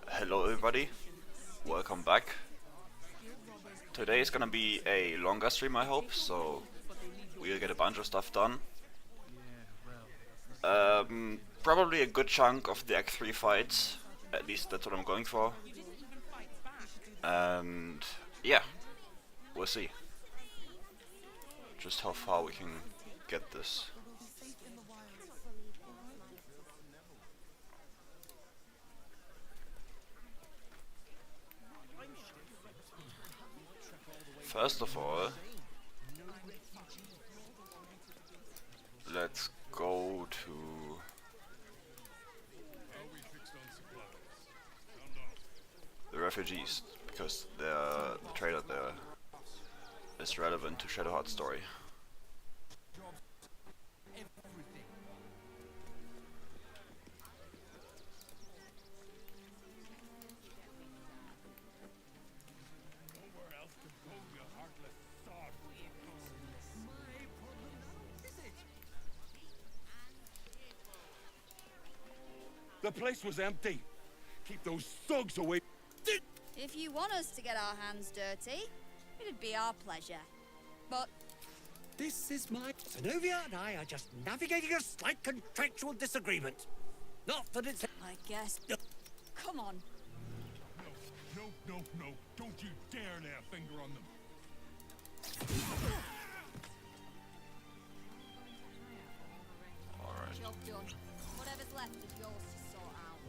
Hello everybody, welcome back. Today is gonna be a longer stream I hope, so we'll get a bunch of stuff done. Probably a good chunk of the Act 3 fights, at least that's what I'm going for. And yeah, we'll see just how far we can get this. First of all, let's go to the refugees, because the trailer there is relevant to Shadowheart's story. The place was empty. Keep those thugs away. If you want us to get our hands dirty, it'd be our pleasure. But This is my... Zenobia and I are just navigating a slight contractual disagreement. Not that it's... I guess... Come on. No. Don't you dare lay a finger on them. Alright. Job done. Whatever's left is yours to sort out.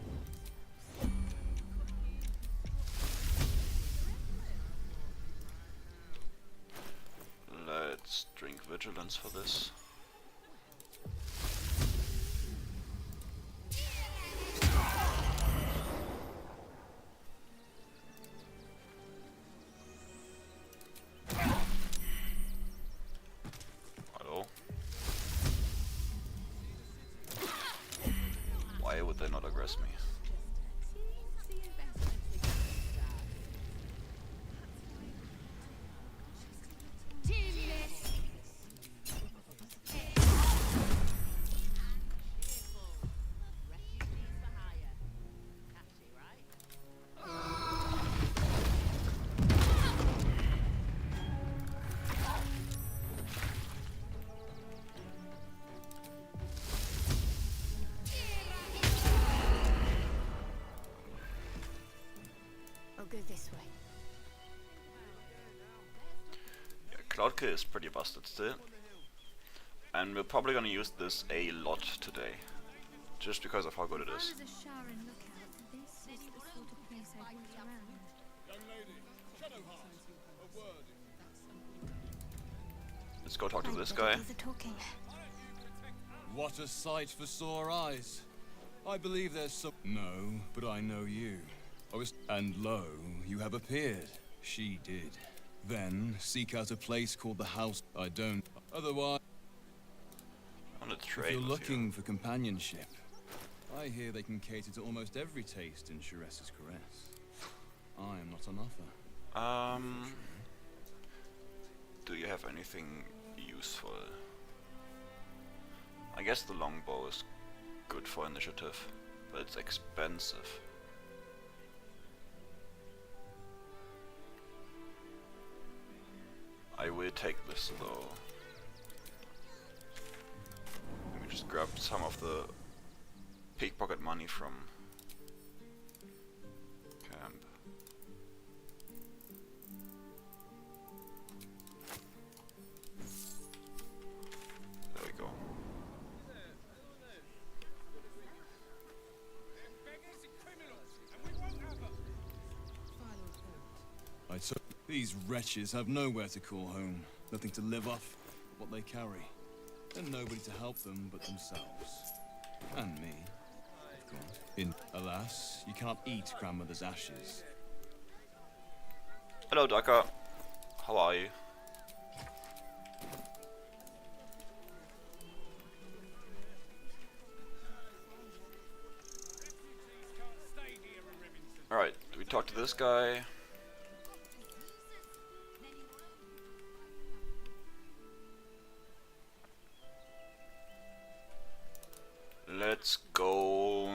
Let's drink vigilance for this. Hello? Why would they not aggress me? I'll go this way. Yeah, Cloudkill is pretty busted still. And we're probably gonna use this a lot today. Just because of how good it is. I was a Sharon lookout. This is the sort of place I'd want around. Young lady, Shadowheart, a word. Let's go talk to this guy. These are talking. What a sight for sore eyes. I believe there's some... No, but I know you. And lo, you have appeared. She did. Then, seek out a place called the House. I don't... Otherwise, On the if trade you're with looking for companionship, I hear they can cater to almost every taste in Sharessa's caress. I am not on offer. you. Do you have anything useful? I guess the longbow is good for initiative, but it's expensive. I will take this though. Let me just grab some of the pickpocket money from camp. There we go. I took... These wretches have nowhere to call home, nothing to live off but what they carry, and nobody to help them but themselves. And me, of course. Alas, you cannot eat grandmother's ashes. Hello, Daka. How are you? Alright, do we talk to this guy? Let's go.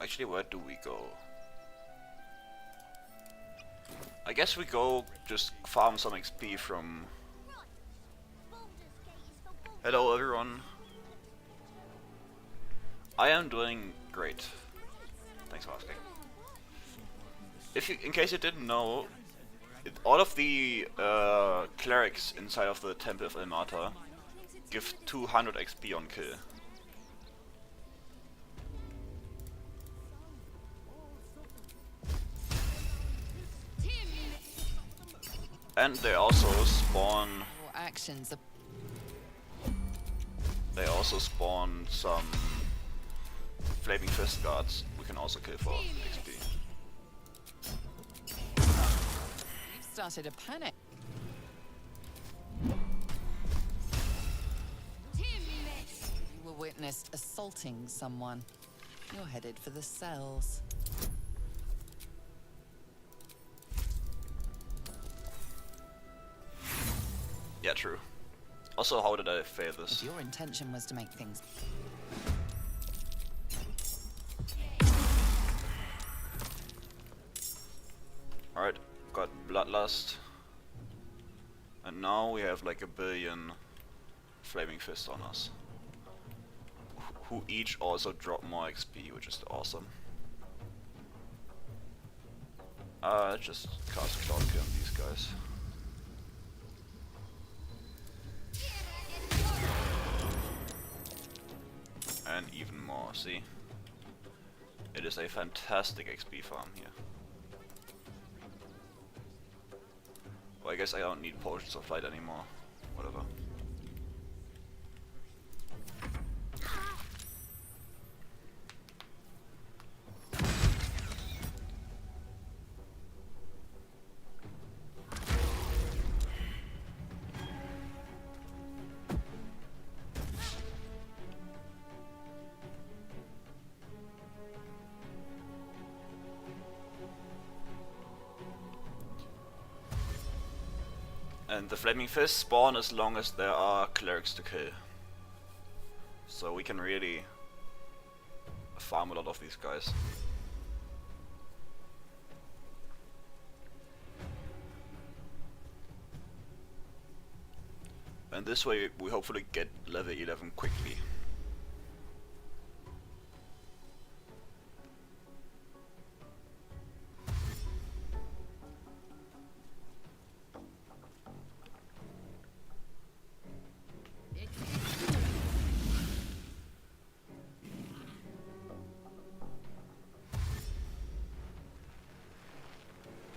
Actually, where do we go? I guess we go just farm some XP from... Hello everyone. I am doing great. Thanks for asking. If you, in case you didn't know, all of the clerics inside of the Temple of Ilmata give 200 XP on kill. And they also spawn. Actions. They also spawn some flaming fist guards. We can also kill for XP. You've started a panic. You were witnessed assaulting someone. You're headed for the cells. Yeah, true. Also, how did I fail this? If your intention was to make things... Alright, got Bloodlust. And now we have like 1 billion Flaming Fists on us. Who each also drop more XP, which is awesome. Just cast Cloud Kill on these guys. And even more, see? It is a fantastic XP farm here. Well, I guess I don't need Potions of Light anymore. Whatever. And the Flaming Fists spawn as long as there are clerics to kill. So we can really farm a lot of these guys. And this way we hopefully get level 11 quickly.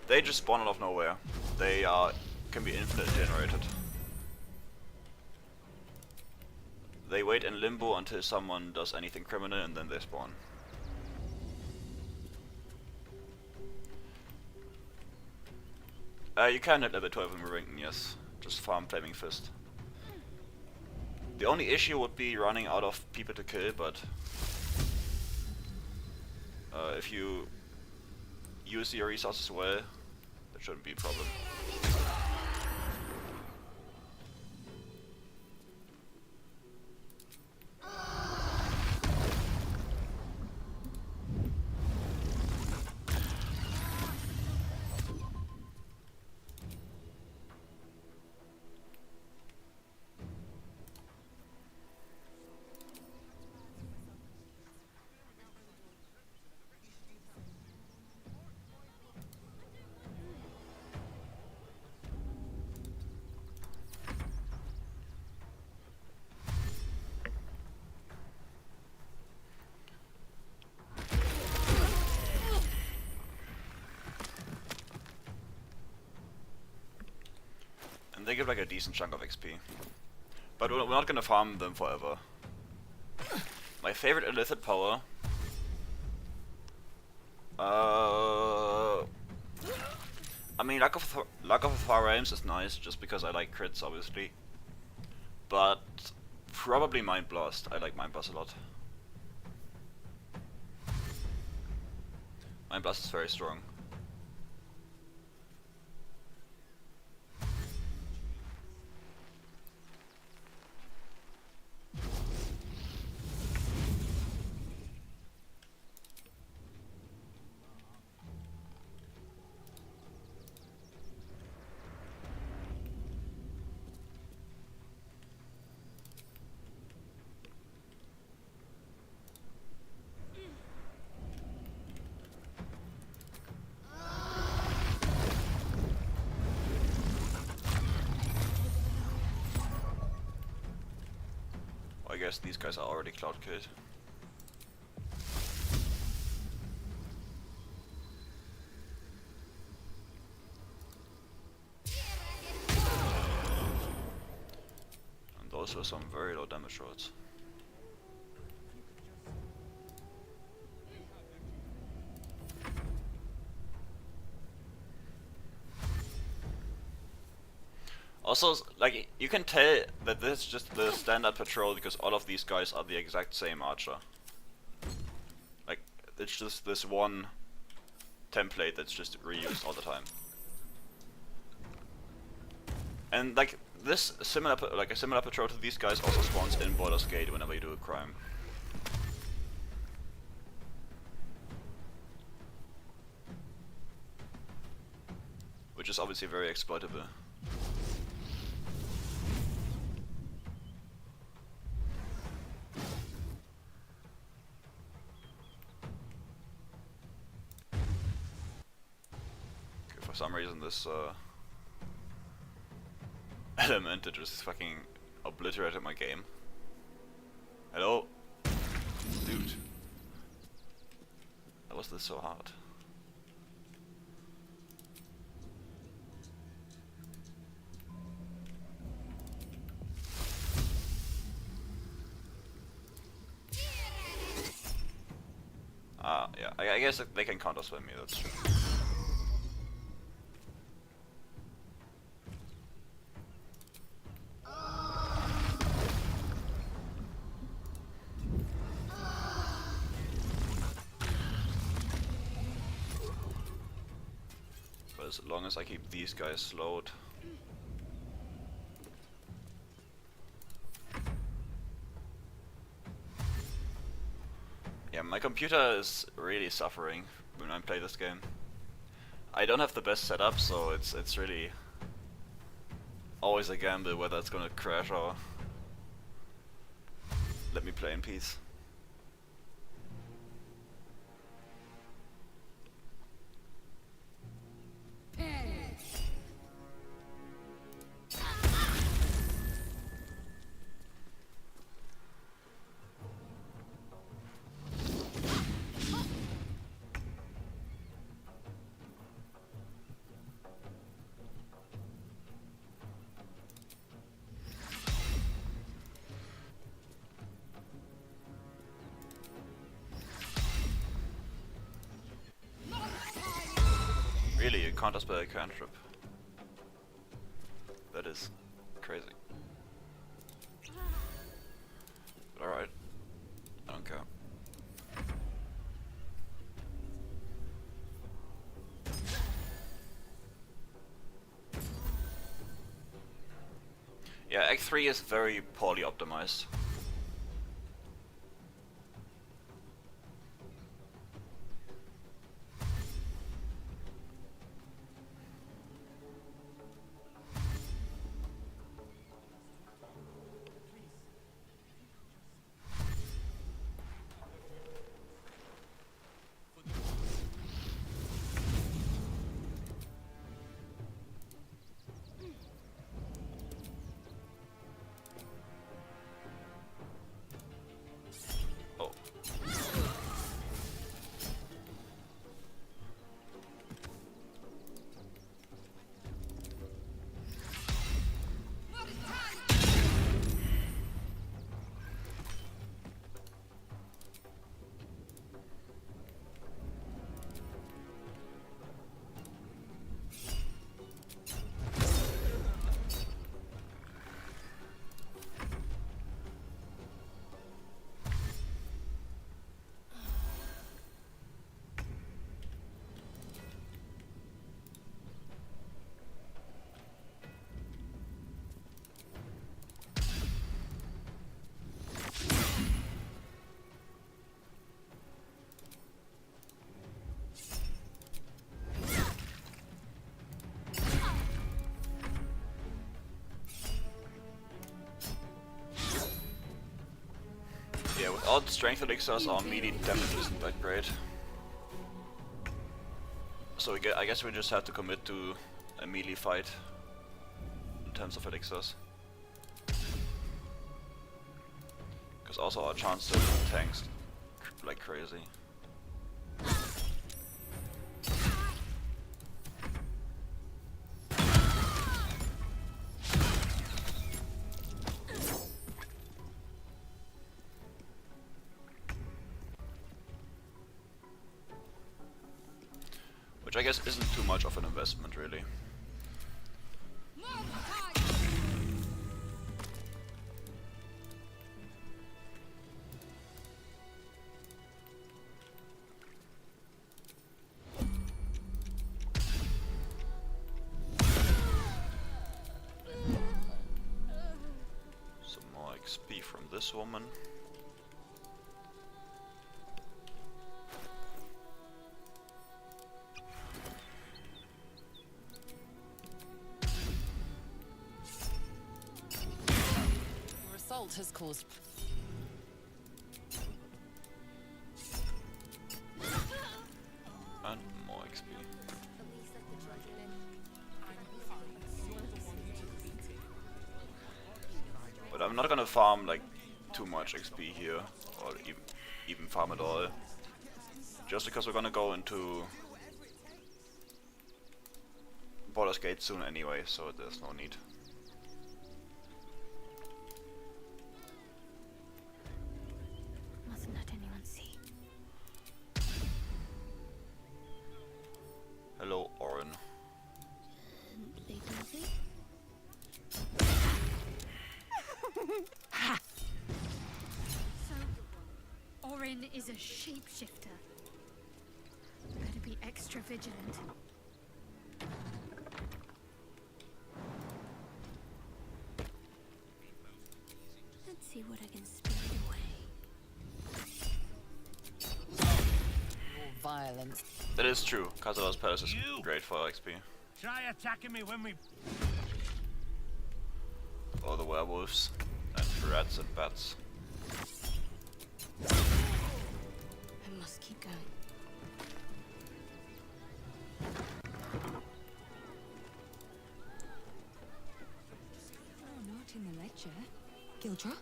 They just spawn out of nowhere. They can be infinite generated. They wait in limbo until someone does anything criminal and then they spawn. You can hit level 12 in Rivington, yes. Just farm Flaming Fist. The only issue would be running out of people to kill, but if you use your resources well, that shouldn't be a problem. They give like a decent chunk of XP. But we're not gonna farm them forever. My favorite illicit power... I mean, Luck of Far Realms is nice, just because I like crits, obviously. But probably Mind Blast. I like Mind Blast a lot. Mind Blast is very strong. guess these guys are already cloud killed. And those were some very low damage rolls. Also, like, you can tell that this is just the standard patrol because all of these guys are the exact same archer. Like, it's just this one template that's just reused all the time. And like this similar, like a similar patrol to these guys also spawns in Baldur's Gate whenever you do a crime. Which is obviously very exploitable. For some reason this element that just fucking obliterated my game. Hello? Dude. How was this so hard? Ah, yeah, I guess they can counter swim me, that's true. As long as I keep these guys slowed. Yeah, my computer is really suffering when I play this game. I don't have the best setup, so it's really always a gamble whether it's gonna crash or let me play in peace. Really, you counter spell a cantrip. That is crazy. But alright. I don't care. Yeah, Act 3 is very poorly optimized. Yeah, without strength elixirs, our melee damage isn't that great. So I guess we just have to commit to a melee fight in terms of elixirs. Because also our chance to tanks like crazy. Which I guess isn't too much of an investment, really. Some more XP from this woman. Your assault has caused. And more XP. But I'm not gonna farm like too much XP here, or even farm at all. Just because we're gonna go into Baldur's Gate soon anyway, so there's no need. Mustn't let anyone see. Hello, Orin. They busy? So, Orin is a shapeshifter. Better be extra vigilant. Let's see what I can spirit away. Violence. That is true. Kazalar's Palace is You! great for XP. Try attacking me when we... All the werewolves and rats and bats. I must keep going. Oh, not in the ledger. Gildra?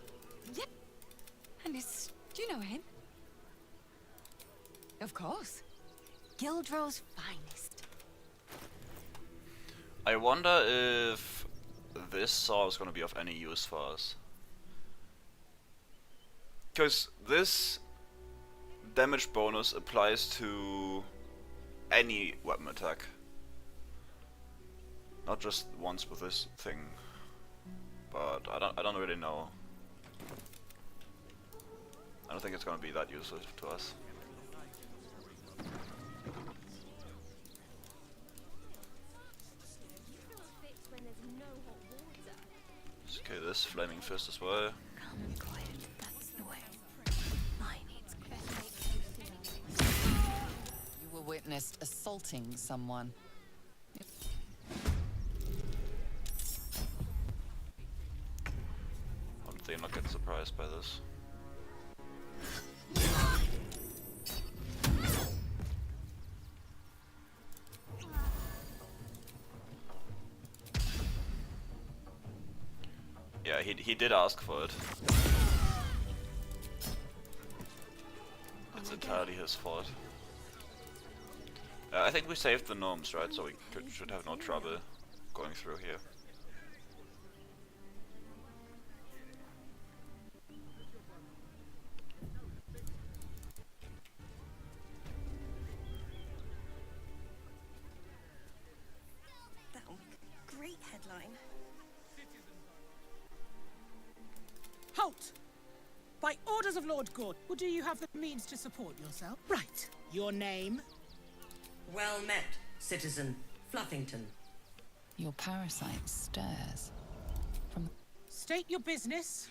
Yep. And it's... do you know him? Of course. Gildro's finest. I wonder if this saw is gonna be of any use for us. Because this damage bonus applies to any weapon attack. Not just once with this thing. But I don't really know. I don't think it's gonna be that useful to us. Okay, this flaming fist as well. Calm and quiet. That's the way. I needs You were witnessed assaulting someone. Honestly, I'm not get surprised by this. Yeah, he did ask for it. It's entirely his fault. I think we saved the gnomes, right? So we should have no trouble going through here. That'll make a great headline. Halt! By orders of Lord Gord, or do you have the means to support yourself? Right. Your name? Well met, Citizen Fluffington. Your parasite stirs. From State your business.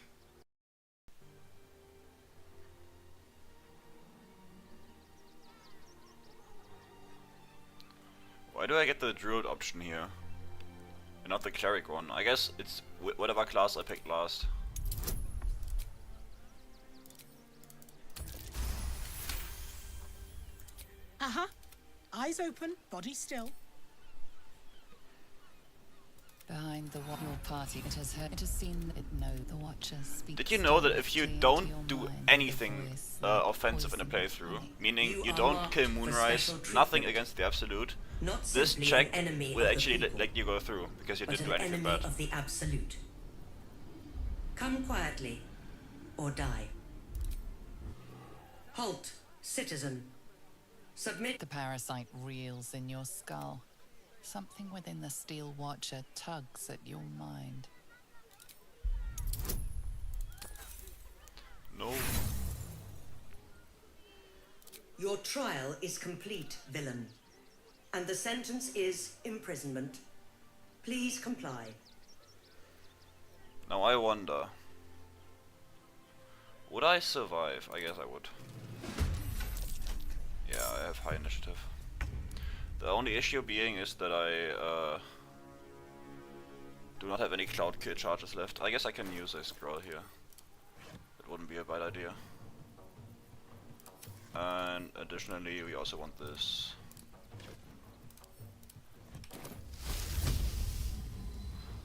Why do I get the druid option here? And not the cleric one? I guess it's whatever class I picked last. Uh-huh. Eyes open, body still. Behind the your party, it has heard, it has seen, it know the Watcher speaks. Did you know that if you directly into don't your do mind with anything a voice like offensive in a poison playthrough, honey? meaning You you are don't marked kill for Moonrise, special nothing treatment. against the Absolute, Not this simply check an enemy will of actually the people, let you go through, because you but didn't do an anything enemy bad. of the Absolute. Come quietly, or die. Halt, citizen. Submit. The parasite reels in your skull. Something within the Steel Watcher tugs at your mind. No. Your trial is complete, villain. And the sentence is imprisonment. Please comply. Now I wonder, would I survive? I guess I would. Yeah, I have high initiative. The only issue being is that I do not have any cloud kill charges left. I guess I can use a scroll here. It wouldn't be a bad idea. And additionally, we also want this.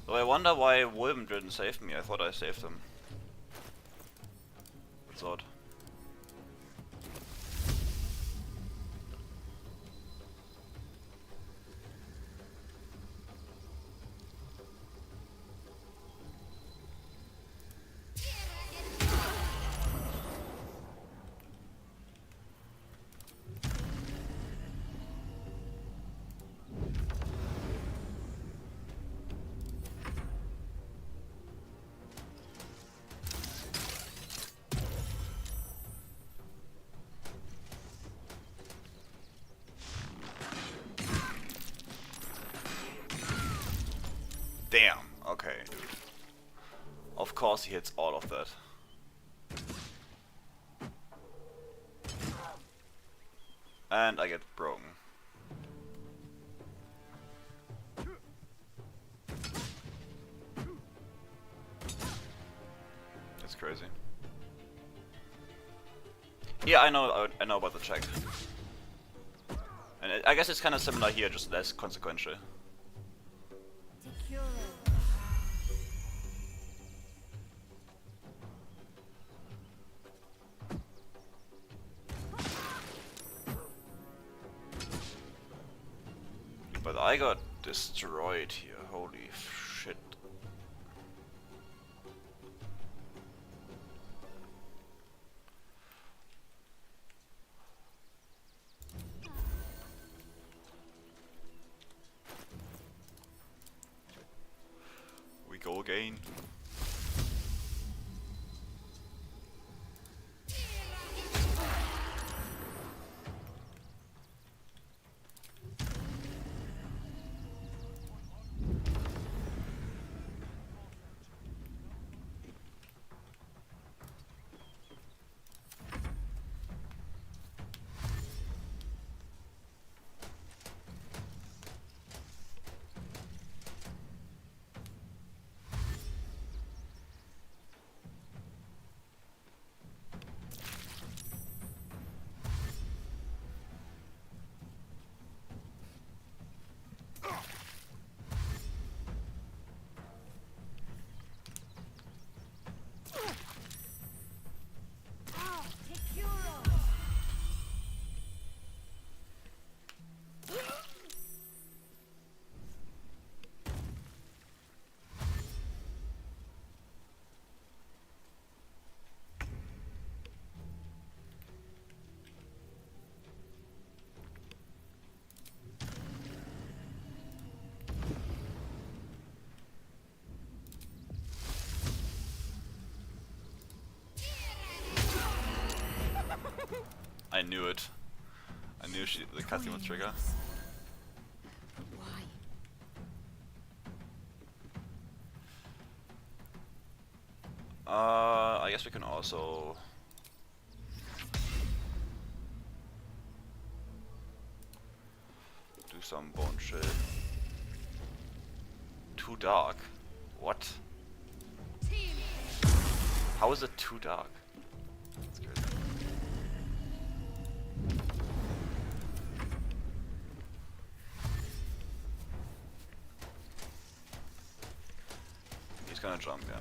Though I wonder why William didn't save me. I thought I saved him. That's odd. Damn, okay, dude. Of course he hits all of that. And I get broken. That's crazy. Yeah, I know about the check. And I guess it's kind of similar here, just less consequential. But I got destroyed here, holy shit. We go again. I knew it. I knew the cutscene would trigger. Why? I guess we can also do some bone shit. Too dark? What? How is it too dark? That's crazy. gonna jump, yeah.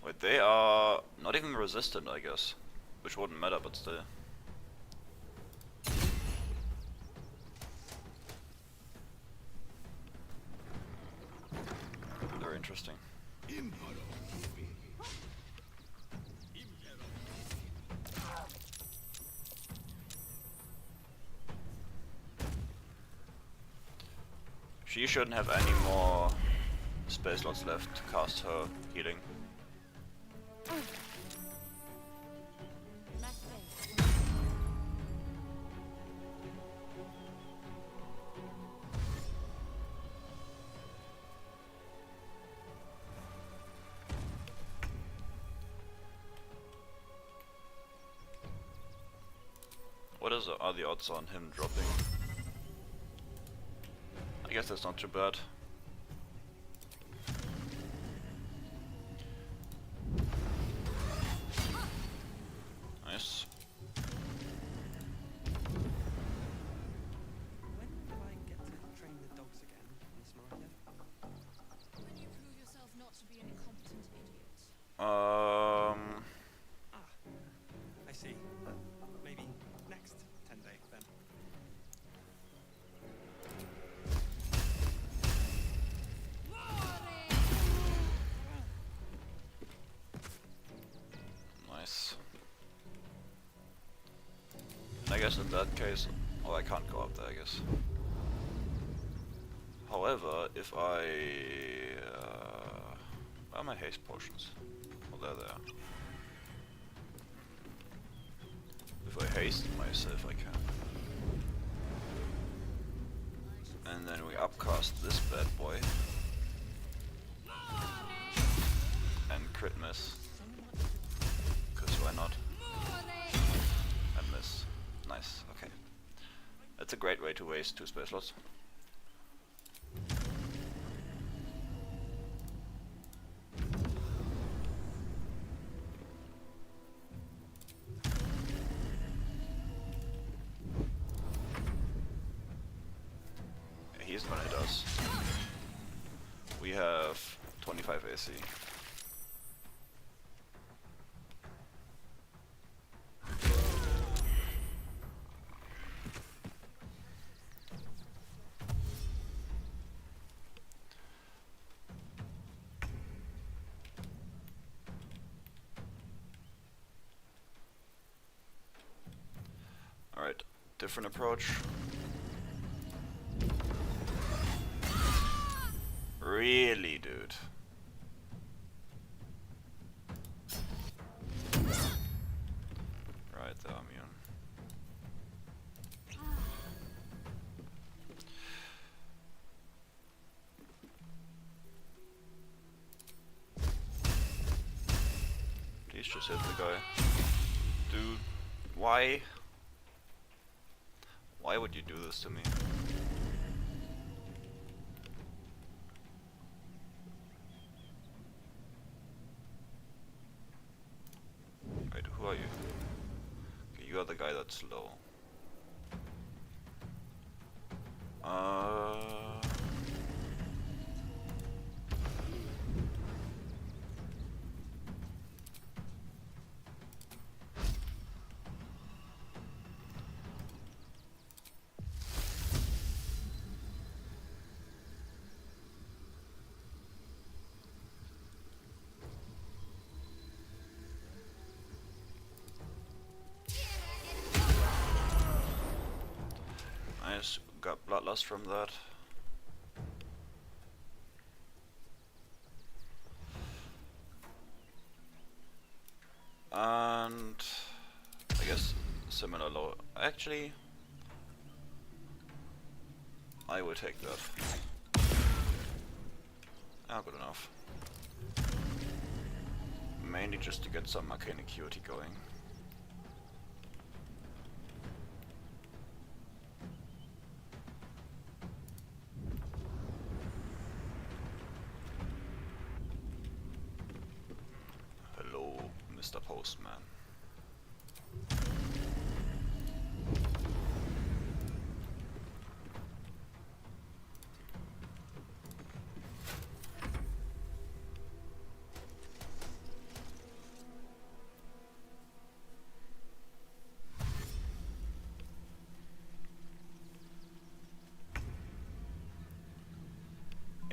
Wait, they are not even resistant, I guess. Which wouldn't matter, but still. Very interesting. She shouldn't have any more spell slots left to cast her healing. What are the odds on him dropping? I guess that's not too bad. Nice. When do I get to train the dogs again, Miss Martha? When you prove yourself not to be an incompetent idiot. Ah, I see. Maybe next 10-day then. Nice. I guess in that case, oh, I can't go up there, I guess. However, if I... where are my haste potions? Oh, there they are. If I haste myself, I can. And then we upcast this bad boy. And crit miss. Because why not? And miss. Nice, okay. That's a great way to waste 2 spell slots. He's gonna hit us. We have 25 AC. Alright, different approach. Really, dude? Right, they're immune. Please just hit the guy. Dude, why? Why would you do this to me? Wait, who are you? Okay, you are the guy that's low. Nice, got bloodlust from that. And I guess similar low. Actually, I will take that. Ah, good enough. Mainly just to get some arcane acuity going. Hello, Mr. Postman.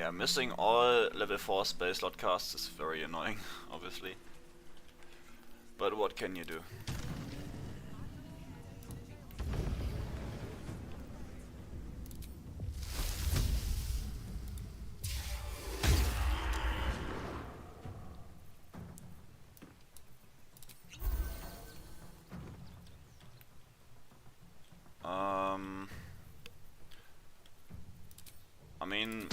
Yeah, missing all level 4 spell slot casts is very annoying, obviously. But what can you do? I mean,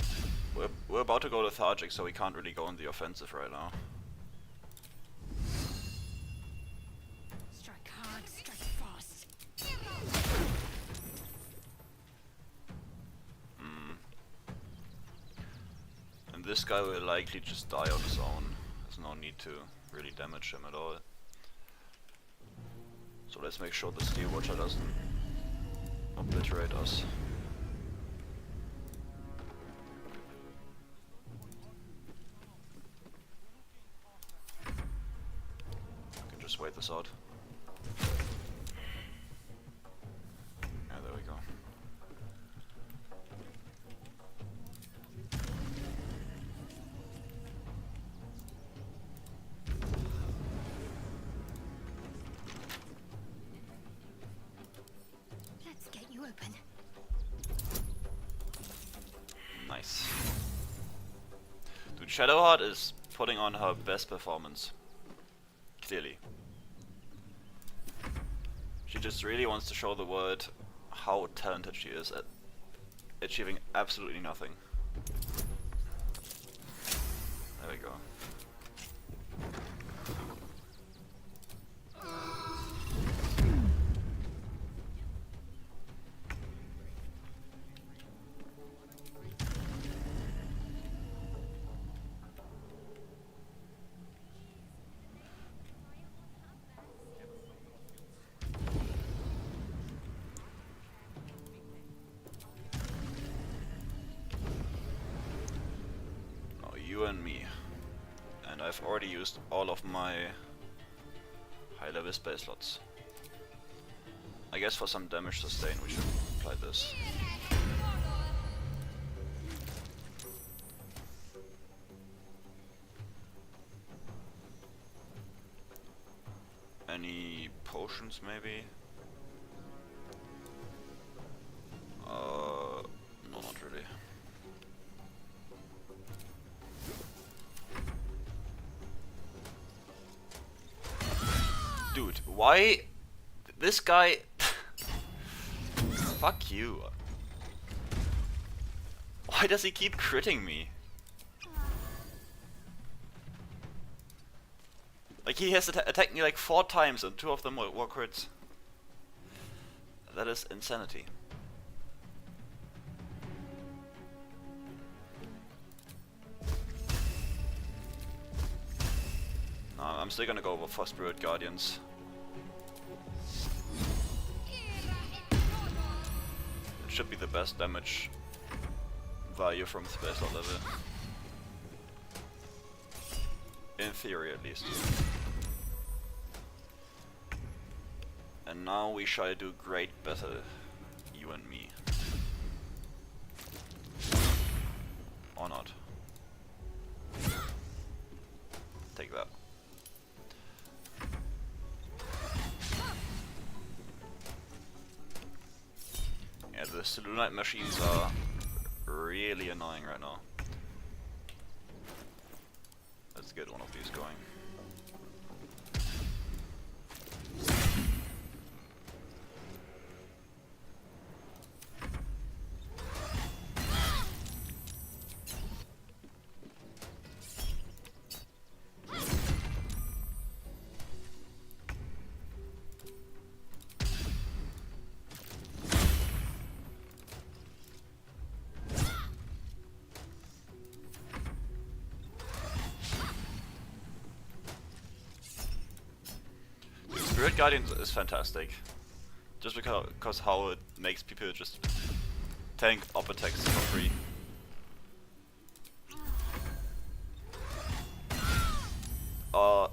we're about to go lethargic, so we can't really go on the offensive right now. Strike hard, strike fast. And this guy will likely just die on his own. There's no need to really damage him at all. So let's make sure the Steel Watcher doesn't obliterate us. I can just wait this out. Yeah, there we go. Let's get you open. Nice. Dude, Shadowheart is putting on her best performance. Clearly. She just really wants to show the world how talented she is at achieving absolutely nothing. There we go. You and me. And I've already used all of my high level spell slots. I guess for some damage sustain we should apply this. Any potions maybe? No, not really. Dude, why? This guy... Fuck you. Why does he keep critting me? Like, he has attacked me like 4 times and 2 of them were crits. That is insanity. No, I'm still gonna go for Spirit Guardians. It should be the best damage value from spell slot level. In theory, at least. And now we shall do great battle, you and me. Or not. Take that. Yeah, the Selûnite machines are really annoying right now. Let's get one of these going. Spirit Guardian is fantastic. Just because how it makes people just tank op attacks for free.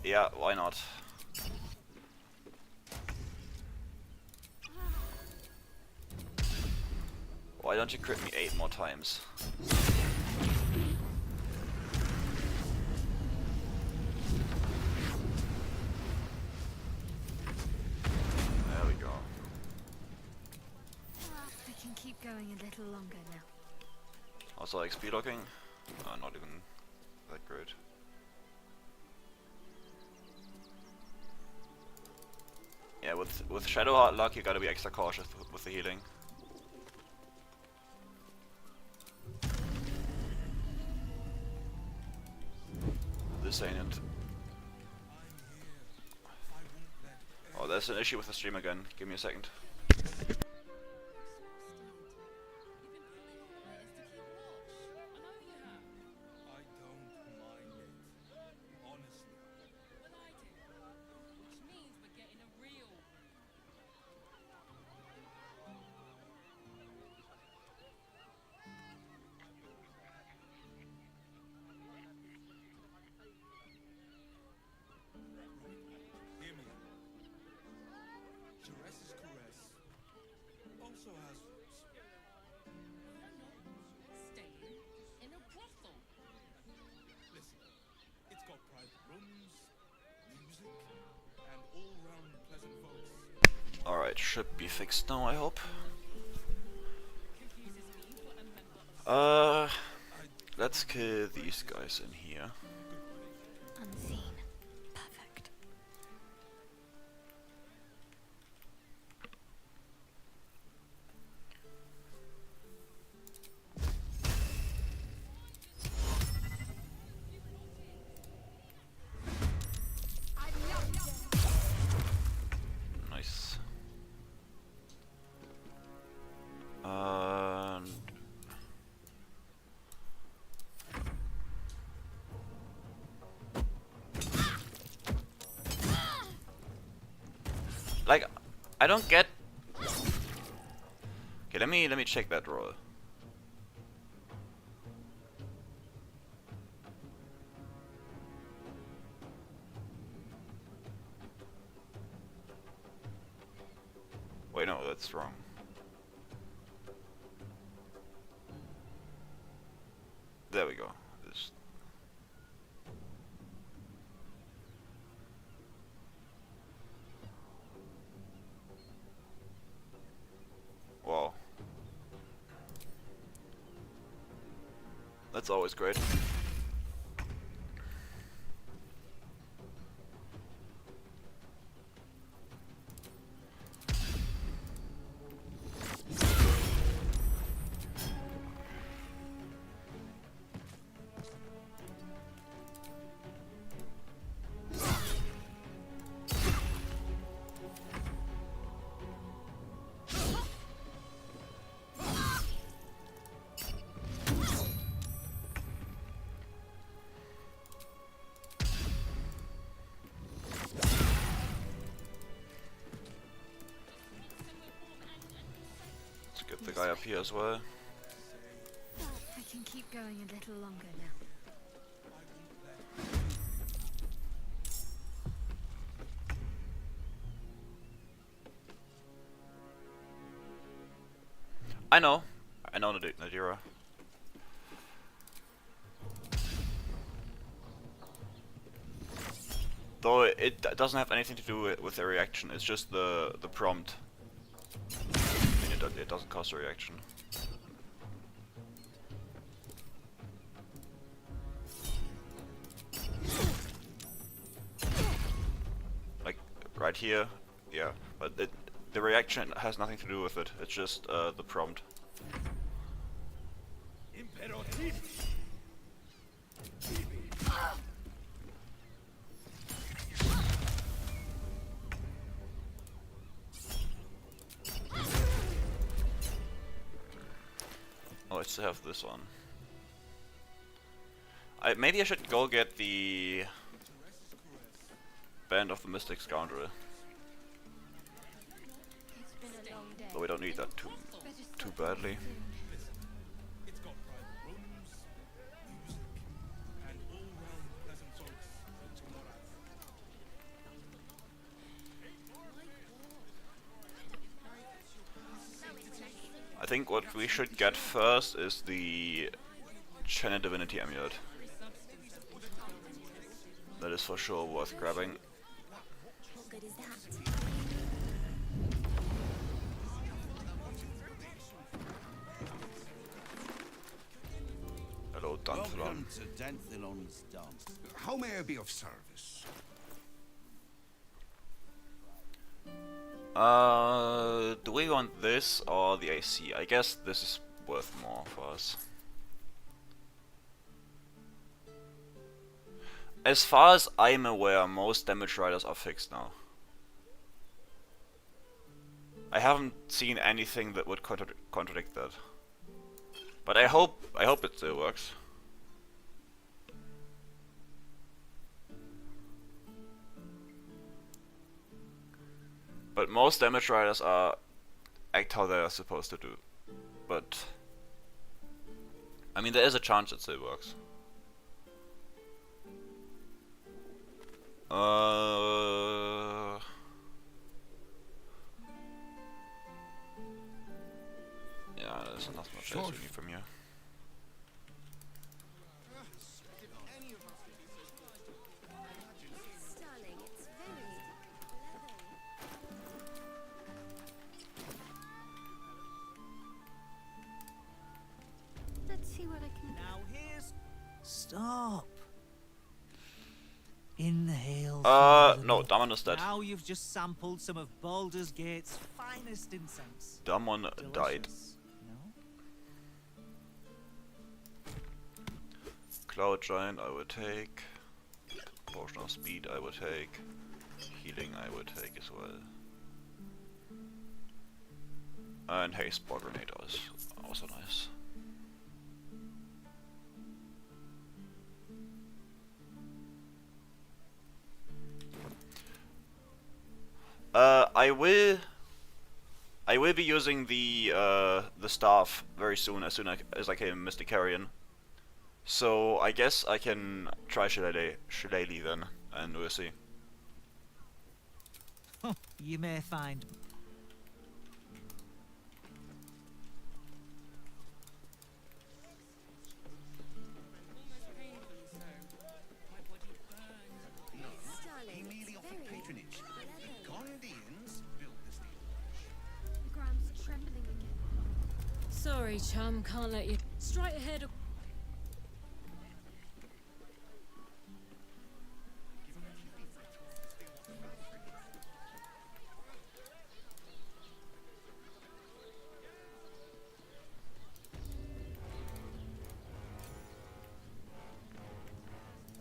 Yeah, why not? Why don't you crit me 8 more times? going a little longer now. Also XP locking? Not even that great. Yeah, with Shadowheart luck you gotta be extra cautious with the healing. This ain't it. Oh, there's an issue with the stream again. Give me a second. Hear me. Jerez's caress also has roots. Staying in a brothel. Listen, it's got private rooms, music, and all-round pleasant folks. Alright, should be fixed now, I hope. Let's kill these guys in here. Unseen. Perfect. Nice. And like, I don't get. Okay, let me check that roll. Wait, no, that's wrong. There we go. This. Wow. That's always great. Get the guy up here as well. I can keep going a little longer now. I know Nadira. Though it doesn't have anything to do with the reaction, it's just the prompt. I mean, it doesn't cost a reaction. Like, right here, yeah, but the reaction has nothing to do with it, it's just the prompt. Oh, I still have this on. Maybe I should go get the Band of the Mystic Scoundrel. It's been a long day. Though we don't need that too badly. It's got private rooms, music, and all-round pleasant folks. I think what we should get first is the Channel Divinity Amulet. That is for sure worth grabbing. What good is that? puts a dent on his dump. How may I be of service? Do we want this or the AC? I guess this is worth more for us. As far as I'm aware, most damage riders are fixed now. I haven't seen anything that would contradict that. But I hope it still works. But most damage riders act how they are supposed to do. But I mean, there is a chance it still works. Yeah, there's not much else we need from you. Let's see what I can. Now here's. Stop. Inhale. No, Damon is dead. Now you've just sampled some of Baldur's Gate's finest incense. Damon died. No? Cloud Giant I would take. Potion of Speed I would take. Healing I would take as well. And Haste Spore Grenade is also nice. I will be using the staff very soon, as as I can Mystic Carrion. So I guess I can try Shillelagh then, and we'll see. You may find. Sorry, chum, can't let you. Straight ahead.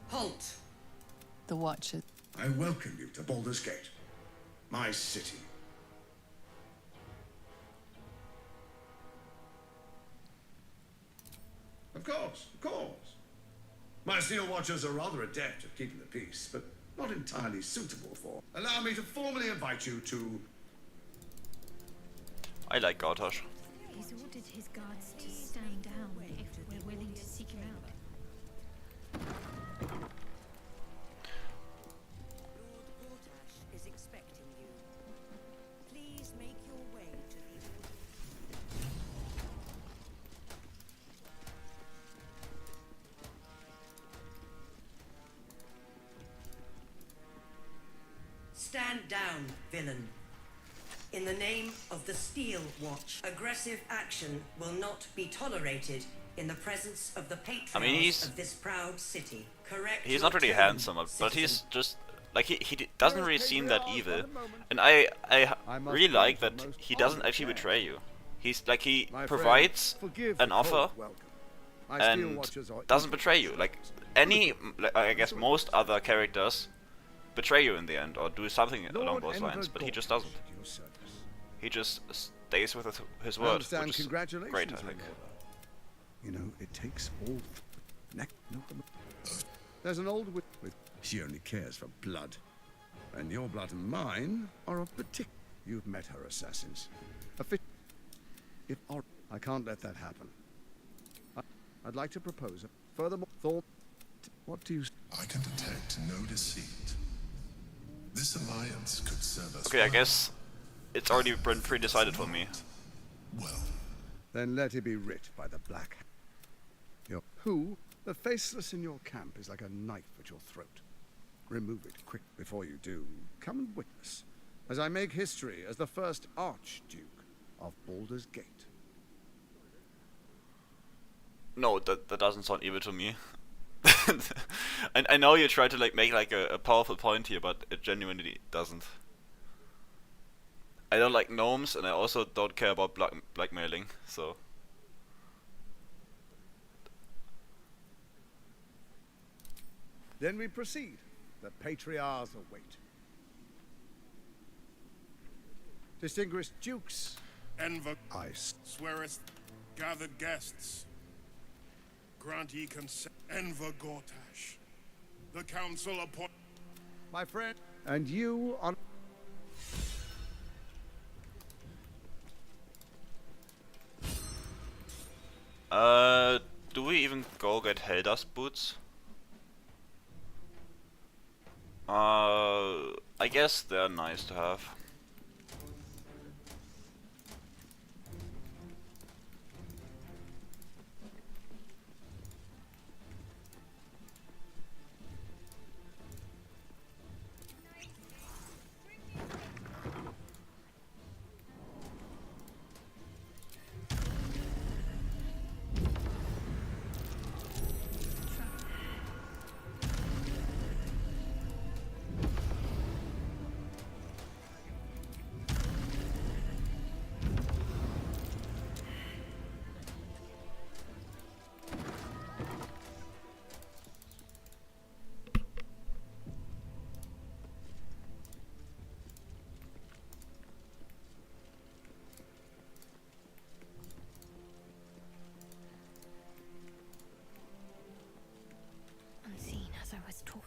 Halt! The Watcher. I welcome you to Baldur's Gate, my city. Of course, of course. My Steel Watchers are rather adept at keeping the peace, but not entirely suitable for. Allow me to formally invite you to. I like Gartosh. He's ordered his guards to stand down if we're willing to seek him out. Is expecting you. Please make your way to the. Stand down, villain. In the name of the Steel Watch, aggressive action will not be tolerated in the presence of the patrons of this proud city. Correct. He's not really handsome, but he's just like he doesn't really seem that evil, and I really like that he doesn't actually betray you. He's like he provides an offer and doesn't betray you. Like I guess most other characters betray you in the end or do something along those lines, but he just doesn't. He just stays with his word, which is great, I think. You know, it takes all. There's an old witch. She only cares for blood, and your blood and mine are of particular. You've met her assassins. I can't let that happen. I'd like to propose. Furthermore, what do you? I can detect no deceit. This alliance could serve us. Okay, I guess it's already been pre-decided for me. Well, then let it be writ by the Black. Who, the faceless in your camp, is like a knife at your throat. Remove it quick before you do. Come and witness, as I make history as the first Archduke of Baldur's Gate. No, that doesn't sound evil to me. And I know you try to like make like a powerful point here, but it genuinely doesn't. I don't like gnomes, and I also don't care about blackmailing, so... Then we proceed. The patriarchs await. Distinguished dukes. Enver Ice. sweareth gathered guests. Grant ye consent. Enver Gortash. The council appoint. My friend. And you on... Do we even go get Helda's boots? I guess they're nice to have. Unseen as I was taught.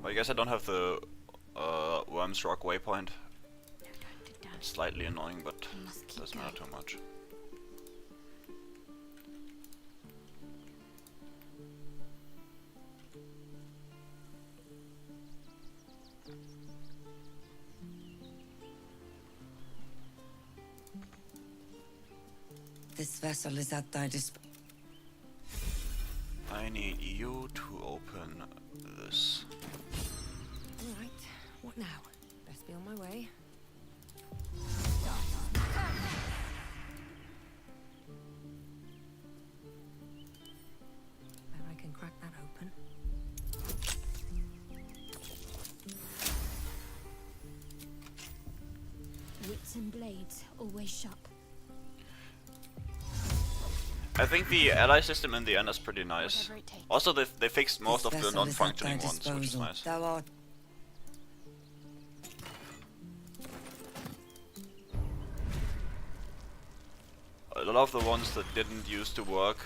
Well, I guess I don't have the Worm's Rock waypoint. It's slightly annoying, but doesn't matter too much. This vessel is at thy disposal. I need you to open this. All right. What now? Best be on my way. Bet I can crack that open. Wits and blades, always sharp. I think the ally system in the end is pretty nice. Also, they fixed most of the non-functioning ones, which is nice. Thou art. A lot of the ones that didn't used to work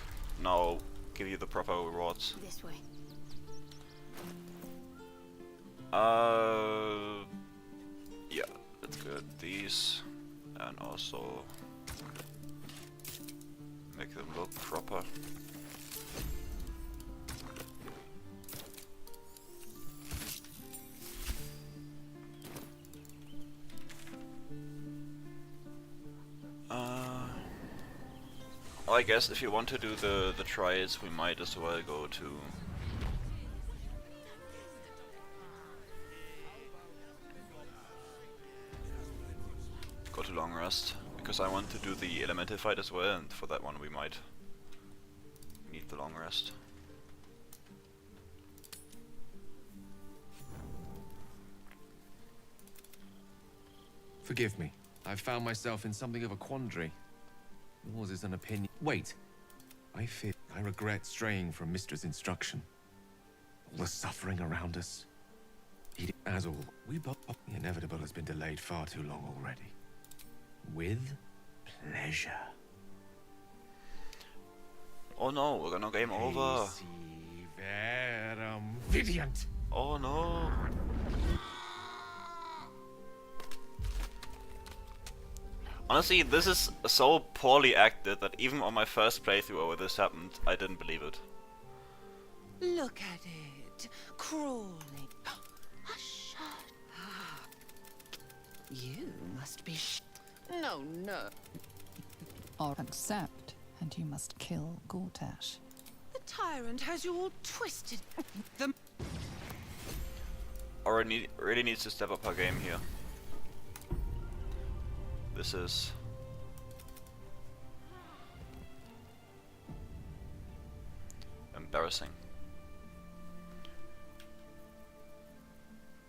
now give you the proper rewards. This way. Yeah, let's get these and also make them look proper. Well, I guess if you want to do the trials, we might as well go to Long Rest, because I want to do the elemental fight as well, and for that one we might need the Long Rest. Forgive me. I've found myself in something of a quandary. Yours is an opinion. Wait. I regret straying from Mistress' instruction. All the suffering around us. As all, we both... The inevitable has been delayed far too long already. With pleasure. Oh no, we're gonna game over. Vidiant. Oh no. Honestly, this is so poorly acted that even on my first playthrough where this happened, I didn't believe it. Look at it, crawling. Hush, hush. You must be No, no. Or accept, and you must kill Gortash. The tyrant has you all twisted. The Really needs to step up her game here. This is embarrassing.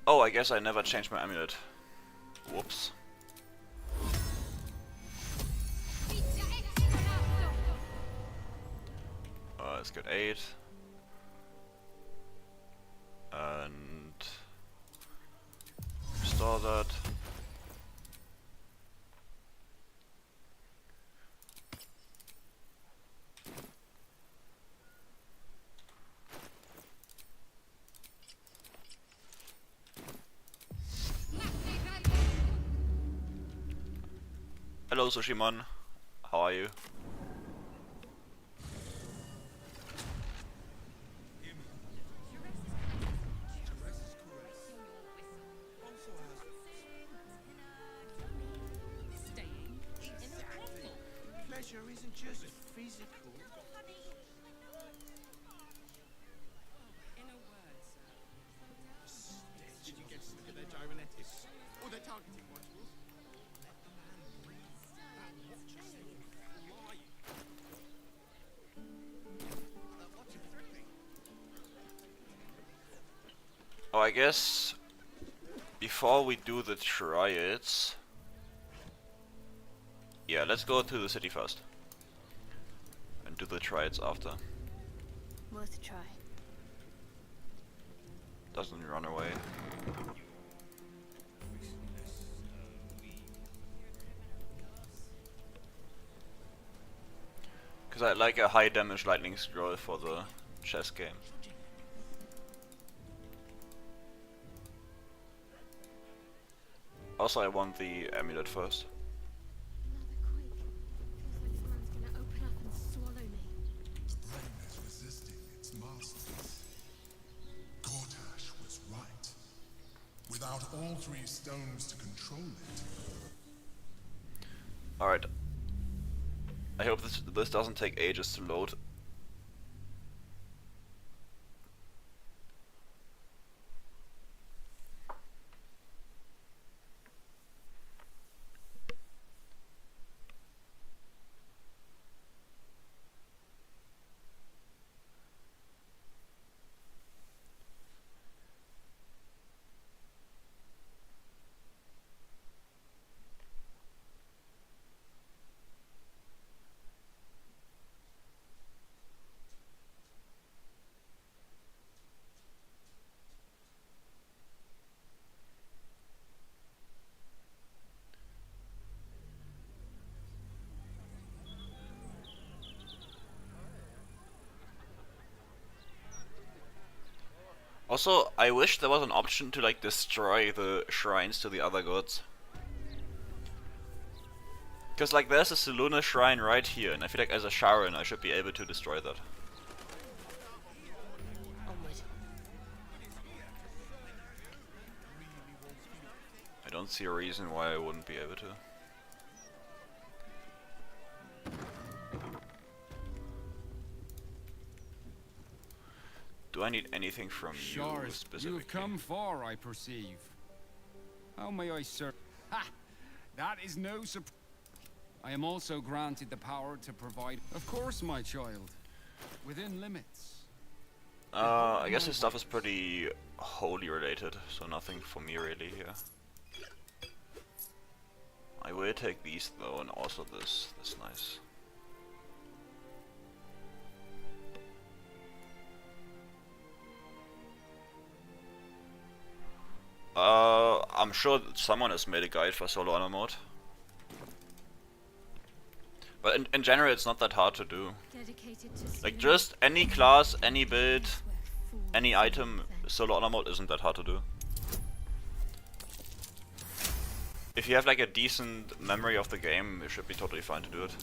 Oh, I guess I never changed my amulet. Whoops. Let's get 8. And restore that. Hello Sushimon, how are you? Pleasure isn't just physical. Did you get to look at their gyrometics? Or their targeting modules? Oh, I guess before we do the triads, yeah, let's go to the city first and do the triads after. Worth a try. Doesn't run away. Because I like a high damage lightning scroll for the chess game. Also, I want the amulet first. Brain is resisting its masters. Gortash was right. Without all 3 stones to control it. Alright. I hope this doesn't take ages to load. Also, I wish there was an option to like destroy the shrines to the other gods. Because like there's a Selûne shrine right here, and I feel like as a Sharon I should be able to destroy that. I don't see a reason why I wouldn't be able to. Do I need anything from you specifically? You have come far, I perceive. How may I serve? Ha! That is no surprise. I am also granted the power to provide. Of course, my child. Within limits. I guess his stuff is pretty holy related, so nothing for me really here. I will take these though, and also this. That's nice. I'm sure that someone has made a guide for solo honor mode. But in general it's not that hard to do. Like just any class, any build, any item, solo honor mode isn't that hard to do. If you have like a decent memory of the game, it should be totally fine to do it.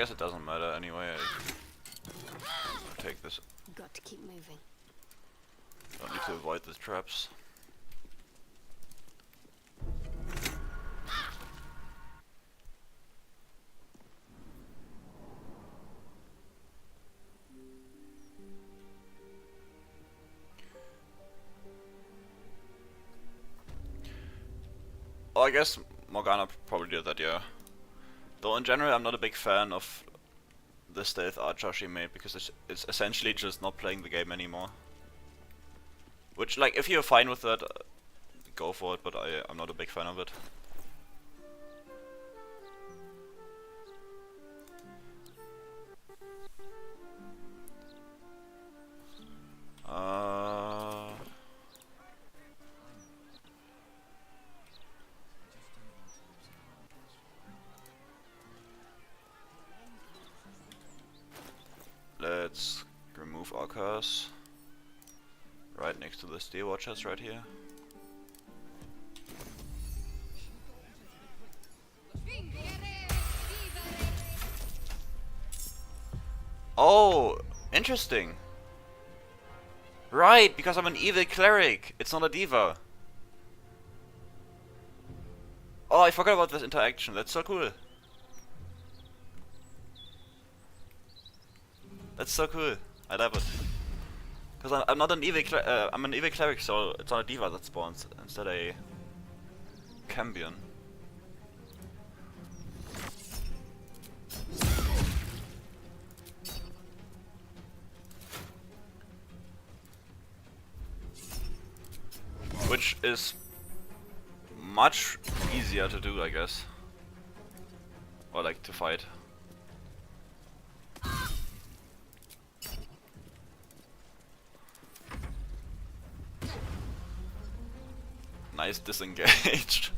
guess it doesn't matter anyway. I take this. Got to keep moving. Don't need to avoid the traps. Oh, I guess Morgana probably did that, yeah. Though in general I'm not a big fan of the stealth archer she made, because it's essentially just not playing the game anymore. Which, like, if you're fine with that, go for it, but I'm not a big fan of it. Let's remove our curse. Right next to the steel watchers right here. Oh, interesting. Right, because I'm an evil cleric. It's not a diva. Oh, I forgot about this interaction. That's so cool. That's so cool. I love it. Because I'm not an evil I'm an evil cleric, so it's not a diva that spawns, instead a cambion. Which is much easier to do, I guess. Or like to fight. Nice disengaged.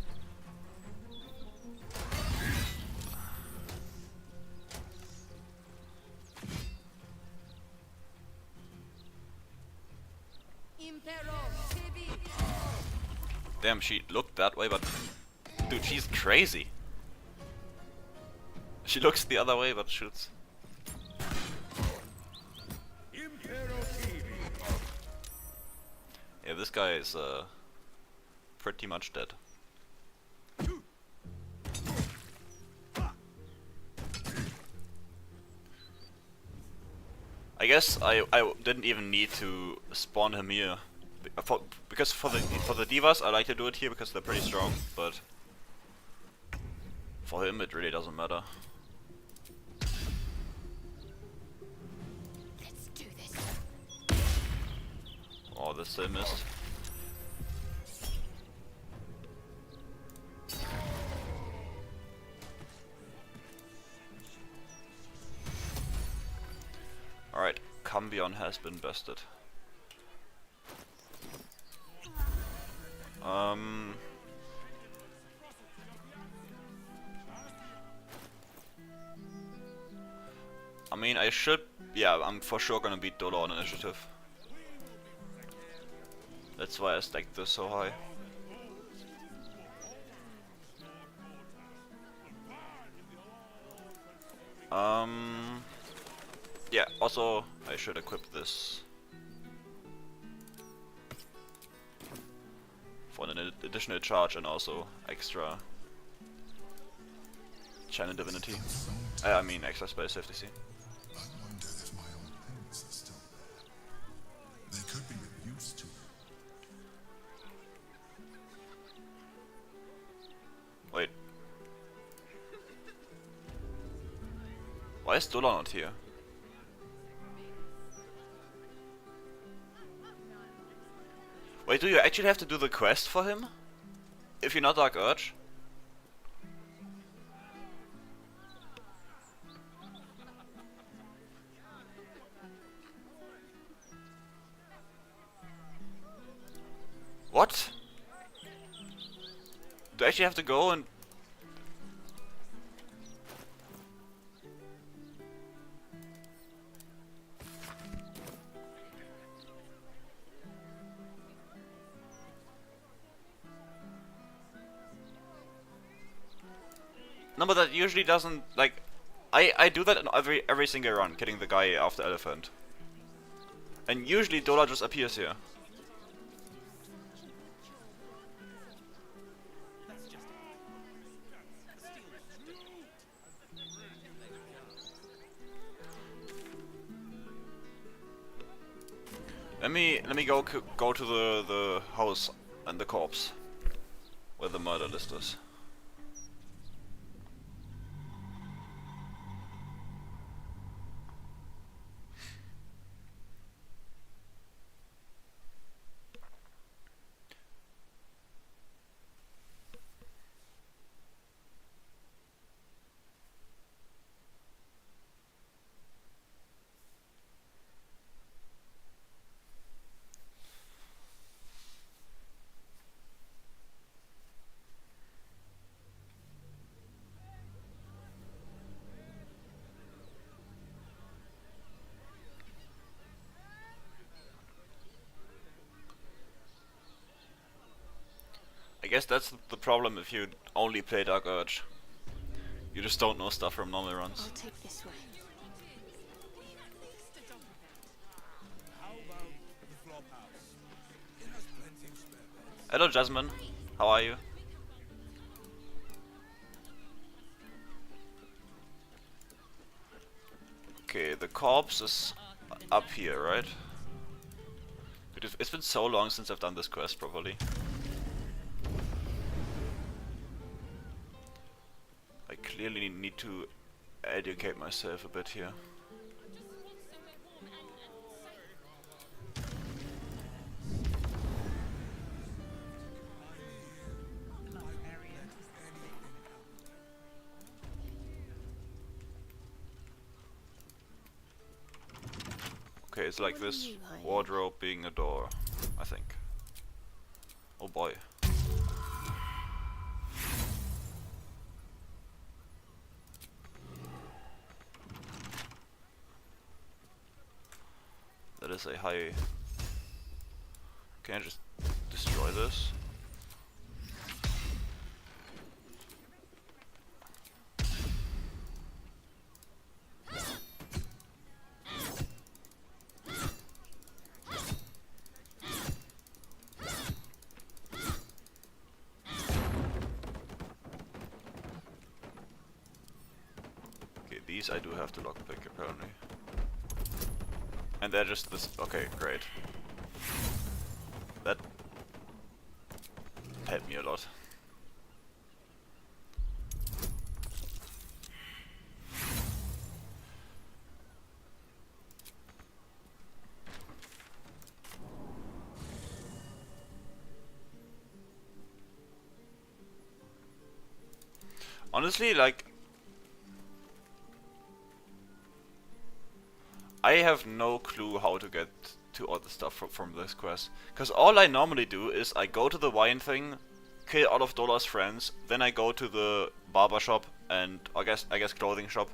Damn, she looked that way, but dude, she's crazy. She looks the other way, but shoots. Yeah, this guy is pretty much dead. I guess I didn't even need to spawn him here, because for the divas I like to do it here because they're pretty strong, but for him it really doesn't matter. Let's do this. Oh, this still missed. Alright, Cambion has been bested. I mean, I should... Yeah, I'm for sure gonna beat Dola on initiative. That's why I stacked this so high. Yeah, also I should equip this for an additional charge and also extra channel divinity. I mean extra spell safety. See. I wonder if my old pins are still there. They could be of use to him. Wait. Why is Dola not here? Wait, do you actually have to do the quest for him? If you're not Dark Urge? What? Do I actually have to go and... No, but that usually doesn't, like... I do that in every single run, getting the guy after elephant. And usually Dola just appears here. Let me go to the house and the corpse where the murder list is. I guess that's the problem if you only play Dark Urge. You just don't know stuff from normal runs. I'll take this way. Hello Jasmine, how are you? Okay, the corpse is up here, right? It's been so long since I've done this quest properly. I clearly need to educate myself a bit here. Okay, it's like this wardrobe being a door, I think. Oh boy. That is a high... Can I just destroy this? Okay, these I do have to lockpick apparently. And they're just this. Okay, great. That helped me a lot. Honestly, like, I have no clue how to get to all the stuff from this quest. Because all I normally do is I go to the wine thing, kill all of Dola's friends, then I go to the barber shop and I guess clothing shop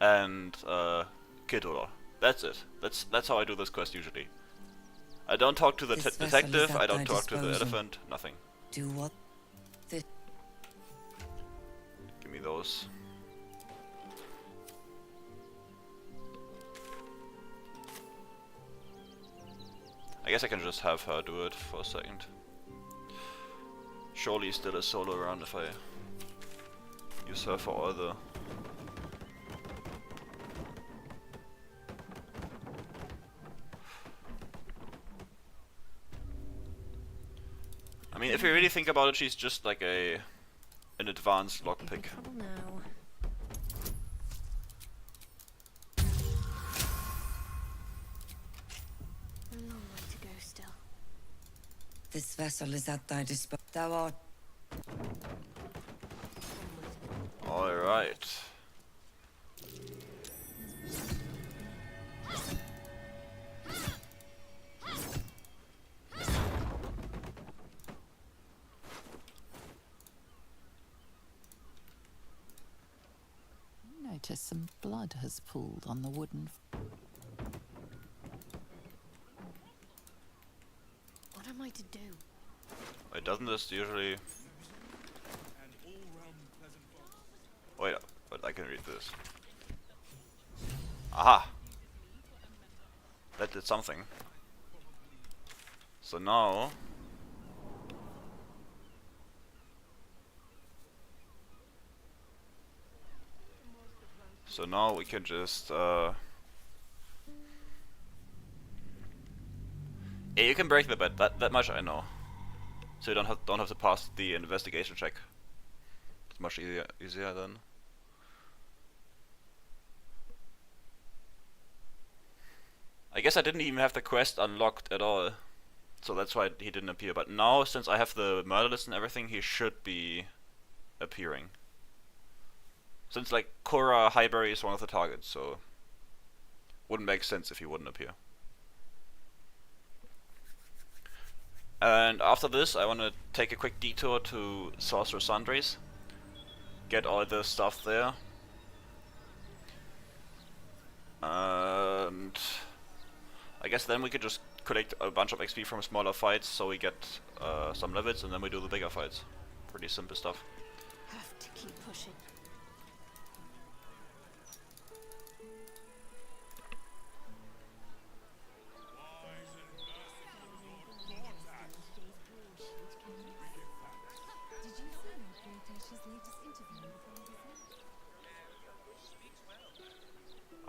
and kill Dola. That's it. That's how I do this quest usually. I don't talk to the detective, I don't talk to the elephant, nothing. Do what? Give me those. I guess I can just have her do it for a second. Surely still a solo round if I use her for all the... I mean, if you really think about it, she's just like an advanced lockpick. This vessel is at thy disposal. Thou art... Alright. Notice some blood has pooled on the wooden... What am I to do? Wait, doesn't this usually... Wait, but I can read this. Aha! That did something. So now... So now we can just... Yeah, you can break the bed. That much I know. So you don't have to pass the investigation check. It's much easier then. I guess I didn't even have the quest unlocked at all, so that's why he didn't appear. But now, since I have the murder list and everything, he should be appearing. Since like Cora Highbury is one of the targets, so wouldn't make sense if he wouldn't appear. And after this, I want to take a quick detour to Sorcerer Sundry's, get all the stuff there, and I guess then we could just collect a bunch of XP from smaller fights, so we get some levels, and then we do the bigger fights. Pretty simple stuff. Have to keep pushing.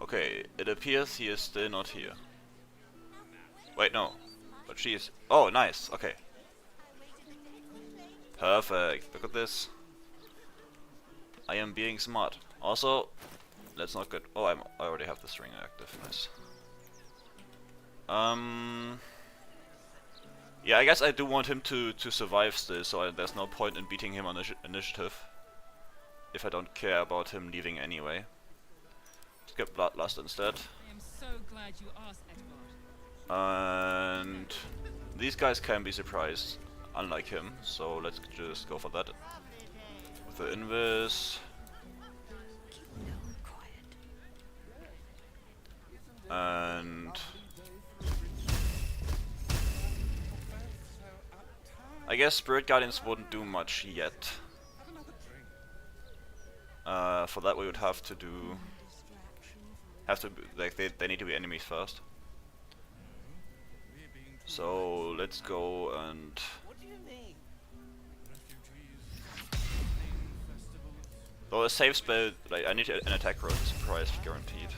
Okay, it appears he is still not here. Wait, no. But she is... Oh, nice. Okay. Perfect. Look at this. I am being smart. Also, let's not get... Oh, I already have this ring active. Nice. Yeah, I guess I do want him to survive still, so there's no point in beating him on initiative. If I don't care about him leaving anyway. Let's get Bloodlust instead. I am so glad you asked, Edward. And these guys can be surprised, unlike him, so let's just go for that. With the invis. And I guess Spirit Guardians wouldn't do much yet. For that we would have to like they need to be enemies first. So let's go and though a save spell, like I need an attack roll to surprise guaranteed.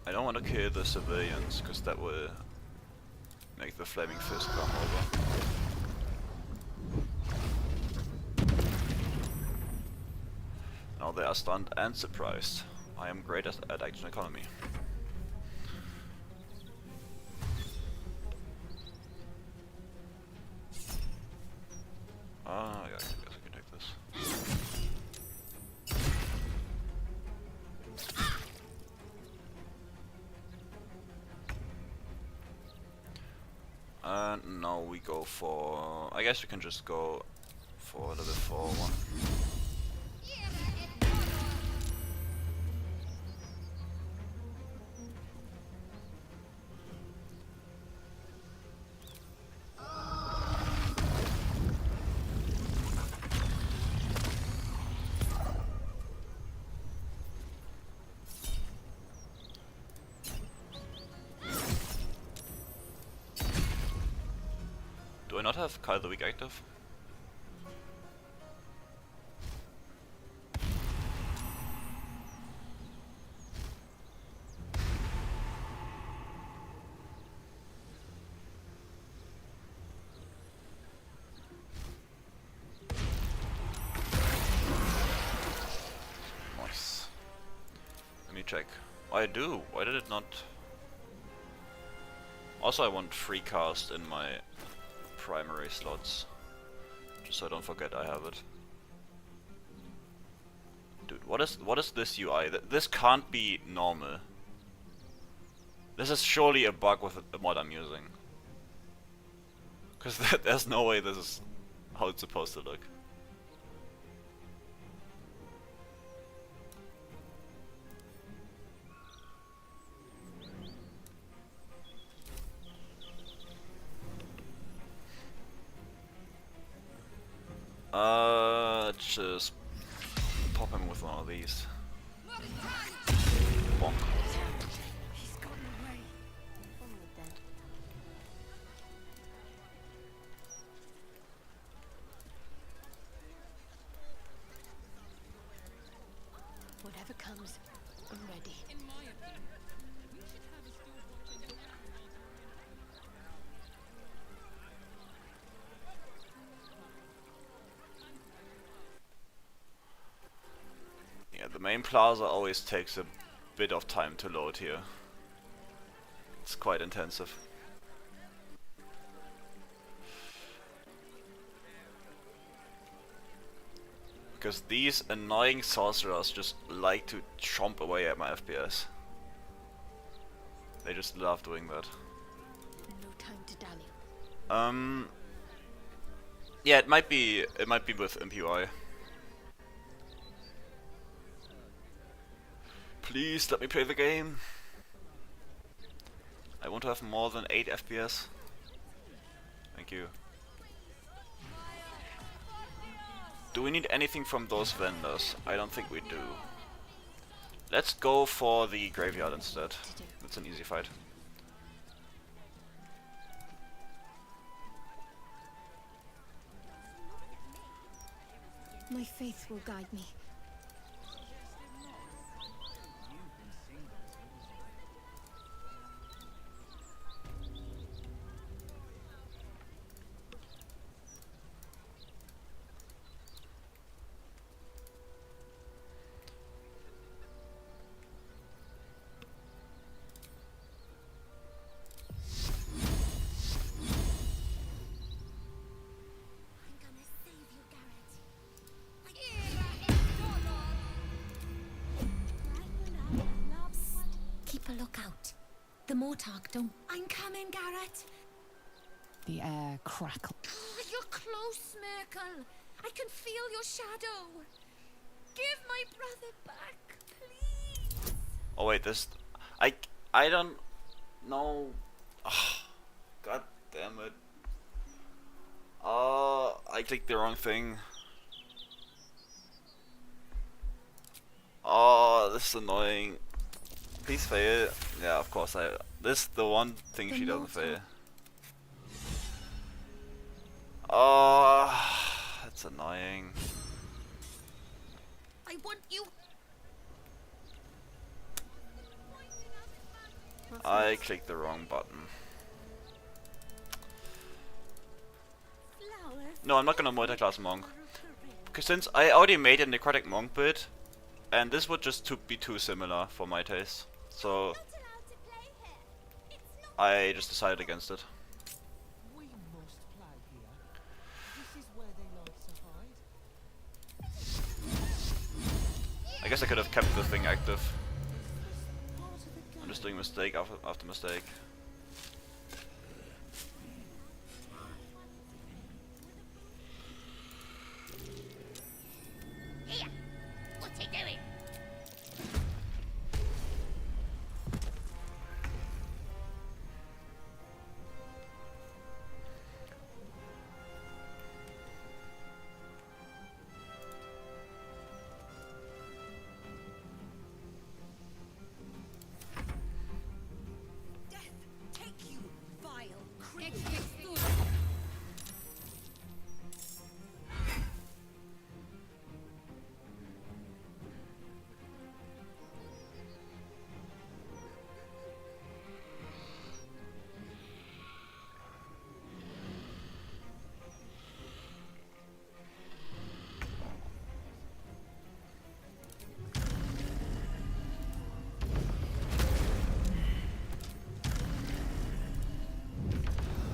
I don't want to kill the civilians, because that will make the Flaming Fist come over. Now they are stunned and surprised. I am great at action economy. Ah, yeah, I guess I can take this. And now we go for... I guess we can just go for level 4 one. Do I not have Kyle the Weak active? Nice. Let me check. I do. Why did it not? Also, I want free cast in my primary slots, just so I don't forget I have it. Dude, what is this UI? This can't be normal. This is surely a bug with the mod I'm using, because there's no way this is how it's supposed to look. just pop him with one of these. Bonk. He's gotten away. Onward then. Whatever comes, I'm ready. In my opinion, we should have a steward watching the Yeah, the main plaza always takes a bit of time to load here. It's quite intensive. Because these annoying sorcerers just like to chomp away at my FPS. They just love doing that. No time to dally. Yeah, it might be with MPY. Please let me play the game. I want to have more than 8 FPS. Thank you. Do we need anything from those vendors? I don't think we do. Let's go for the graveyard instead. It's an easy fight. My faith will guide me. Keep a lookout. The Mortark don't... I'm coming, Garrett. The air crackled. You're close, Merkel. I can feel your shadow. Give my brother back, please. Oh wait, this... I don't know... Oh, God damn it. I clicked the wrong thing. Oh, this is annoying. Please fail. Yeah, of course this is the one thing she doesn't fail. Oh, that's annoying. I want you. I clicked the wrong button. No, I'm not gonna multi-class monk. Because since I already made a necrotic monk build, and this would just be too similar for my taste. So I just decided against it. We must play here. This is where they like to hide. I guess I could have kept the thing active. I'm just doing mistake after mistake. Here. What's he doing?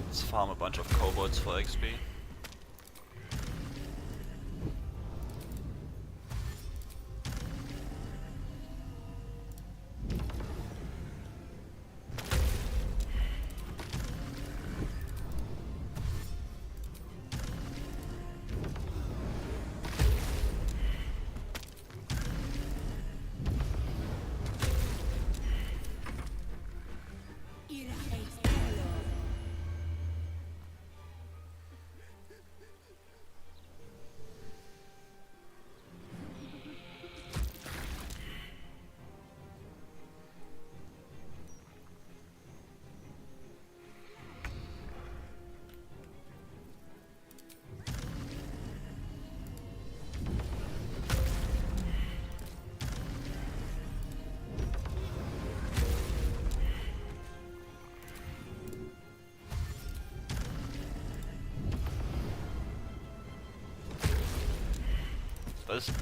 Let's farm a bunch of kobolds for XP.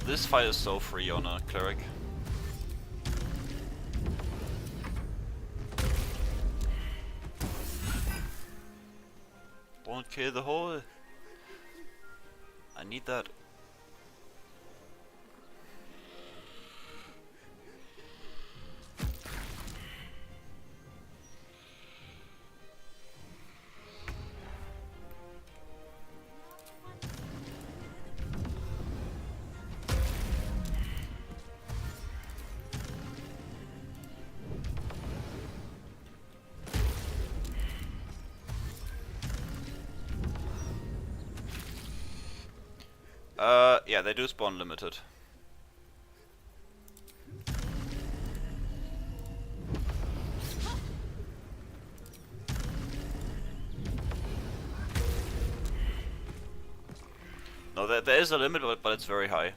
This fight is so free on a cleric. Won't kill the hole. I need that. Yeah, they do spawn limited. No, there is a limit, but it's very high.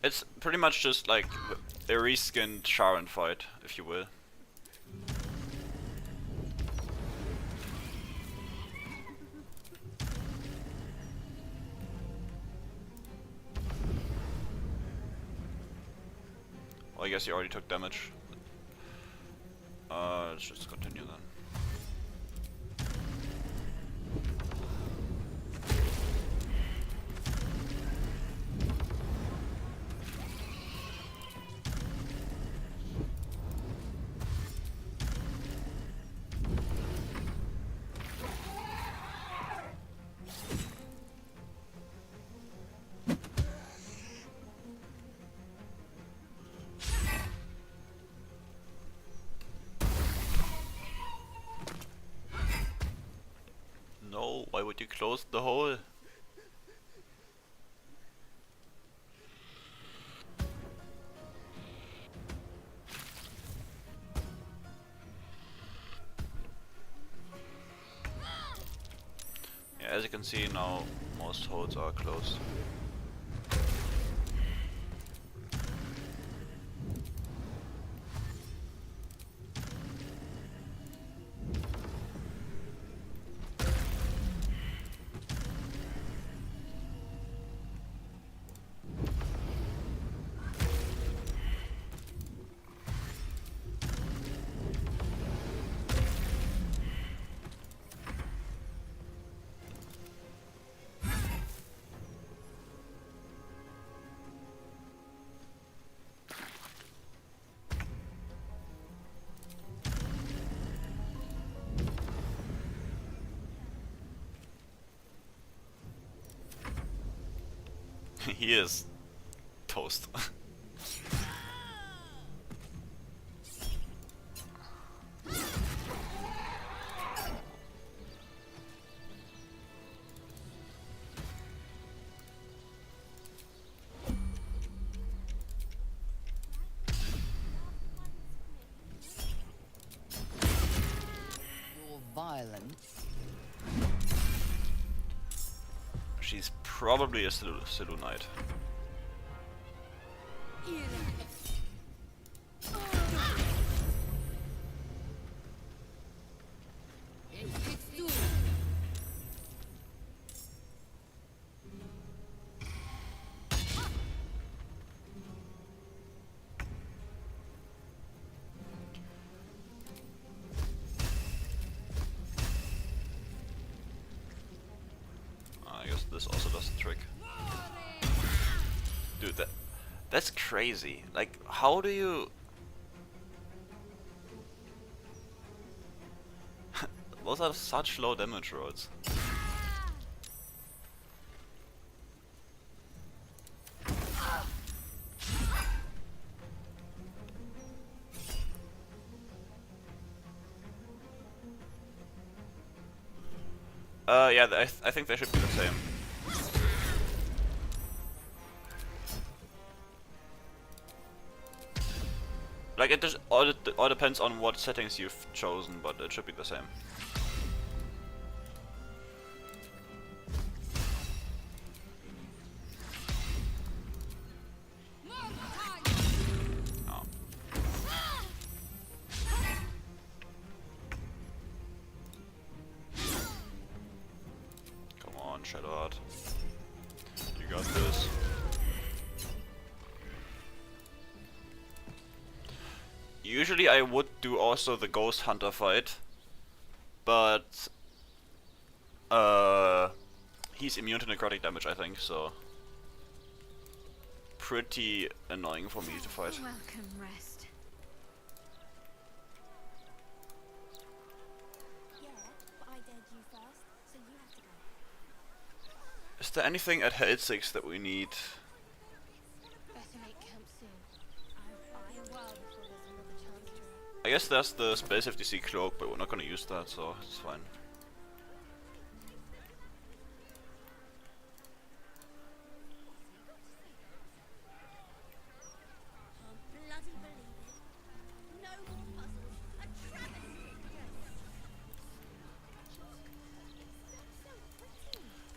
It's pretty much just like a reskinned Sharon fight, if you will. Well, I guess he already took damage. Let's just continue then. No, why would you close the hole? Yeah, as you can see now, most holes are closed. He is toast. Your violence. She's probably a Silu Knight. I guess this also does the trick. Dude, that's crazy. Like, how do you... Those are such low damage rolls. Yeah, I think they should be the same. Like it just all depends on what settings you've chosen, but it should be the same. Oh. Come on, Shadowheart. You got this. Usually I would do also the Ghost Hunter fight, but he's immune to necrotic damage, I think, so pretty annoying for me to fight. Welcome, rest. Yeah, but I dared you first, so you have to go. Is there anything at Hell 6 that we need? Better make camp soon. I'll buy a while before there's another chance to. I guess there's the Space FTC cloak, but we're not gonna use that, so it's fine. Bloody believe it. No more puzzles. A travesty.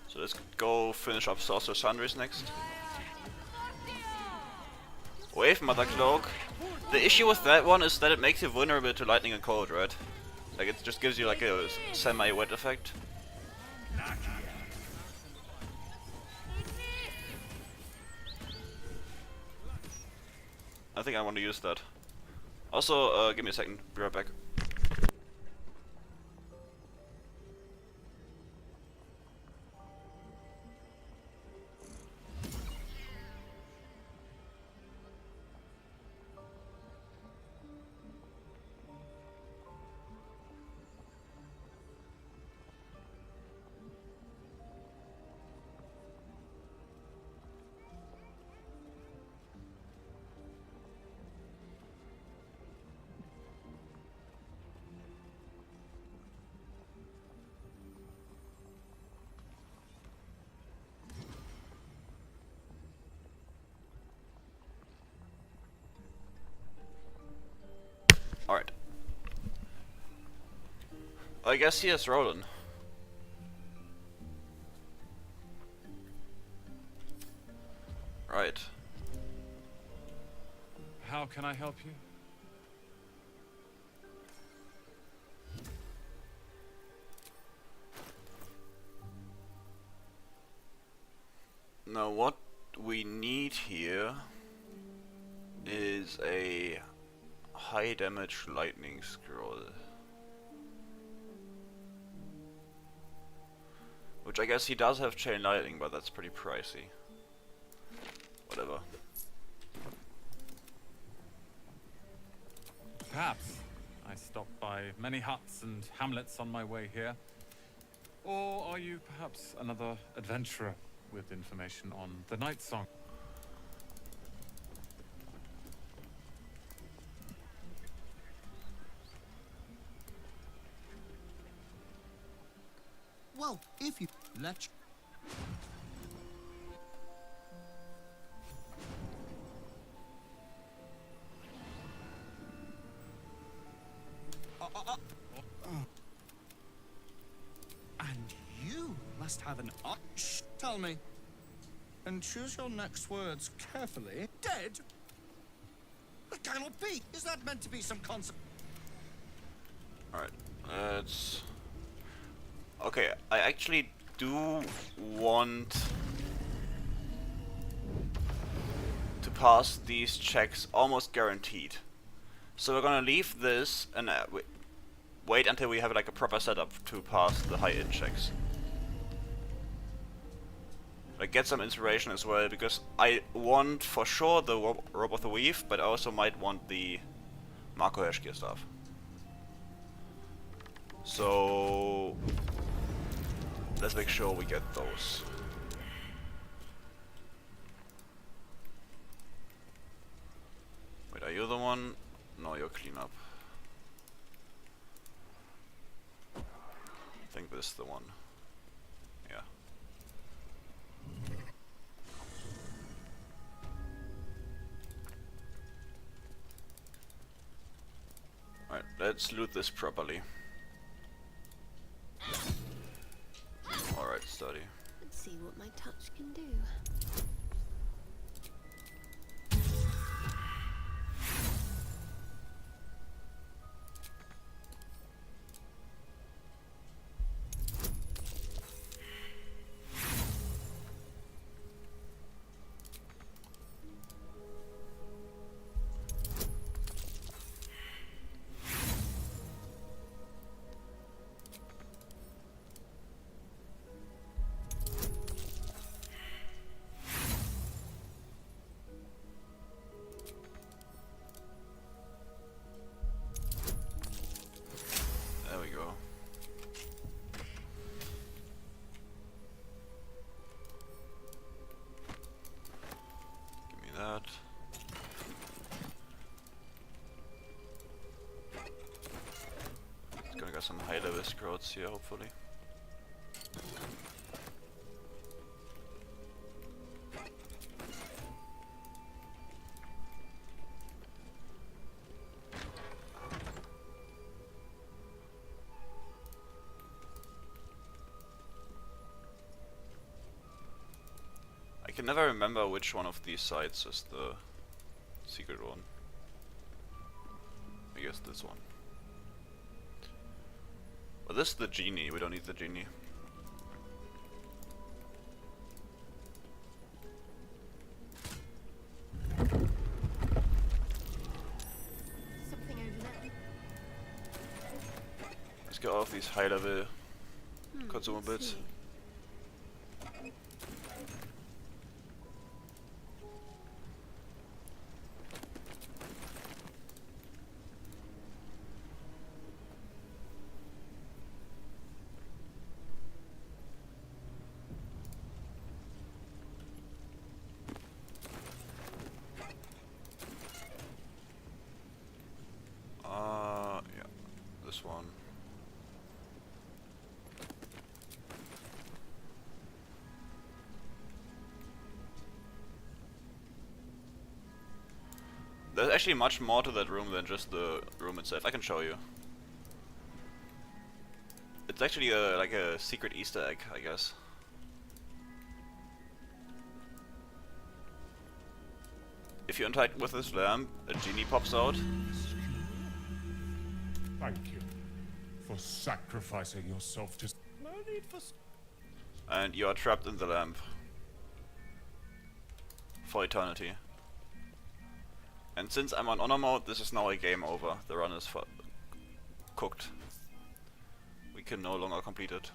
So let's go finish up Sorcerer Sundries next. Wave Mother Cloak. The issue with that one is that it makes you vulnerable to lightning and cold, right? Like it just gives you like a semi-wet effect. I think I want to use that. Also, give me a second, be right back. Alright. I guess he is Roland. Right. How can I help you? Now what we need here is a high damage lightning scroll. Which I guess he does have chain lightning, but that's pretty pricey. Whatever. Perhaps I stopped by many huts and hamlets on my way here. Or are you perhaps another adventurer with information on the Night Song? Well, if you let and you must have an shh, tell me. And choose your next words carefully. Dead? That cannot be. Is that meant to be some concept? Alright, let's... Okay, I actually do want to pass these checks almost guaranteed. So we're gonna leave this and wait until we have like a proper setup to pass the high-end checks. Like get some inspiration as well, because I want for sure the Robe of the Weave, but I also might want the Marco Heshkir stuff. So let's make sure we get those. Wait, are you the one? No, you're cleanup. I think this is the one. Yeah. let's loot this properly. Alright, study. Let's see what my touch can do. There we go. Give me that. It's gonna get some high level scrolls here, hopefully. I can never remember which one of these sites is the secret one. I guess this one. Well, this is the genie. We don't need the genie. Something over there. Let's get all of these high level consumables. let's see. Yeah, this one. There's actually much more to that room than just the room itself. I can show you. It's actually like a secret Easter egg, I guess. If you interact with this lamp, a genie pops out. Thank you for sacrificing yourself to... No need for... And you are trapped in the lamp. For eternity. And since I'm on honor mode, this is now a game over. The run is cooked. We can no longer complete it.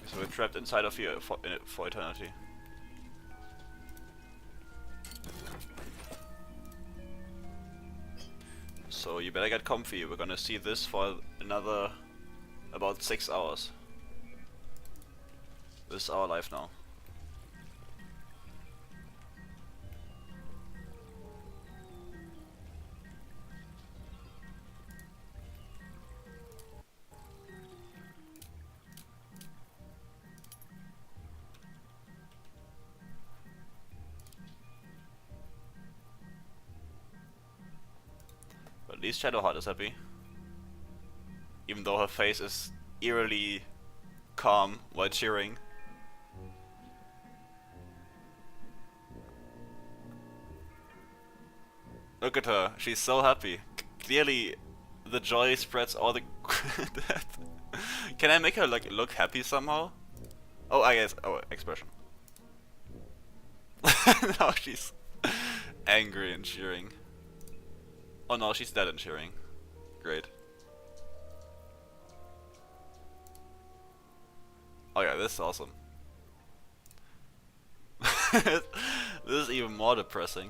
So we're trapped inside of here for eternity. So you better get comfy. We're gonna see this for another about 6 hours. This is our life now. At least Shadowheart is happy. Even though her face is eerily calm while cheering. Look at her, she's so happy. Clearly the joy spreads all the... Can I make her like look happy somehow? Oh, I guess, oh, expression. Now she's angry and cheering. Oh no, she's dead and cheering. Great. Oh yeah, this is awesome. This is even more depressing.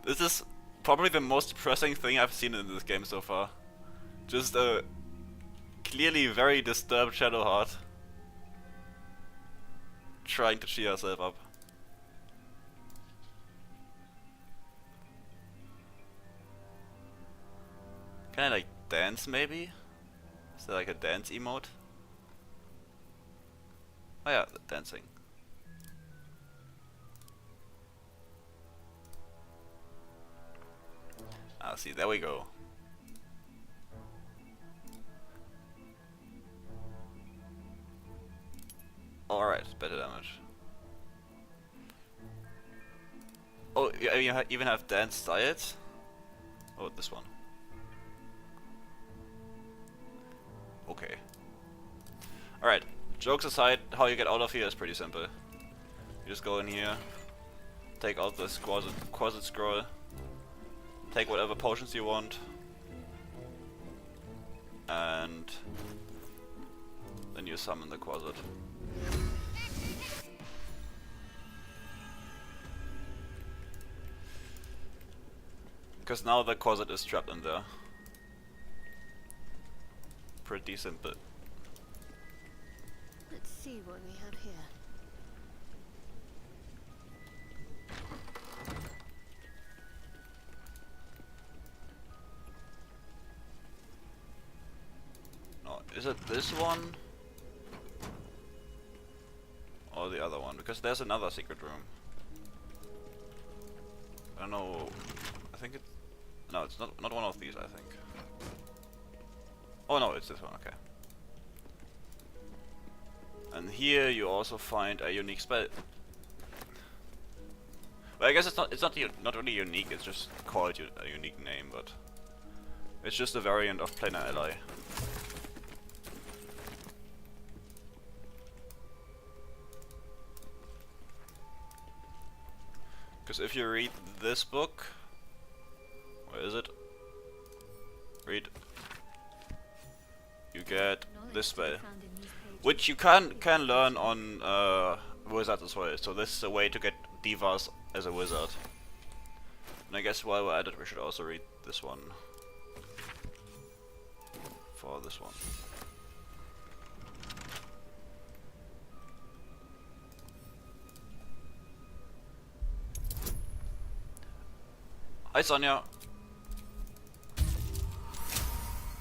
This is probably the most depressing thing I've seen in this game so far. Just a clearly very disturbed Shadowheart trying to cheer herself up. Can I like dance maybe? Is there like a dance emote? Oh yeah, the dancing. Ah, see, there we go. Alright, better damage. Oh, you even have dance diets? Oh, this one. Okay. Alright, jokes aside, how you get out of here is pretty simple. You just go in here, take out this quasit scroll, take whatever potions you want, and then you summon the quasit. Because now the quasit is trapped in there. Pretty simple. Let's see what we have here. No, is it this one? Or the other one? Because there's another secret room. I don't know. I think it's... No, it's not one of these, I think. Oh no, it's this one, okay. And here you also find a unique spell. Well, I guess it's not really unique, it's just called a unique name, but it's just a variant of Planar Ally. Because if you read this book, where is it? Read. You get this spell, which you can learn on wizards as well. So this is a way to get divas as a wizard. And I guess while we're at it, we should also read this one. For this one. Hi Sonia.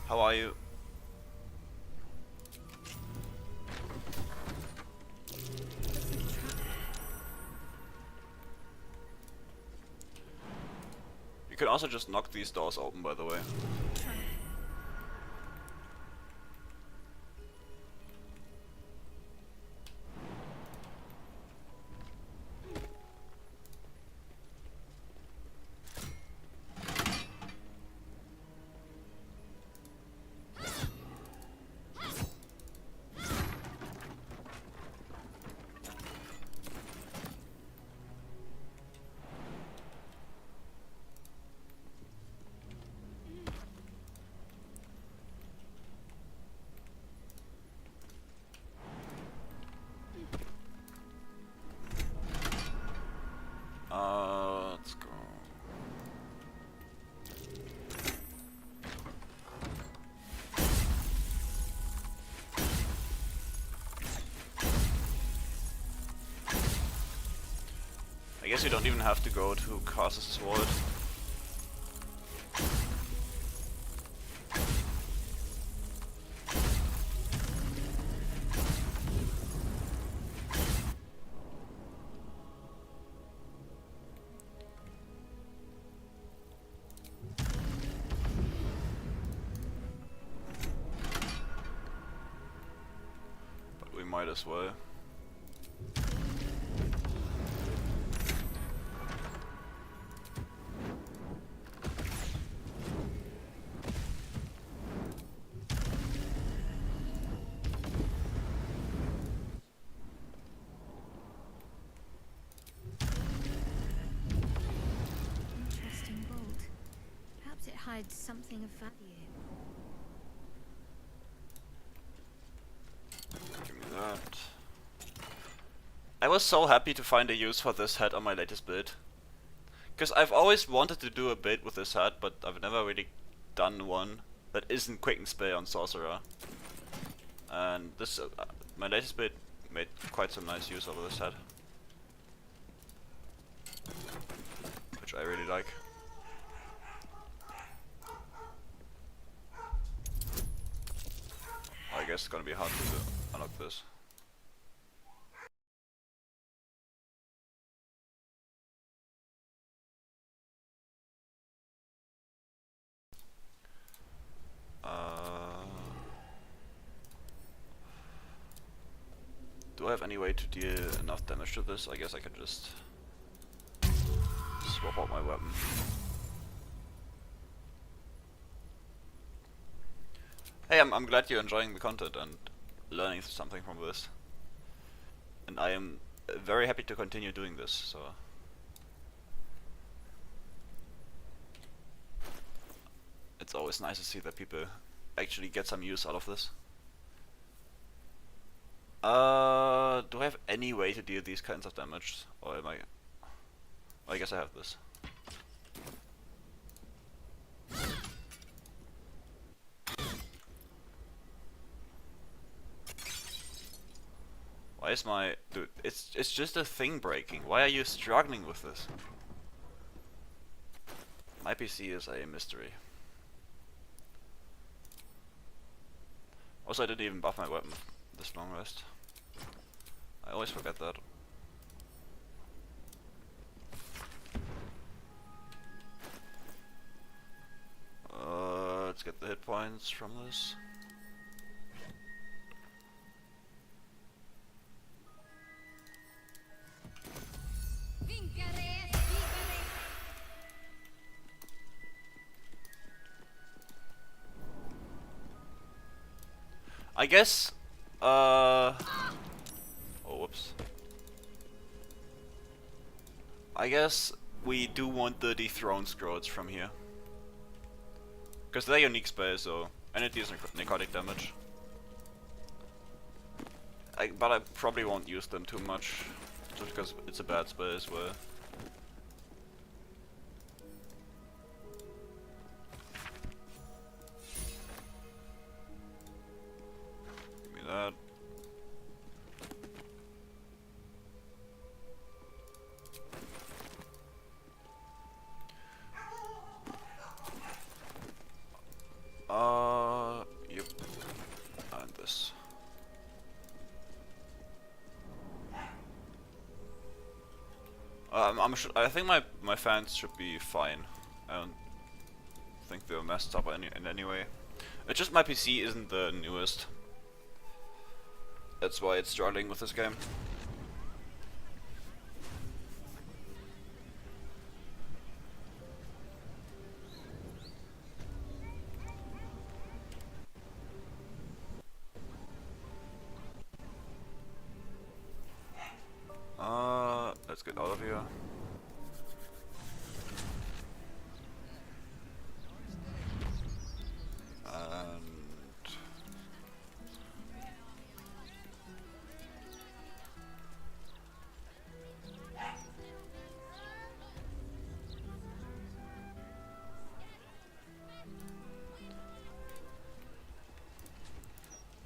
How are you? You can also just knock these doors open, by the way. Let's go. I guess you don't even have to go to Casus' Vault. Might as well. Interesting bolt. Perhaps it hides something of value. That. I was so happy to find a use for this hat on my latest build. Because I've always wanted to do a build with this hat, but I've never really done one that isn't Quicken Spell on Sorcerer. And this, my latest build made quite some nice use of this hat. Which I really like. guess it's gonna be hard to unlock this. Do I have any way to deal enough damage to this? I guess I can just swap out my weapon. Hey, I'm glad you're enjoying the content and learning something from this. And I am very happy to continue doing this, so... It's always nice to see that people actually get some use out of this. Do I have any way to deal these kinds of damage? Or am I... Well, I guess I have this. Why is my... Dude, it's just a thing breaking. Why are you struggling with this? My PC is a mystery. Also, I didn't even buff my weapon this long rest. I always forget that. Let's get the hit points from this. I guess, oh, whoops. I guess we do want the dethroned scrolls from here. Because they're unique spells, so, and it deals necrotic damage. But I probably won't use them too much, just because it's a bad spell as well. Give me that. Yep. And this. I think my fans should be fine. I don't think they were messed up in any way. It's just my PC isn't the newest. That's why it's struggling with this game. Let's get out of here.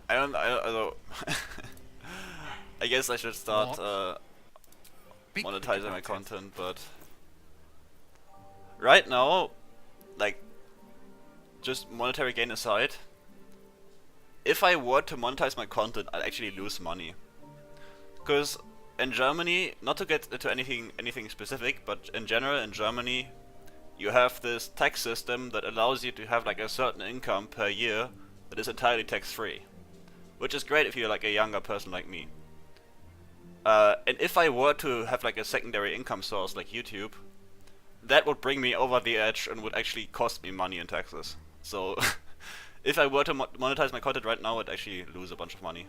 I don't I guess I should start monetizing my content, but right now, like, just monetary gain aside, if I were to monetize my content, I'd actually lose money. Because in Germany, not to get into anything specific, but in general in Germany, you have this tax system that allows you to have like a certain income per year that is entirely tax-free. Which is great if you're like a younger person like me. And if I were to have like a secondary income source like YouTube, that would bring me over the edge and would actually cost me money in taxes. So if I were to monetize my content right now, I'd actually lose a bunch of money.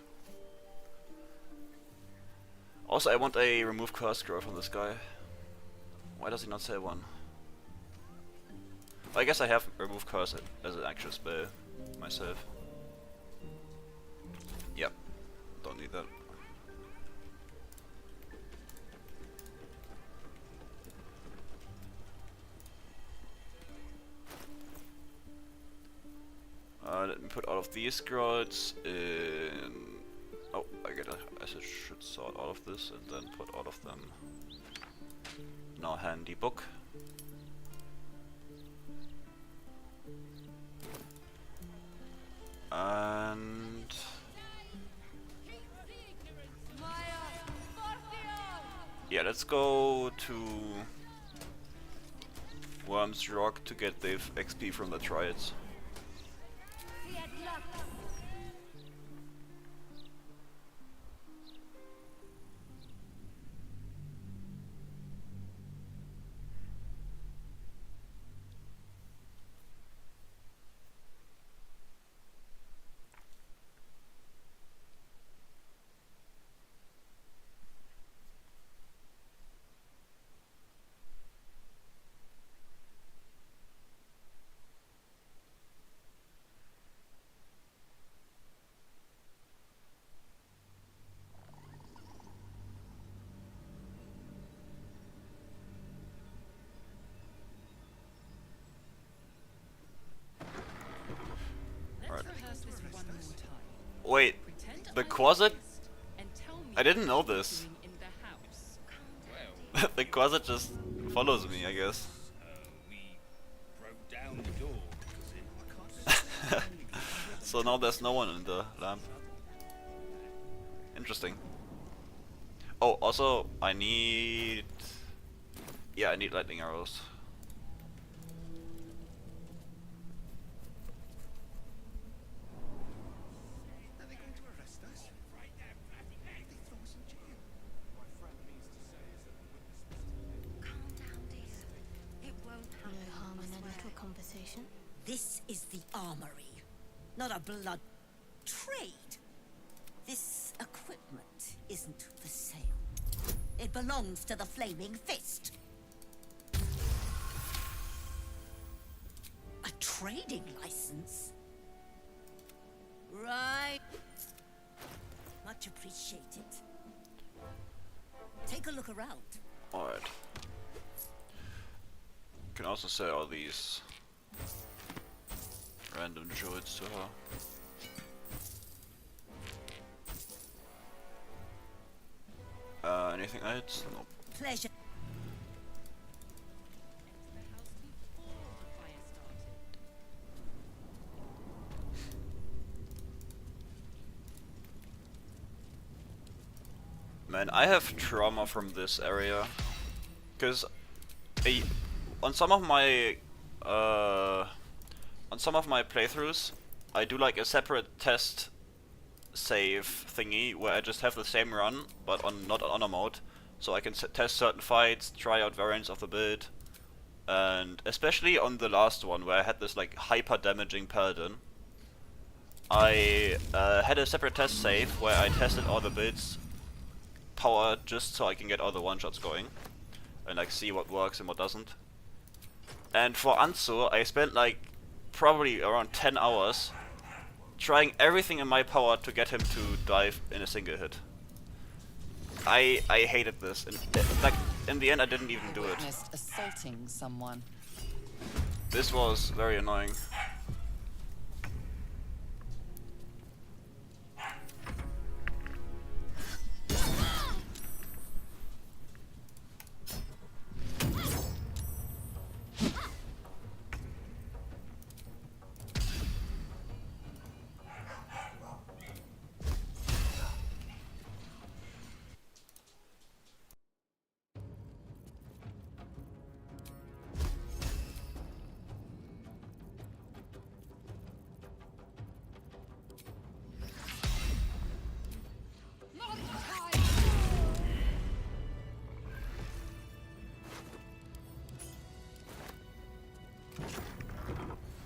Also, I want a remove curse scroll from this guy. Why does he not say one? Well, I guess I have remove curse as an actual spell myself. Yep, don't need that. Let me put all of these scrolls in... Oh, I should sort all of this and then put all of them in our handy book. And Yeah, let's go to Worm's Rock to get the XP from the Triads. Wait, the closet? I didn't know this. The closet just follows me, I guess. So now there's no one in the lamp. Interesting. Oh, also, I need... Yeah, I need lightning arrows. This is the armory, not a blood trade. This equipment isn't for sale. It belongs to the Flaming Fist. A trading license? Right. Much appreciated. Take a look around. Alright. Can also sell all these random droids to her. Anything else? Nope. Pleasure. Man, I have trauma from this area, because on some of my playthroughs, I do like a separate test save thingy where I just have the same run, but not on honor mode, so I can test certain fights, try out variants of the build, and especially on the last one where I had this like hyper damaging paladin, I had a separate test save where I tested all the builds power just so I can get all the one-shots going and like see what works and what doesn't. And for Anzu, I spent like probably around 10 hours trying everything in my power to get him to dive in a single hit. I hated this, and like in the end I didn't even do it. Assaulting someone. This was very annoying.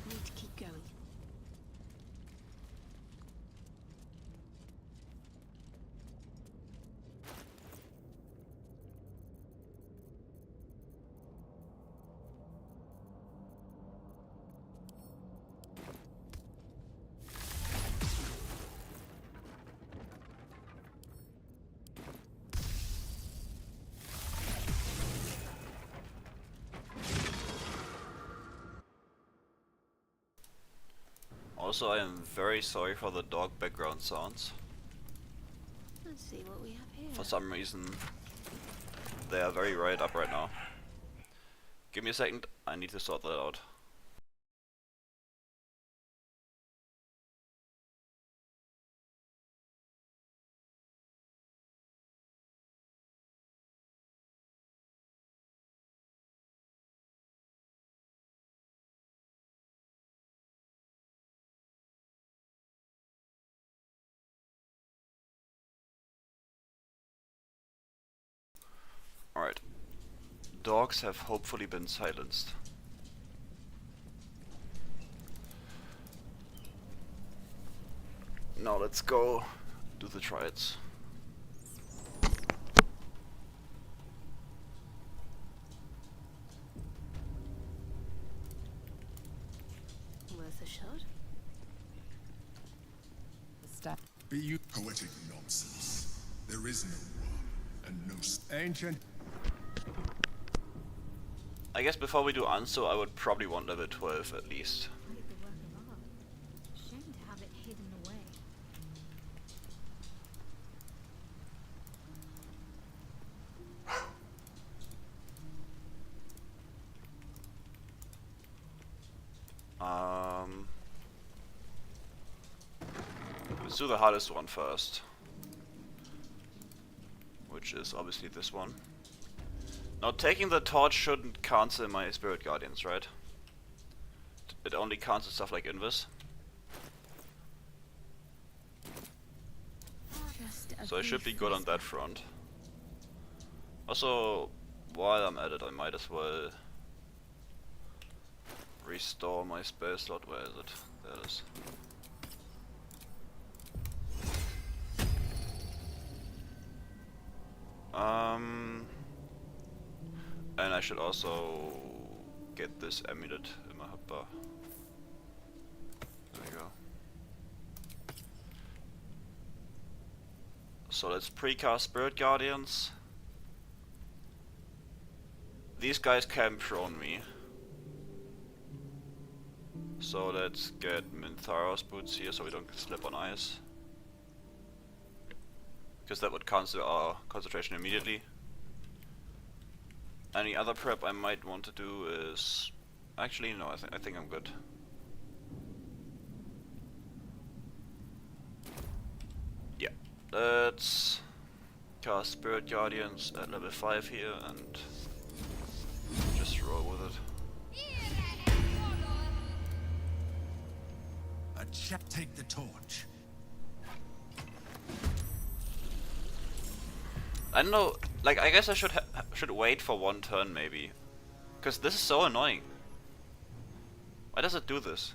Need to keep going. Also, I am very sorry for the dog background sounds. Let's see what we have here. For some reason, they are very right up right now. Give me a second, I need to sort that out. dogs have hopefully been silenced. Now let's go do the triads. Worth a shot. Be you poetic nonsense. There is no war and no ancient. I guess before we do Anso, I would probably want level 12 at least. Quite the work of art. Shame to have it hidden away. Let's do the hardest one first, which is obviously this one. Now taking the torch shouldn't cancel my spirit guardians, right? It only cancels stuff like Invis. So I should be good on that front. Also, while I'm at it, I might as well restore my spell slot. Where is it? There it is. And I should also get this amulet in my hotbar. There we go. So let's precast Spirit Guardians. These guys can prone me. So let's get Mintharos boots here so we don't slip on ice. Because that would cancel our concentration immediately. Any other prep I might want to do is... Actually no, I think I'm good. Yeah, let's cast Spirit Guardians at level 5 here and just roll with it. A check. Take the torch. I don't know, like I guess I should wait for one turn maybe. Cause this is so annoying. Why does it do this?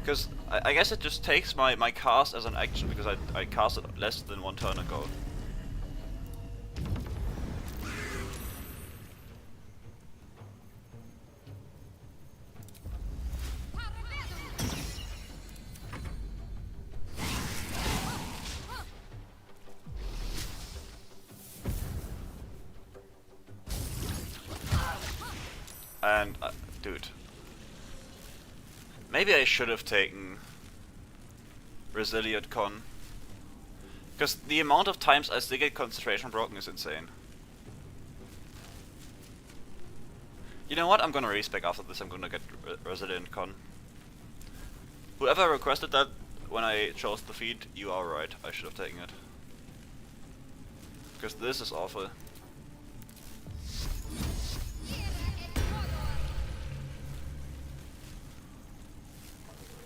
Because I guess it just takes my cast as an action because I cast it less than one turn ago. And, dude. Maybe I should have taken Resilient Con. Because the amount of times I still get concentration broken is insane. You know what? I'm gonna respec after this, I'm gonna get Resilient Con. Whoever requested that when I chose the feed, you are right, I should have taken it. Because this is awful.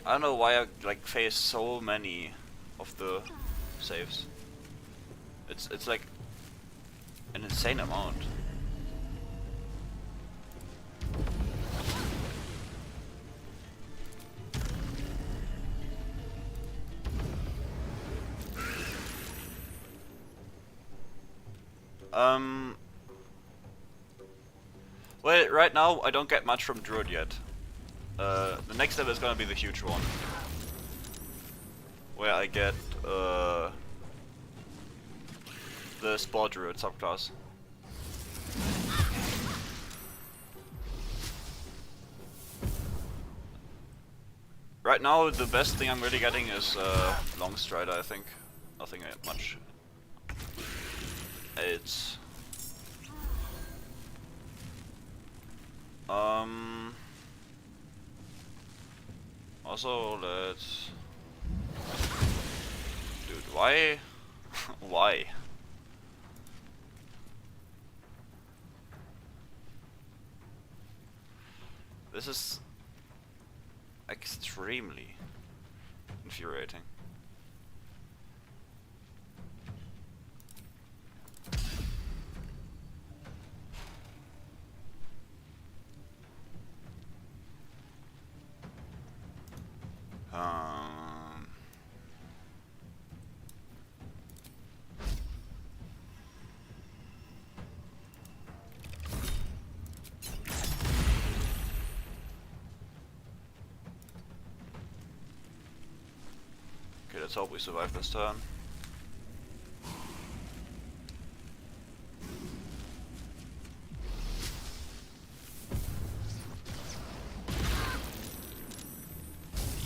I don't know why I like face so many of the saves. It's like an insane amount. Well, right now I don't get much from Druid yet. The next level is gonna be the huge one, where I get the Spore Druid subclass. Right now, the best thing I'm really getting is Long Strider, I think. Nothing much else. Also, let's... Dude, why? Why? This is extremely infuriating. Okay, let's hope we survive this turn.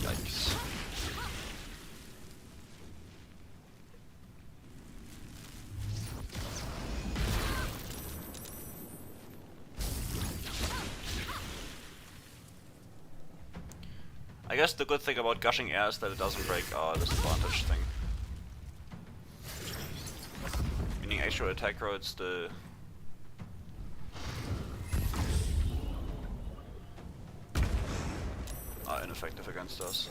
Yikes. I guess the good thing about gushing air is that it doesn't break our disadvantage thing. Meaning actual attack rolls are ineffective against us.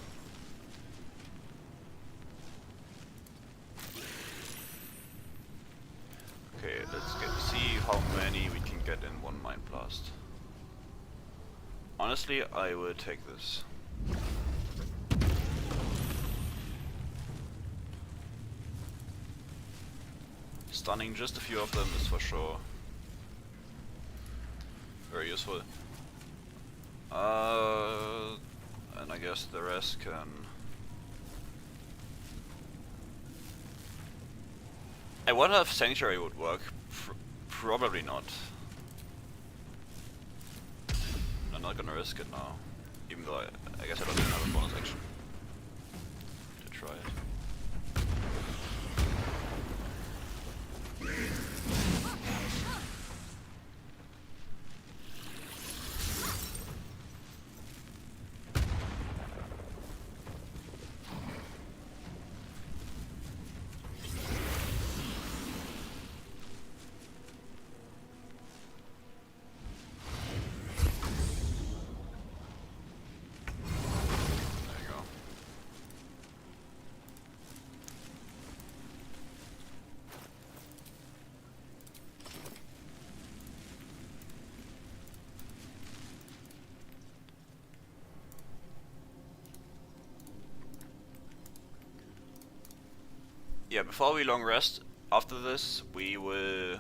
Okay, let's see how many we can get in one Mind Blast. Honestly, I will take this. Stunning just a few of them is for sure very useful. And I guess the rest can... I wonder if Sanctuary would work. Probably not. I'm not gonna risk it now. Even though I guess I don't even have a bonus action to try it. Yeah, before we long rest, after this, we will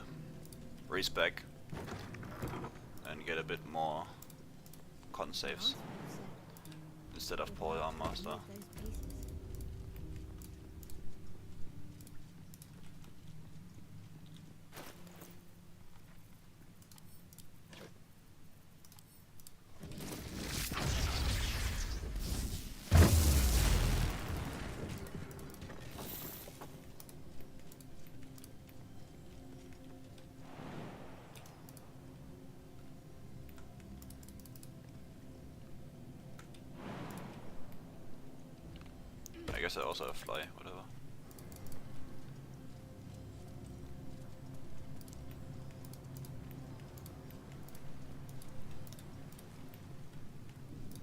respec and get a bit more con saves instead of Pole Arm Master. I guess I also have fly, whatever.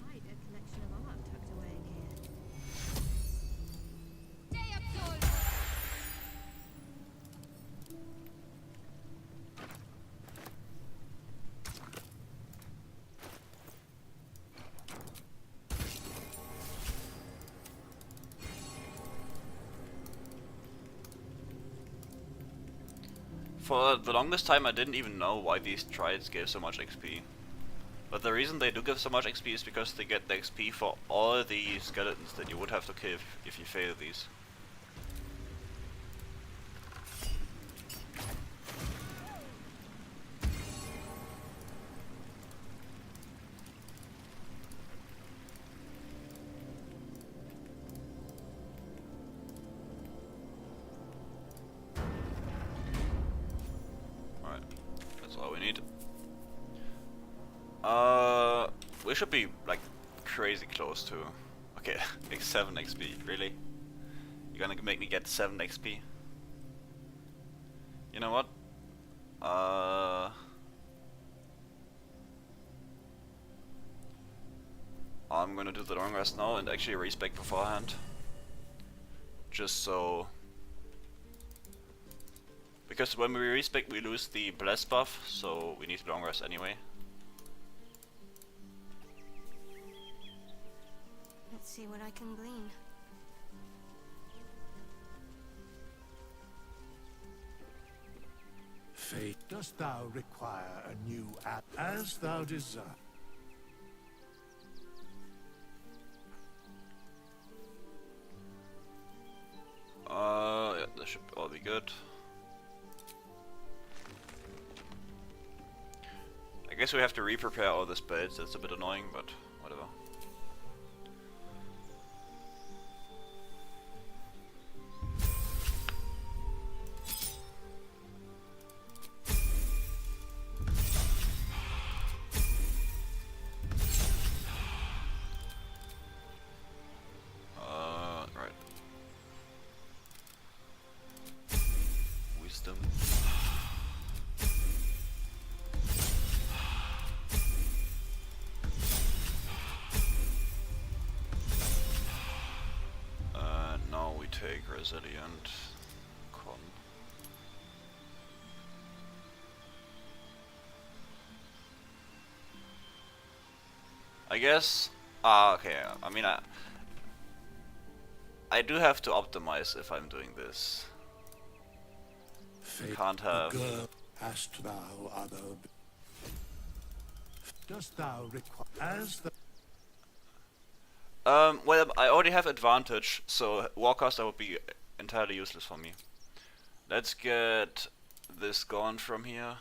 Quite a collection of art tucked away in here. For the longest time I didn't even know why these triads gave so much XP. But the reason they do give so much XP is because they get the XP for all the skeletons that you would have to kill if you fail these. We should be like crazy close to... Okay, like 7 XP, really? You're gonna make me get 7 XP? You know what? I'm gonna do the long rest now and actually respec beforehand. Just so... Because when we respec we lose the bless buff, so we need long rest anyway. Let's see what I can glean. Fate, dost thou require a new app as thou desire? good. I guess we have to re-prepare all the spells. That's a bit annoying, but whatever. Right. Wisdom. Now we take Resilient. Con. I guess. Okay. I mean, I do have to optimize if I'm doing this. Can't have. Girl, hast thou other? Dost thou require as the? Well, I already have advantage, so Warcaster would be entirely useless for me. Let's get this gone from here.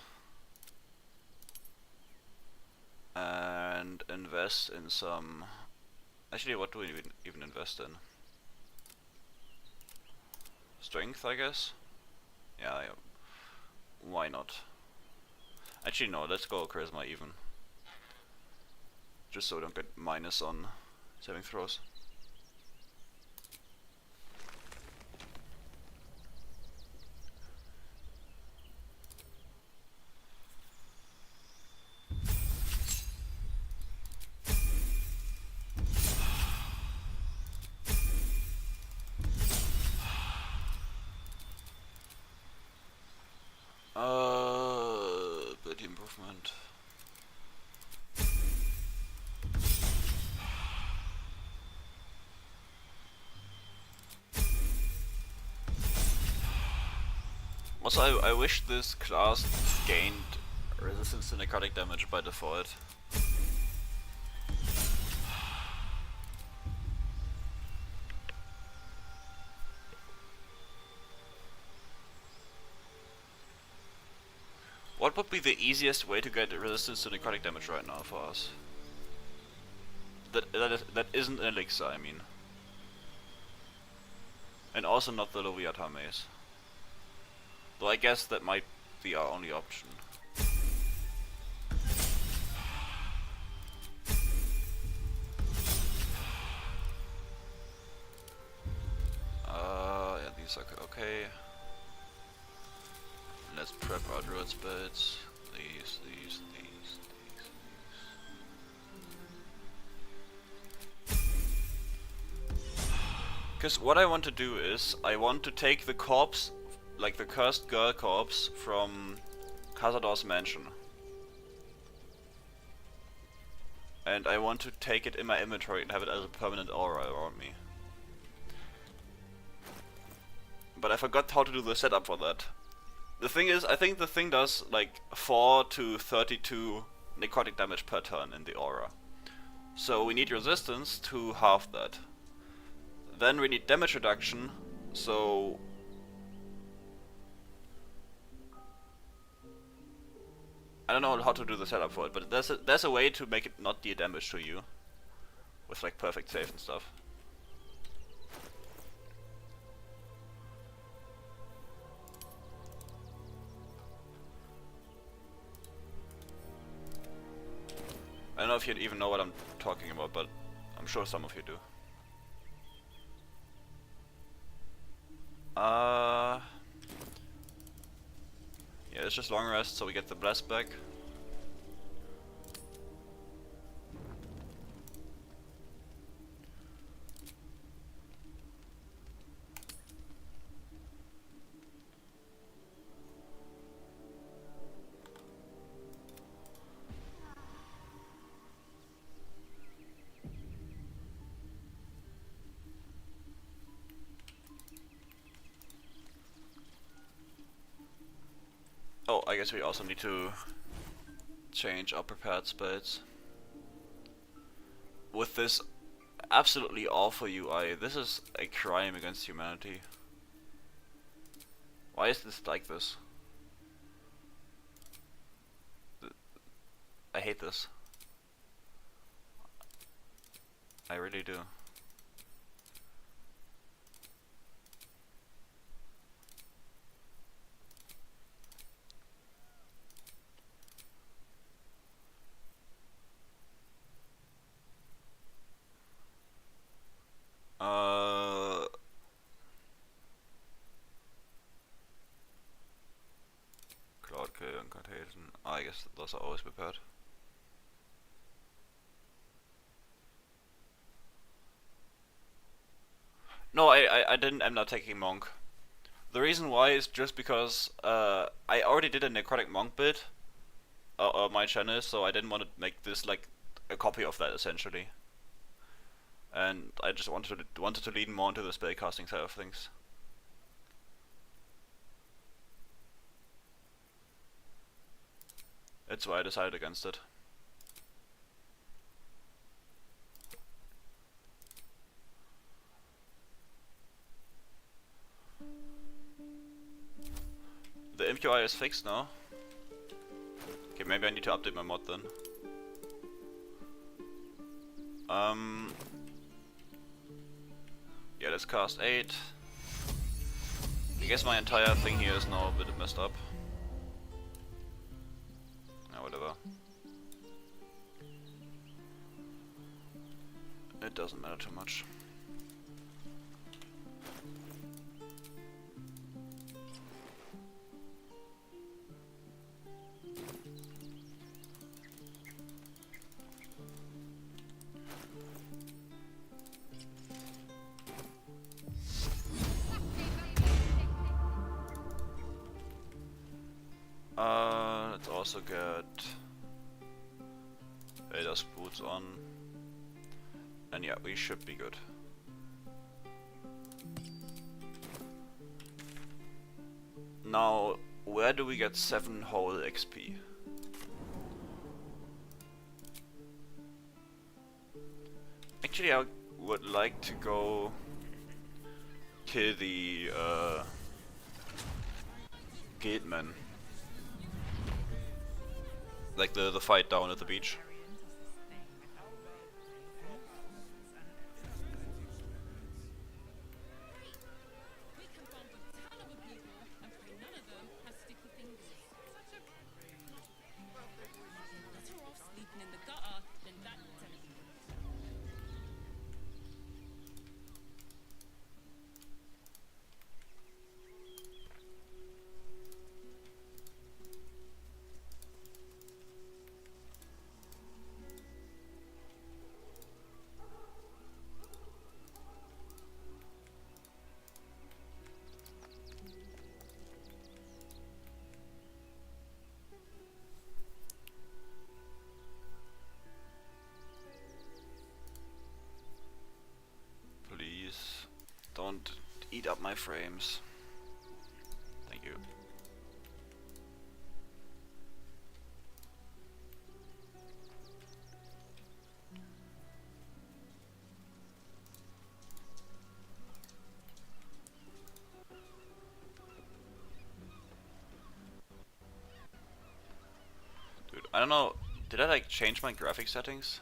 And invest in some... Actually, what do we even invest in? Strength, I guess? Yeah, why not? Actually, no, let's go Charisma even. Just so we don't get minus on saving throws. Ability improvement. Also, I wish this class gained resistance to necrotic damage by default. What would be the easiest way to get resistance to necrotic damage right now for us? That isn't an elixir, I mean. And also not the Leviathan mace. Though I guess that might be our only option. Yeah, these are okay. Let's prep our druid spells. These. Because what I want to do is, I want to take the corpse, like the cursed girl corpse from Cazador's mansion. And I want to take it in my inventory and have it as a permanent aura around me. But I forgot how to do the setup for that. The thing is, I think the thing does like 4 to 32 necrotic damage per turn in the aura. So we need resistance to half that. Then we need damage reduction, so... I don't know how to do the setup for it, but there's a way to make it not deal damage to you. With like perfect save and stuff. I don't know if you even know what I'm talking about, but I'm sure some of you do. Yeah, it's just long rest, so we get the blast back. Oh, I guess we also need to change our prepared spells. With this absolutely awful UI, this is a crime against humanity. Why is this like this? I hate this. I really do. Cloud kill, incantation. I guess those are always prepared. No, I'm not taking monk. The reason why is just because I already did a necrotic monk build on my channel, so I didn't want to make this like a copy of that essentially. And I just wanted to lean more into the spellcasting side of things. That's why I decided against it. The MQI is fixed now. Okay, maybe I need to update my mod then. Yeah, let's cast 8. I guess my entire thing here is now a bit messed up. Yeah, whatever. It doesn't matter too much. Let's also get Vader's boots on. And yeah, we should be good. Now, where do we get 7 whole XP? Actually, I would like to go kill the Gateman. Like the fight down at the beach. Don't eat up my frames. Thank you. Dude, I don't know. Did I like change my graphic settings?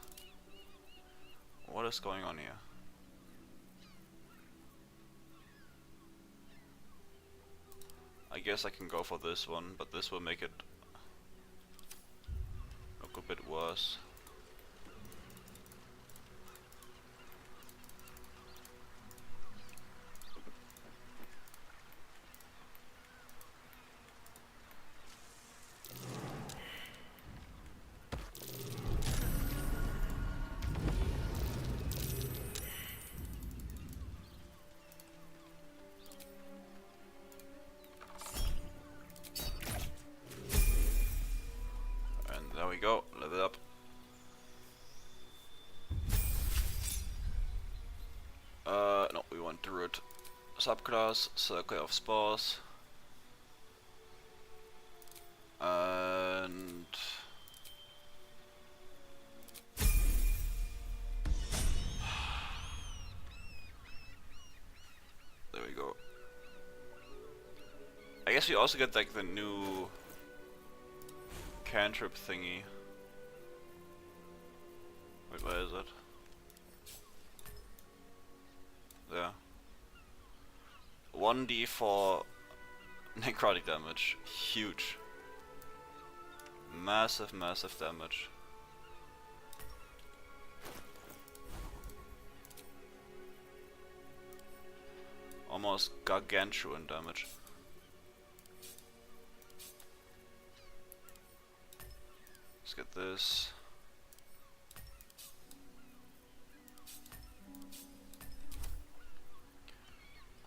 What is going on here? I guess I can go for this one, but this will make it look a bit worse. There we go, level up. No, we want Druid subclass, Circle of Spores. And there we go. I guess we also get like the new cantrip thingy. Wait, where is it? There. 1d for necrotic damage. Huge. Massive, massive damage. Almost gargantuan damage. Let's get this.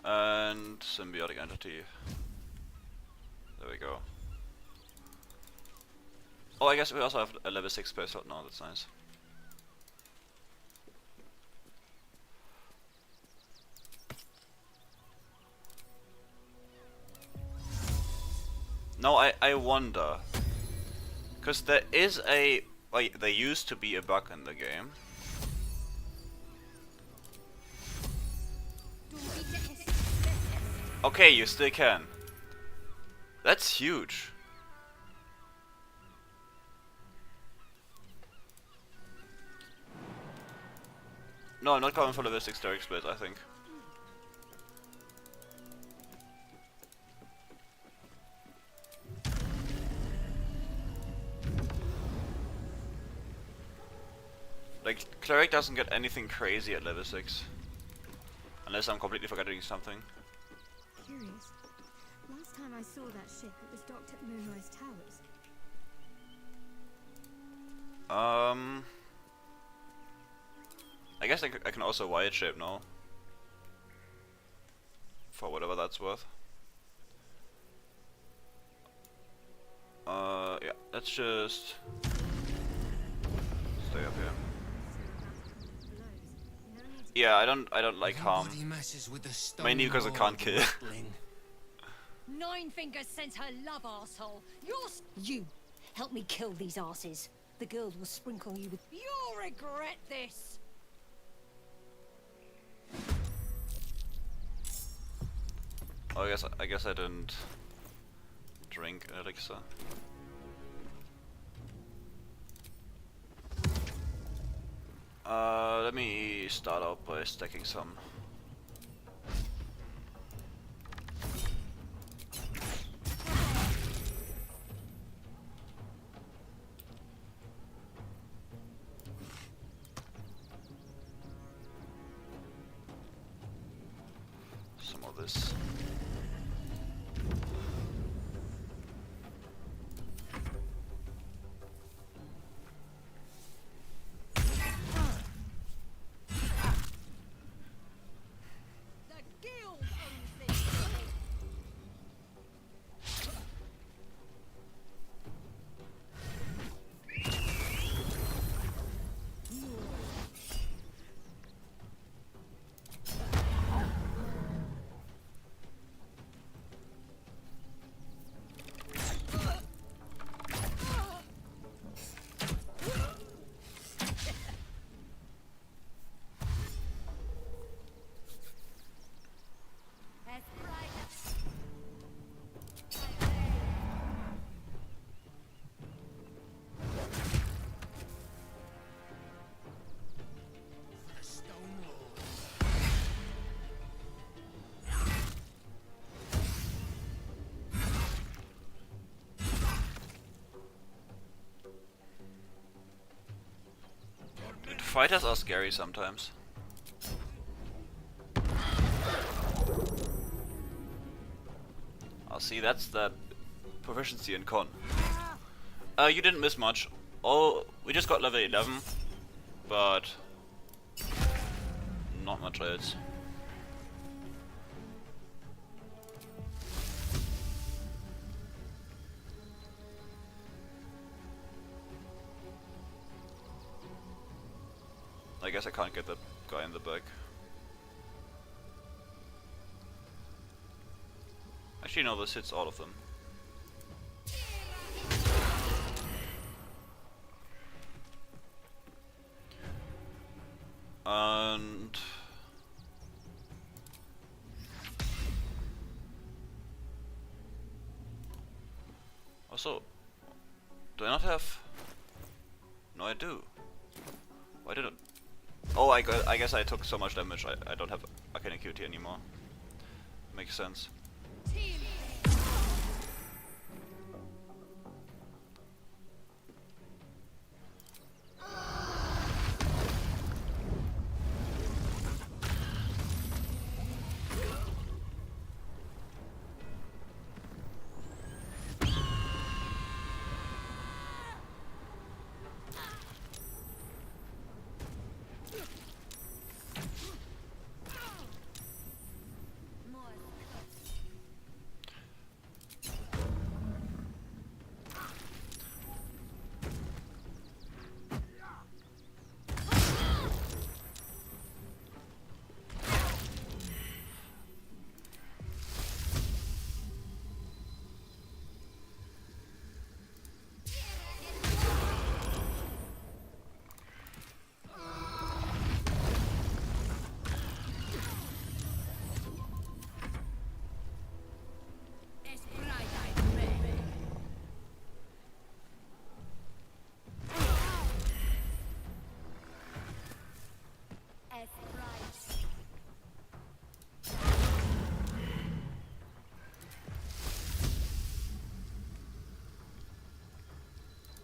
And symbiotic entity. There we go. Oh, I guess we also have a level 6 space slot now, that's nice. No, I wonder. Because there is a... like, there used to be a bug in the game. Okay, you still can. That's huge. No, I'm not going for level 6 Cleric split, I think. Like, Cleric doesn't get anything crazy at level 6. Unless I'm completely forgetting something. Curious. Last time I saw that ship, it was docked at Moonrise Towers. I guess I can also wide shape now. For whatever that's worth. Yeah, let's just stay up here. Yeah, I don't like harm. Mainly because I can't kill. Nine Fingers sent her love, arsehole. You help me kill these asses. The girls will sprinkle you with. You'll regret this. Oh, I guess I didn't drink elixir. Let me start out by stacking some. Some of this. Fighters are scary sometimes. I'll see, that's the proficiency in con. You didn't miss much. Oh, we just got level 11, but not much else. I guess I can't get that guy in the back. Actually, no, this hits all of them. And Also, do I not have? No, I do. Why did it? Oh, I guess I took so much damage. I don't have Arcane Acuity anymore. Makes sense.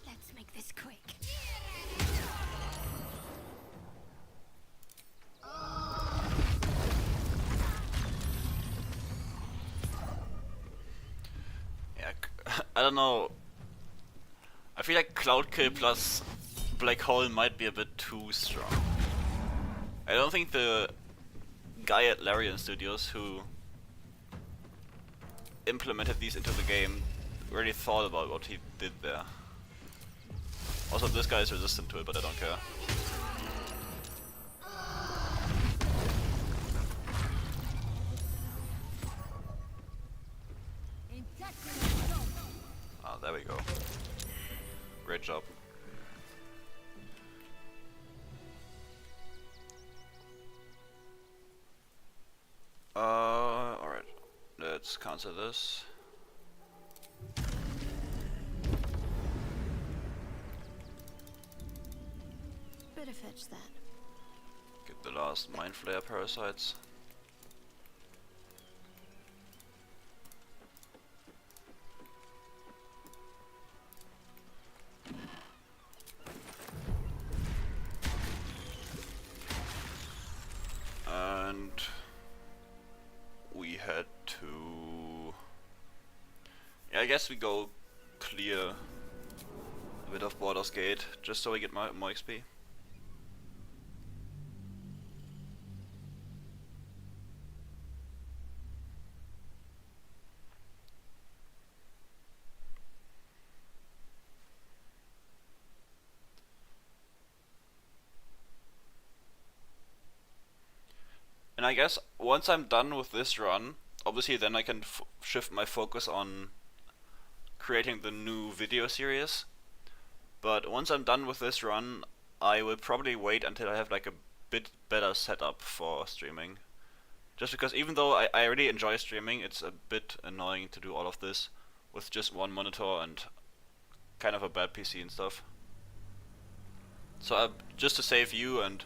Let's make this quick. Yeah, I don't know. I feel like Cloud Kill plus Black Hole might be a bit too strong. I don't think the guy at Larian Studios who implemented these into the game really thought about what he did there. Also, this guy is resistant to it, but I don't care. Ah, there we go. Great job. Alright. Let's cancel this. Better fetch that. Get the last Mind Flayer parasites. And we had to... Yeah, I guess we go clear a bit of Baldur's Gate, just so we get more XP. And I guess once I'm done with this run, obviously then I can shift my focus on creating the new video series. But once I'm done with this run, I will probably wait until I have like a bit better setup for streaming. Just because even though I really enjoy streaming, it's a bit annoying to do all of this with just one monitor and kind of a bad PC and stuff. So just to save you and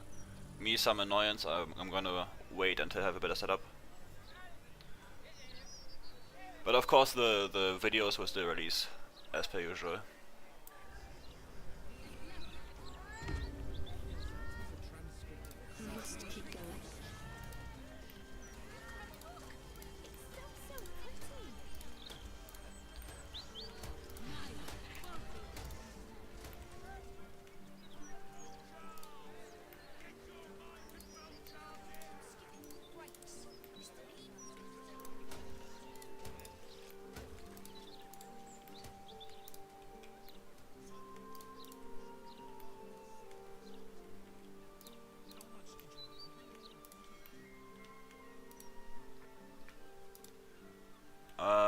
me some annoyance, I'm gonna wait until I have a better setup. But of course the videos will still release as per usual. Let's keep going.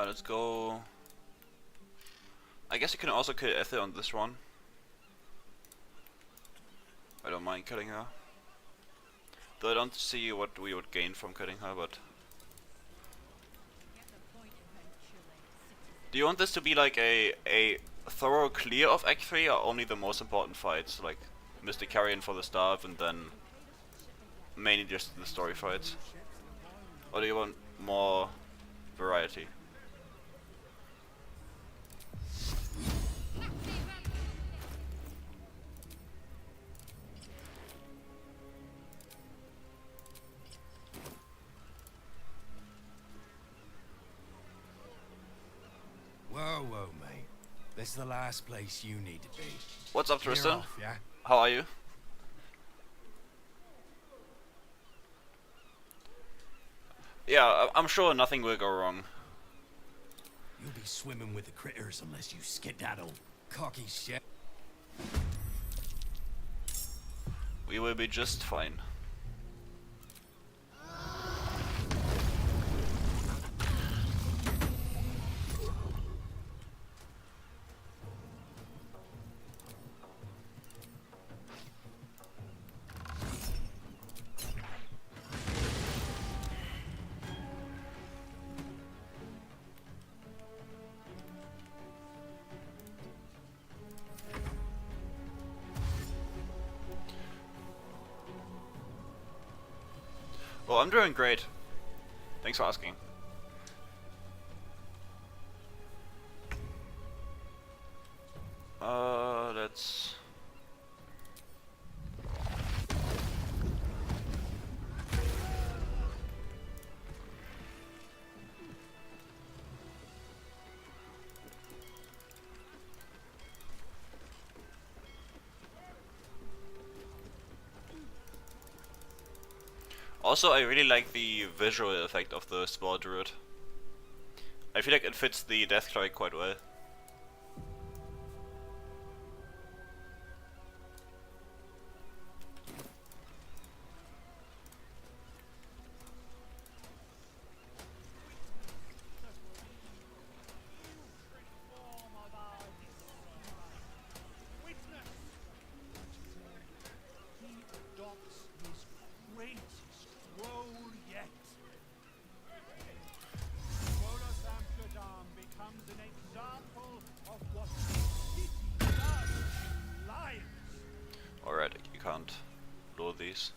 Let's go. I guess you can also kill Ethel on this one. I don't mind killing her. Though I don't see what we would gain from killing her, but... Do you want this to be like a thorough clear of Act 3, or only the most important fights, like Mystic Carrion for the start and then mainly just the story fights? Or do you want more variety? Whoa, whoa, mate. This is the last place you need to be. What's up, You're Tristan? off, yeah? How are you? Yeah, I'm sure nothing will go wrong. You'll be swimming with the critters unless you skedaddle. Cocky shit. We will be just fine. Well, I'm doing great. Thanks for asking. Let's... Also, I really like the visual effect of the Spore Druid. I feel like it fits the Death Cleric quite well. Alright, you can't lure these.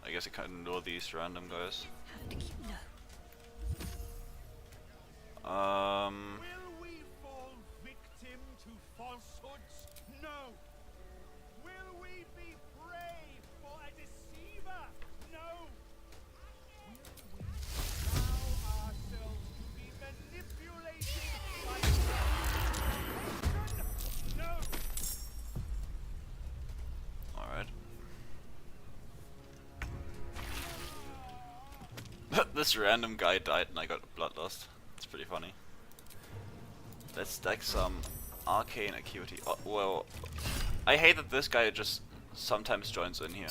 I guess you can lure these random guys. Will we fall victim to falsehoods? No. Will we be prey for a deceiver? No. Will we allow ourselves to be manipulated by no. Alright. This random guy died and I got bloodlust. It's pretty funny. Let's stack some arcane acuity. Oh, well, I hate that this guy just sometimes joins in here.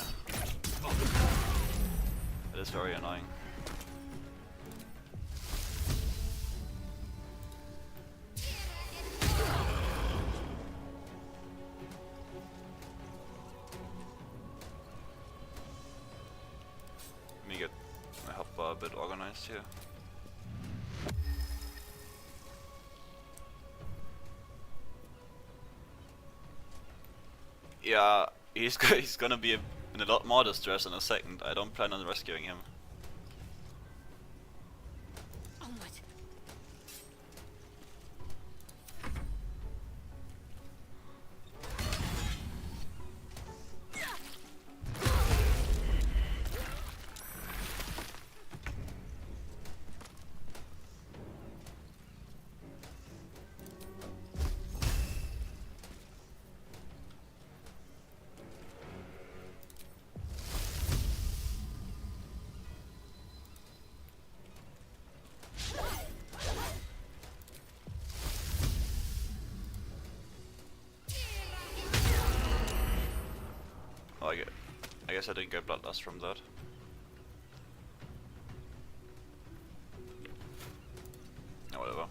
It is very annoying. Let me get my hotbar a bit organized here. Yeah, he's gonna be in a lot more distress in a second. I don't plan on rescuing him. Oh, I guess I didn't get bloodlust from that. Oh, whatever.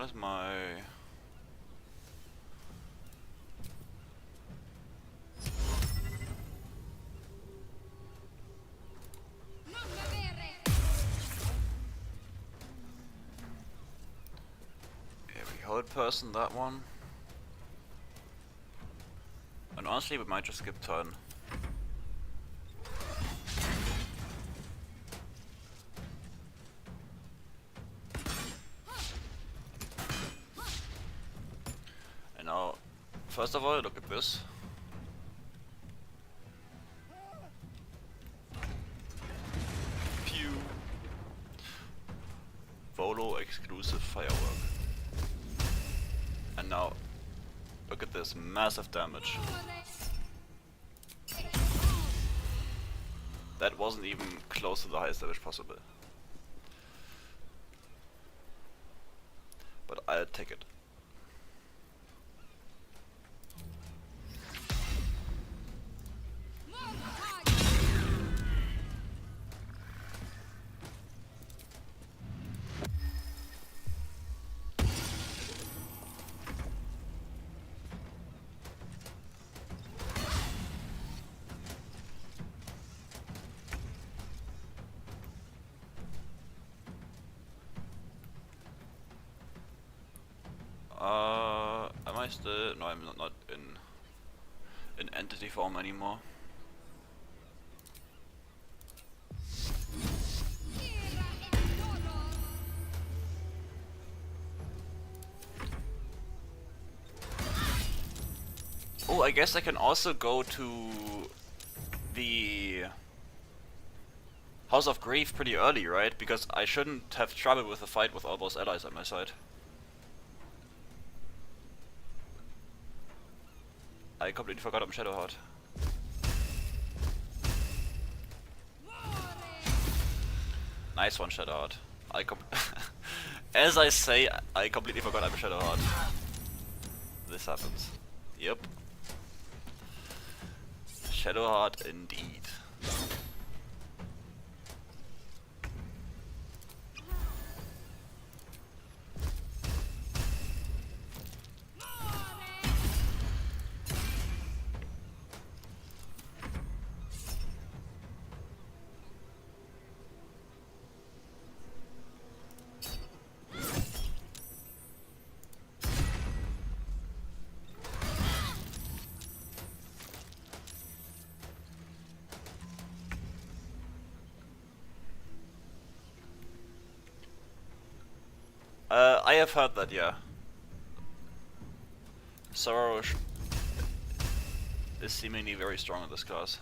What is my... Yeah, we hold person, that one. And honestly, we might just skip turn. And now, first of all, look at this. Pew! Volo exclusive firework. And now, look at this massive damage. That wasn't even close to the highest damage possible. But I'll take it. Am I still? No, I'm not in entity form anymore. Oh, I guess I can also go to the House of Grief pretty early, right? Because I shouldn't have trouble with a fight with all those allies at my side. I completely forgot I'm Shadowheart. Nice one, Shadowheart. As I say, I completely forgot I'm Shadowheart. This happens. Yep. Shadowheart indeed. I have heard that, yeah. Sorrow is seemingly very strong in this class.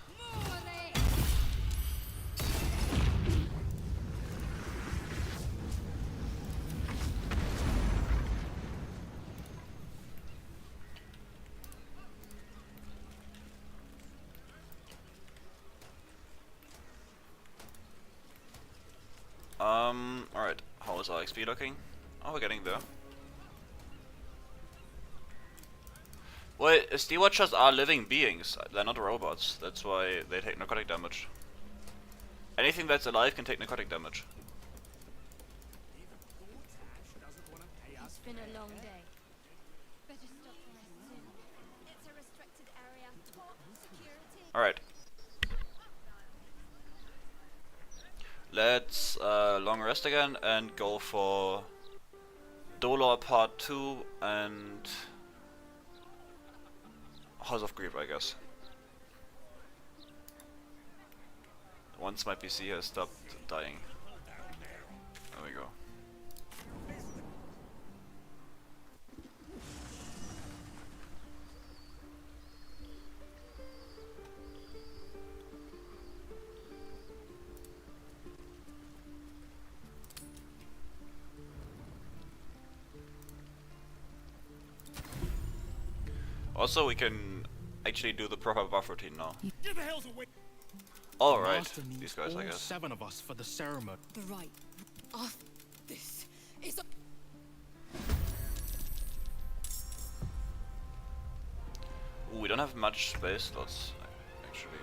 Alright, how is our XP looking? Oh, we're getting there. Well, Steel Watchers are living beings, they're not robots, that's why they take necrotic damage. Anything that's alive can take necrotic damage. It's been a long day. Better stop soon. It's a restricted area. Top security. Alright. Let's long rest again and go for Dolor Part 2 and House of Grief, I guess. Once my PC has stopped dying. There we go. Also, we can actually do the proper buff routine now. Get the hell's away! Alright, these guys, I guess. 7 of us for the ceremony. The right. This is. Ooh, we don't have much space slots, actually.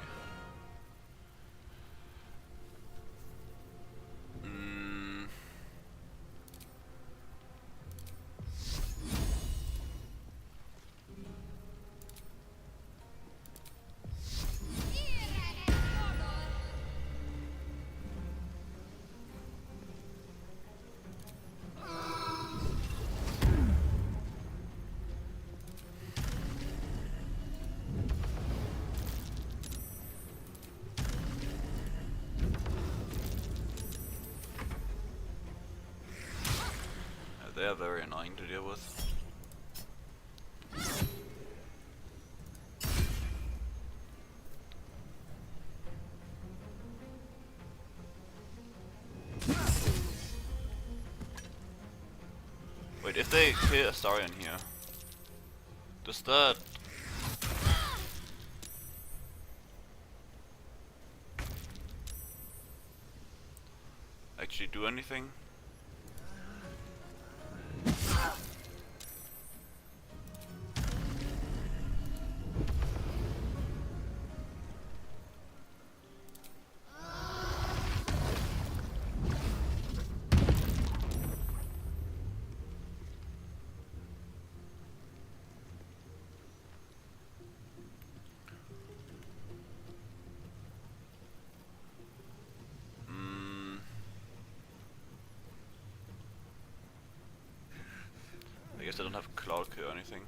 very annoying to deal with. Wait, if they kill Astarion here, does that actually do anything? I guess I don't have Cloud Kill or anything.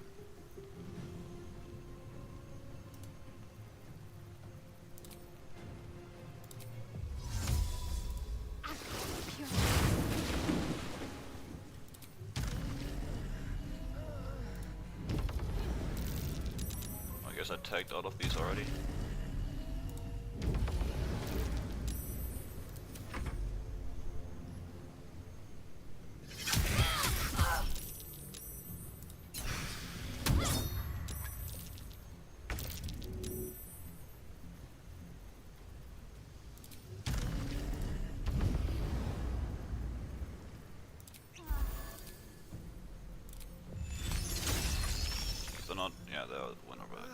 I guess I tagged out of these already. They're not, yeah, they're winner back.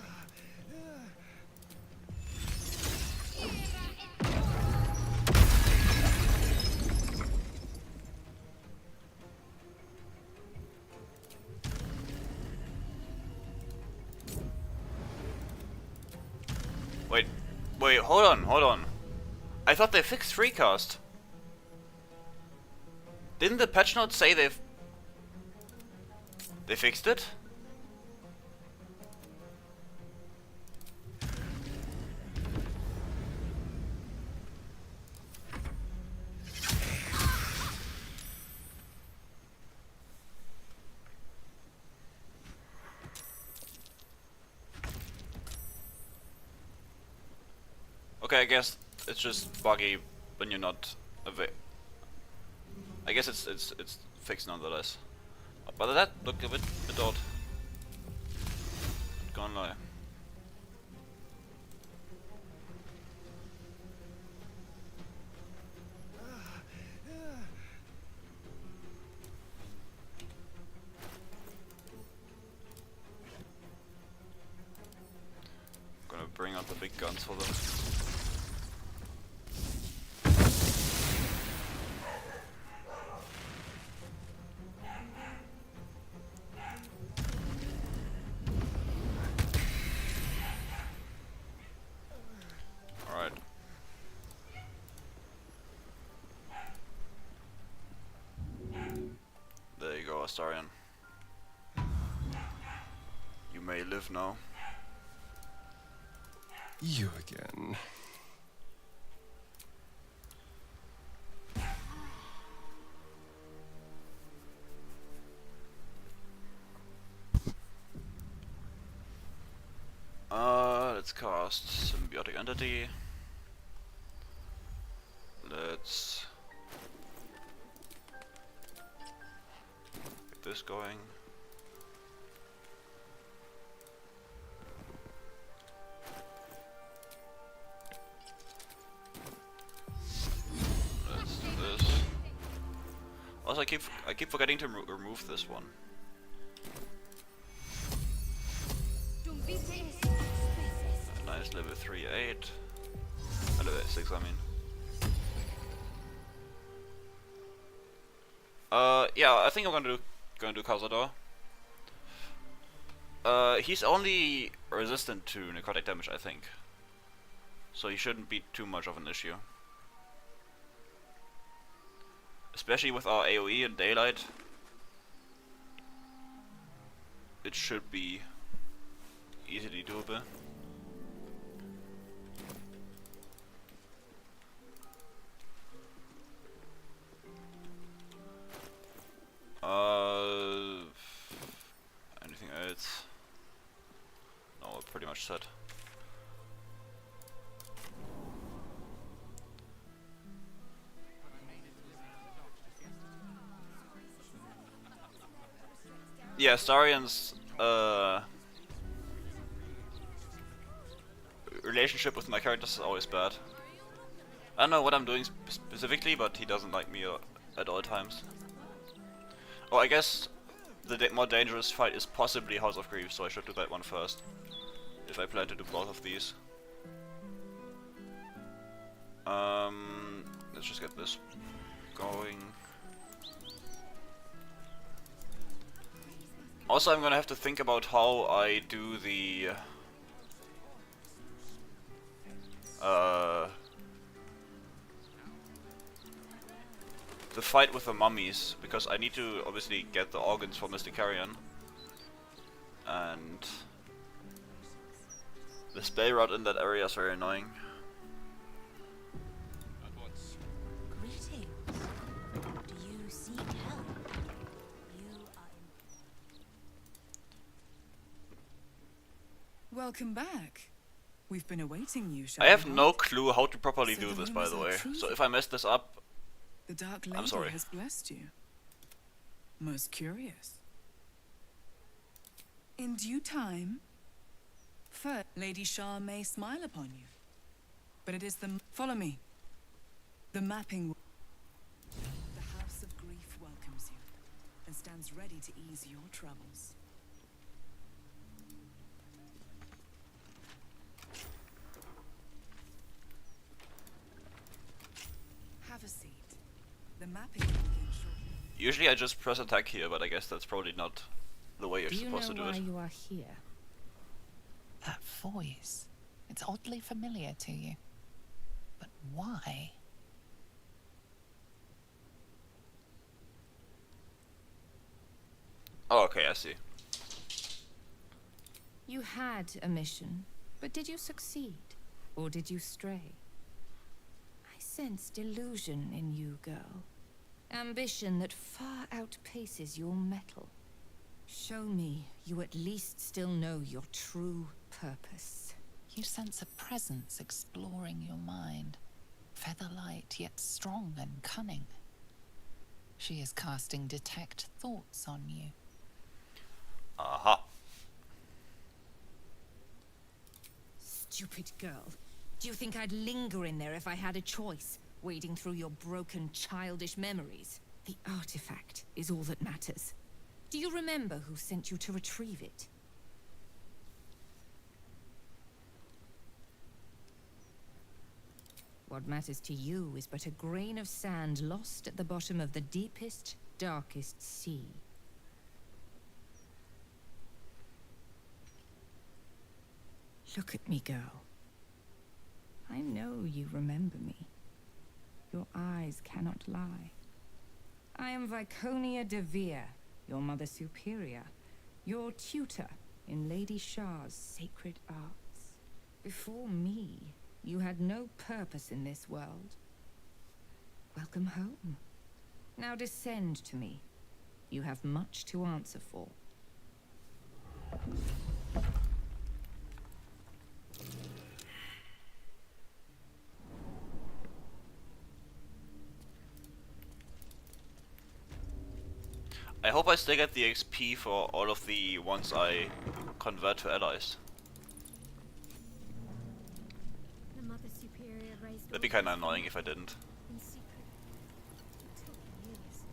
Wait, hold on. I thought they fixed Freecast. Didn't the patch notes say they fixed it? Okay, I guess it's just buggy when you're not I guess it's fixed nonetheless. But that looked a bit odd. Not gonna lie. Gonna bring out the big guns for them. There you go, Astarion. You may live now. You again. Let's cast Symbiotic Entity. Let's get this going. Let's do this. Also, I keep forgetting to remove this one. Nice level 3/8. Level 6, I mean. Yeah, I think I'm gonna do Cazador. He's only resistant to necrotic damage, I think. So he shouldn't be too much of an issue. Especially with our AoE and Daylight. It should be easily doable. Yeah, Starian's relationship with my characters is always bad. I don't know what I'm doing specifically, but he doesn't like me at all times. Oh, I guess the more dangerous fight is possibly House of Grief, so I should do that one first. If I plan to do both of these. Let's just get this going. Also, I'm gonna have to think about how I do the fight with the mummies, because I need to obviously get the organs for Mr. Carrion, and the spell route in that area is very annoying. Greetings. Do you seek help? You are Welcome back. We've been awaiting you, I have Shadowheart. no clue how to properly So do the this, by the way. rumors are true. So if I mess this up, The Dark I'm Lady sorry. has blessed you. Most curious. In due time, first, Lady Shah may smile upon you. But it is the... Follow me. The mapping... The House of Grief welcomes you and stands ready to ease your troubles. Have a seat. The mapping will begin shortly. usually I just press attack here, but I guess that's probably not the way you're supposed to do it. You are here? That voice. It's oddly familiar to you. But why? Oh, okay, I see. You had a mission, but did you succeed? Or did you stray? I sense delusion in you, girl. Ambition that far outpaces your mettle. Show me you at least still know your true purpose. You sense a presence exploring your mind. Featherlight, yet strong and cunning. She is casting detect thoughts on you. Aha. Stupid girl. Do you think I'd linger in there if I had a choice? Wading through your broken, childish memories? The artifact is all that matters. Do you remember who sent you to retrieve it? What matters to you is but a grain of sand lost at the bottom of the deepest, darkest sea. Look at me, girl. I know you remember me. Your eyes cannot lie. I am Viconia de Vere, your mother superior, your tutor in Lady Shah's sacred arts. Before me, you had no purpose in this world. Welcome home. Now descend to me. You have much to answer for. I hope I still get the XP for all of the ones I convert to allies. The Mother Superior raised That'd be kinda annoying if I didn't. in secret. It took years.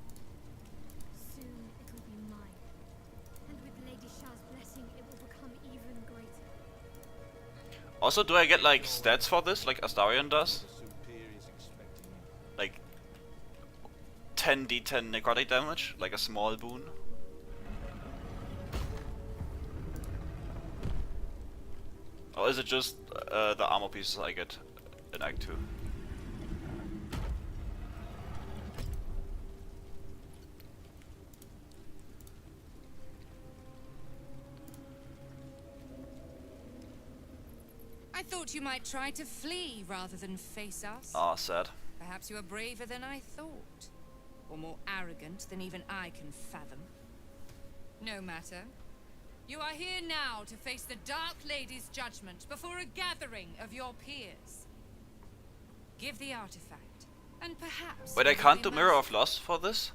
Soon it'll be mine. And with Lady Shah's blessing, it will become even greater. Also, do I get like stats for this, like Astarion does? Like 10d10 necrotic damage, like a small boon? Or is it just the armor pieces I get in Act 2? I thought you might try to flee rather than face us. Ah, sad. Perhaps you are braver than I thought. Or more arrogant than even I can fathom. No matter. You are here now to face the Dark Lady's judgment before a gathering of your peers. Give the artifact, and perhaps... Wait, I you will can't be do Mirror of Loss for this?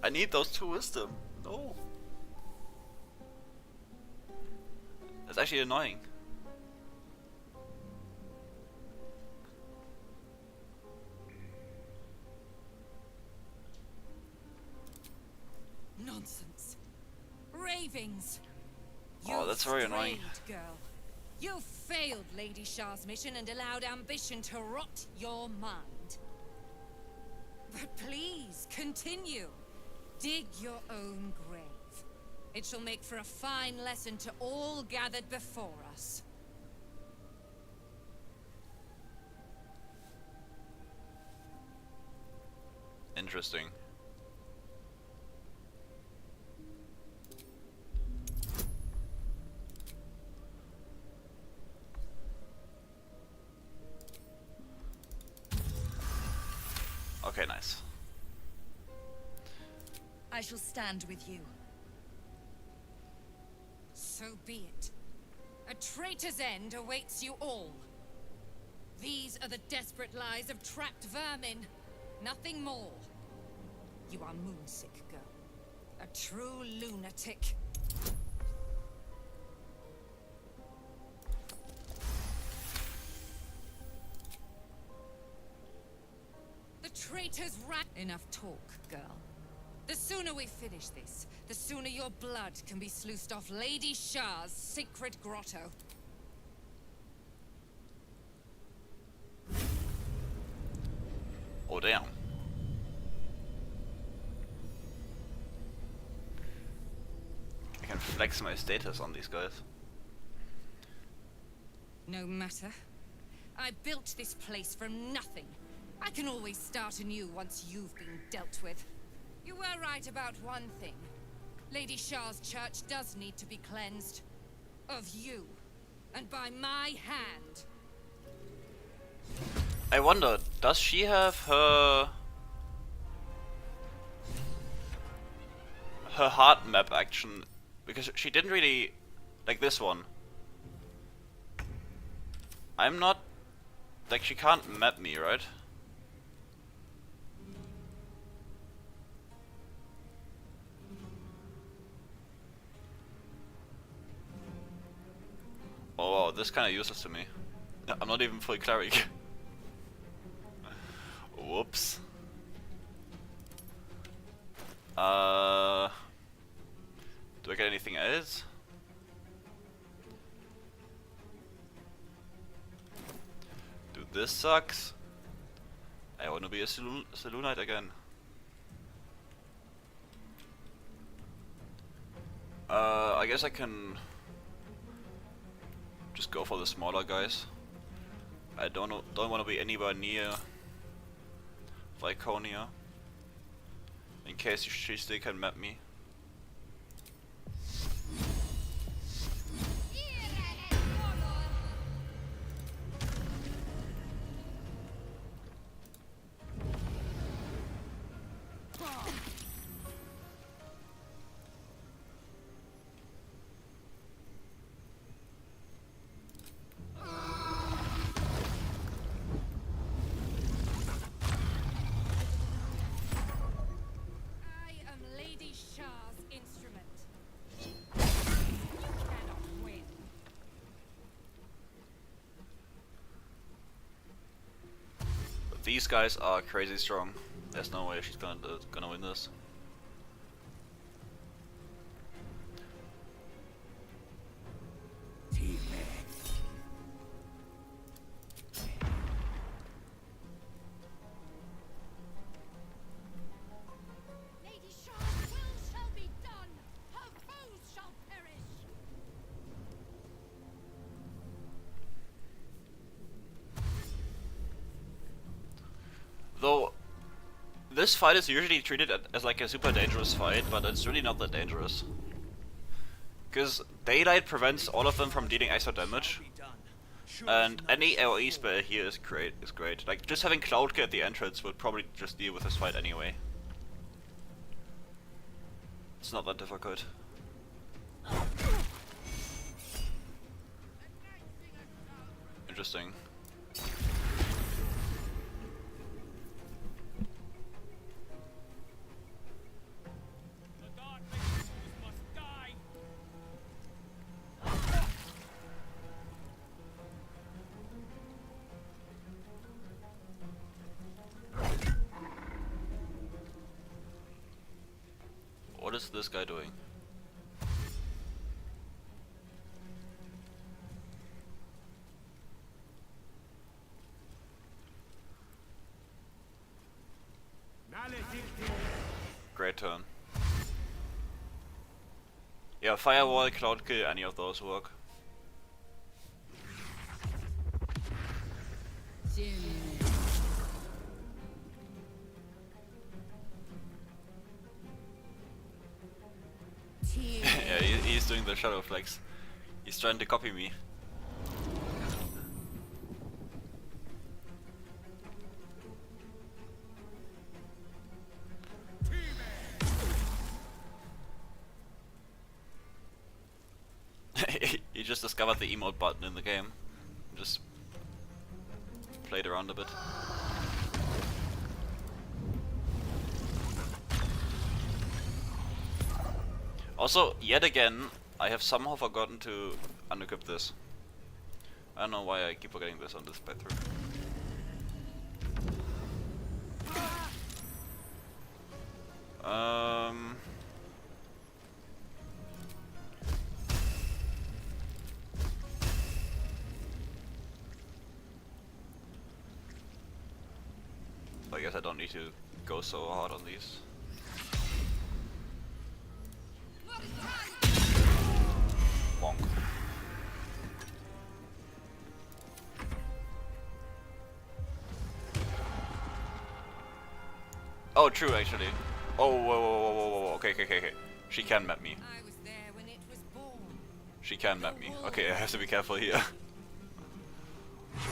I need those 2 wisdom. No. That's actually annoying. Nonsense. Ravings. Oh, that's very annoying. Girl. You failed Lady Shah's mission and allowed ambition to rot your mind. But please, continue. Dig your own grave. It shall make for a fine lesson to all gathered before us. Interesting. Okay, nice. I shall stand with you. So be it. A traitor's end awaits you all. These are the desperate lies of trapped vermin. Nothing more. You are moonsick, girl. A true lunatic. The traitor's Enough talk, girl. The sooner we finish this, the sooner your blood can be sluiced off Lady Shah's sacred grotto. Oh, damn. I can flex my status on these guys. No matter. I built this place from nothing. I can always start anew once you've been dealt with. You were right about one thing. Lady Shah's church does need to be cleansed. Of you. And by my hand. I wonder, does she have her heart map action? Because she didn't really like this one. I'm not like, she can't map me, right? Oh wow, this kinda useless to me. I'm not even full cleric. Whoops. Do I get anything else? Dude, this sucks. I wanna be a Saloonite again. I guess I can just go for the smaller guys. I don't want to be anywhere near Viconia, in case she still can map me. These guys are crazy strong. There's no way she's gonna win this. Lady Shah's will shall be done. Her foes shall perish. Though, this fight is usually treated as like a super dangerous fight, but it's really not that dangerous. Because Daylight prevents all of them from dealing extra damage, and any AoE spell here is great. Like, just having Cloudcare at the entrance would probably just deal with this fight anyway. It's not that difficult. Interesting. this guy doing? Great turn. Yeah, Firewall, Cloud Kill, any of those work. Yeah, he's doing the shadow flex. He's trying to copy me. He just discovered the emote button in the game. Just played around a bit. Also, yet again, I have somehow forgotten to unequip this. I don't know why I keep forgetting this on this playthrough. I guess I don't need to go so hard on these. Bonk. Oh, true, actually. Oh, whoa. Okay. She can map me. I was there when it was born. She can map me. Okay, I have to be careful here.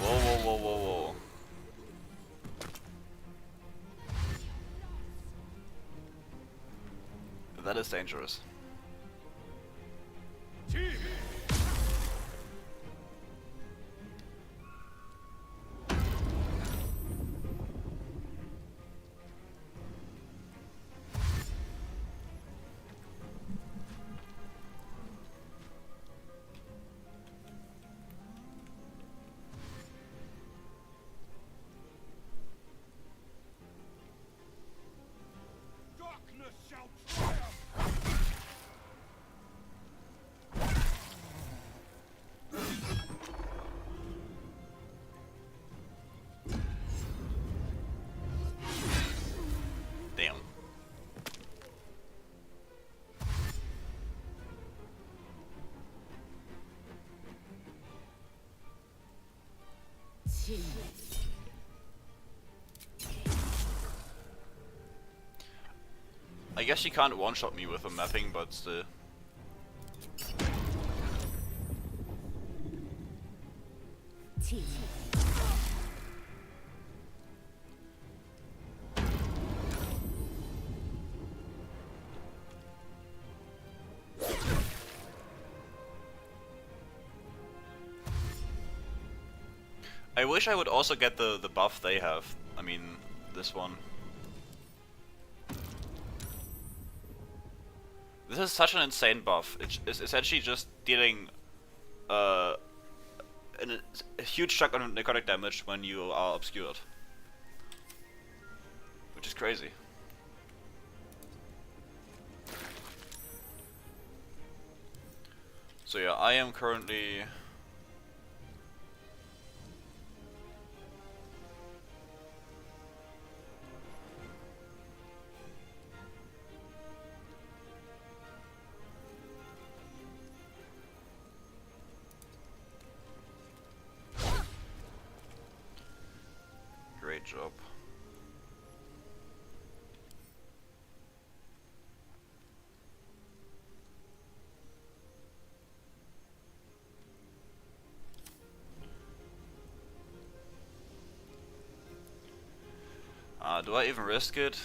Whoa. That is dangerous. Darkness shall triumph! Damn. I guess she can't one-shot me with a mapping, but still. I wish I would also get the buff they have. I mean, this one. This is such an insane buff. It's essentially just dealing a huge chunk of necrotic damage when you are obscured. Which is crazy. So yeah, I am currently... Great job. Do I even risk it?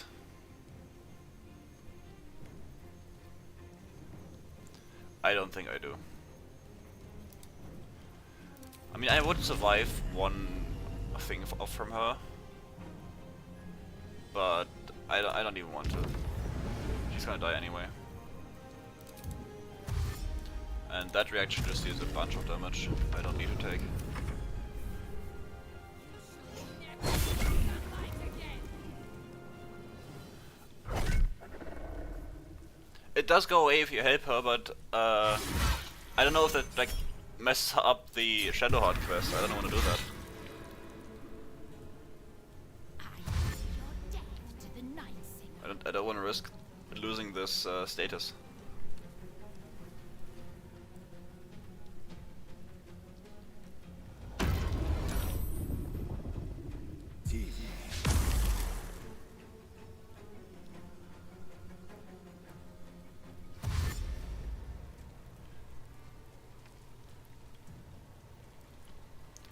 I don't think I do. I mean, I would survive one thing off from her, but I don't even want to. She's gonna die anyway. And that reaction just deals a bunch of damage I don't need to take. it does go away if you help her, but I don't know if that like messes up the Shadowheart quest. I don't want to do that. I don't want to risk losing this status.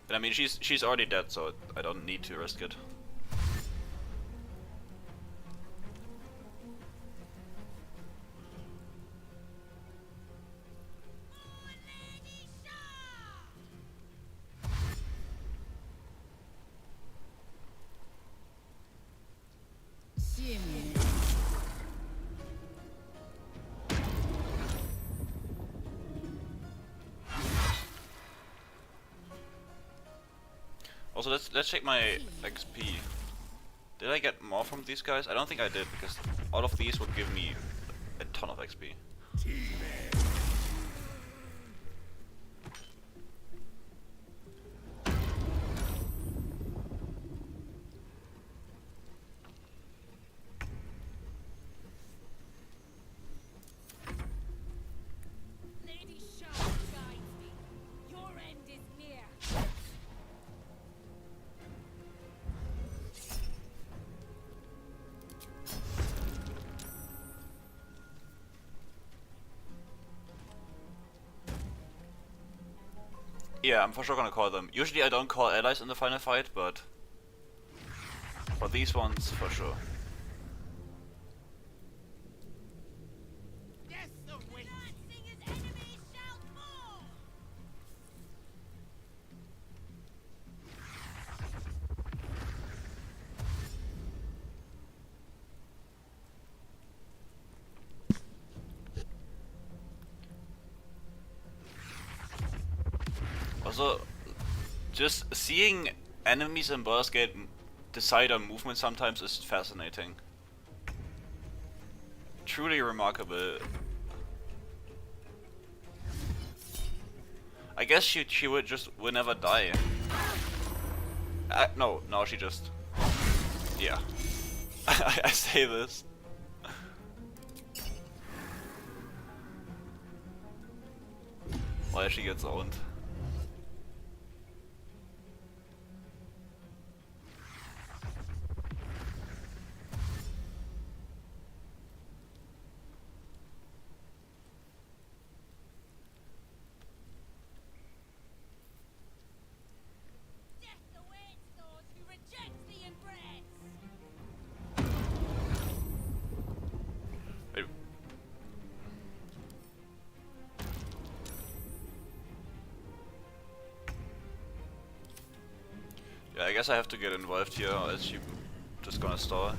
But I mean, she's already dead, so I don't need to risk it. Also, let's check my XP. Did I get more from these guys? I don't think I did, because all of these would give me a ton of XP. Lady Shah guides me. Your end is near. Yeah, I'm for sure gonna call them. Usually I don't call allies in the final fight, but for these ones, for sure. Also, just seeing enemies in Baldur's Gate decide on movement sometimes is fascinating. Truly remarkable. I guess she would never die. No, she just... Yeah. I say this. While she gets owned. Yeah, I guess I have to get involved here, or else she's just gonna stall.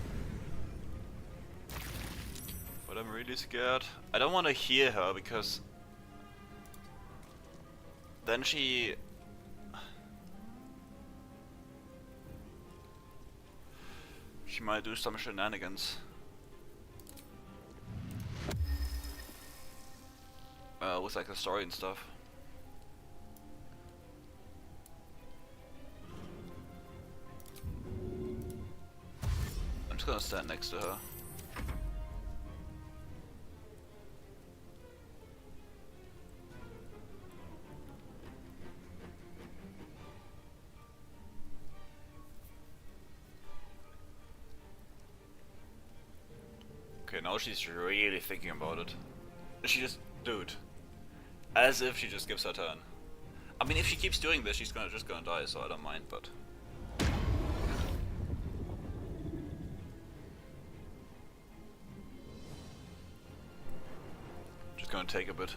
But I'm really scared. I don't want to heal her, because then she might do some shenanigans. With like the story and stuff. I'm just gonna stand next to her. Okay, now she's really thinking about it. She just... Dude. As if she just gives her turn. I mean, if she keeps doing this, she's just gonna die, so I don't mind, but... Just gonna take a bit.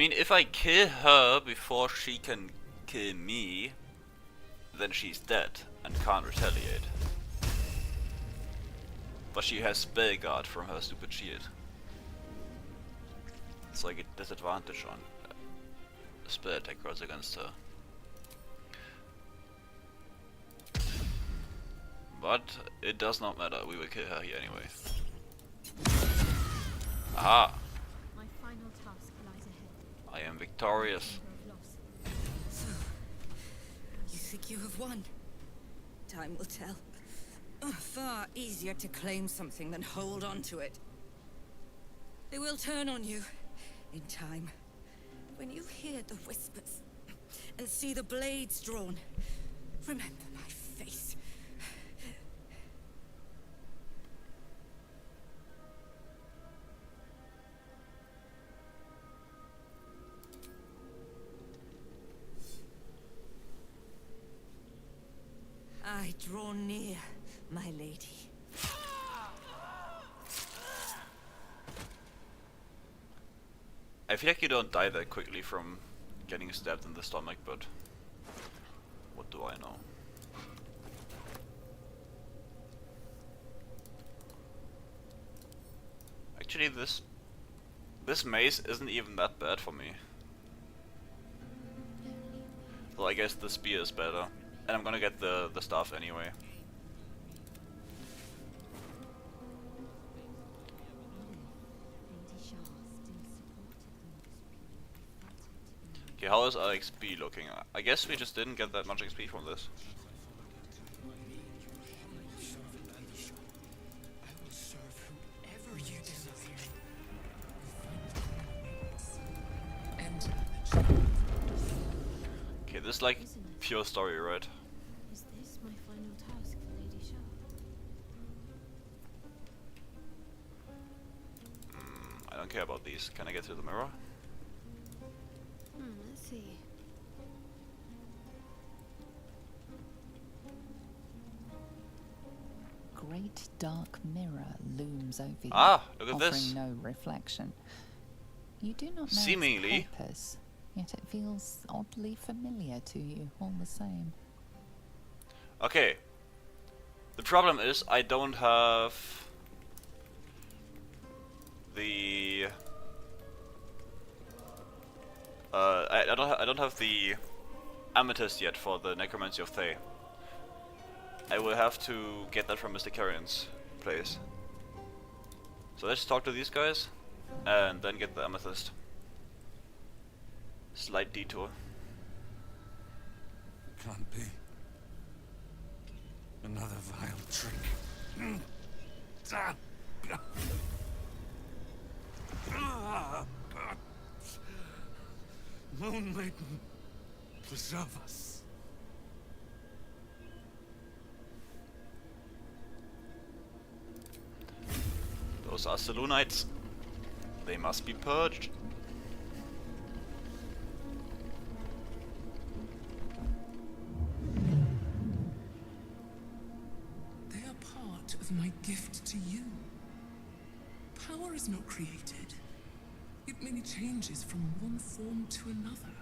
mean, if I kill her before she can kill me, then she's dead and can't retaliate. But she has spell guard from her stupid shield. So I get disadvantage on spell attack rolls against her. But it does not matter, we will kill her here anyway. Aha! My final task lies ahead. I am victorious. So, you think you have won? Time will tell. Oh, far easier to claim something than hold on to it. They will turn on you in time. When you hear the whispers and see the blades drawn, remember my face. I draw near, my lady. I feel like you don't die that quickly from getting stabbed in the stomach, but what do I know? Actually, this mace isn't even that bad for me. So I guess the spear is better. And I'm gonna get the staff anyway. Okay, how is our XP looking? I guess we just didn't get that much XP from this. Okay, this is like pure story, right? Is this my final task for Lady Shah? I don't care about these. Can I get through the mirror? Let's see. Great dark mirror looms over you, Ah, look at offering this. no reflection. You do not know Seemingly. its purpose, yet it feels oddly familiar to you all the same. Okay. The problem is I don't have the I don't have the amethyst yet for the necromancy of Thay. I will have to get that from Mr. Carrion's place. So let's talk to these guys and then get the amethyst. Slight detour. Can't be. Another vile trick. Moon Maiden, preserve us. Those are Selûnites. They must be purged. They are part of my gift to you. Power is not created. It merely changes from one form to another.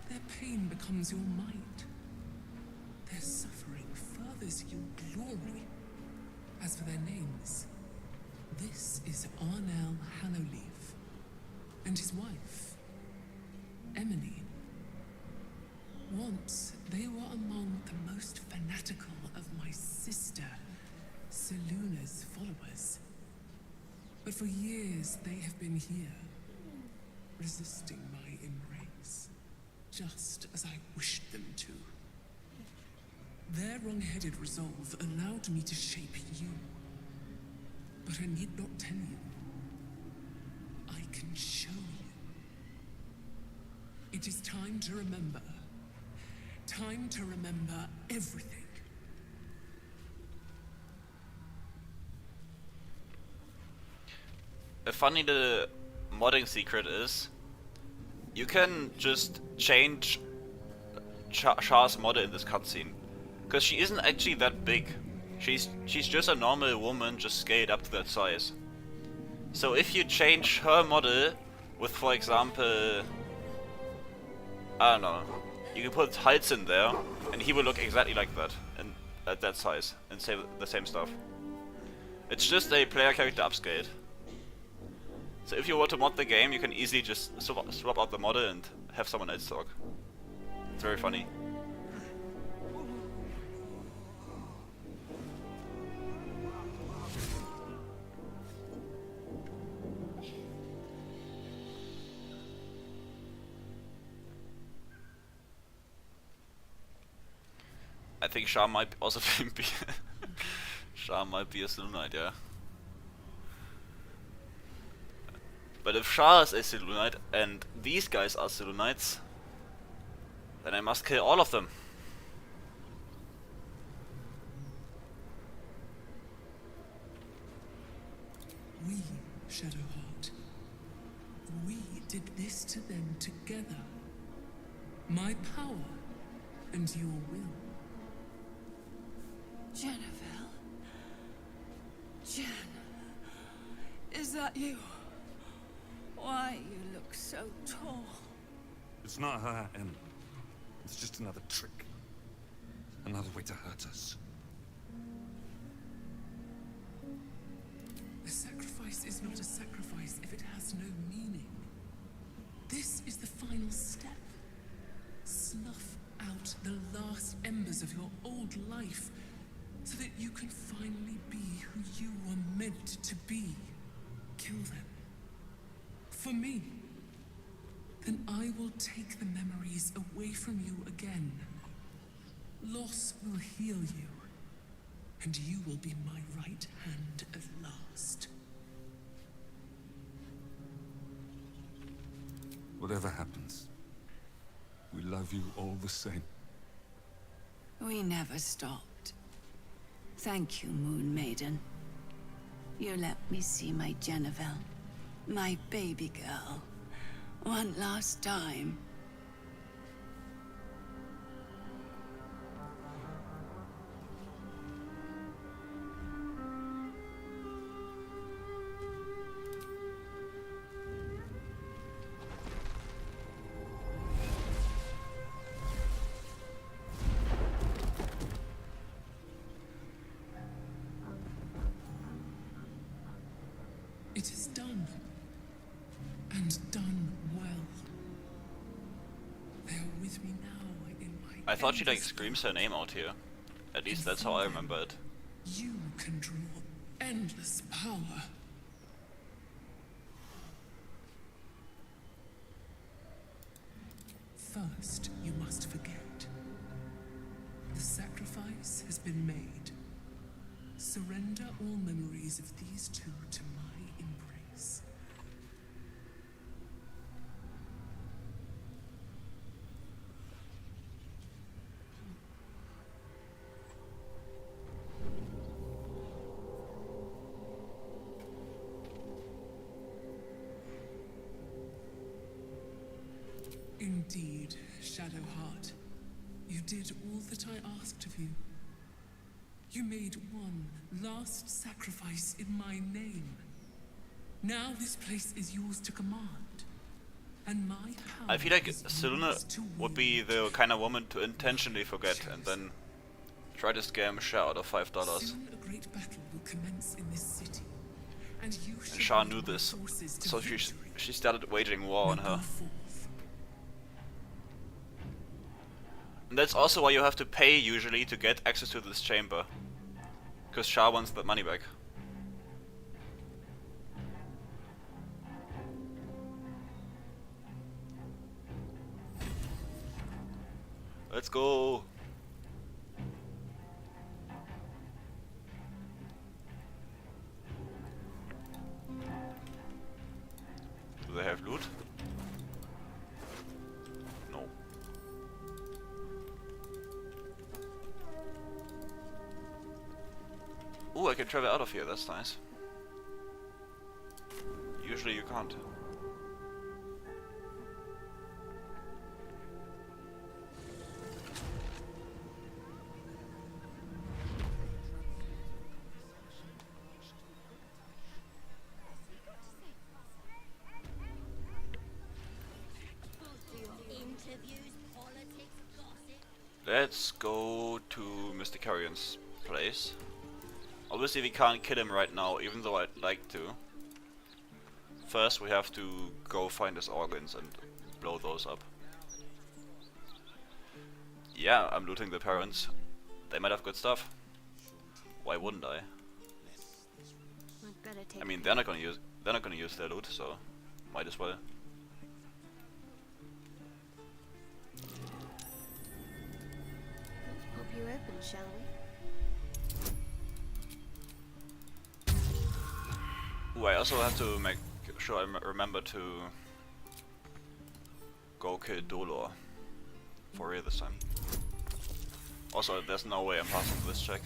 Their pain becomes your might. Their suffering furthers your glory. As for their names, this is Arnel Hallowleaf, and his wife, Emmeline. Once, they were among the most fanatical of my sister, Selûne's followers. But for years, they have been here, resisting my embrace, just as I wished them to. Their wrong-headed resolve allowed me to shape you. But I need not tell you. I can show you. It is time to remember. Time to remember everything. A funny little modding secret is you can just change Shah's model in this cutscene, because she isn't actually that big. She's just a normal woman, just scaled up to that size. So if you change her model with, for example, I don't know, you can put heights in there, and he will look exactly like that, and at that size, and say the same stuff. It's just a player character upscale. So if you want to mod the game, you can easily just swap out the model and have someone else talk. It's very funny. I think Shah might also be Shah might be a Selûnite, yeah. But if Shah is a Selûnite and these guys are Selûnites, then I must kill all of them. We, Shadowheart, we did this to them together. My power and your will. Jennifer? Jen, is that you? Why you look so tall? It's not her, Em. It's just another trick. Another way to hurt us. A sacrifice is not a sacrifice if it has no meaning. This is the final step. Snuff out the last embers of your old life, so that you can finally be who you were meant to be. Kill them. For me. Then I will take the memories away from you again. Loss will heal you, and you will be my right hand at last. Whatever happens, we love you all the same. We never stopped. Thank you, Moon Maiden. You let me see my Jennifer, my baby girl, one last time. It is done. And done well. They are with me now in my I thought she like screams her name out here. At least that's how I remember it. You can draw endless power. First, you must forget. The sacrifice has been made. Surrender all memories of these two to my embrace. Indeed, Shadowheart. You did all that I asked of you. You made one last sacrifice in my name. Now this place is yours to command. And my power I feel like is Selûne yours to would be the kind of woman to intentionally forget and then try to scam Shah out of $5. Soon a great battle will commence in this city. And you And shall Shah lead knew my this, forces to so victory. she started waging war on her. And that's also why you have to pay usually to get access to this chamber. Because Shah wants that money back. Let's go! Do they have loot? No. Ooh, I can travel out of here, that's nice. Usually you can't. Let's go to Mr. Carrion's place. Obviously we can't kill him right now, even though I'd like to. First we have to go find his organs and blow those up. Yeah, I'm looting the parents. They might have good stuff. Why wouldn't I? I mean, they're not gonna use their loot, so might as well. Pop you open, shall we? Ooh, I also have to make sure I remember to go kill Dolor for real this time. Also, there's no way I'm passing this check.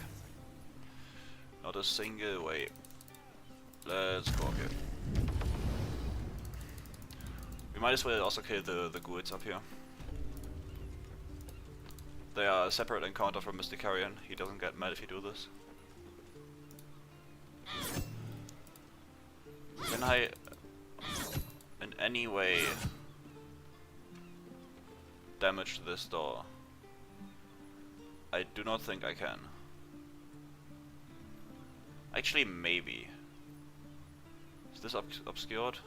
Not a single way. Let's go up here. We might as well also kill the ghouls up here. They are a separate encounter from Mr. Carrion. He doesn't get mad if you do this. Can I in any way damage this door? I do not think I can. Actually, maybe. Is this obscured?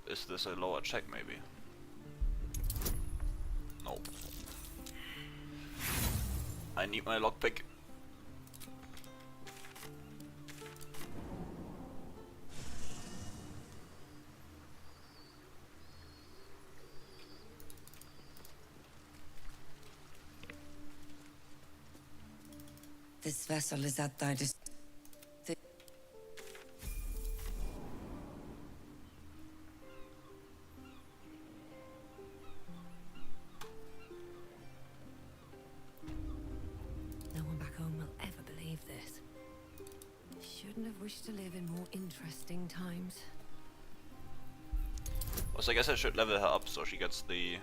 Is this a lower check, maybe? No. I need my lockpick. This vessel is at thy dis- No one back home will ever believe this. Shouldn't have wished to live in more interesting times. Also, I guess I should level her up so she gets the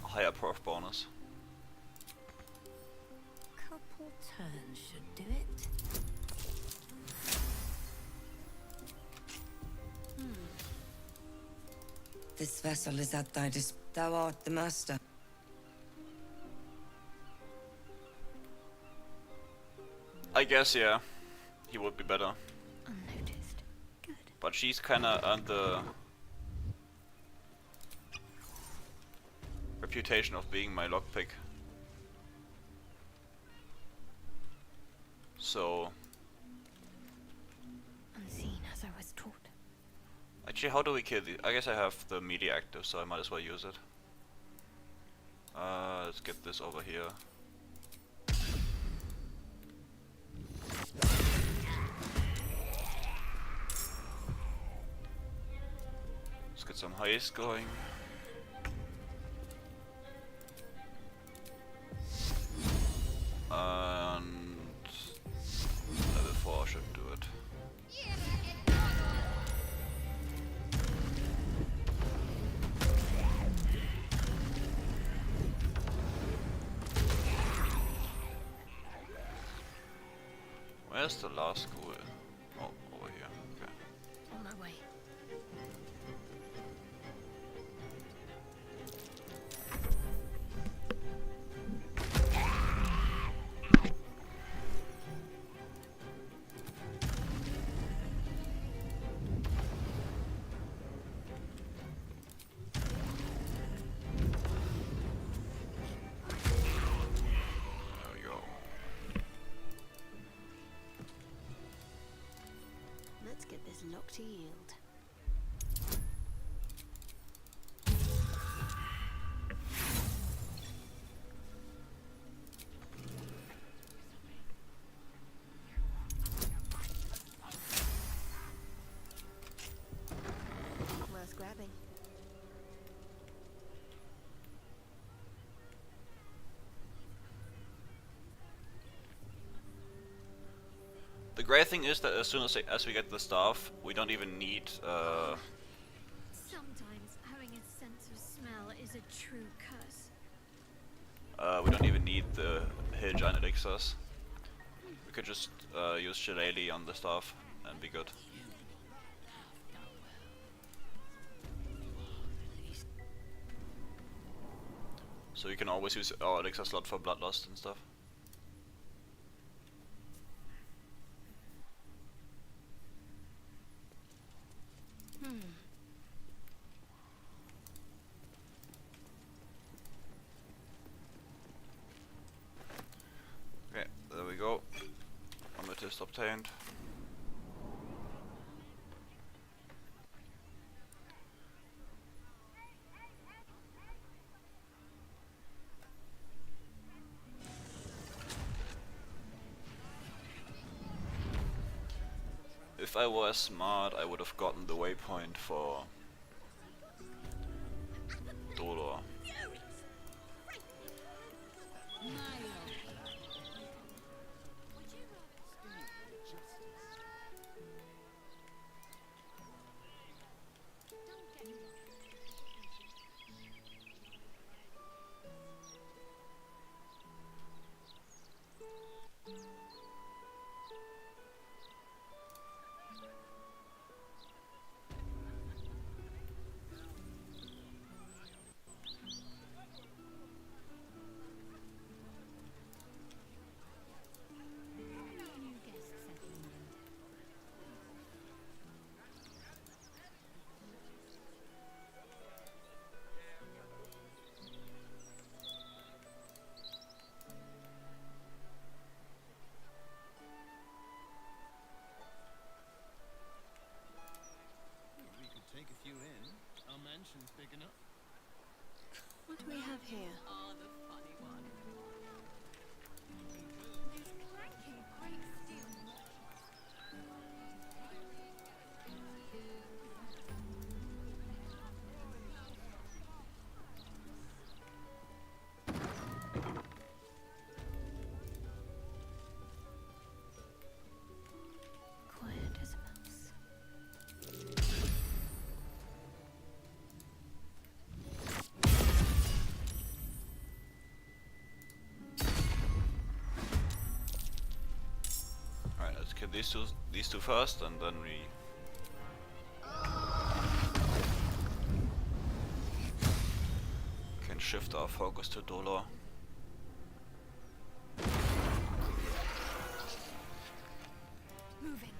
higher prof bonus. Couple turns should do it. This vessel is at thy dis- Thou art the master. I guess, yeah. He would be better. Unnoticed. Good. But she's kinda earned the reputation of being my lockpick. So... Unseen as I was taught. Actually, how do we kill these? I guess I have the melee active, so I might as well use it. Let's get this over here. Let's get some heist going. And level 4 should do it. Where's the last ghoul? Oh, over here. Okay. On my way. There we go. Let's get this lock to yield. Worth grabbing. The great thing is that as soon as we get the staff, we don't even need Sometimes having a sense of smell is a true curse. we don't even need the hill giant elixirs. We could just use Shillelagh on the staff and be good. So you can always use our elixir slot for bloodlust and stuff. Okay, there we go. Amethyst obtained. If I were smart, I would have gotten the waypoint for Dolor. Take a few in. Our mansion's big enough. What do we have here? Oh, the funny one. Quiet as a mouse. Alright, let's kill these two first, and then we can shift our focus to Dolor. Moving.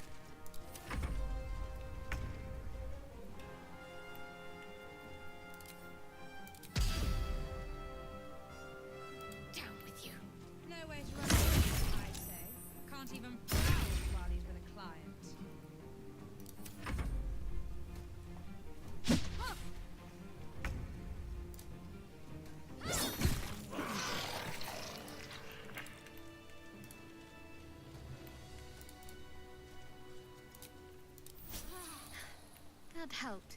Down with you. Nowhere to run, I say. Can't even browse while he's with a client. That helped.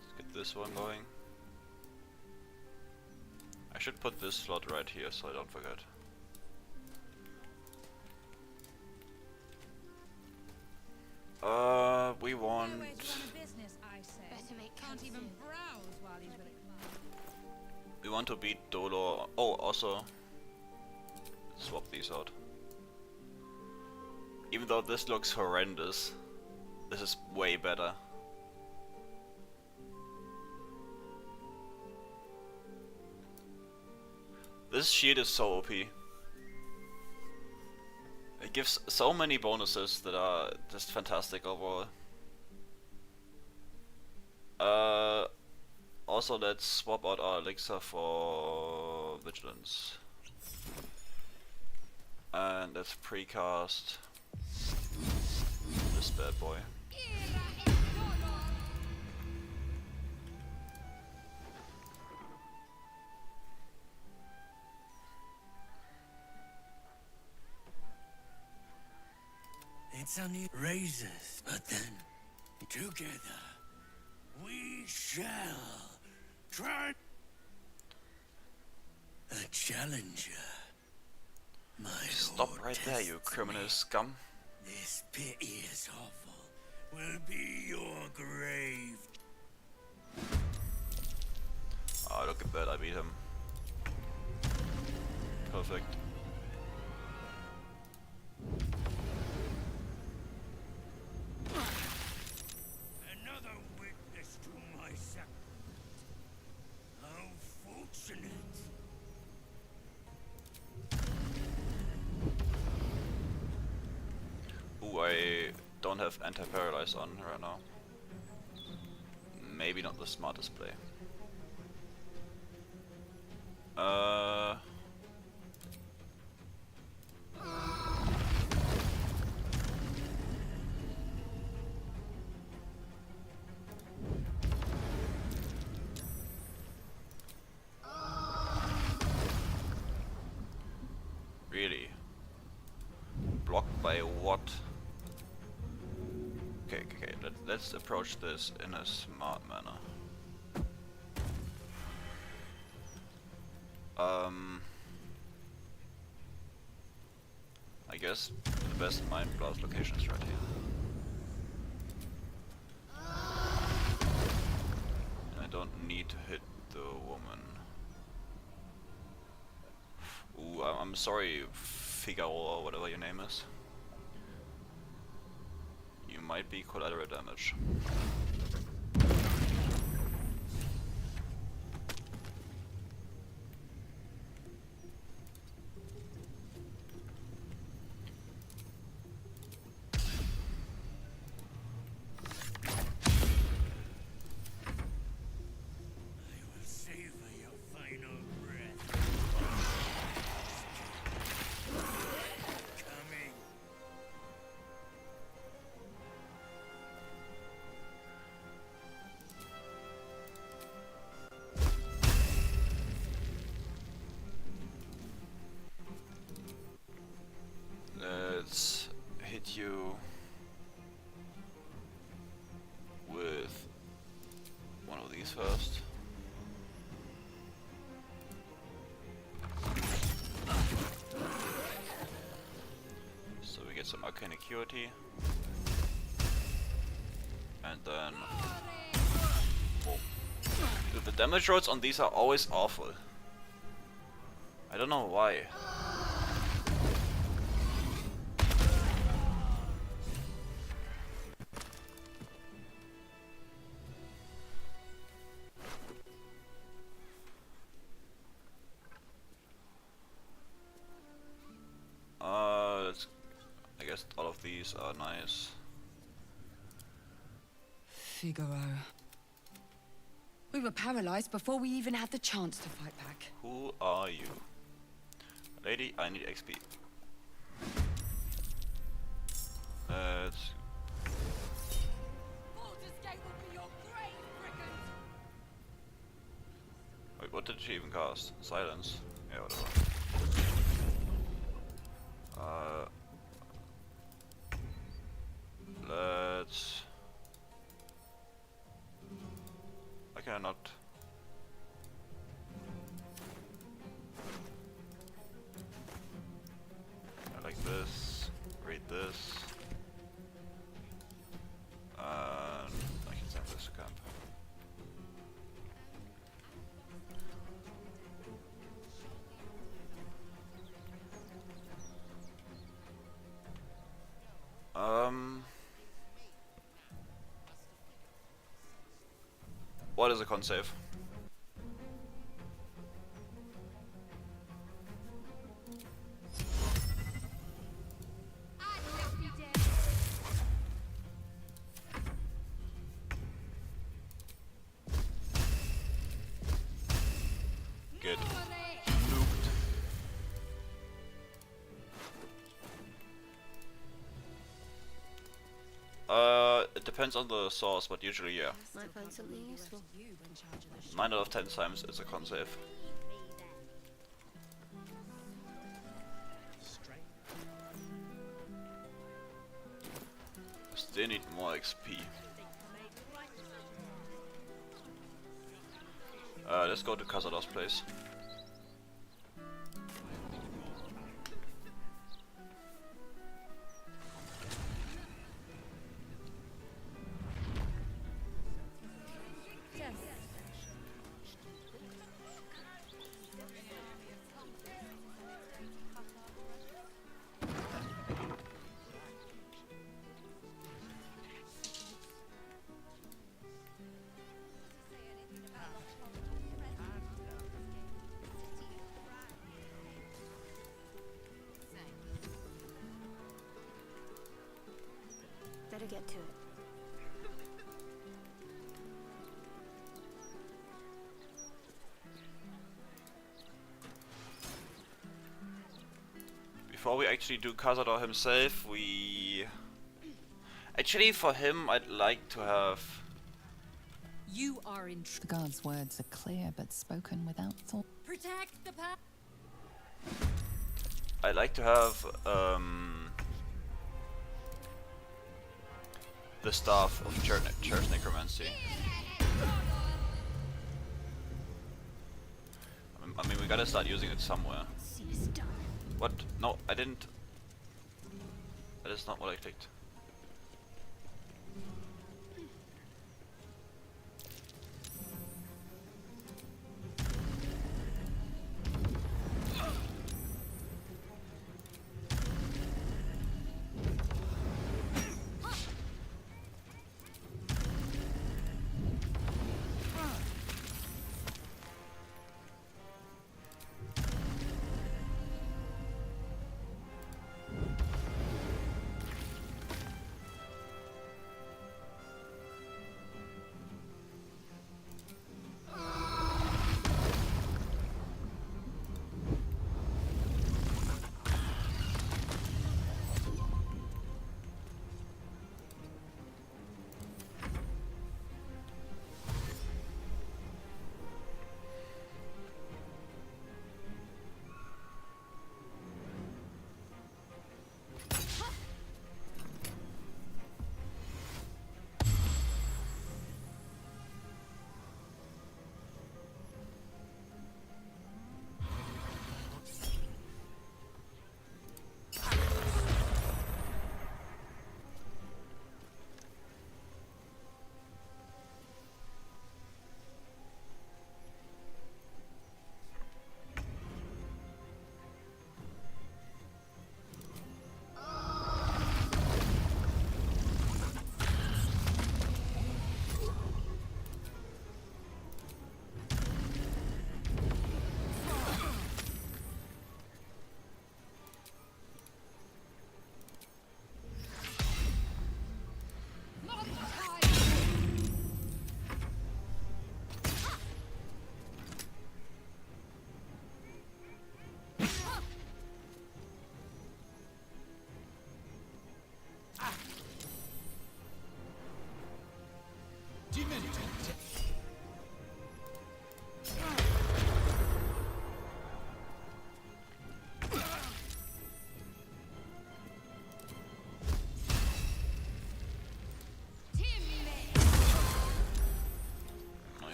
Let's get this one going. I should put this slot right here so I don't forget. We want... Nowhere to run a business, I say. Better make Can't even soon. browse while he's with a client. We want to beat Dolor. Oh, also... swap these out. Even though this looks horrendous, this is way better. This shield is so OP. It gives so many bonuses that are just fantastic overall. Also, let's swap out our elixir for vigilance. And let's precast this bad boy. It's only razors, but then together we shall try a challenger. My Stop lord right there, you criminal scum. This piteous hovel will be your grave. Oh, look at that, I beat him. Perfect. Another don't have anti-paralyze on right now. Maybe not the smartest play. Really? Blocked by what? Okay, let's approach this in a smart manner. I guess the best mind blast location is right here. And I don't need to hit the woman. Ooh, I'm sorry, Figaro or whatever your name is. You might be collateral damage. Let's hit you with one of these first. So we get some arcane acuity. And then... oh. Dude, the damage rolls on these are always awful. I don't know why. I guess all of these are nice. Figaro. We were paralyzed before we even had the chance to fight back. Who are you? Lady, I need XP. Let's... wait, what did she even cast? Silence? Yeah, whatever. Let's... I cannot... I like this, read this, and I can send this to camp. What is a con save? Good. Nuked. It depends on the source, but usually yeah. Might find something useful. 9 out of 10 times it's a con save. Still need more XP. Let's go to Cazador's place. get to it. Before we actually do Cazador himself, we... Actually, for him, I'd like to have... You are in. The god's words are clear, but spoken without thought. Protect the path. I'd like to have, the staff of Church Necromancy. I mean, we gotta start using it somewhere. What? No, I didn't. That is not what I clicked.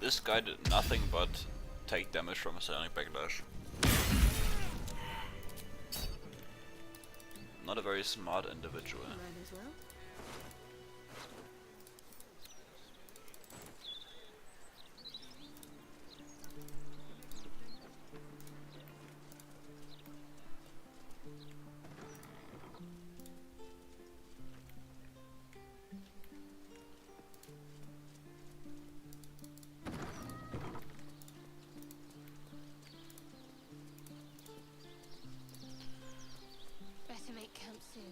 This guy did nothing but take damage from a psionic backlash. Not a very smart individual. Might as well. Better make camp soon.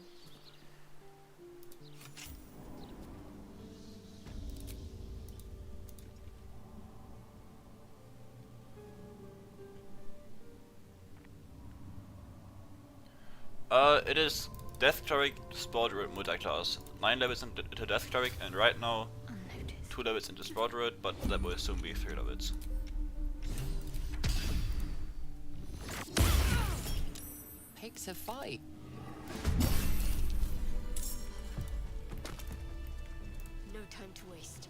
It is Death Cleric, Sport Druid, multi-class. 9 levels into Death Cleric, and right now 2 levels into Sport Druid, but that will soon be 3 levels. Picks a fight. No time to waste.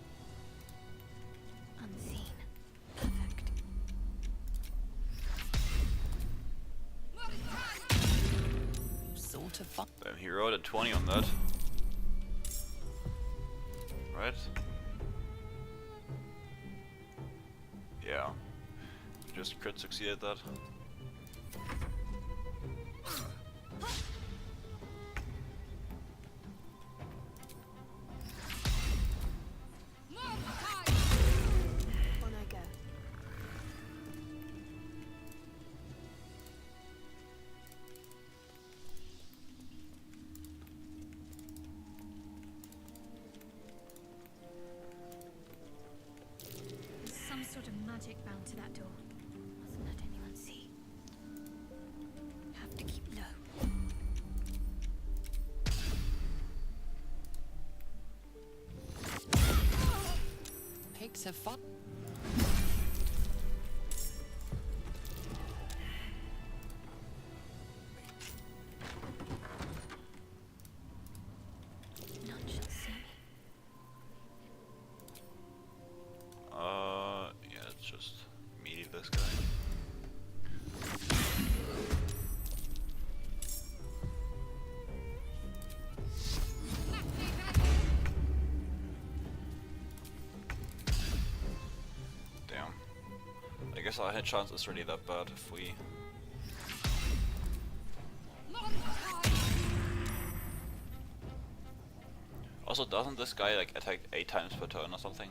Unseen. Sort of fun. Damn, he rolled a 20 on that. right? Yeah. Just crit succeeded that. On I go. There's some sort of magic bound to that door. Mustn't let anyone see. Have to keep low. Pigs have fun. None shall see me. Yeah, let's just melee this guy. Damn. I guess our hit chance is really that bad if we... Also, doesn't this guy like attack 8 times per turn or something?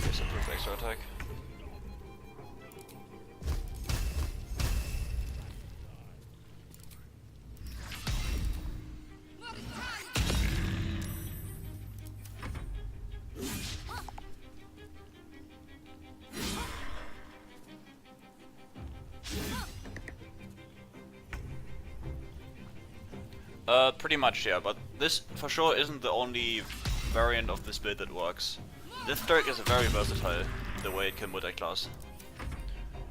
It's a proof extra attack. Pretty much, yeah, but this for sure isn't the only variant of this build that works. This Cleric is very versatile, the way it can multi-class.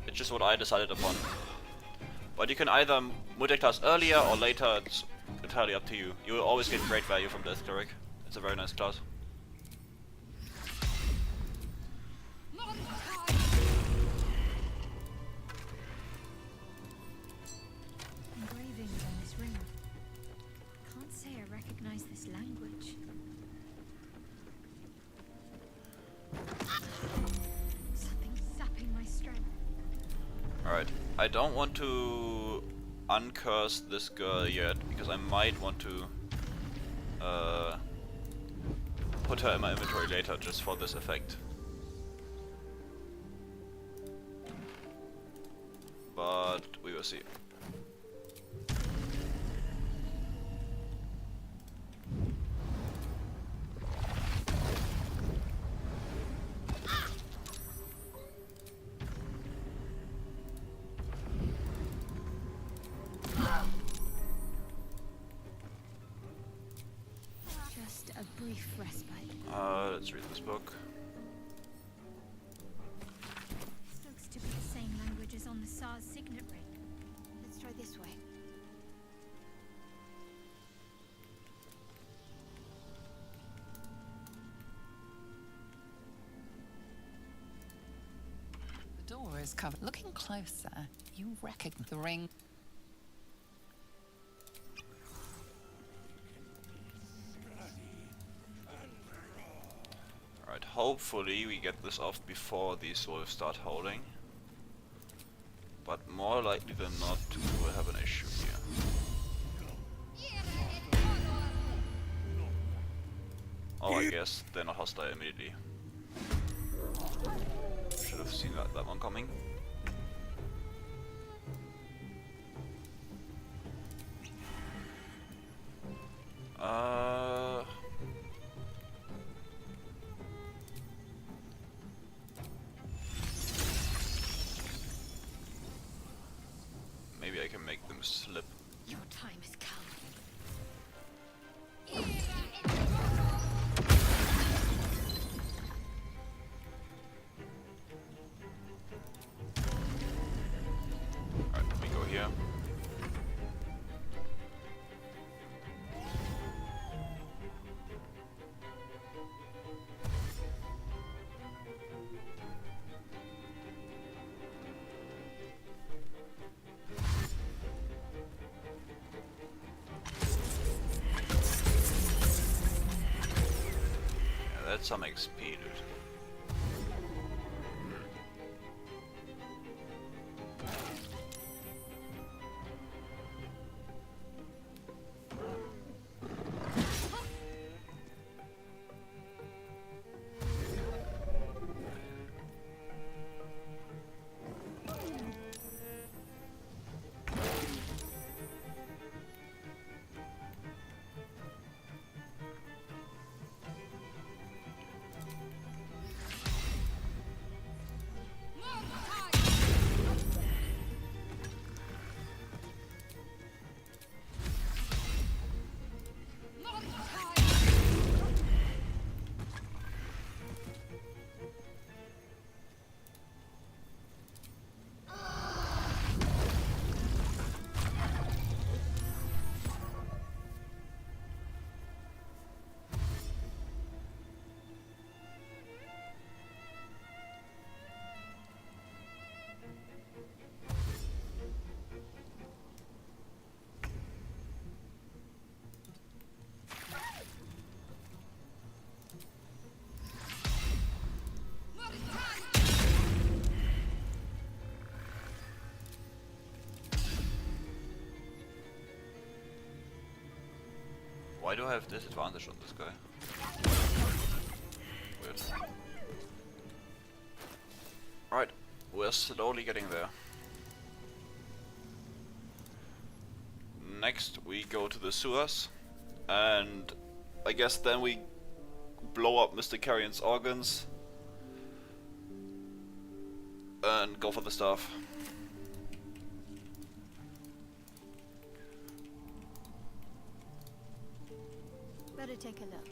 It's just what I decided upon. But you can either multi-class earlier or later, it's entirely up to you. You will always get great value from this Cleric. It's a very nice class. Engravings on this ring. Can't say I recognize this language. Something's sapping my strength. Alright, I don't want to uncurse this girl yet, because I might want to put her in my inventory later just for this effect. But we will see. Just a brief respite. Let's read this book. This looks to be the same language as on the SARS signet ring. Let's try this way. The door is covered. Looking closer, you recognize the ring. Alright, hopefully we get this off before these wolves start howling. But more likely than not, we will have an issue here. Oh, I guess they're not hostile immediately. Should have seen that one coming. Maybe I can make them slip. Your time has come. Alright, let me go here. get some XP, dude. Why do I have disadvantage on this guy? Weird. Right, we're slowly getting there. Next we go to the sewers, and I guess then we blow up Mr. Carrion's organs and go for the stuff. Better take a look.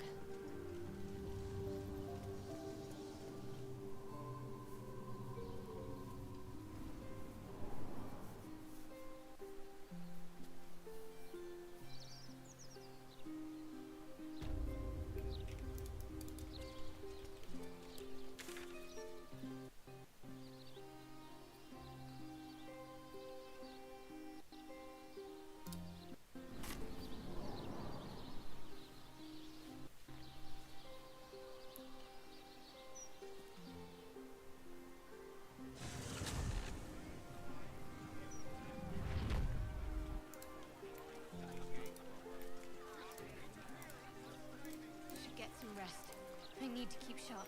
I need to keep sharp.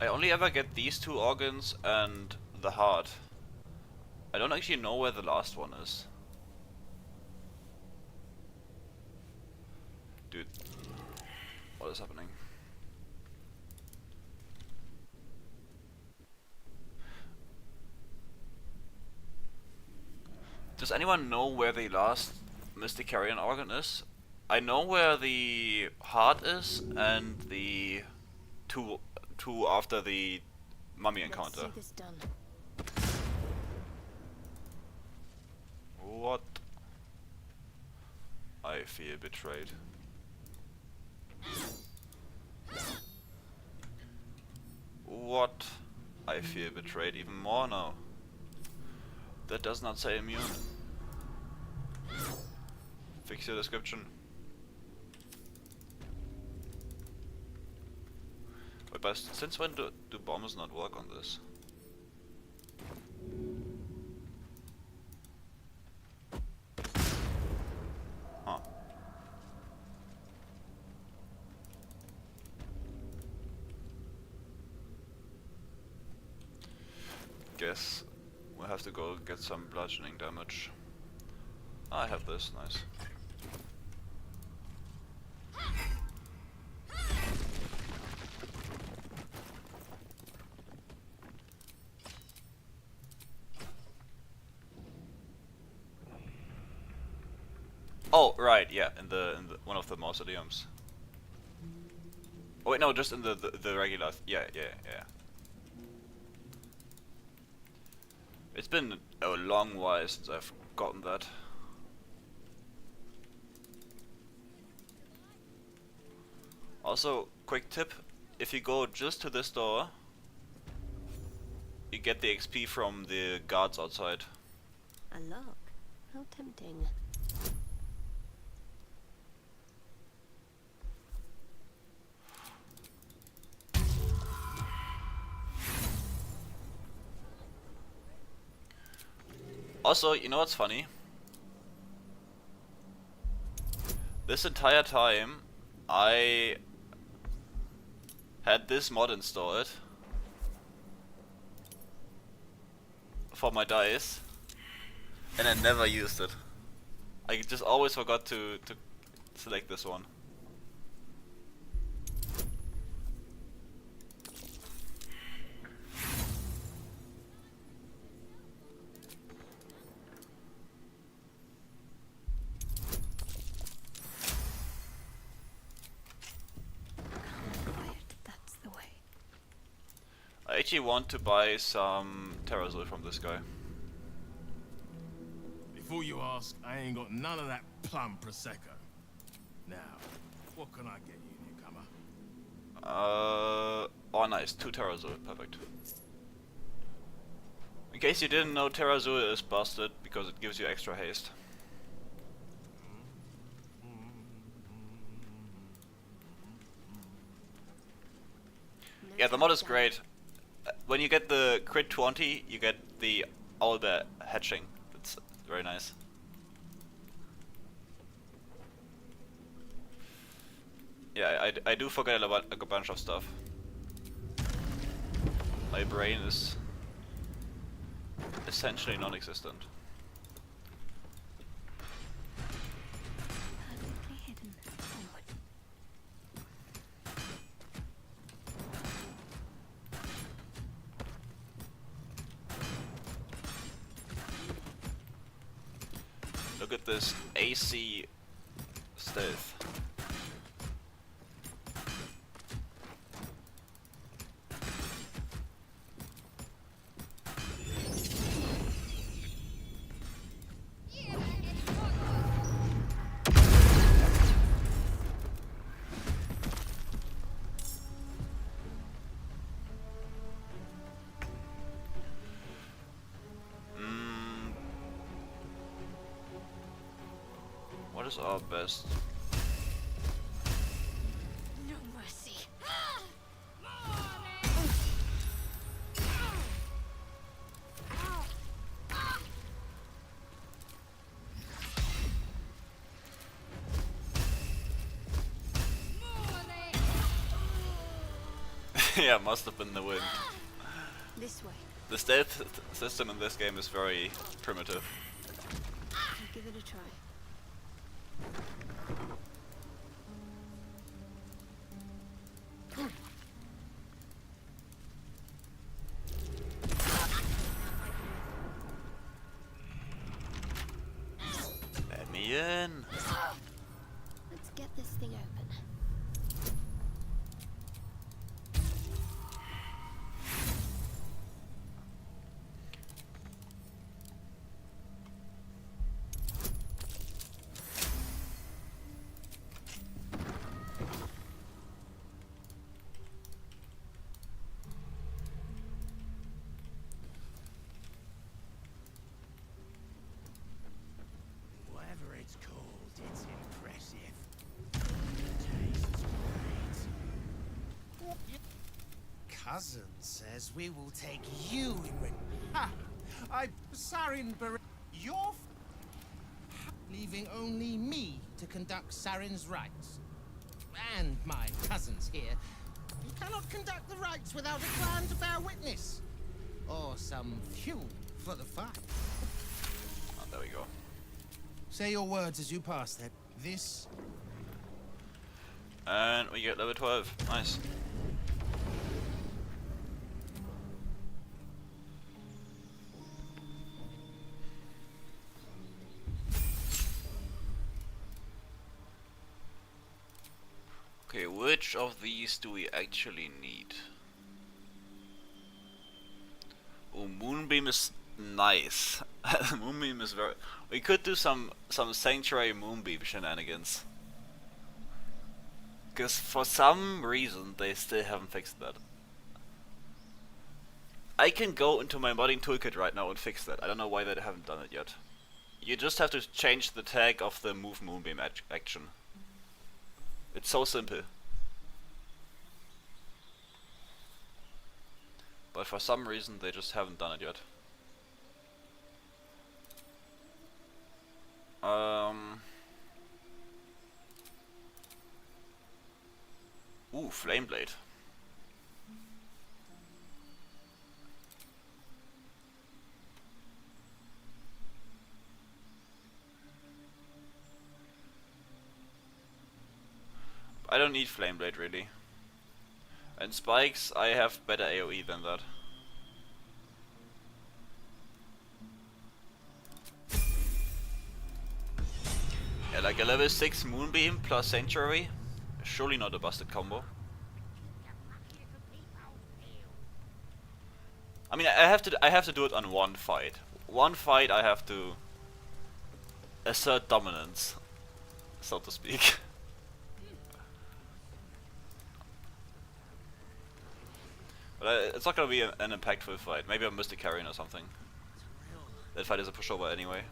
I only ever get these two organs and the heart. I don't actually know where the last one is. Dude, what is happening? Does anyone know where the last Mystic Carrion organ is? I know where the heart is and the two after the mummy encounter. Let's see this done. What? I feel betrayed. What? I feel betrayed even more now. That does not say immune. Fix your description. Wait, but since when do bombs not work on this? Huh. Guess we'll have to go get some bludgeoning damage. I have this, nice. Oh, right, yeah, in the one of the mausoleums. Oh wait, no, just in the regular. Yeah. It's been a long while since I've gotten that. Also, quick tip, if you go just to this door, you get the XP from the guards outside. A look. How tempting. Also, you know what's funny? This entire time, I had this mod installed for my dice, and I never used it. I just always forgot to select this one. That's the way. I actually want to buy some Terrazol from this guy. Before you ask, I ain't got none of that plum prosecco. Now, what can I get you, newcomer? Oh nice, 2 Terrazol, perfect. In case you didn't know, Terrazol is busted because it gives you extra haste. Yeah, the mod is great. When you get the crit 20, you get the owlbear hatching. It's very nice. Yeah, I do forget about a bunch of stuff. My brain is essentially non-existent. Perfectly hidden. Forward. Look at this AC stealth. What is our best? No mercy. Yeah, must have been the wind. This way. The stealth system in this game is very primitive. I'll give it a try. Let me in. Let's get this thing open. Whatever it's called, it's impressive. Tastes great. Cousin says we will take you in with. Ha! Sarin you're leaving only me to conduct Sarin's rites. And my cousins here. You cannot conduct the rites without a clan to bear witness. Or some fuel for the fire. Oh, there we go. Say your words as you pass then. This... And we get level 12. Nice. Okay, which of these do we actually need? Oh, Moonbeam is nice. Moonbeam is very... We could do some Sanctuary Moonbeam shenanigans. Because for some reason they still haven't fixed that. I can go into my modding toolkit right now and fix that. I don't know why they haven't done it yet. You just have to change the tag of the move moonbeam action. It's so simple. But for some reason they just haven't done it yet. Ooh, Flame Blade. I don't need Flame Blade really. And spikes, I have better AoE than that. Yeah, like a level 6 Moonbeam plus Sanctuary. Surely not a busted combo. I mean, I have to do it on one fight. One fight I have to assert dominance, so to speak. But it's not gonna be an impactful fight. Maybe I missed a Carrion or something. That fight is a pushover anyway.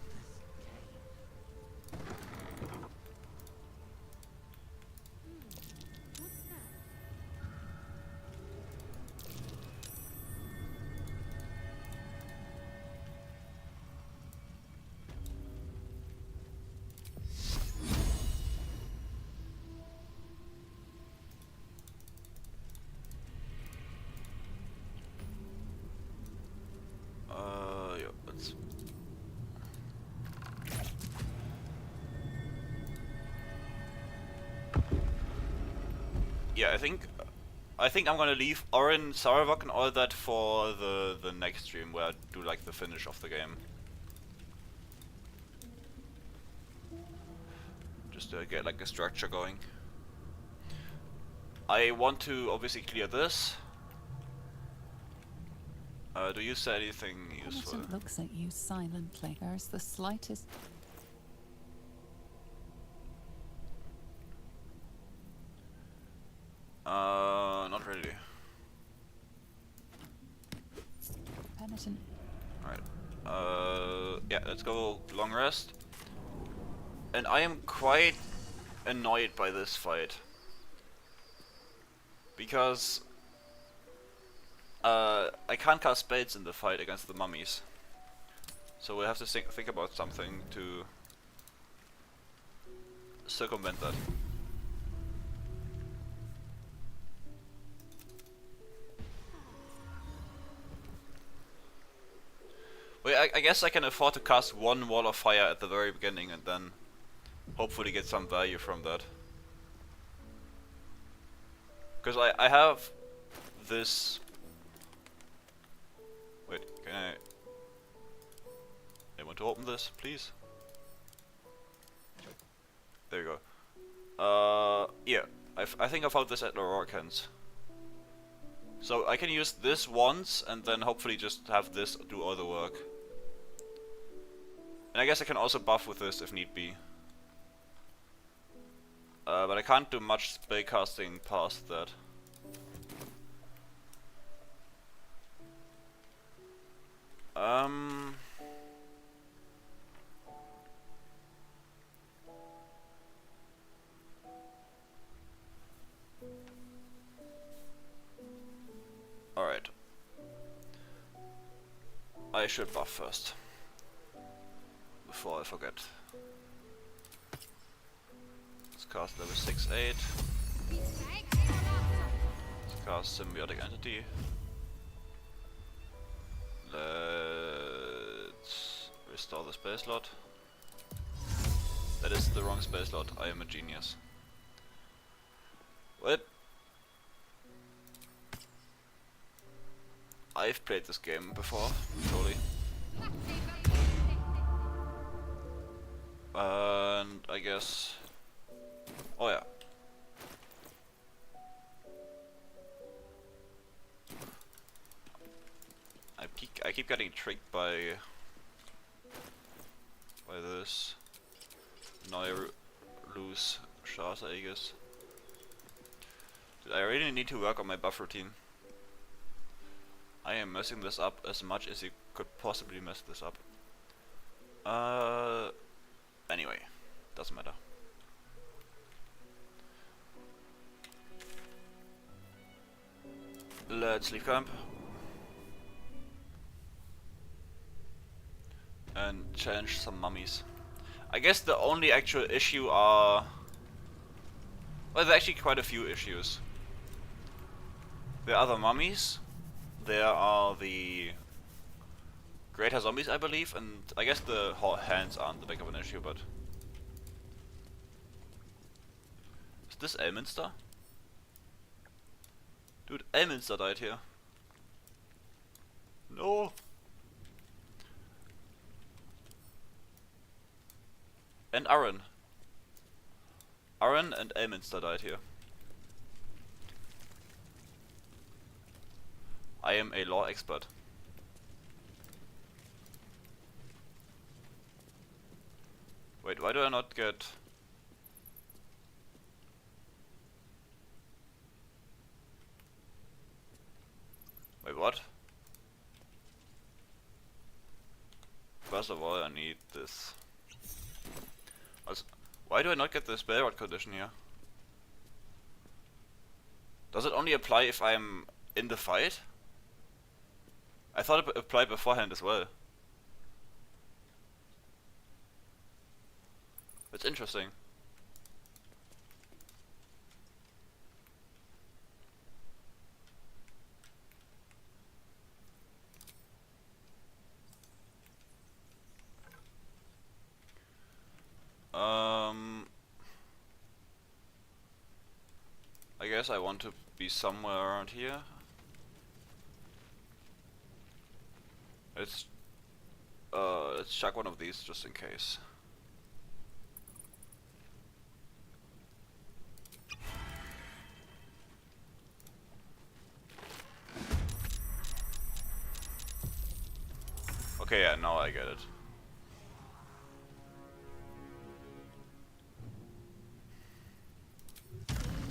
Yeah, let's... Yeah, I think I'm gonna leave Orin, Saravok and all that for the next stream where I do like the finish of the game. Just to get like a structure going. I want to obviously clear this. Do you say anything useful? Penitent looks at you silently. There's the slightest... Not really. Penitent. Alright. Yeah, let's go long rest. And I am quite annoyed by this fight. Because I can't cast spells in the fight against the mummies. So we'll have to think about something to circumvent that. Well, I guess I can afford to cast one Wall of Fire at the very beginning and then hopefully get some value from that. Because I have this... Wait, can I want to open this, please? There you go. Yeah, I think I found this at Lororkans. So I can use this once and then hopefully just have this do all the work. And I guess I can also buff with this if need be. But I can't do much spell casting past that. Alright. I should buff first. Before I forget. Let's cast level 6-8. Let's cast Symbiotic Entity. Let's restore the spell slot. That is the wrong spell slot, I am a genius. Well, I've played this game before, totally. And I guess... Oh yeah. I keep getting tricked by this. Now I lose shards, I guess. I really need to work on my buff routine. I am messing this up as much as you could possibly mess this up. Anyway, doesn't matter. Let's leave camp. And challenge some mummies. I guess the only actual issue are... Well, there are actually quite a few issues. There are the mummies. There are the greater zombies, I believe, and I guess the hands aren't the big of an issue, but... Is this Elminster? Dude, Elminster died here. No! And Aaron. Aaron and Elminster died here. I am a law expert. Wait, why do I not get... Wait, what? First of all, I need this. Why do I not get the spell condition here? Does it only apply if I'm in the fight? I thought it applied beforehand as well. It's interesting. I guess I want to be somewhere around here. Let's chuck one of these just in case. Okay, yeah, now I get it.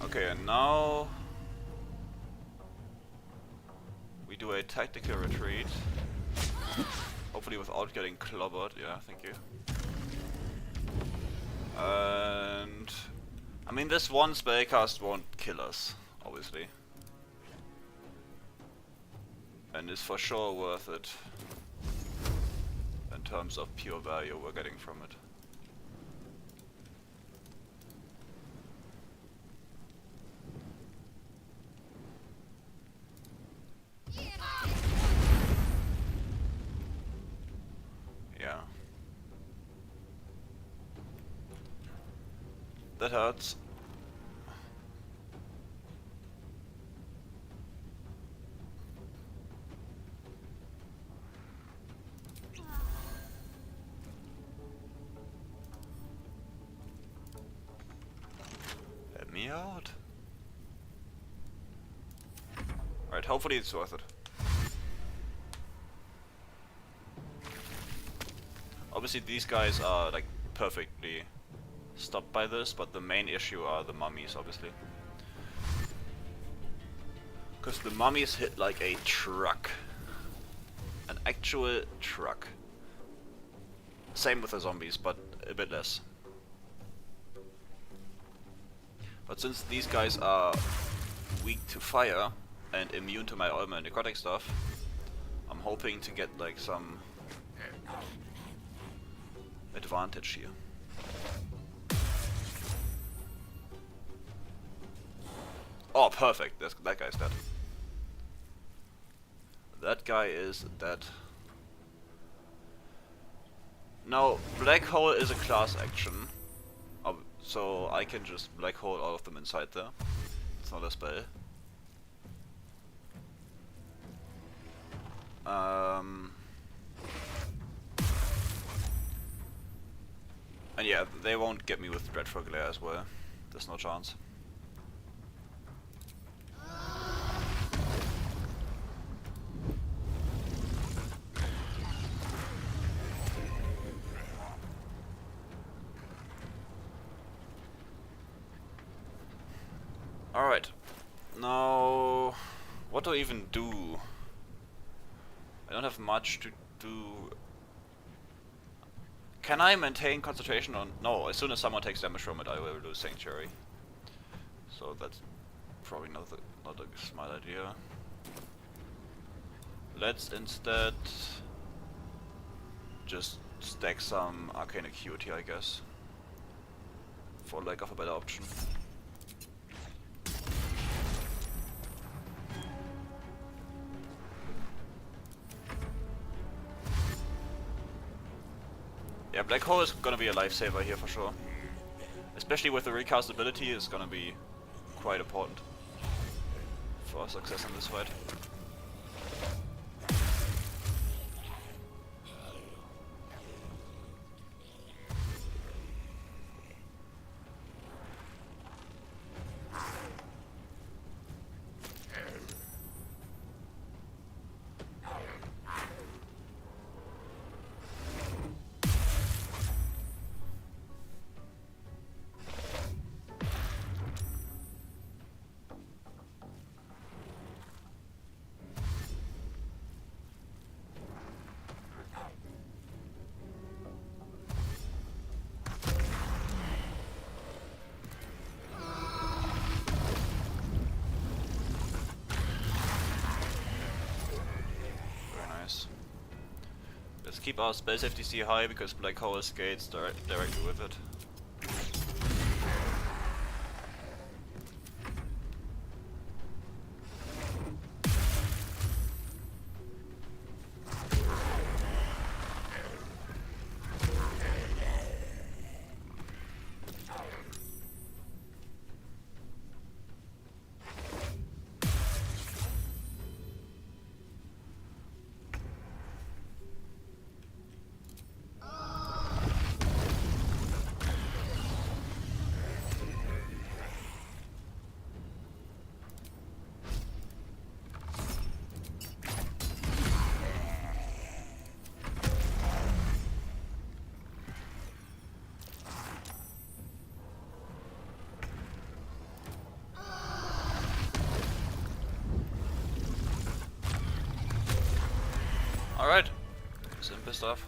Okay, and now we do a tactical retreat. Hopefully without getting clobbered. Yeah, thank you. And I mean, this one spellcast won't kill us, obviously. And is for sure worth it in terms of pure value we're getting from it. Yeah. That hurts. Let me out. Alright, hopefully it's worth it. Obviously these guys are like perfectly stopped by this, but the main issue are the mummies, obviously. Because the mummies hit like a truck. An actual truck. Same with the zombies, but a bit less. But since these guys are weak to fire and immune to my armor and necrotic stuff, I'm hoping to get like some advantage here. Oh, perfect. That guy's dead. That guy is dead. Now, Black Hole is a class action, so I can just Black Hole all of them inside there. It's not a spell. And yeah, they won't get me with Dreadful Glare as well. There's no chance. Alright. Now, what do I even do? I don't have much to do. Can I maintain concentration on... No, as soon as someone takes damage from it, I will do Sanctuary. So that's probably not a smart idea. Let's instead just stack some Arcane Acuity, I guess. For lack of a better option. Yeah, Black Hole is gonna be a lifesaver here for sure. Especially with the recast ability, it's gonna be quite important for our success in this fight. Let's keep our spell safety C high because Black Hole skates directly with it. Alright, simple stuff.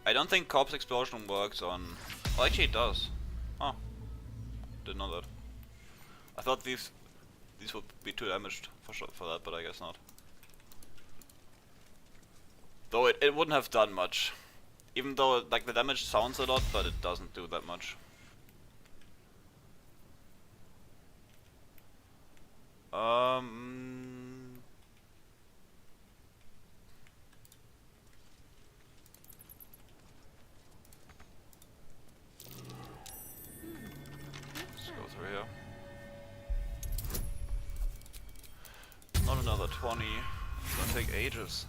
I don't think Corpse Explosion works on... Oh, actually it does. Oh, didn't know that. I thought these would be too damaged for that, but I guess not. Though it wouldn't have done much. Even though like the damage sounds a lot, but it doesn't do that much. Let's go through here. Not another 20. It's gonna take ages.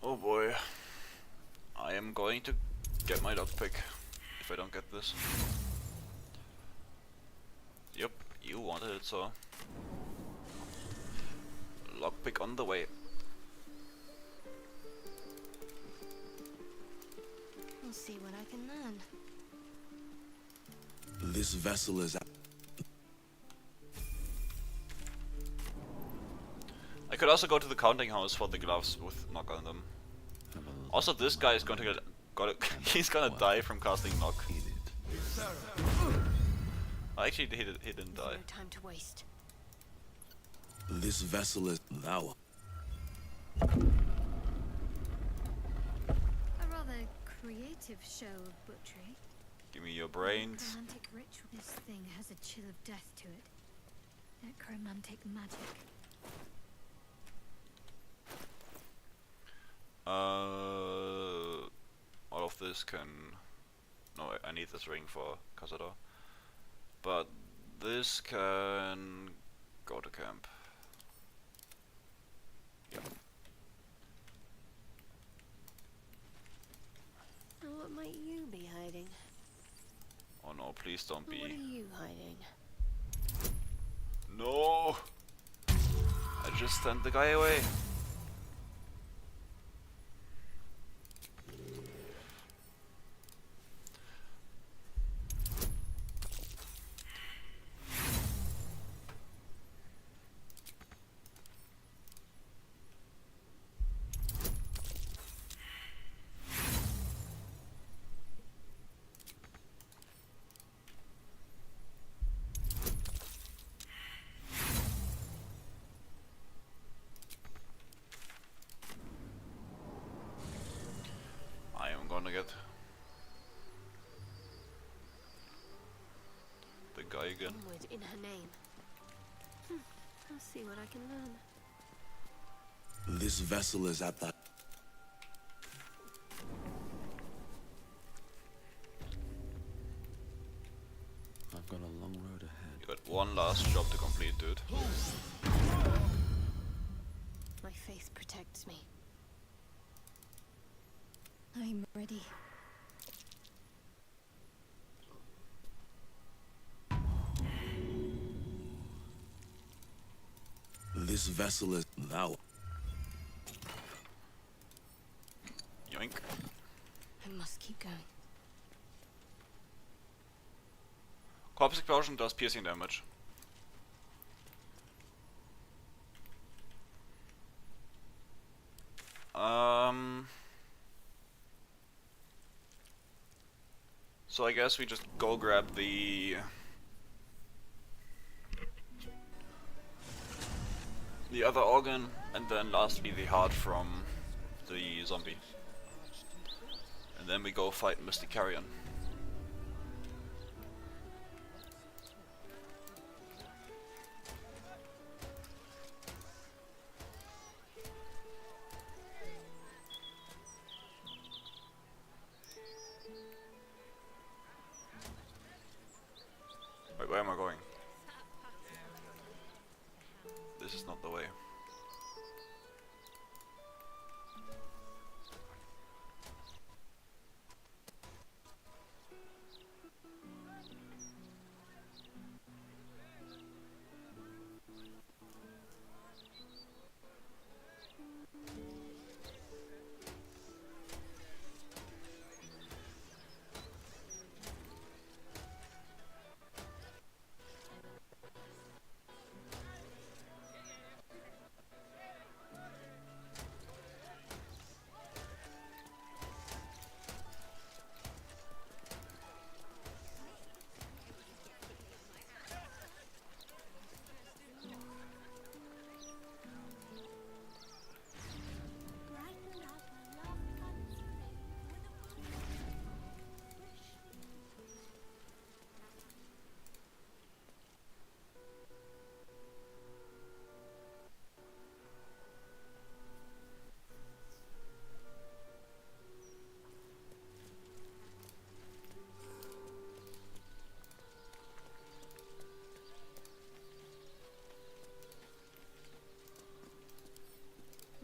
Oh boy, I am going to get my lockpick if I don't get this. Yep, you wanted it, so lockpick on the way. We'll see what I can learn. This vessel is... I could also go to the counting house for the gloves with knock on them. Also, this guy is going to get... he's gonna die from casting knock. Actually, he didn't die. No time to waste. This vessel is... thou. A rather creative show of butchery. Give me your brains. Romantic ritual. This thing has a chill of death to it. Necromantic magic. All of this can... No, I need this ring for Cazador. But this can go to camp. Yeah. And what might you be hiding? Oh no, please don't be. What are you hiding? No! I just sent the guy away. I am gonna get the guy again. Onward in her name. I'll see what I can learn. This vessel is at that. I've got a long road ahead. You got one last job to complete, dude. My faith protects me. I'm ready. This vessel is thou. Yoink. I must keep going. Corpse explosion does piercing damage. So I guess we just go grab the other organ, and then lastly the heart from the zombie. And then we go fight Mr. Carrion. Wait, where am I going? This is not the way.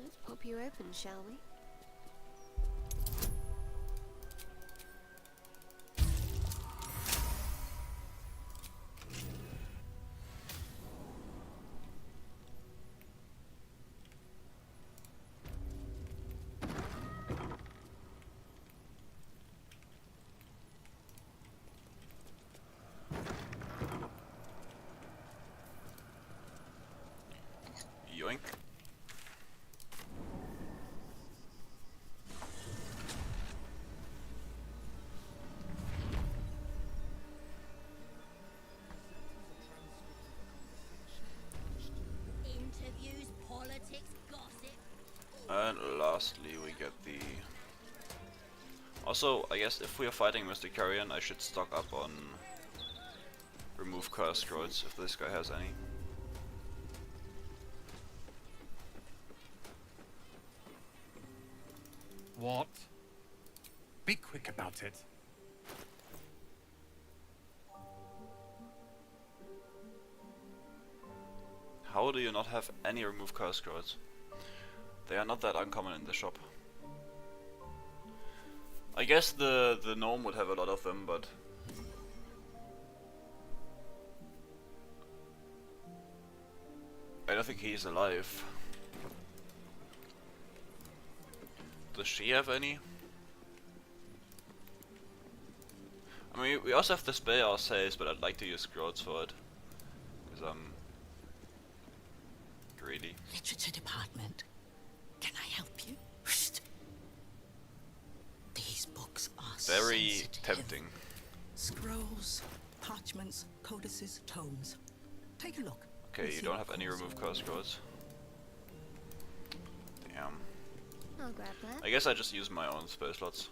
Let's pop you open, shall we? Yoink. Interviews, politics, gossip. And lastly we get the... Also, I guess if we are fighting Mr. Carrion, I should stock up on removing remove curse scrolls if this guy has any. What? Be quick about it. How do you not have any remove curse scrolls? They are not that uncommon in the shop. I guess the gnome would have a lot of them, but I don't think he's alive. Does she have any? I mean, we also have the spare ourselves, but I'd like to use scrolls for it. Because I'm greedy. Literature department. Can I help you? These books are very sensitive. tempting. Scrolls, parchments, codices, tomes. Take a look. Okay, you don't have any remove curse scrolls. Damn. I'll grab that. I guess I just use my own spell slots.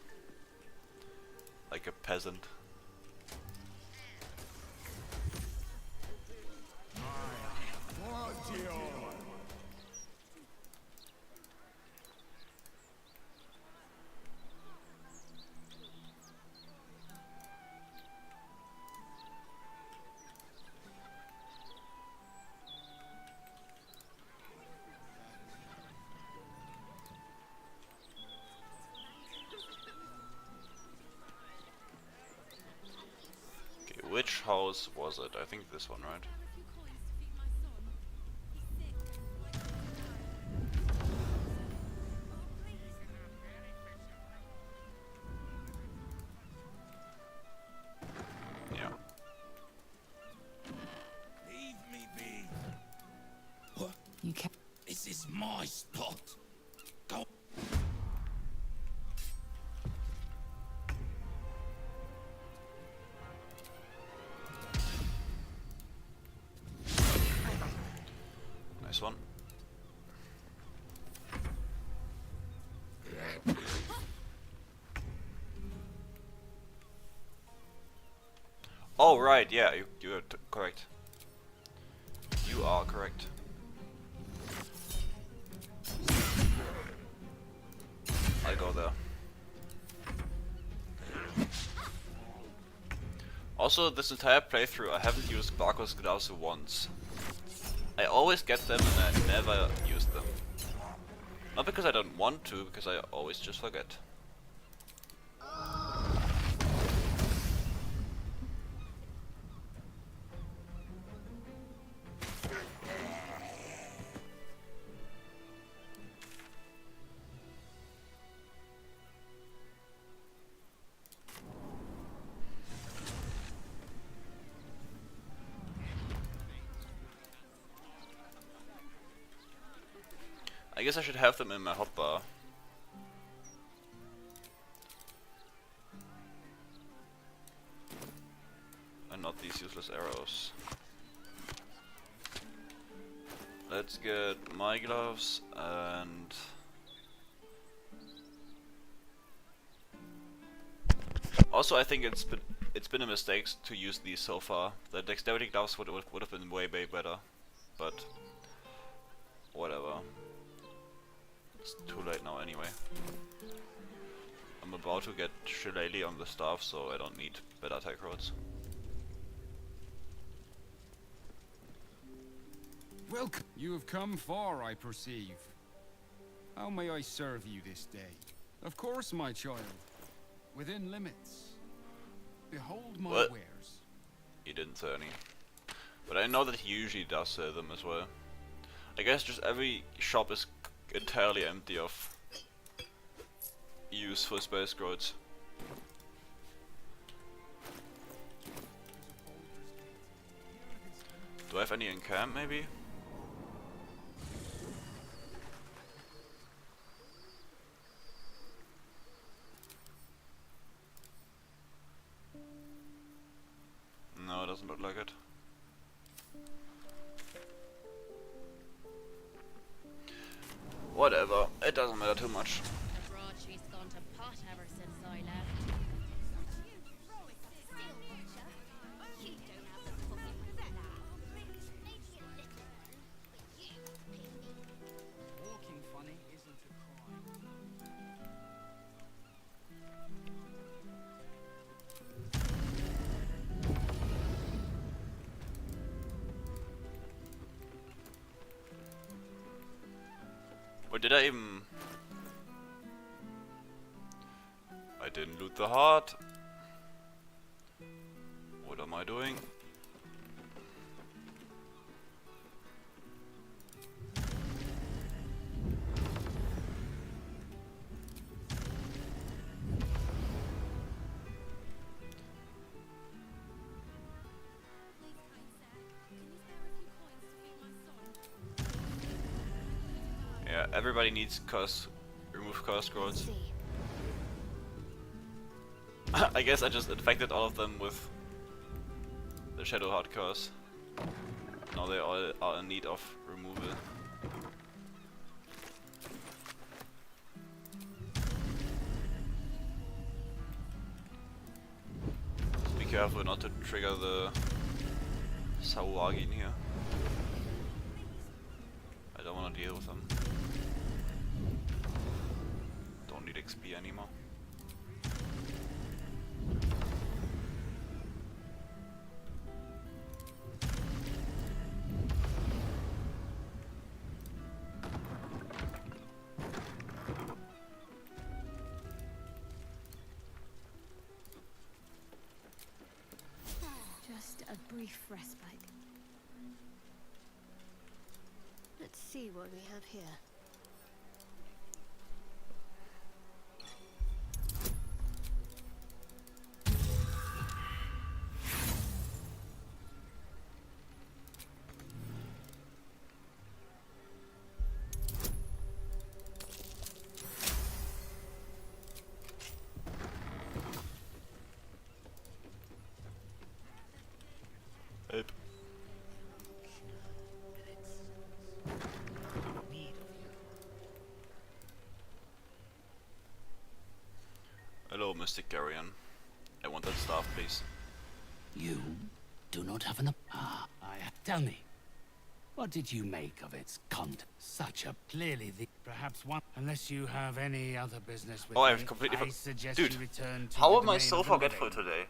Like a peasant. Which house was it? I think this one, right? Yeah. Leave me be. What? You can. This is my spot. Go. Nice one. Oh right, yeah, you are correct. You are correct. I'll go there. Also, this entire playthrough I haven't used Barco's gloves once. I always get them and I never use them. Not because I don't want to, because I always just forget. I guess I should have them in my hotbar. And not these useless arrows. Let's get my gloves and... Also, I think it's been a mistake to use these so far. The dexterity gloves would have been way better, but whatever. It's too late now anyway. I'm about to get Shillelagh on the staff, so I don't need better attack rolls. Welcome. You have come far, I perceive. How may I serve you this day? Of course, my child. Within limits. Behold my What? wares. He didn't say any. But I know that he usually does say them as well. I guess just every shop is entirely empty of useful spell scrolls. Do I have any in camp, maybe? No, it doesn't look like it. Whatever, it doesn't matter too much. The broadsheet's gone to pot ever since I left. You throw it still, Butcher. You don't have the fucking Wait, did I even... I didn't loot the heart. What am I doing? Yeah, everybody needs remove curse scrolls. I guess I just infected all of them with the Shadowheart curse. Now they all are in need of removal. Just be careful not to trigger the Sawagi in here. I don't want to deal with them. Don't need XP anymore. Just a brief respite. Let's see what we have here. Help. Hello, Mystic Guardian. I want that staff, please. You do not have an... tell me, what did you make of its content? Such a... Clearly the... Perhaps one... Unless you have any other business with Oh, me, I've completely suggest Dude, you return to how the am I domain so of the forgetful living. today?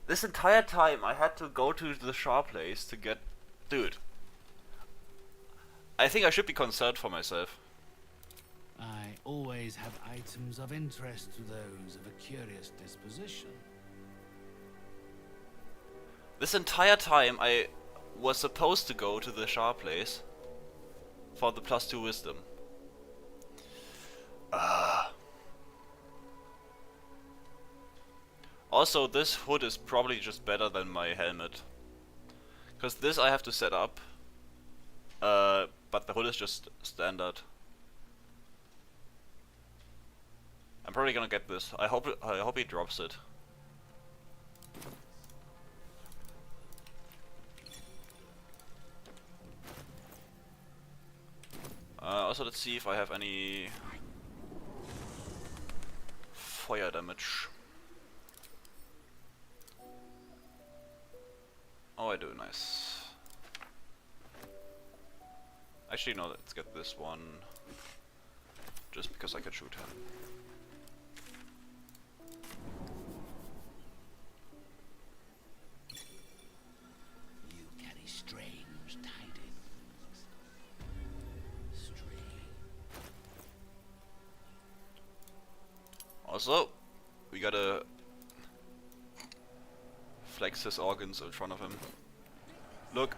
This entire time I had to go to the sharp place to get... Dude. I think I should be concerned for myself. I always have items of interest to those of a curious disposition. This entire time I was supposed to go to the sharp place for the +2 wisdom. Also, this hood is probably just better than my helmet. Because this I have to set up. But the hood is just standard. I'm probably gonna get this. I hope he drops it. Also, let's see if I have any fire damage. Oh, I do, nice. Actually, no, let's get this one. Just because I can shoot him. You carry strange tidings. Also, we gotta flex his organs in front of him. Look.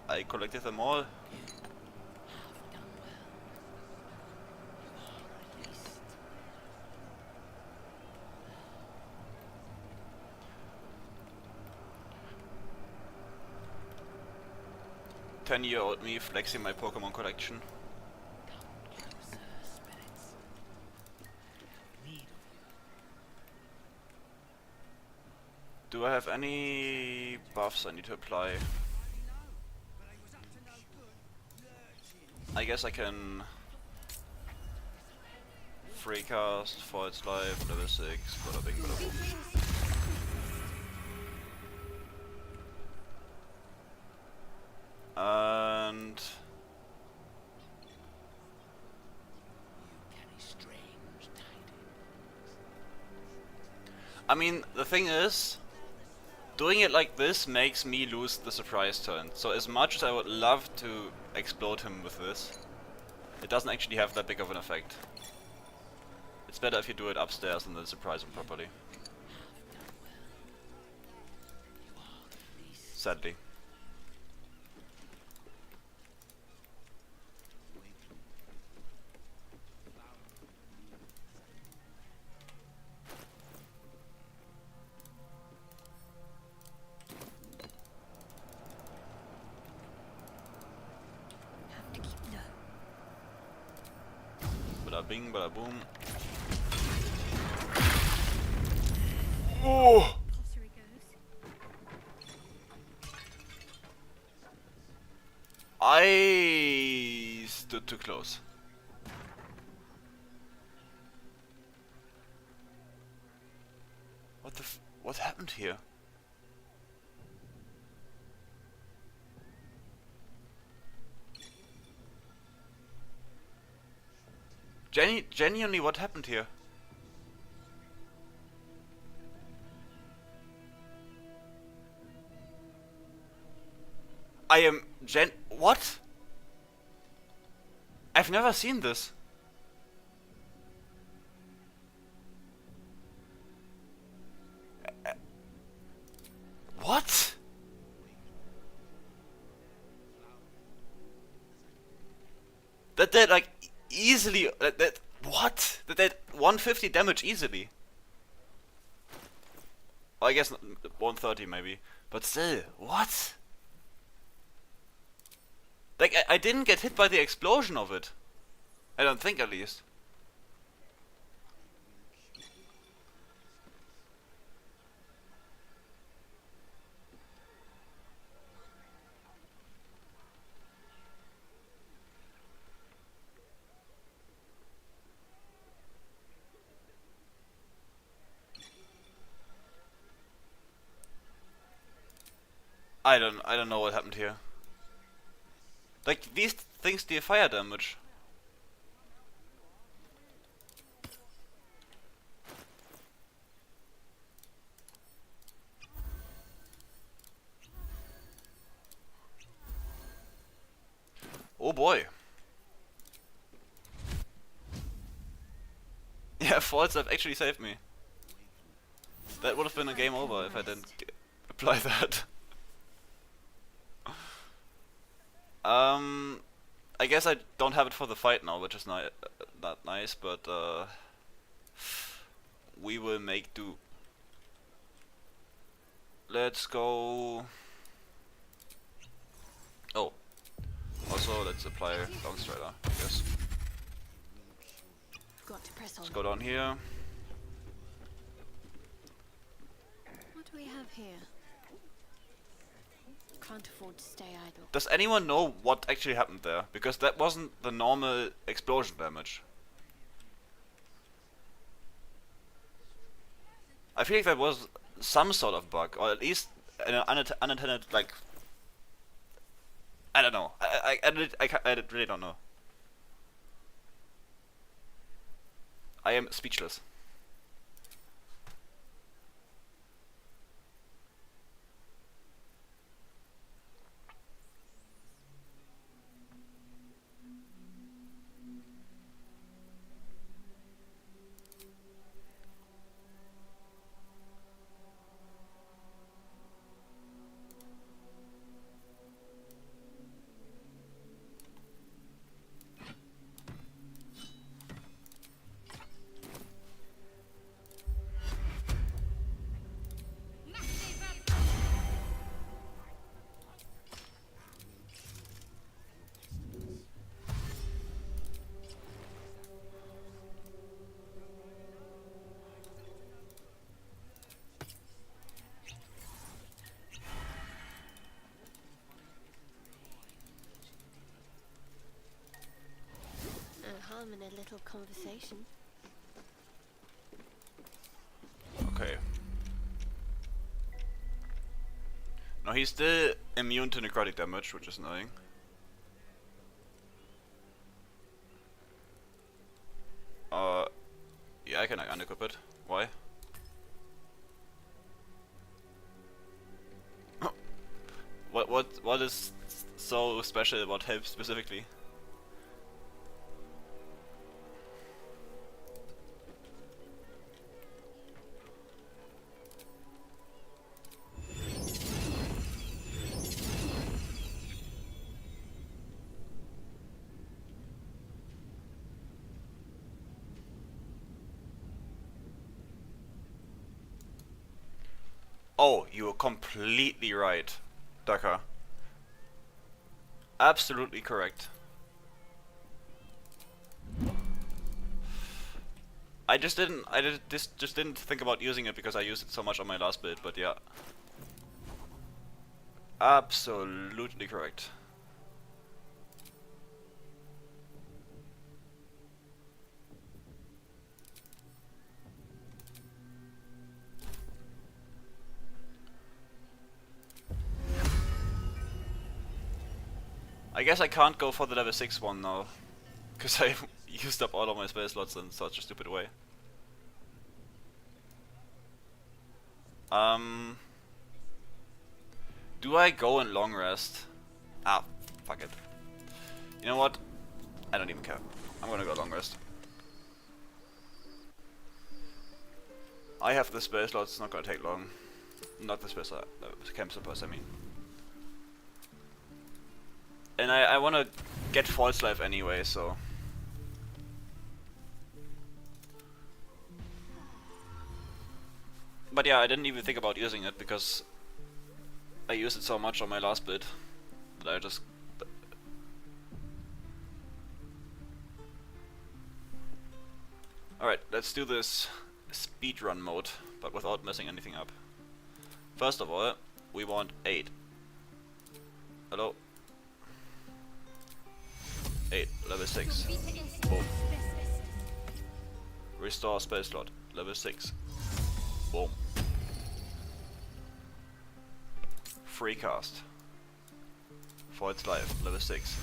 I collected them all. Ten-year-old me flexing my Pokemon collection. Do I have any buffs I need to apply? I guess I can free cast, False Life, level 6, bada bing bada boom. And I mean, the thing is, doing it like this makes me lose the surprise turn. So as much as I would love to explode him with this. It doesn't actually have that big of an effect. It's better if you do it upstairs and then surprise him properly. Sadly. Have to keep low. Bada bing, bada boom. Oh! Closer he goes. I stood too close. What happened here? Genuinely, what happened here? I am what? I've never seen this. What? That did like easily what? That did 150 damage easily. Well, I guess 130 maybe, but still, what? Like I didn't get hit by the explosion of it. I don't think, at least. I don't know what happened here. Like, these things deal fire damage. Oh boy. Yeah, faults have actually saved me. That would have been a game over if I didn't apply that. I guess I don't have it for the fight now, which is not nice, but we will make do. Let's go. Oh, also let's apply Long Strider, I guess. Got to press on. Let's go down here. What do we have here? Can't afford to stay idle. Does anyone know what actually happened there? Because that wasn't the normal explosion damage. I feel like that was some sort of bug, or at least an unintended, like... I don't know. I really don't know. I am speechless. In a little conversation. Okay. Now he's still immune to necrotic damage, which is annoying. Yeah, I can unequip it. Why? What is so special about help specifically? Oh, you were completely right, Daka. Absolutely correct. I just didn't think about using it because I used it so much on my last build, but yeah. Absolutely correct. I guess I can't go for the level 6 one now, because I used up all of my spell slots in such a stupid way. Do I go in long rest? Ah, fuck it. You know what? I don't even care. I'm gonna go long rest. I have the spell slots, it's not gonna take long. Not the spell slot, camp suppers, I mean. And I wanna get False Life anyway, so... But yeah, I didn't even think about using it because I used it so much on my last build that I just... Alright, let's do this speedrun mode, but without messing anything up. First of all, we want 8. Hello? 8, level 6. Boom. Restore spell slot, level 6. Boom. Free cast. False Life, level 6.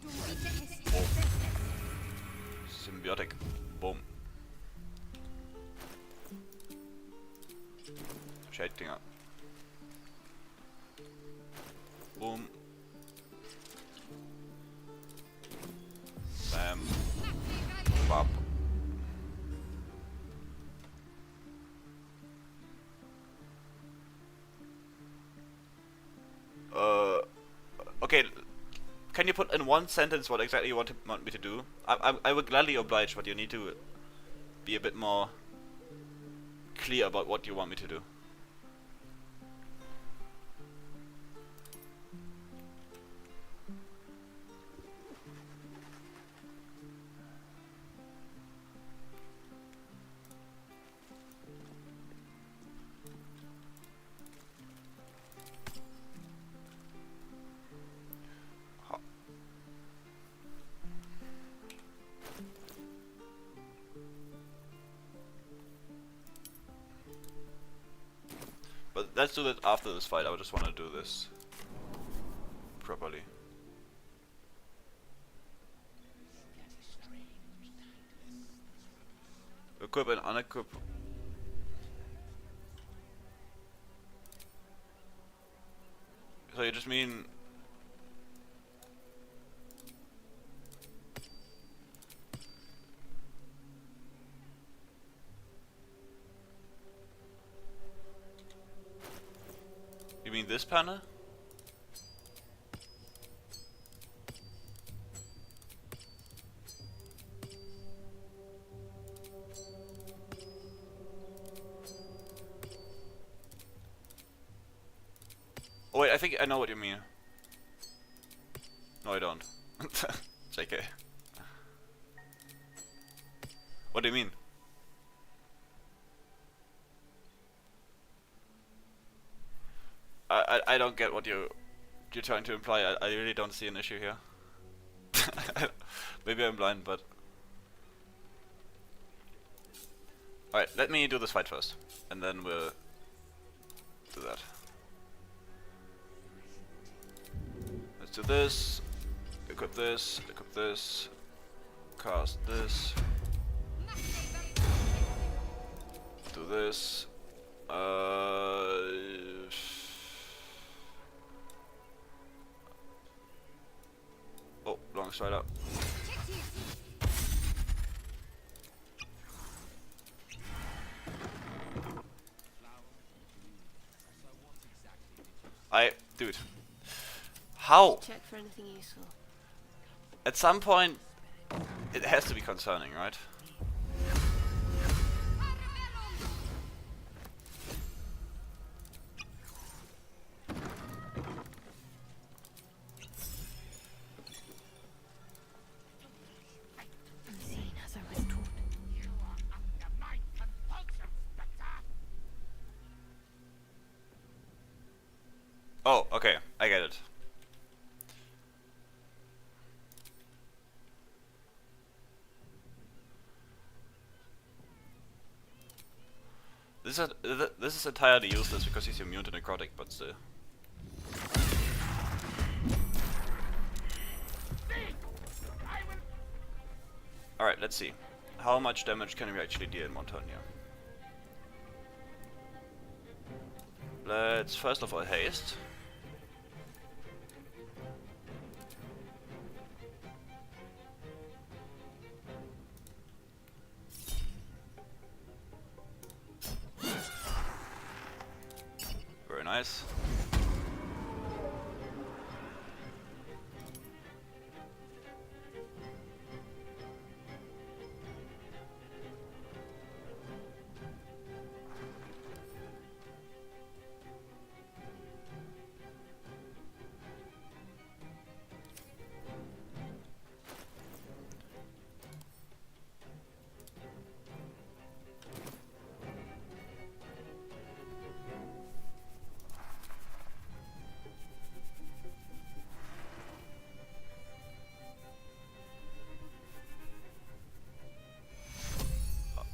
Boom. Symbiotic. Boom. Shade Dinger. Boom. Bam. Bop. Okay, can you put in one sentence what exactly you want me to do? I would gladly oblige, but you need to be a bit more clear about what you want me to do. But let's do that after this fight. I just want to do this properly. Equip and unequip. So you just mean... You mean this panel? Oh wait, I think I know what you mean. No, I don't. JK. What do you mean? I don't get what you're trying to imply. I really don't see an issue here. Maybe I'm blind, but... Alright, let me do this fight first, and then we'll do that. Let's do this, equip this, cast this, do this, wrong strider. Dude. How? Check for anything useful. At some point, it has to be concerning, right? Unseen as I was taught. You are under my compulsion, Spectre. Oh, okay, I get it. This is entirely useless because he's immune to necrotic, but still. Alright, let's see. How much damage can we actually deal in one turn here? Let's first of all haste. Very nice.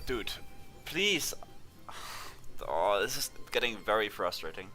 Dude, please. Oh, this is getting very frustrating.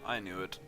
I knew it.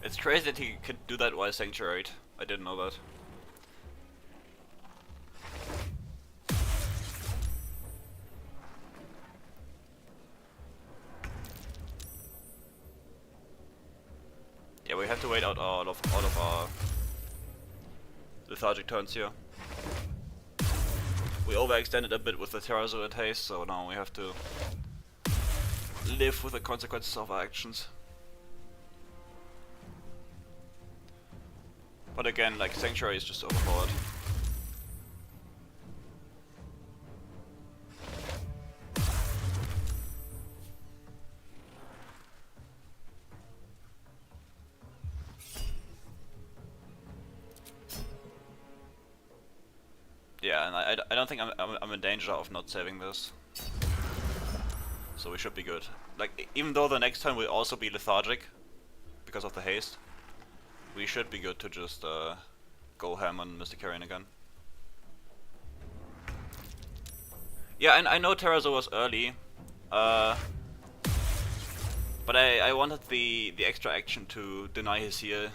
It's crazy that he could do that while Sanctuaried. I didn't know that. Yeah, we have to wait out all of our lethargic turns here. We overextended a bit with the Terrazzo and haste, so now we have to live with the consequences of our actions. But again, like, Sanctuary is just overpowered. I don't think I'm in danger of not saving this. So we should be good. Like, even though the next turn will also be lethargic because of the haste, we should be good to just go ham on Mr. Carrion again. Yeah, and I know Terrazzo was early, but I wanted the extra action to deny his heal.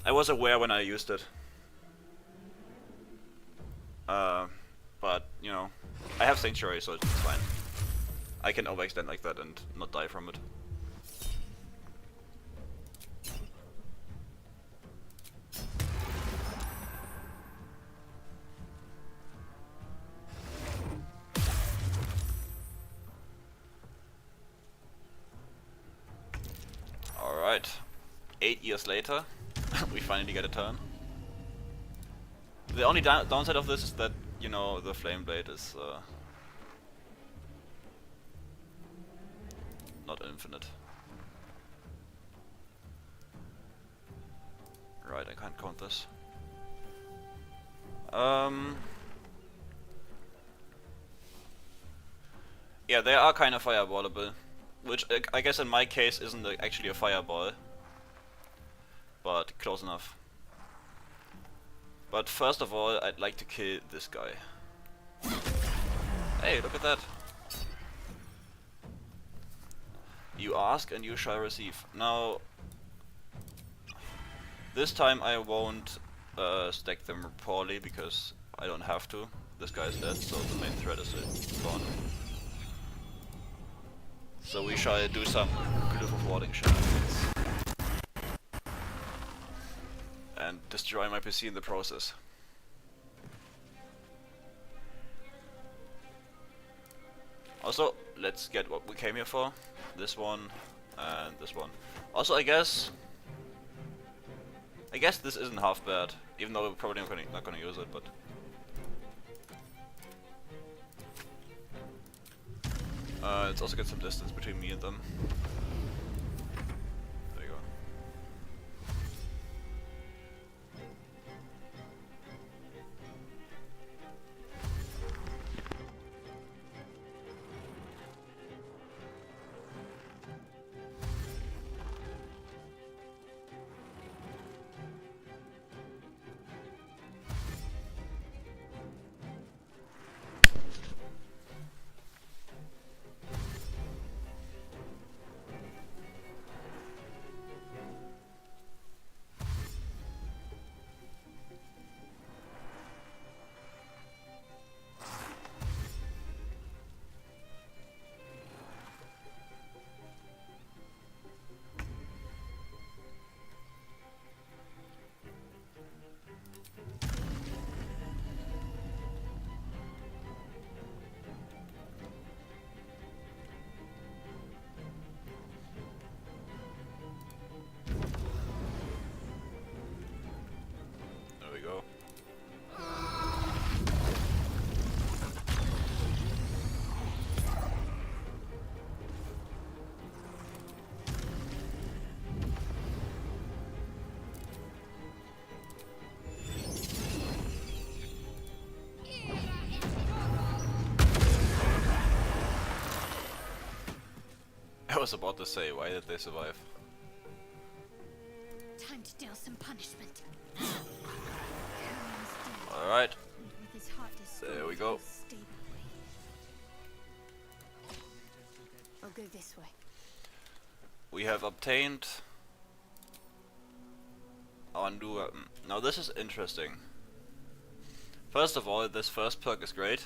I was aware when I used it. But, you know, I have Sanctuary, so it's fine. I can overextend like that and not die from it. Alright. 8 years later, we finally get a turn. The only downside of this is that, you know, the Flame Blade is not infinite. Right, I can't count this. Yeah, they are kind of fireballable, which I guess in my case isn't actually a fireball, but close enough. But first of all, I'd like to kill this guy. Hey, look at that. You ask and you shall receive. Now, this time I won't stack them poorly because I don't have to. This guy's dead, so the main threat is gone. So we shall do some Glyph of Warding shenanigans. And destroy my PC in the process. Also, let's get what we came here for. This one and this one. Also, I guess this isn't half bad, even though we're probably not gonna use it, but let's also get some distance between me and them. There you go. I was about to say, why did they survive? Time to deal some punishment. Alright. There we go. I'll go this way. We have obtained our new weapon. Now this is interesting. First of all, this first perk is great.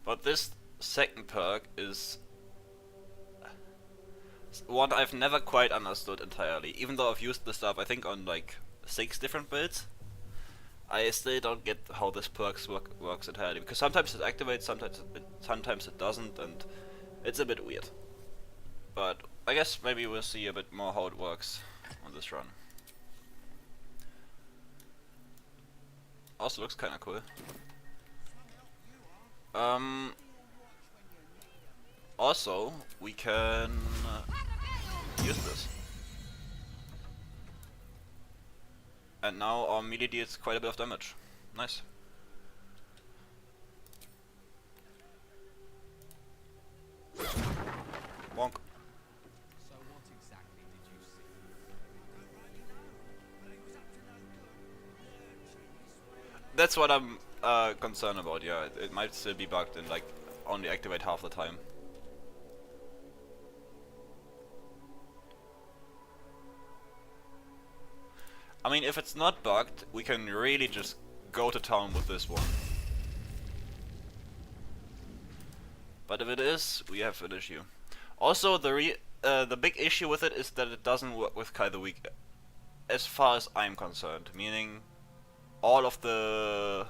But this second perk is one I've never quite understood entirely. Even though I've used this stuff, I think, on like 6 different builds, I still don't get how this perk works entirely. Because sometimes it activates, sometimes it doesn't, and it's a bit weird. But I guess maybe we'll see a bit more how it works on this run. Also looks kinda cool. Also, we can use this. And now our melee deals quite a bit of damage. Nice. Bonk. So what exactly did you see? That's what I'm concerned about, yeah. It might still be bugged and like only activate half the time. I mean, if it's not bugged, we can really just go to town with this one. But if it is, we have an issue. Also, the big issue with it is that it doesn't work with Kai the Weak, as far as I'm concerned. Meaning, all of the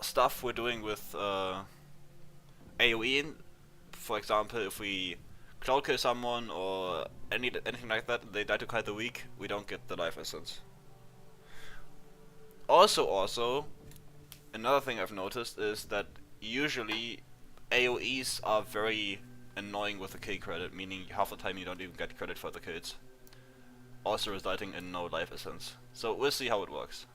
stuff we're doing with AoE, for example, if we cloud kill someone or anything like that, they die to Kai the Weak, we don't get the life essence. Also, another thing I've noticed is that usually AoEs are very annoying with the kill credit, meaning half the time you don't even get credit for the kills. Also resulting in no life essence. So we'll see how it works.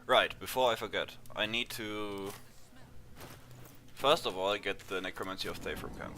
Right, before I forget, I need to first of all get the Necromancy of Thay from camp.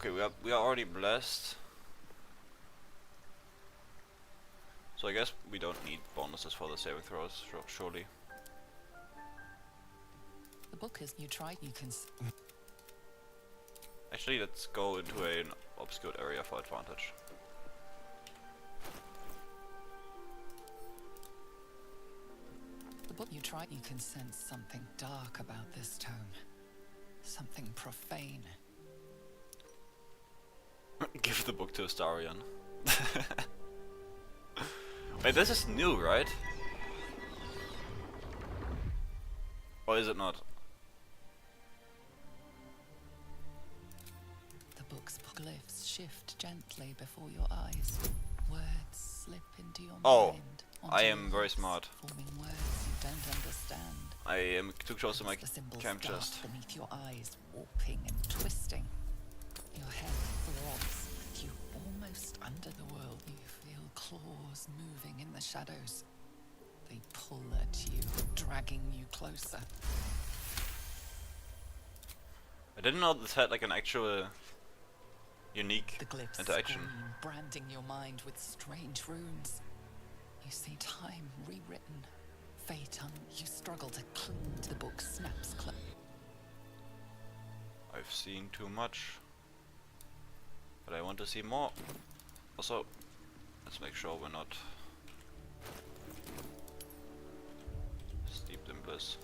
Okay, we are already blessed. So I guess we don't need bonuses for the saving throws, surely. The book is you try you can Actually, let's go into an obscured area for advantage. the book you try you can sense something dark about this tome. Something profane. Give the book to Astarion. Wait, this is new, right? Or is it not? The book's glyphs shift gently before your eyes. Words slip into your mind. I am very smart. Forming words you don't understand. I am too close to my camp chest. Beneath your eyes, warping and twisting. Your head throbs. You almost under the world. You feel claws moving in the shadows. They pull at you, dragging you closer. I didn't know this had like an actual unique The glyphs interaction. scream, branding your mind with strange runes. You see time rewritten. Fate you struggle to cling to the book snaps close. I've seen too much. But I want to see more. Also, let's make sure we're not steeped in bliss.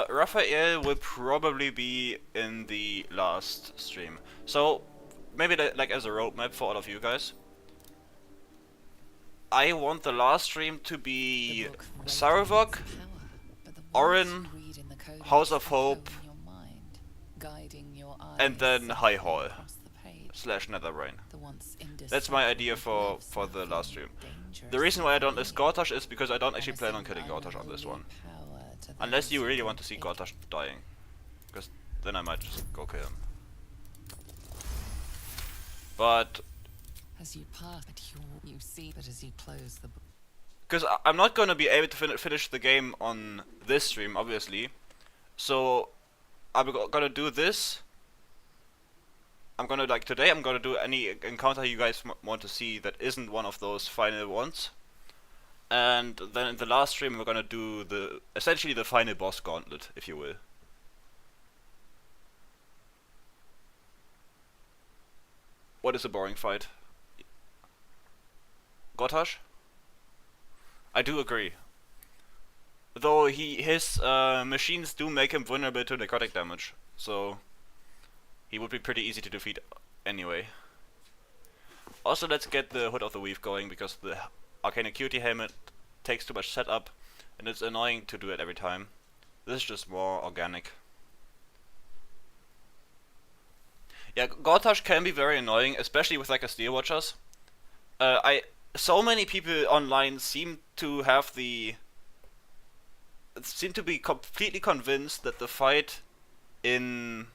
Raphael will probably be in the last stream. So, maybe like as a roadmap for all of you guys. I want the last stream to be Sarevok, Orin, House of Hope, and then High Hall / Netherbrain. That's my idea for the last stream. The reason why I don't list Gortash is because I don't actually plan on killing Gortash on this one. Unless you really want to see Gortash dying. Because then I might just go kill him. But As you pass, you see that as you close the book. because I'm not gonna be able to finish the game on this stream, obviously. So I'm gonna do this. I'm gonna today. I'm gonna do any encounter you guys want to see that isn't one of those final ones. And then in the last stream, we're gonna do essentially the final boss gauntlet, if you will. What is a boring fight? Gortash? I do agree. Though his machines do make him vulnerable to necrotic damage, so he would be pretty easy to defeat anyway. Also, let's get the Hood of the Weave going, because the Arcane Acuity helmet takes too much setup, and it's annoying to do it every time. This is just more organic. Yeah, Gortash can be very annoying, especially with like a Steel Watchers. So many people online seem to be completely convinced that the fight in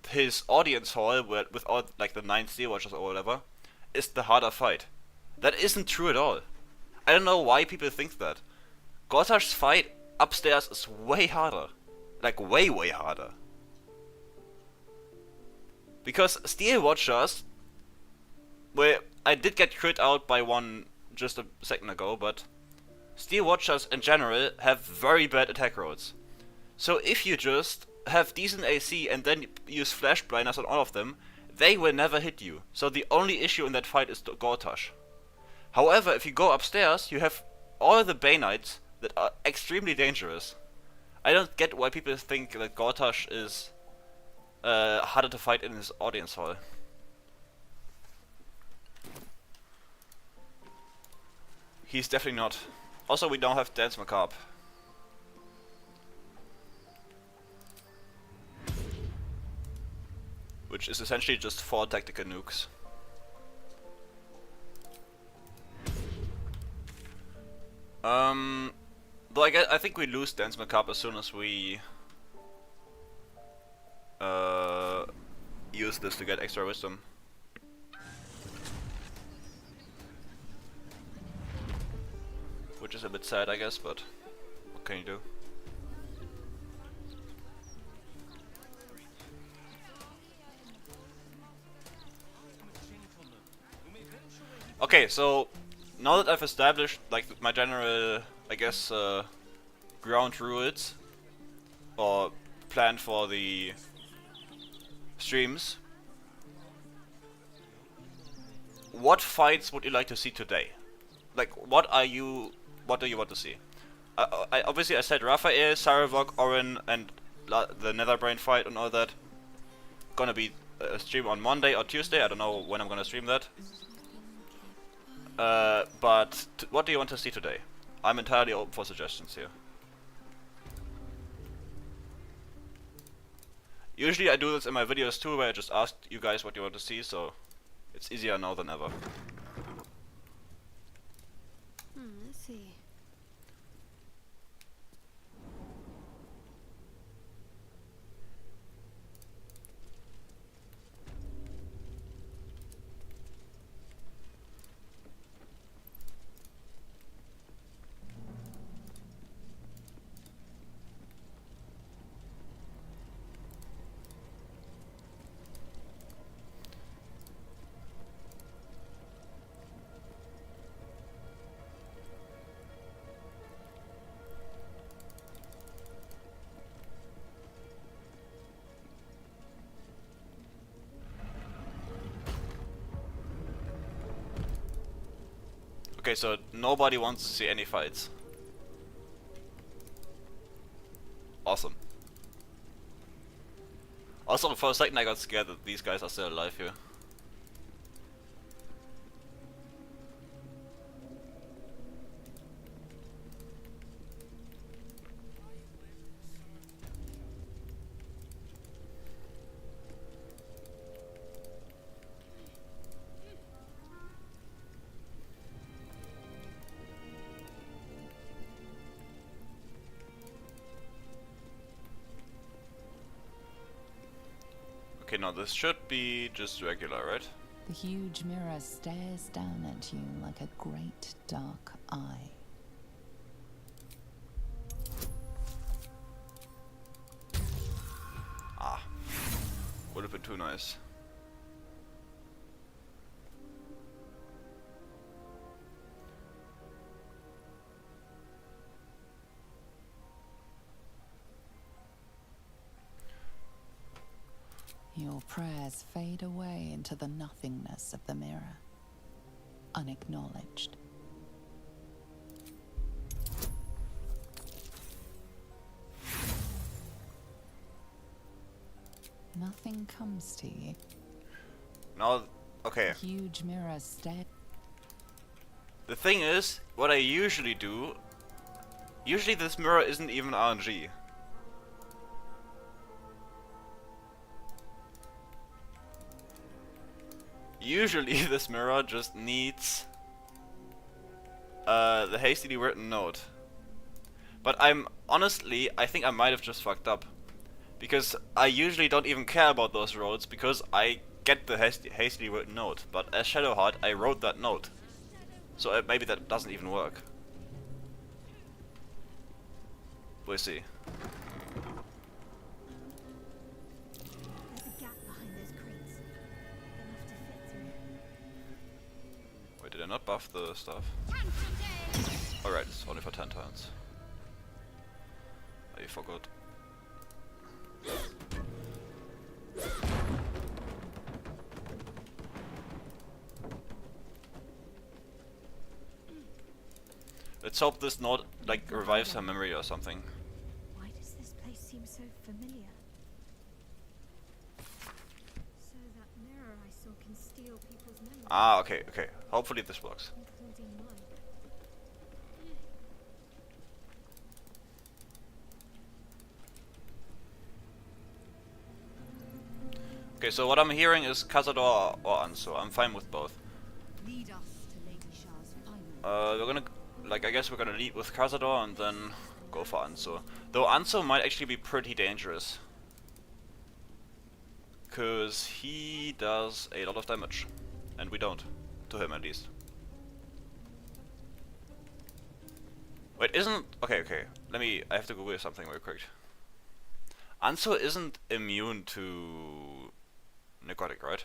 his audience hall, with all like the 9 Steel Watchers or whatever, is the harder fight. That isn't true at all. I don't know why people think that. Gortash's fight upstairs is way harder. Like way harder. Because Steel Watchers, well, I did get crit out by one just a second ago, but Steel Watchers in general have very bad attack rolls. So if you just have decent AC and then use Flash Blinders on all of them, they will never hit you. So the only issue in that fight is Gortash. However, if you go upstairs, you have all the Bay Knights that are extremely dangerous. I don't get why people think that Gortash is harder to fight in his audience hall. He's definitely not. Also, we don't have Dance Macabre. Which is essentially just 4 tactical nukes. Though I think we lose Dance Macabre as soon as we use this to get extra wisdom. Which is a bit sad, I guess, but what can you do? Okay, so now that I've established like my general, I guess, ground rules or plan for the streams, what fights would you like to see today? Like, what do you want to see? Obviously I said Raphael, Saravok, Orin, and the Netherbrain fight and all that. Gonna be a stream on Monday or Tuesday. I don't know when I'm gonna stream that. But what do you want to see today? I'm entirely open for suggestions here. Usually I do this in my videos too, where I just ask you guys what you want to see, so it's easier now than ever. Let's see. Okay, so nobody wants to see any fights. Awesome. Also, for a second I got scared that these guys are still alive here. Okay, now this should be just regular, right? The huge mirror stares down at you like a great dark eye. Ah. Would have been too nice. Your prayers fade away into the nothingness of the mirror, unacknowledged. Nothing comes to you. Now, okay. Huge mirror stare. The thing is, what I usually do... Usually this mirror isn't even RNG. Usually this mirror just needs the hastily written note. But honestly, I think I might have just fucked up. Because I usually don't even care about those roads because I get the hastily written note. But as Shadowheart, I wrote that note. So maybe that doesn't even work. We'll see. There's a gap behind those crates. Enough to fit through. Wait, did I not buff the stuff? Alright, it's only for 10 turns. I forgot. Let's hope this note like revives her memory or something. Why does this place seem so familiar? So that mirror I saw can steal people's memories. Ah, okay. Hopefully this works. Including mine. Okay, so what I'm hearing is Cazador or Anso. I'm fine with both. Lead us to Lady Shah's final. We're gonna, like, I guess we're gonna lead with Cazador and then go for Anso. Though Anso might actually be pretty dangerous. Cause he does a lot of damage. And we don't. To him at least. Wait, okay. I have to Google something real quick. Anso isn't immune to necrotic, right?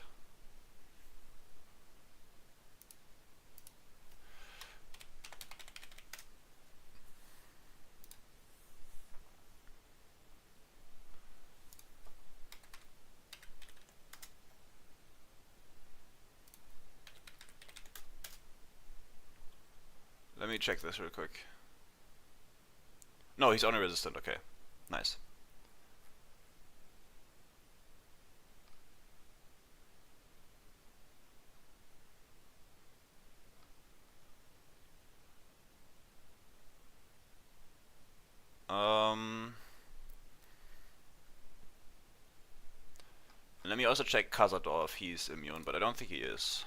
Let me check this real quick. No, he's only resistant, okay. Nice. Let me also check Cazador if he's immune, but I don't think he is.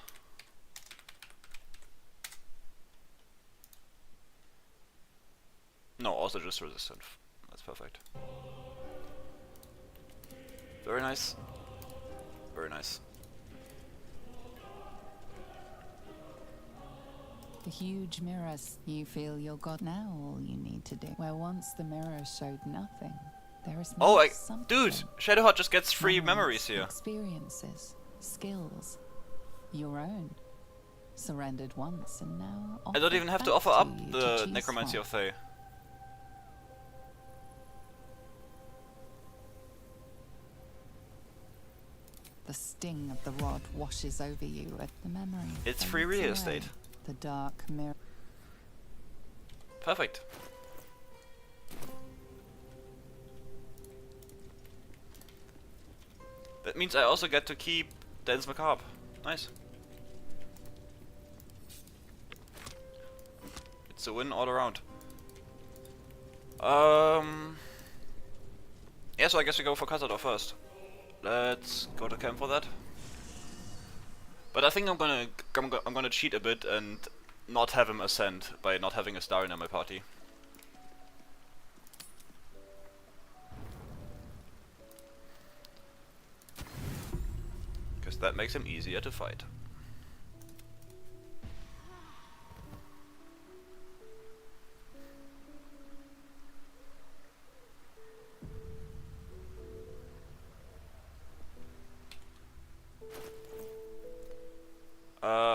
No, also just resistant. That's perfect. Very nice. Very nice. The huge mirrors. You feel you're God now. All you need to do. Where once the mirror showed nothing, there is now something. Dude, Shadowheart just gets free Memories, memories here. Experiences, skills, your own. Surrendered once and now. I don't even have to offer up the Necromancy of Thay. The sting of the rod washes over you at the memory. It's free real estate. The dark mirror. Perfect. That means I also get to keep Dance Macabre. Nice. It's a win all around. Yeah, so I guess we go for Cazador first. Let's go to camp for that. But I think I'm gonna cheat a bit and not have him ascend by not having a star in my party. Because that makes him easier to fight.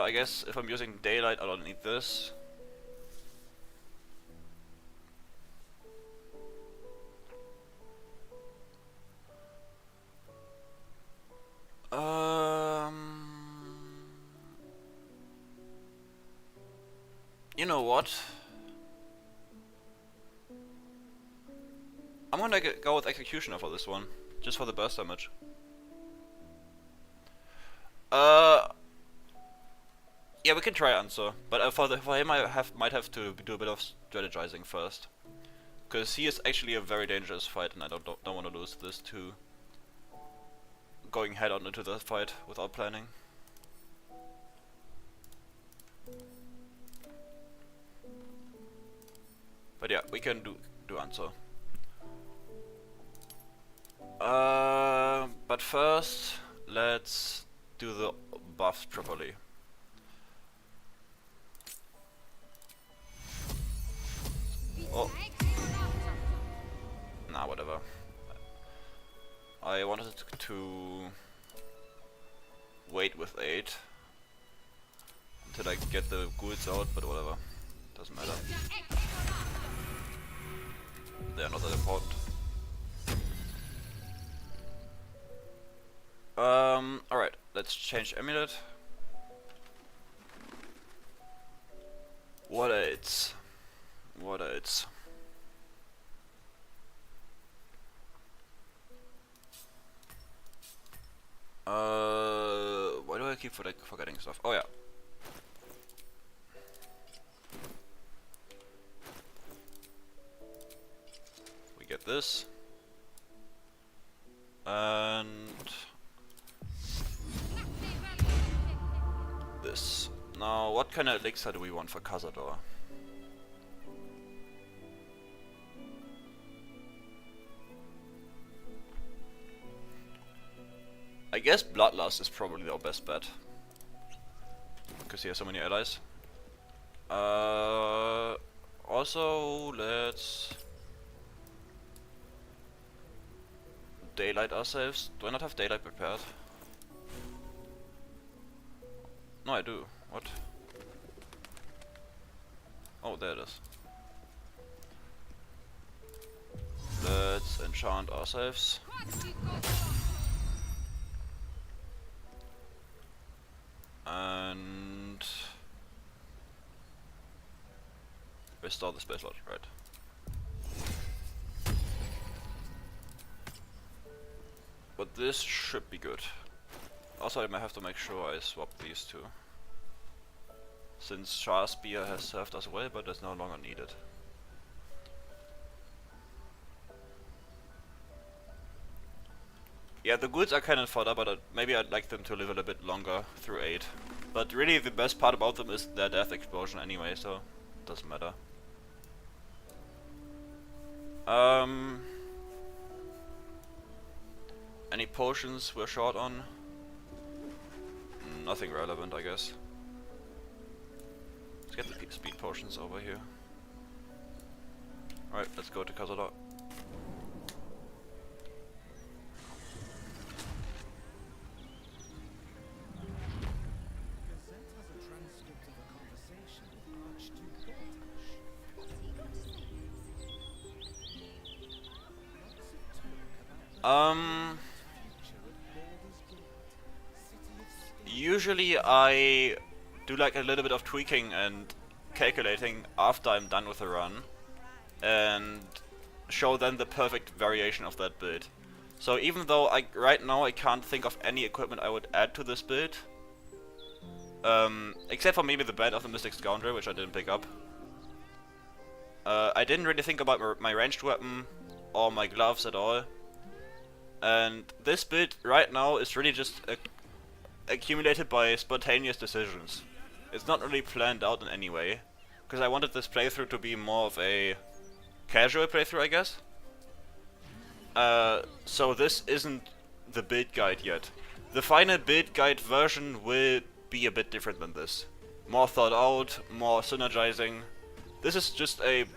I guess if I'm using daylight, I don't need this. You know what? I'm gonna go with Executioner for this one, just for the burst damage. Yeah, we can try answer, but for him I might have to do a bit of strategizing first, because he is actually a very dangerous fight, and I don't want to lose this to going head on into the fight without planning. But yeah, we can do answer. But first, let's do the buffs properly. Oh. Nah, whatever. I wanted to wait with 8 until I get the ghouls out, but whatever. Doesn't matter. They're not that important. Alright, let's change amulet. What else? What else? Why do I keep forgetting stuff? Oh yeah. We get this. And this. Now, what kind of elixir do we want for Cazador? I guess Bloodlust is probably our best bet, because he has so many allies. Also, let's daylight ourselves. Do I not have daylight prepared? No, I do. What? Oh, there it is. Let's enchant ourselves. And restore the space slot, right? But this should be good. Also, I might have to make sure I swap these two, since Char's Spear has served us well, but is no longer needed. Yeah, the ghouls are kind of fodder, but maybe I'd like them to live a little bit longer through 8. But really, the best part about them is their death explosion anyway, so it doesn't matter. Any potions we're short on? Nothing relevant, I guess. Let's get the speed potions over here. Alright, let's go to Cazador. Usually I do like a little bit of tweaking and calculating after I'm done with the run, and show then the perfect variation of that build. So even though right now I can't think of any equipment I would add to this build, except for maybe the Band of the Mystic Scoundrel, which I didn't pick up. I didn't really think about my ranged weapon or my gloves at all. And this build right now is really just accumulated by spontaneous decisions. It's not really planned out in any way, because I wanted this playthrough to be more of a casual playthrough, I guess. So this isn't the build guide yet. The final build guide version will be a bit different than this. More thought out, more synergizing. This is just an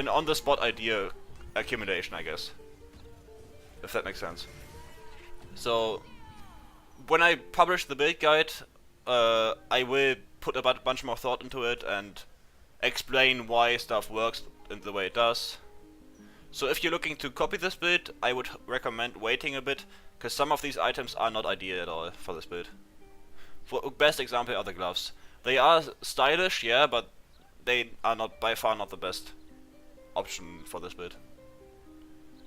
on-the-spot idea accumulation, I guess. If that makes sense. So, when I publish the build guide, I will put a bunch more thought into it and explain why stuff works in the way it does. So if you're looking to copy this build, I would recommend waiting a bit, because some of these items are not ideal at all for this build. For best example are the gloves. They are stylish, yeah, but they are not by far not the best option for this build.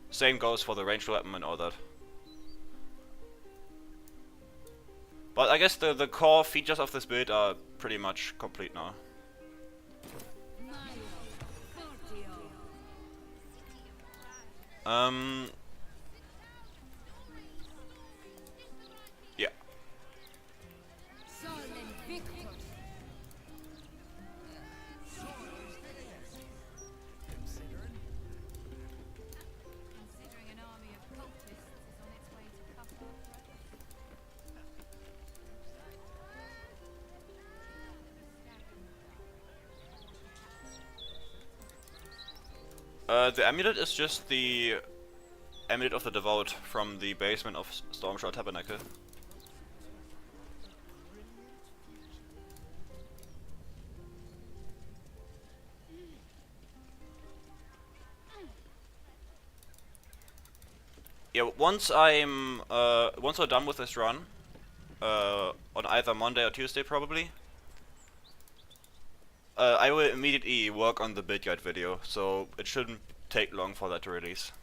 Same goes for the ranged weapon and all that. But I guess the core features of this build are pretty much complete now. Yeah. The amulet is just the amulet of the devout from the basement of Stormshore Tabernacle. Yeah, once we're done with this run, on either Monday or Tuesday probably, I will immediately work on the build guide video, so it shouldn't take long for that to release.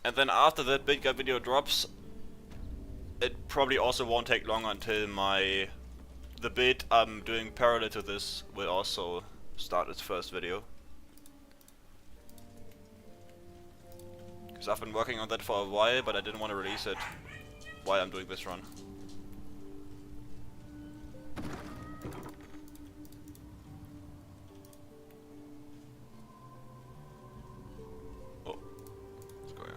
And then after that build guide video drops, it probably also won't take long until the build I'm doing parallel to this will also start its first video. Because I've been working on that for a while, but I didn't want to release it while I'm doing this run. Oh, let's go here.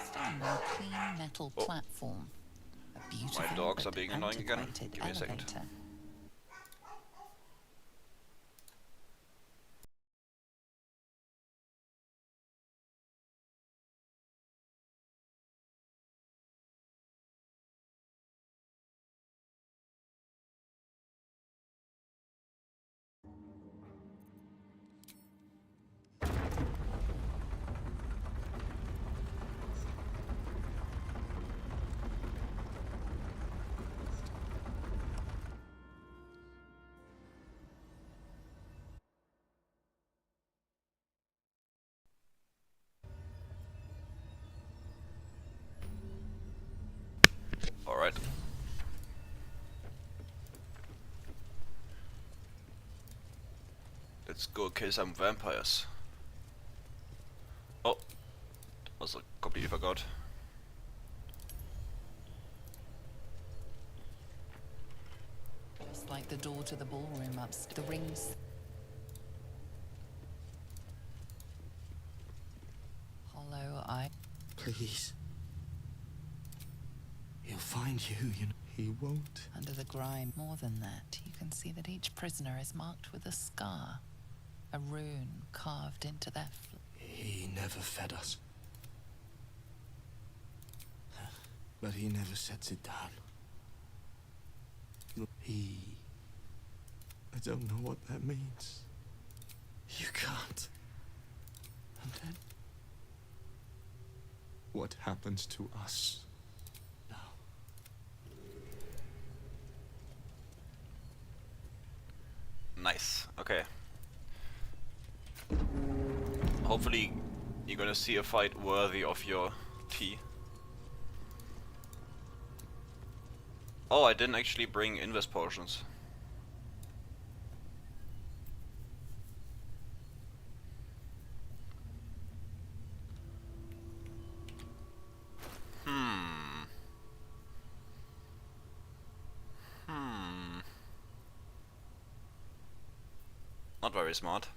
Stand on a clean metal platform. A beautiful My dogs are but being annoying again. antiquated Give me a second. elevator. Alright. Let's go kill some vampires. Oh, also completely forgot. Just like the door to the ballroom upstairs. The rings. Hollow eye. Please. He'll find you, you know. He won't. Under the grime. More than that, you can see that each prisoner is marked with a scar. A rune carved into their He never fed us. But he never sets it down. I don't know what that means. You can't. And then... what happens to us now? Nice, okay. Hopefully you're gonna see a fight worthy of your tea. Oh, I didn't actually bring invest potions. Not very smart.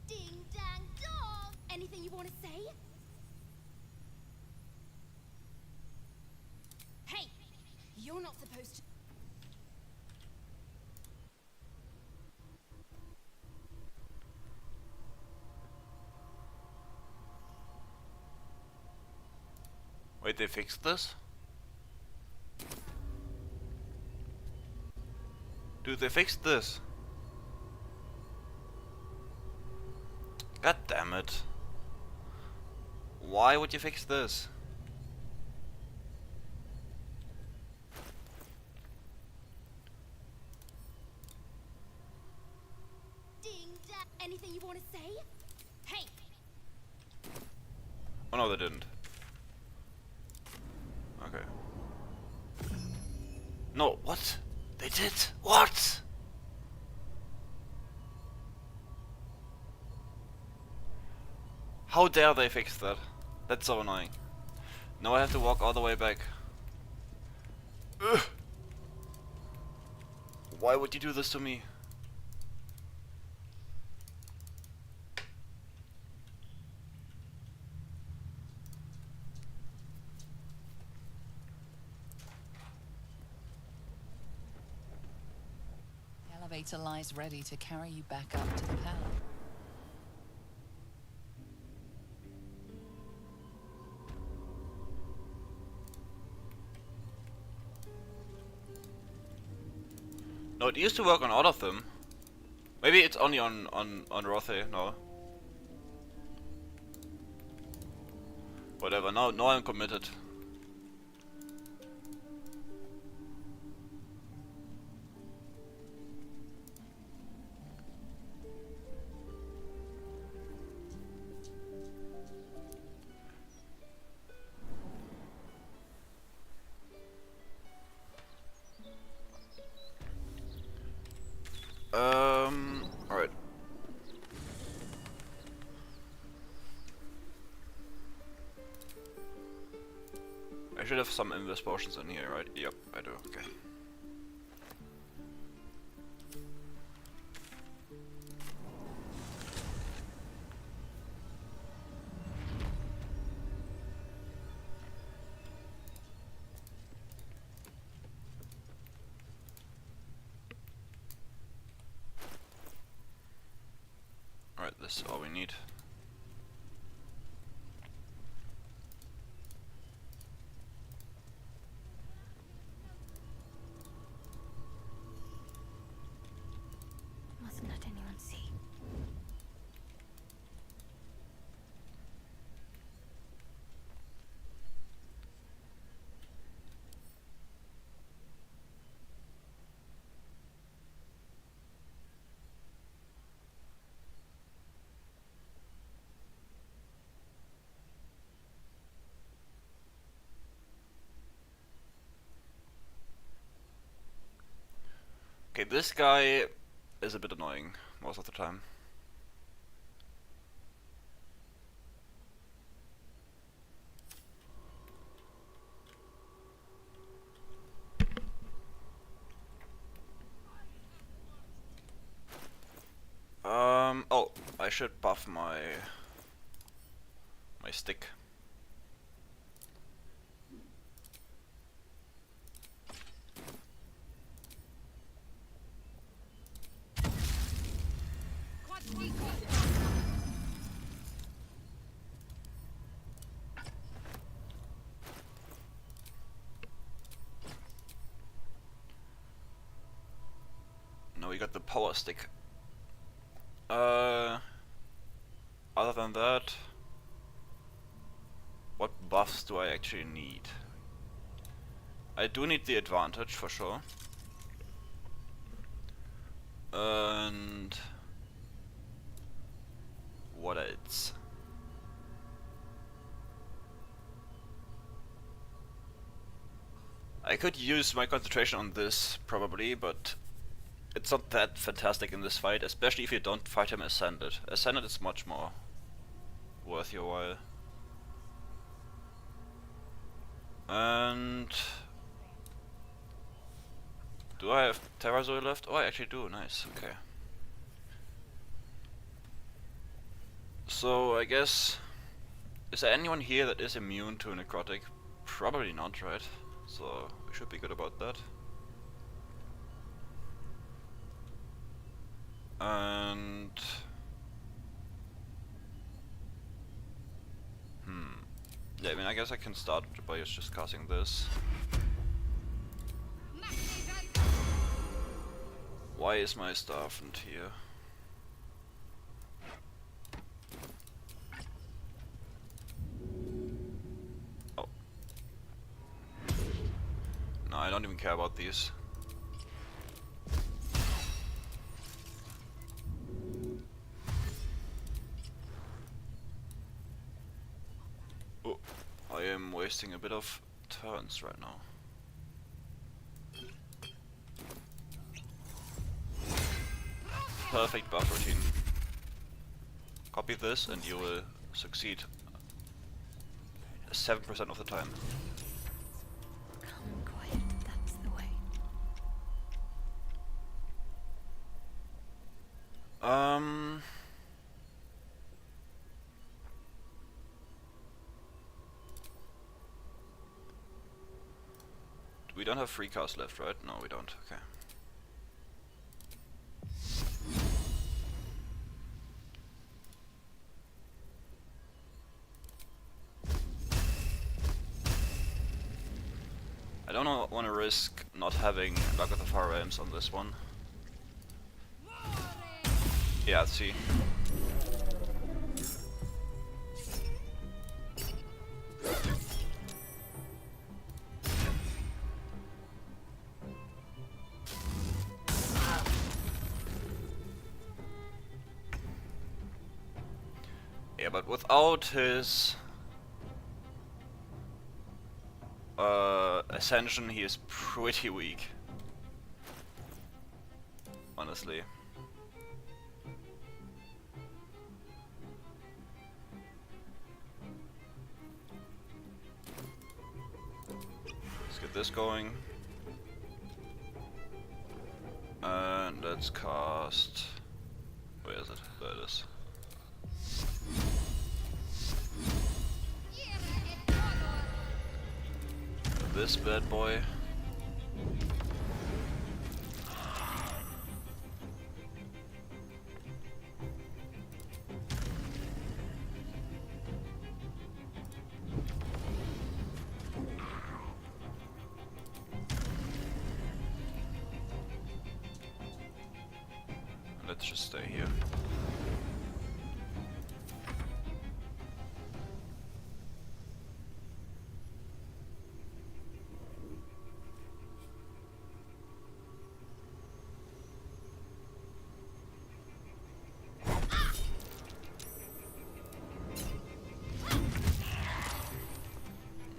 Ding dang dong! Anything you want to say? Hey! You're not supposed to. Wait, they fixed this? Dude, they fixed this. God damn it. Why would you fix this? Ding da. Anything you want to say? Hey. Oh no, they didn't. Okay. No, what? They did? What? How dare they fix that? That's so annoying. Now I have to walk all the way back. Ugh. Why would you do this to me? The elevator lies ready to carry you back up to the palace. No, it used to work on all of them. Maybe it's only on Rothe, no. Whatever, now I'm committed. Alright. I should have some invis potions in here, right? Yep, I do, okay. Alright, this is all we need. Mustn't let anyone see. Okay, this guy is a bit annoying most of the time. Oh, I should buff my stick. Now we got the power stick. Other than that, what buffs do I actually need? I do need the advantage for sure. And what else? I could use my concentration on this probably, but it's not that fantastic in this fight, especially if you don't fight him Ascended. Ascended is much more worth your while. And do I have Terrazoi left? Oh, I actually do. Nice. Okay. So I guess, is there anyone here that is immune to necrotic? Probably not, right? So we should be good about that. And Yeah, I mean, I guess I can start by just casting this. Why is my staff not here? Oh. No, I don't even care about these. Oh, I am wasting a bit of turns right now. Perfect buff routine. Copy this and you will succeed 7% of the time. Calm and quiet, that's the way. We don't have free cast left, right? No, we don't. Okay. I don't want to risk not having Luck of the Far Realms on this one. Yeah, see. Yeah, but without his Ascension, he is pretty weak. Honestly. Let's get this going. And let's cast... Where is it? There it is. This bad boy. Let's just stay here.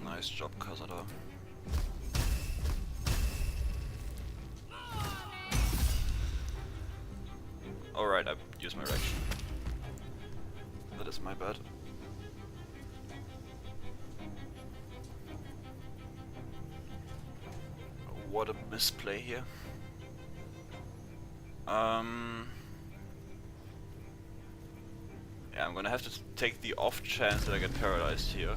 Nice job, Cazador. Alright, I used my reaction. That is my bad. What a misplay here. Yeah, I'm gonna have to take the off chance that I get paralyzed here.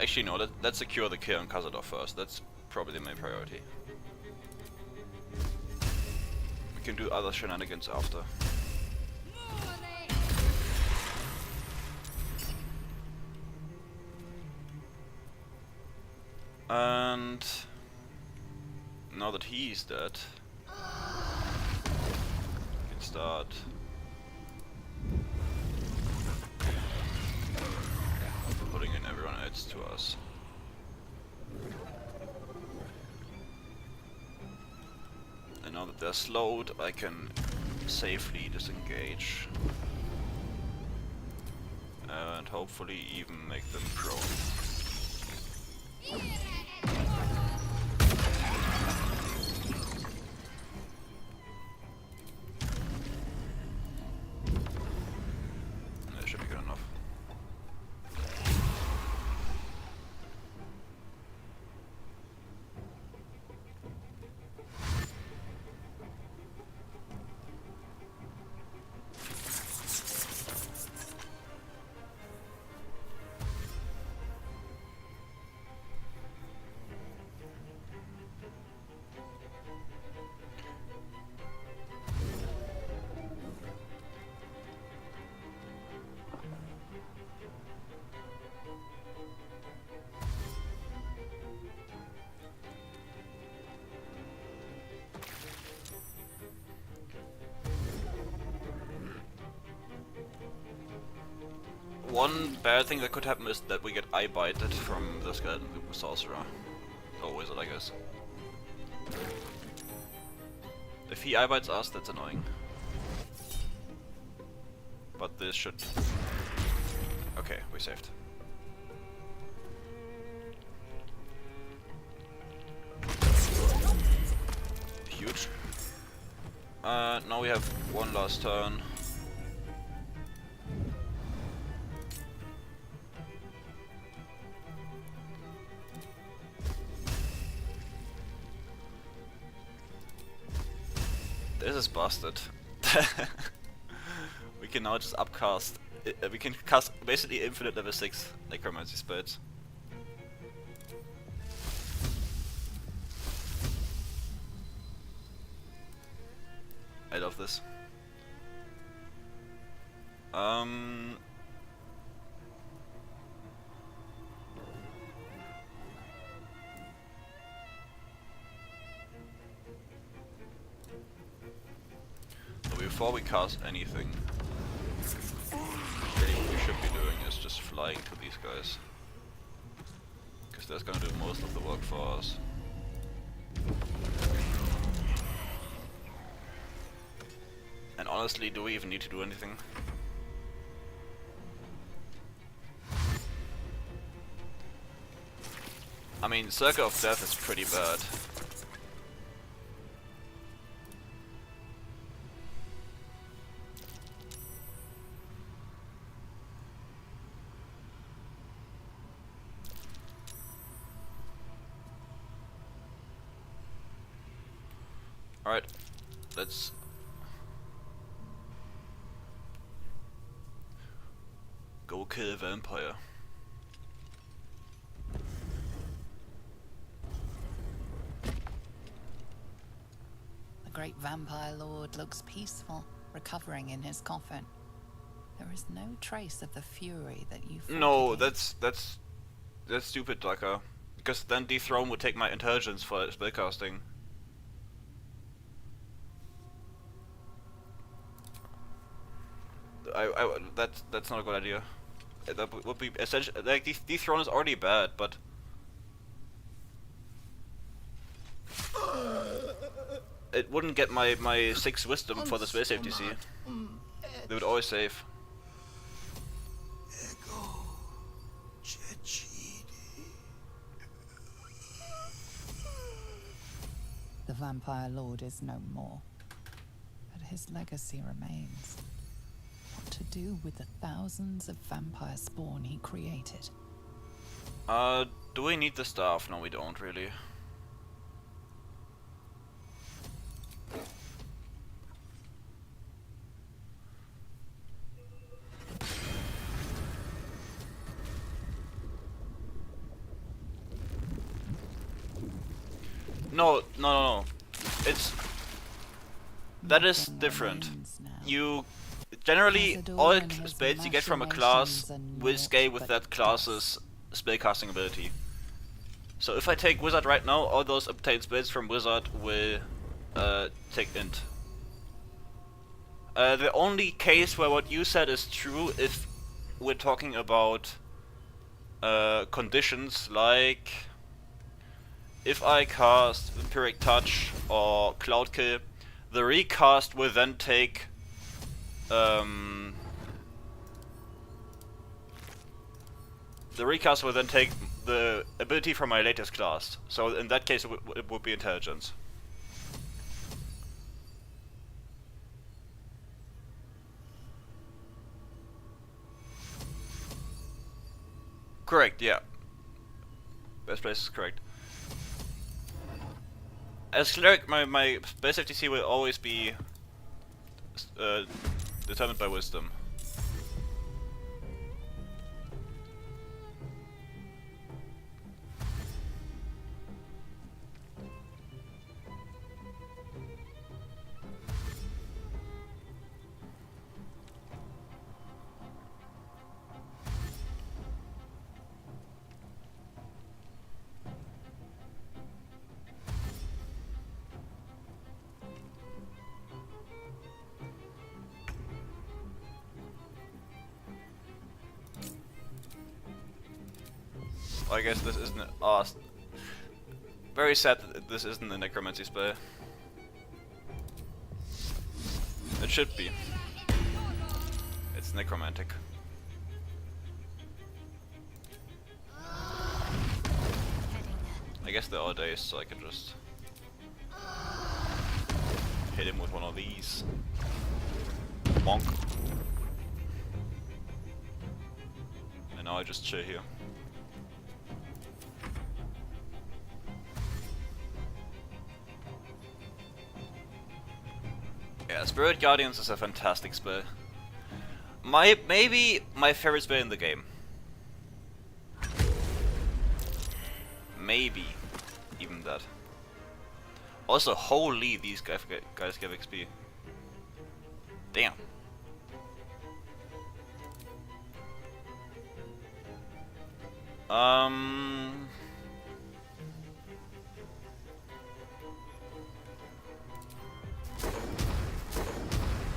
Actually, no, let's secure the kill on Cazador first. That's probably my priority. We can do other shenanigans after. And now that he's dead, we can start putting in everyone else to us. And now that they're slowed, I can safely disengage. And hopefully even make them prone. That should be good enough. One bad thing that could happen is that we get eye bited from the skeleton sorcerer. Or wizard, I guess. If he eye bites us, that's annoying. But this should... Okay, we saved. Huge. Now we have one last turn. This is busted. We can now just upcast. We can cast basically infinite level 6 necromancy spells. I love this. So before we cast anything, really what we should be doing is just flying to these guys. Because that's gonna do most of the work for us. And honestly, do we even need to do anything? I mean, Circle of Death is pretty bad. Alright, let's... go kill a vampire. The great vampire lord looks peaceful, recovering in his coffin. There is no trace of the fury that you fought No, against. that's stupid, Daka. Because then Dethrone would take my intelligence for spellcasting. That's not a good idea. That would be essentially like Dethrone is already bad, but it wouldn't get my 6 wisdom for the spell safety. See, they would always save. The vampire lord is no more, but his legacy remains. What to do with the thousands of vampire spawn he created? Do we need the staff? No, we don't really. No. That is different. You generally all spells you get from a class will scale with that class's spellcasting ability. So if I take Wizard right now, all those obtained spells from Wizard will take int. The only case where what you said is true if we're talking about conditions like if I cast Empiric Touch or Cloud Kill, the recast will then take the ability from my latest class. So in that case it would be Intelligence. Correct, yeah. Best place is correct. As Cleric, my base FTC will always be determined by Wisdom. I guess this isn't. Very sad that this isn't a necromancy spell. It should be. It's necromantic. I guess they're all days, so I can just hit him with one of these. Bonk. And now I just chill here. Yeah, Spirit Guardians is a fantastic spell. Maybe my favorite spell in the game. Maybe even that. Also, holy, these guys give XP. Damn.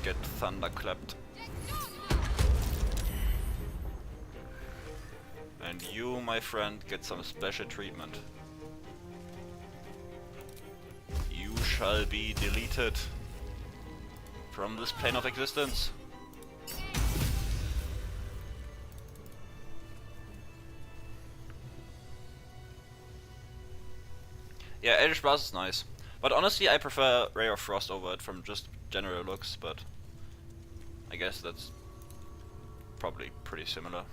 Get thunderclapped. And you, my friend, get some special treatment. You shall be deleted from this plane of existence. Yeah, Eldritch Blast is nice. But honestly, I prefer Ray of Frost over it from just general looks, but I guess that's probably pretty similar.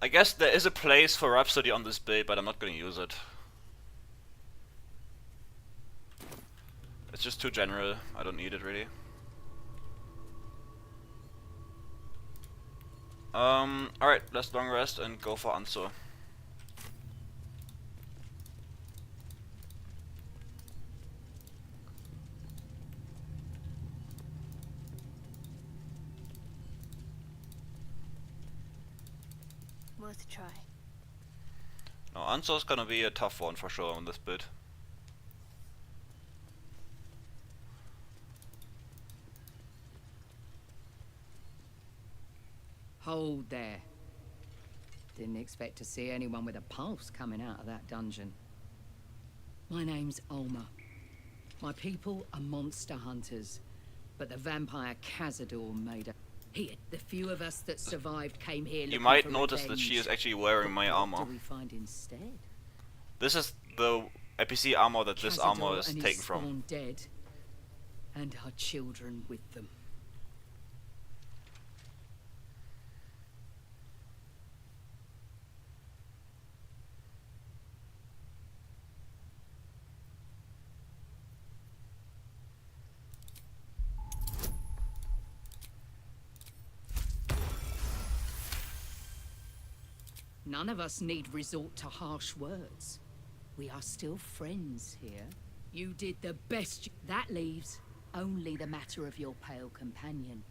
I guess there is a place for Rhapsody on this build, but I'm not going to use it. It's just too general. I don't need it really. Alright, let's long rest and go for Ansur. Worth a try. No, Ansur's gonna be a tough one for sure on this bit. Hold there. Didn't expect to see anyone with a pulse coming out of that dungeon. My name's Ulma. My people are monster hunters, but the vampire Cazador made a... Here, the few of us that survived came here. You might notice that she is actually wearing my armor. What do we find instead? This is the NPC armor that this armor is Cazador and taken his from. spawn dead, and her children with them. None of us need resort to harsh words. We are still friends here. You did the best that leaves only the matter of your pale companion.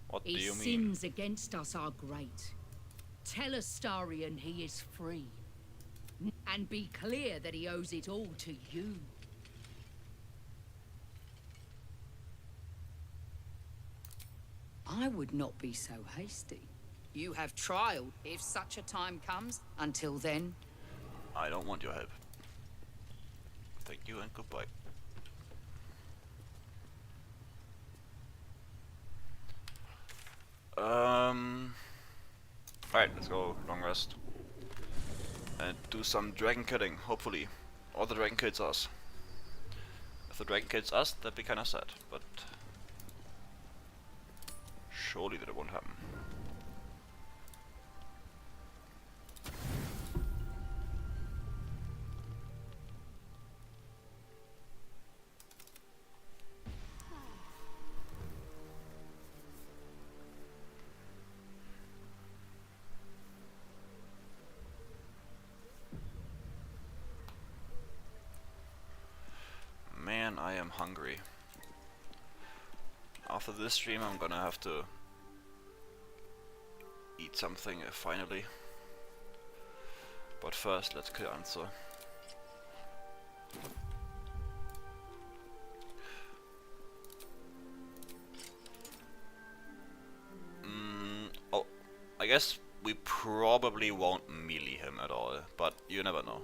What do His you mean? sins against us are great. Tell Astarion he is free. And be clear that he owes it all to you. I would not be so hasty. You have trial if such a time comes. Until then, I don't want your help. Thank you and goodbye. Alright, let's go long rest. And do some dragon killing, hopefully. Or the dragon kills us. If the dragon kills us, that'd be kinda sad, but surely that won't happen. Man, I am hungry. After this stream I'm gonna have to eat something finally. But first let's kill Ansur. Oh, I guess we probably won't melee him at all, but you never know.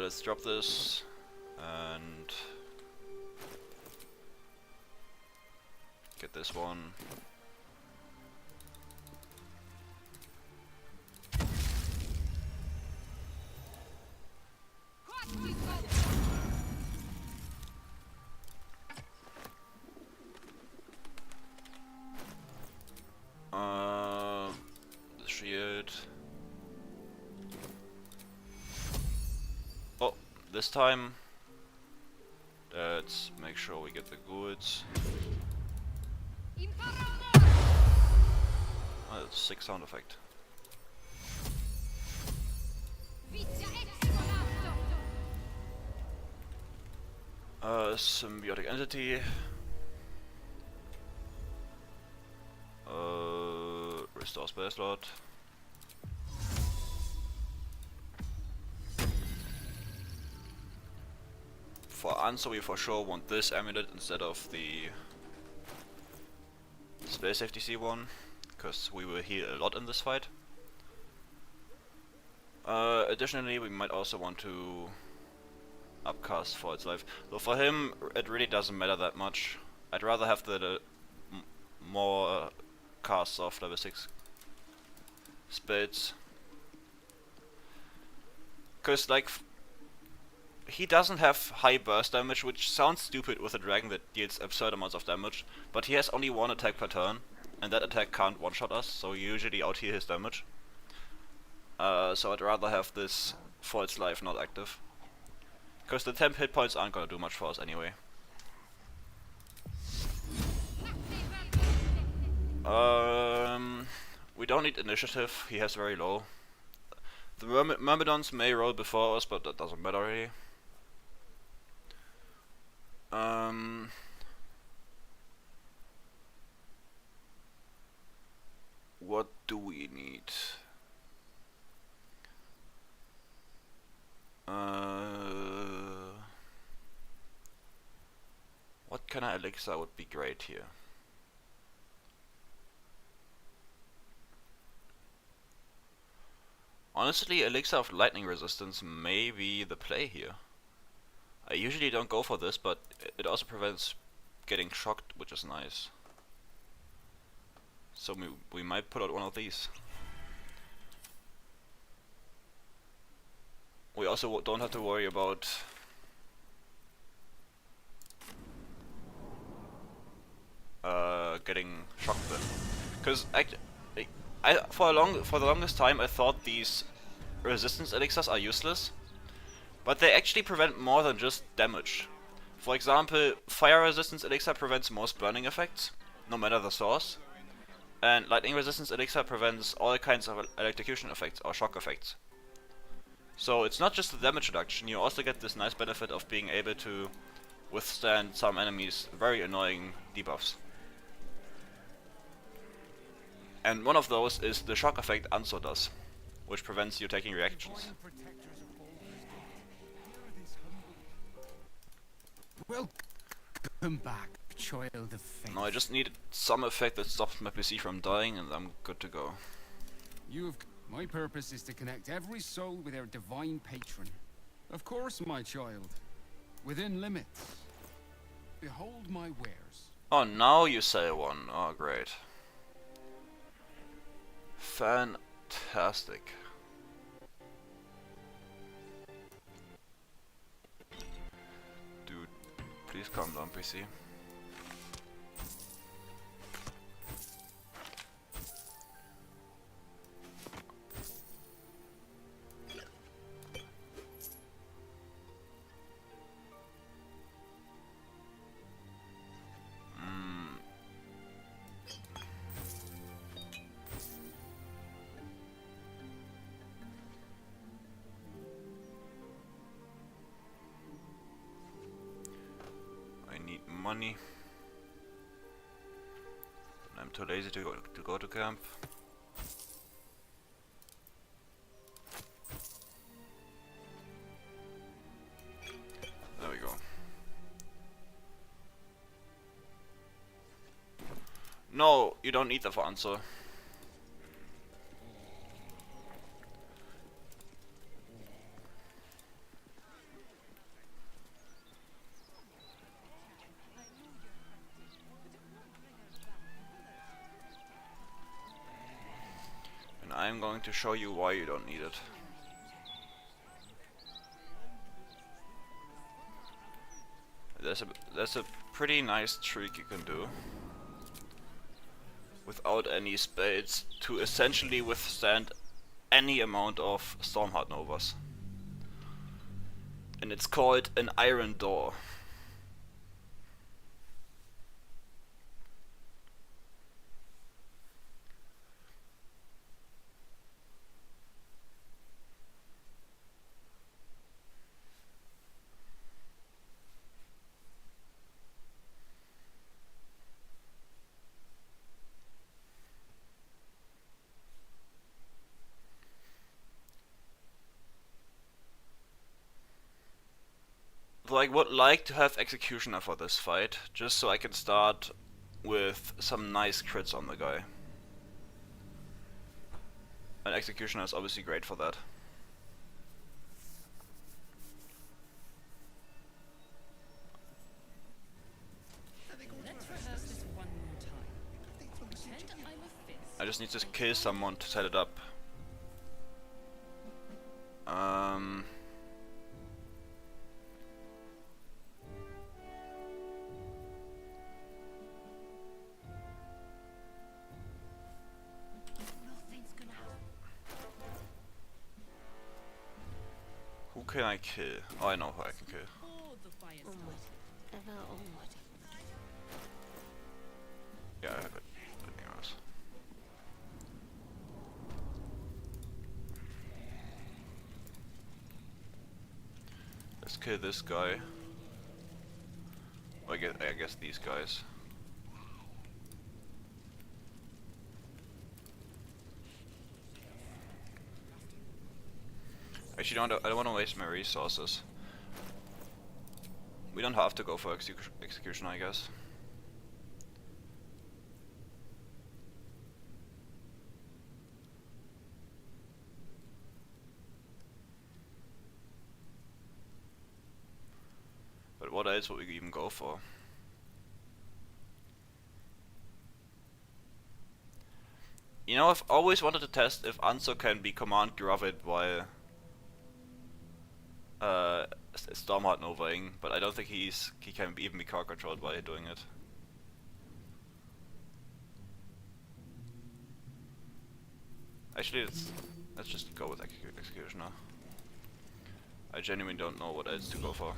Let's drop this and get this one. The shield. Oh, this time let's make sure we get the goods. Oh, that's a sick sound effect. Symbiotic entity. Restore spell slot. For answer, we for sure want this amulet instead of the Space FTC one, because we will heal a lot in this fight. Additionally, we might also want to upcast for its life. Though for him, it really doesn't matter that much. I'd rather have the more casts of level 6 spells. Because, like, he doesn't have high burst damage, which sounds stupid with a dragon that deals absurd amounts of damage, but he has only one attack per turn, and that attack can't one-shot us, so you usually out-heal his damage. So I'd rather have this for its life not active. Because the temp hit points aren't gonna do much for us anyway. We don't need initiative, he has very low. The Myrmidons may roll before us, but that doesn't matter really. What do we need? What kind of elixir would be great here? Honestly, elixir of lightning resistance may be the play here. I usually don't go for this, but it also prevents getting shocked, which is nice. So we might put out one of these. We also don't have to worry about getting shocked then, because for the longest time I thought these resistance elixirs are useless, but they actually prevent more than just damage. For example, fire resistance elixir prevents most burning effects, no matter the source, and lightning resistance elixir prevents all kinds of electrocution effects or shock effects. So it's not just the damage reduction, you also get this nice benefit of being able to withstand some enemies' very annoying debuffs. And one of those is the shock effect Anso does, which prevents you taking reactions. Welcome back, child of faith. No, I just needed some effect that stops my PC from dying and I'm good to go. My purpose is to connect every soul with their divine patron. Of course, my child. Within limits. Behold my wares. Oh, now you say one. Oh, great. Fantastic. Dude, please calm down, PC. Money. I'm too lazy to go to camp. There we go. No, you don't need the answer. I'm going to show you why you don't need it. There's a pretty nice trick you can do without any spells to essentially withstand any amount of Stormheart Novas. And it's called an Iron Door. Like, would like to have Executioner for this fight, just so I can start with some nice crits on the guy. And Executioner is obviously great for that. I just need to kill someone to set it up. Who can I kill? Oh, I know who I can kill. Yeah, I have it. Anyways. Let's kill this guy. Well, I guess these guys. Actually, I don't want to waste my resources. We don't have to go for execution, I guess. But what else would we even go for? You know, I've always wanted to test if Anso can be command gravid while Stormheart Novaing, but I don't think he can even be car controlled while doing it. Actually, let's just go with Executioner. I genuinely don't know what else to go for.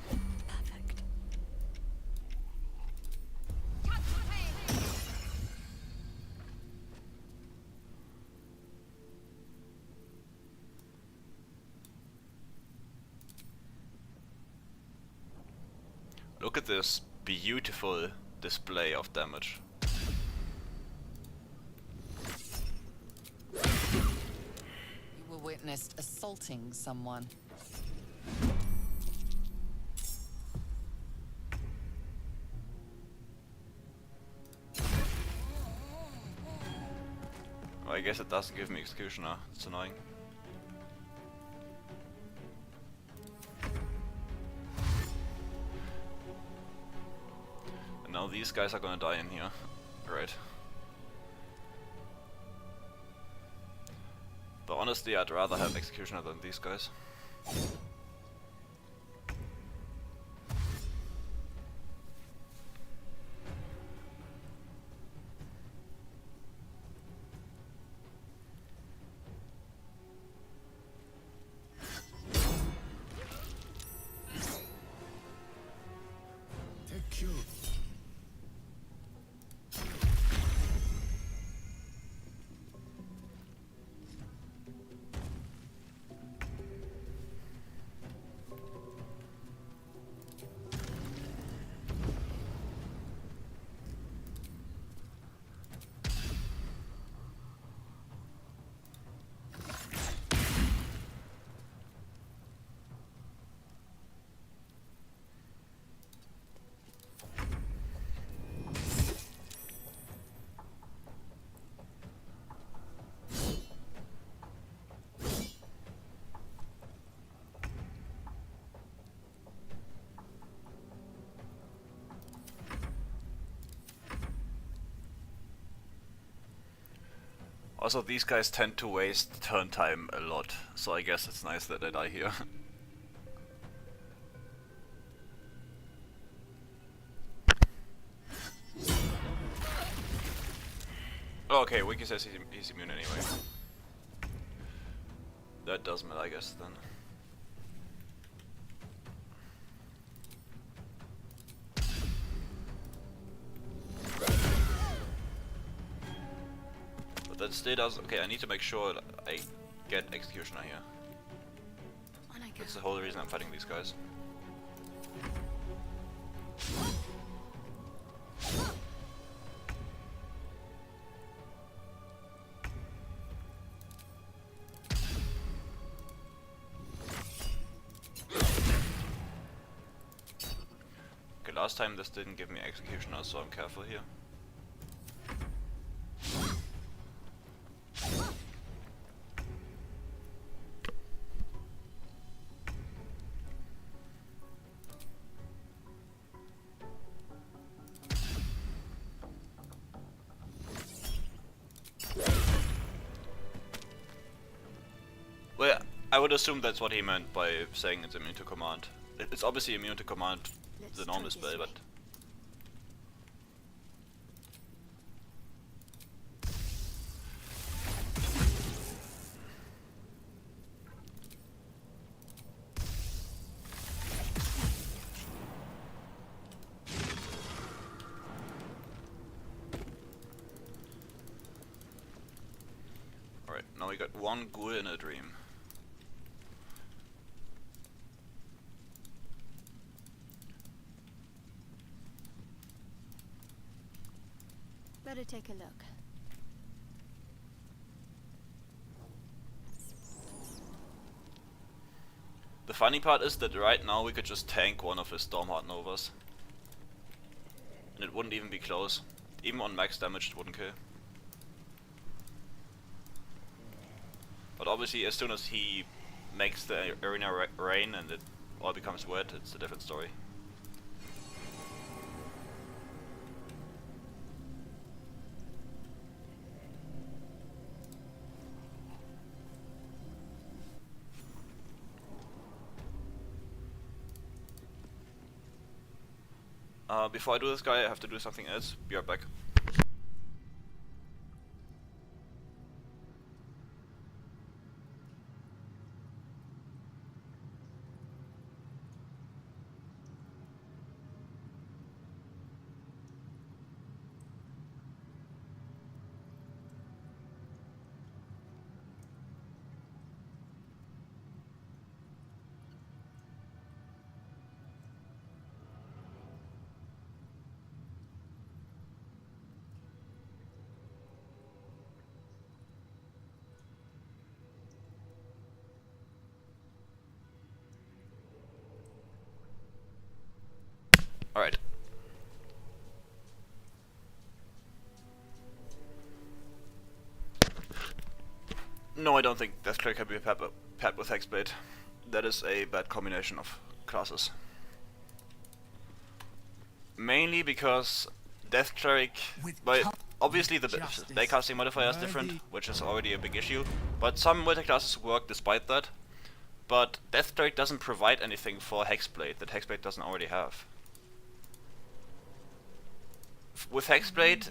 Look at this beautiful display of damage. You were witnessed assaulting someone. Well, I guess it doesn't give me Executioner. It's annoying. Now these guys are gonna die in here. Right. But honestly, I'd rather have Executioner than these guys. Take you. Also, these guys tend to waste turn time a lot, so I guess it's nice that they die here. Okay, Wiki says he's immune anyway. That does matter, I guess, then. But that still does... Okay, I need to make sure that I get Executioner here. That's the whole reason I'm fighting these guys. Okay, last time this didn't give me Executioner, so I'm careful here. Well, I would assume that's what he meant by saying it's immune to command. It's obviously immune to command the normal spell, but... Alright, now we got one ghoul in a dream. Better take a look. The funny part is that right now we could just tank one of his Stormheart Novas. And it wouldn't even be close. Even on max damage it wouldn't kill. But obviously as soon as he makes the arena rain and it all becomes wet, it's a different story. Before I do this guy, I have to do something else. Be right back. Alright. No, I don't think Death Cleric can be paired with Hexblade. That is a bad combination of classes. Mainly because Death Cleric, well, obviously the casting modifier is different, which is already a big issue, but some multi-classes work despite that. But Death Cleric doesn't provide anything for Hexblade that Hexblade doesn't already have. With Hexblade,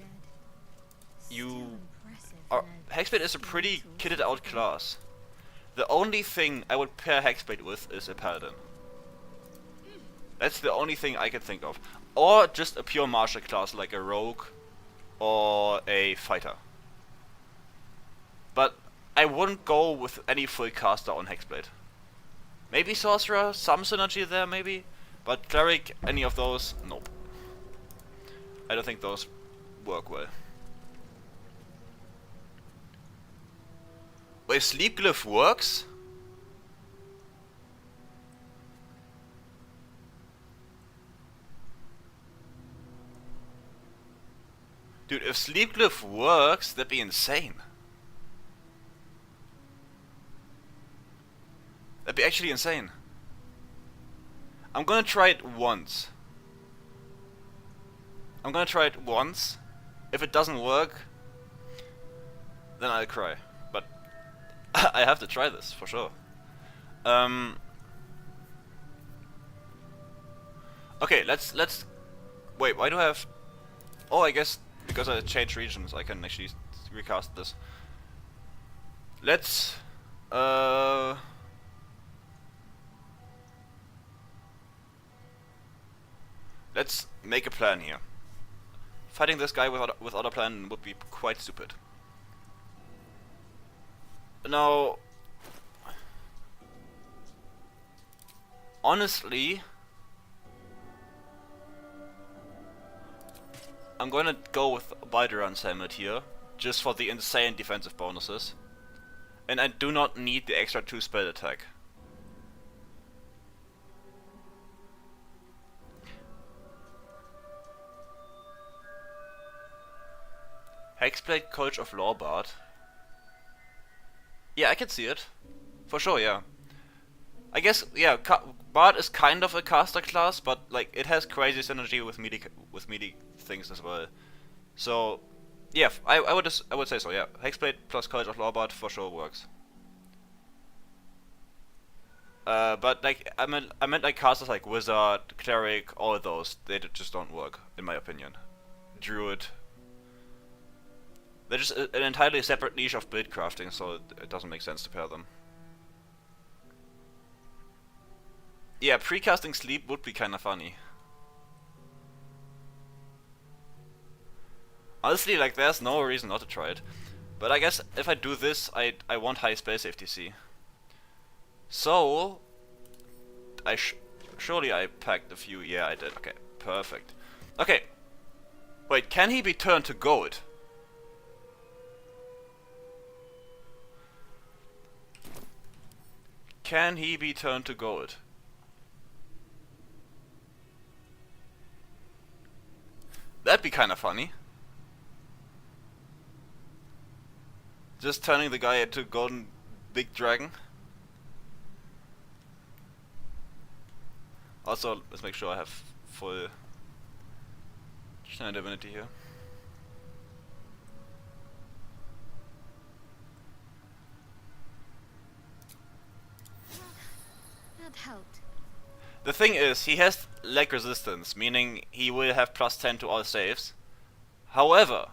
Hexblade is a pretty kitted out class. The only thing I would pair Hexblade with is a Paladin. That's the only thing I can think of. Or just a pure martial class like a Rogue or a Fighter. But I wouldn't go with any full caster on Hexblade. Maybe Sorcerer, some synergy there maybe, but Cleric, any of those, nope. I don't think those work well. Wait, Sleep Glyph works? Dude, if Sleep Glyph works, that'd be insane. That'd be actually insane. I'm gonna try it once. If it doesn't work, then I'll cry. But I have to try this for sure. Okay, let's wait. Why do I have? Oh, I guess because I changed regions, I can actually recast this. Let's make a plan here. Fighting this guy without a plan would be quite stupid. Now, honestly, I'm gonna go with Balduran's Helmet here, just for the insane defensive bonuses. And I do not need the extra 2 spell attack. Hexblade, Coach of Lawbard. Yeah, I can see it. For sure, yeah. I guess, yeah, Bard is kind of a caster class, but like it has crazy synergy with melee things as well. So, yeah, I would say so. Yeah, Hexblade plus Coach of Lawbard for sure works. But like I meant like casters like Wizard, Cleric, all of those. They just don't work, in my opinion. Druid. They're just an entirely separate niche of build crafting, so it doesn't make sense to pair them. Yeah, precasting Sleep would be kinda funny. Honestly, like, there's no reason not to try it. But I guess if I do this, I want high spell safety C. So, surely I packed a few. Yeah, I did. Okay, perfect. Okay. Wait, can he be turned to gold? Can he be turned to gold? That'd be kinda funny. Just turning the guy into golden big dragon. Also, let's make sure I have full China Divinity here. That helped. The thing is, he has leg resistance, meaning he will have plus 10 to all saves. However,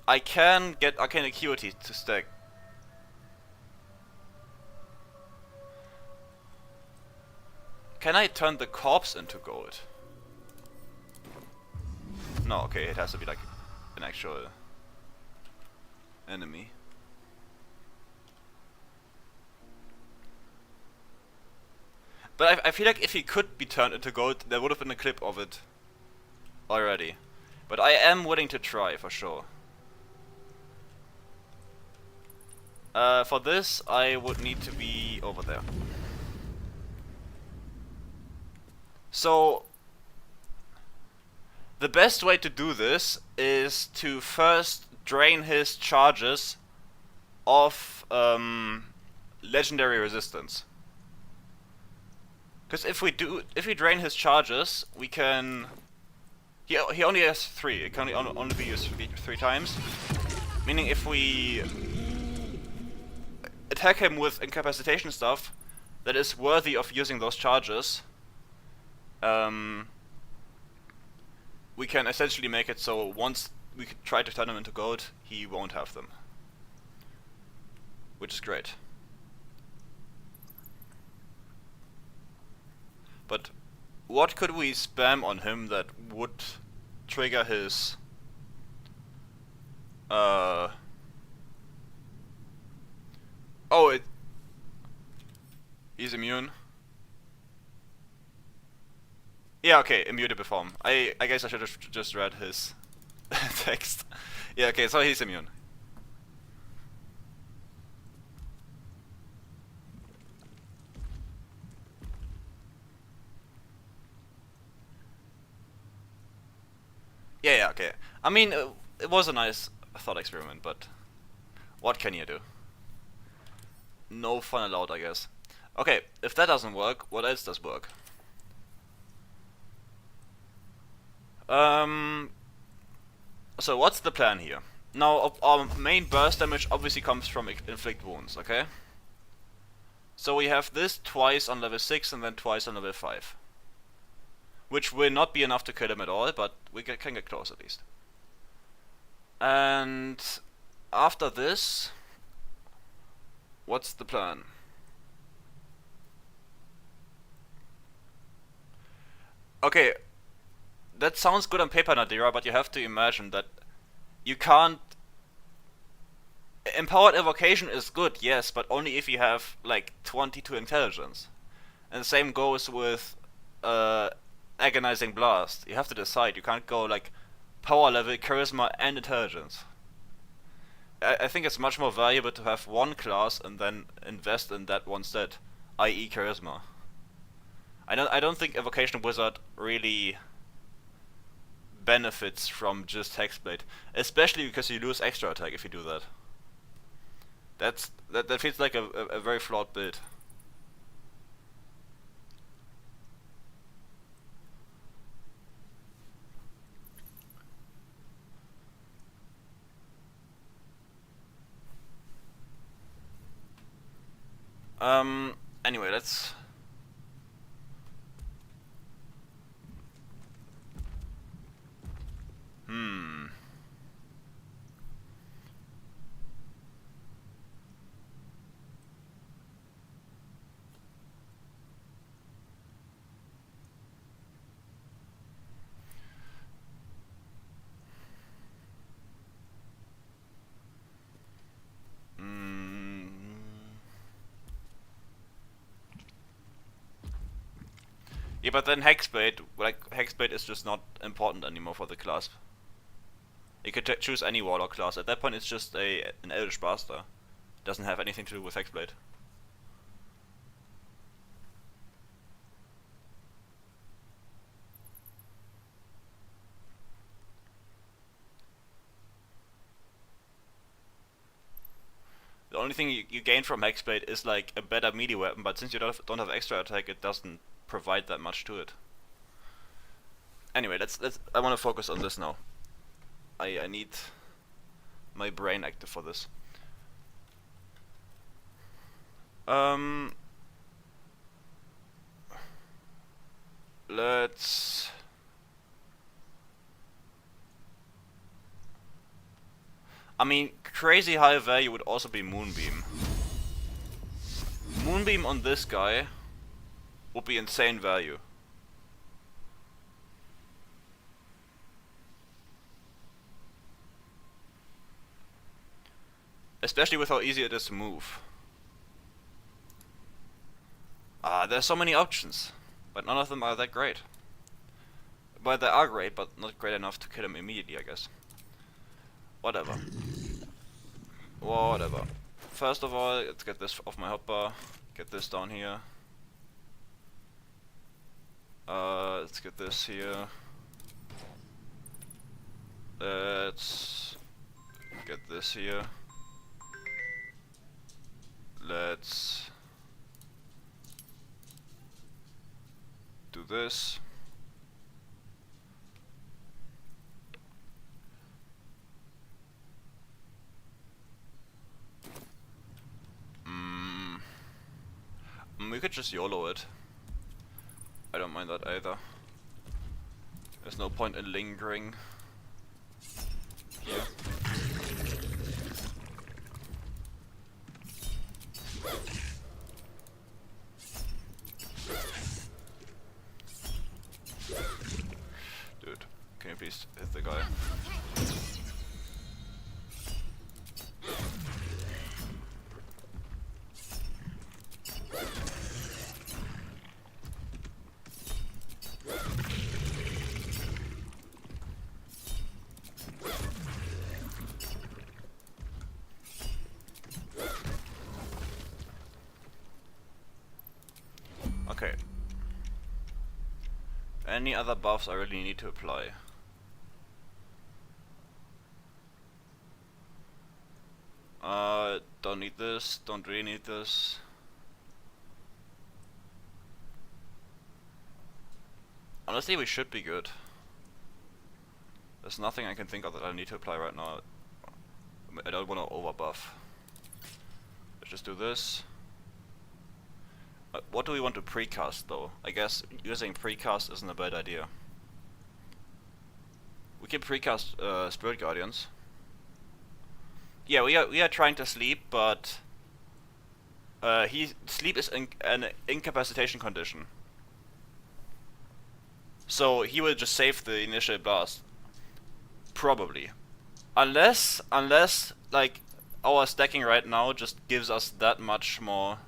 I can get Arcane Acuity to stack. Can I turn the corpse into gold? No, okay, it has to be like an actual enemy. But I feel like if he could be turned into gold, there would have been a clip of it already. But I am willing to try, for sure. For this, I would need to be over there. So, the best way to do this is to first drain his charges of legendary resistance. Because if we drain his charges, we can. He only has 3. It can only be used 3 times. Meaning, if we attack him with incapacitation stuff that is worthy of using those charges, we can essentially make it so once we try to turn him into gold, he won't have them. Which is great. But what could we spam on him that would trigger his oh, he's immune. Yeah, okay, immutable form. I guess I should have just read his text. Yeah, okay, so he's immune. Yeah, okay. I mean, it was a nice thought experiment, but what can you do? No fun allowed, I guess. Okay, if that doesn't work, what else does work? So what's the plan here? Now our main burst damage obviously comes from inflict wounds, okay? So we have this twice on level 6 and then twice on level 5. Which will not be enough to kill him at all, but we can get close at least. And after this, what's the plan? Okay, that sounds good on paper, Nadira, but you have to imagine that you can't... Empowered evocation is good, yes, but only if you have like 22 intelligence. And the same goes with agonizing blast. You have to decide. You can't go like power level, charisma, and intelligence. I think it's much more valuable to have one class and then invest in that one stat, i.e. charisma. I don't think evocation wizard really benefits from just hexblade, especially because you lose extra attack if you do that. That feels like a very flawed build. Anyway, let's... Yeah, but then Hexblade, like, Hexblade is just not important anymore for the class. You could choose any Warlock class. At that point it's just an Eldritch Blaster. Doesn't have anything to do with Hexblade. The only thing you gain from Hexblade is like a better melee weapon, but since you don't have extra attack, it doesn't provide that much to it. Anyway, I want to focus on this now. I need my brain active for this. Let's... I mean, crazy high value would also be Moonbeam. Moonbeam on this guy would be insane value. Especially with how easy it is to move. There's so many options, but none of them are that great. Well, they are great, but not great enough to kill him immediately, I guess. Whatever. Whatever. First of all, let's get this off my hotbar. Get this down here. Let's get this here. Let's get this here. Let's do this. We could just YOLO it. I don't mind that either. There's no point in lingering here. Dude, can you please hit the guy? Okay. Any other buffs I really need to apply? Don't need this, don't really need this. Honestly, we should be good. There's nothing I can think of that I need to apply right now. I don't want to overbuff. Let's just do this. What do we want to precast though? I guess using precast isn't a bad idea. We can precast Spirit Guardians. Yeah, we are trying to sleep, but sleep is an incapacitation condition. So he will just save the initial blast. Probably. Unless like our stacking right now just gives us that much more.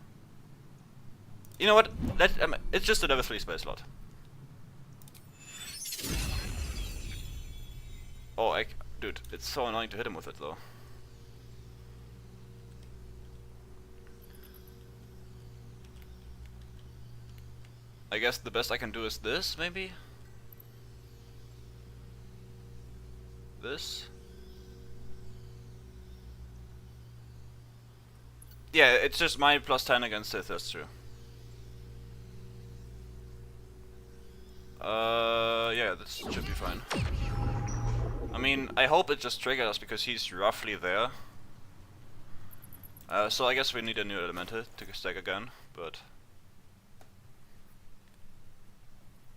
You know what? It's just a level 3 spell slot. Oh, dude, it's so annoying to hit him with it though. I guess the best I can do is this, maybe? This? Yeah, it's just my +10 against Sith, that's true. Yeah, this should be fine. I mean, I hope it just triggers us because he's roughly there. So I guess we need a new elemental to stack again, but...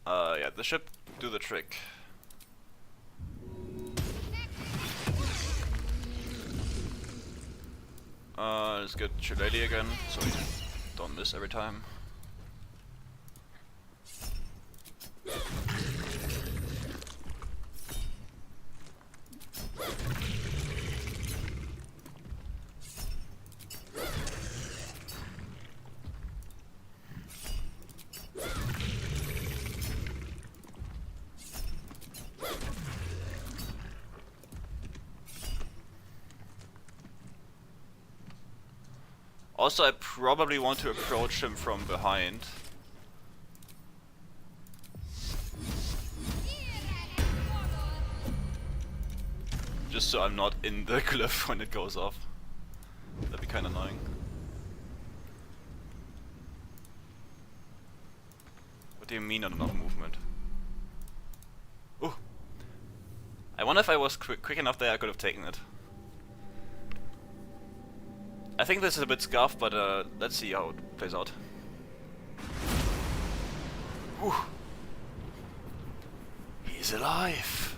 yeah, this should do the trick. Let's get Shillelagh again, so we don't miss every time. Also, I probably want to approach him from behind. Just so I'm not in the glyph when it goes off. That'd be kinda annoying. What do you mean not enough movement? Ooh! I wonder if I was quick enough there I could have taken it. I think this is a bit scuffed, but let's see how it plays out. Whew. He's alive!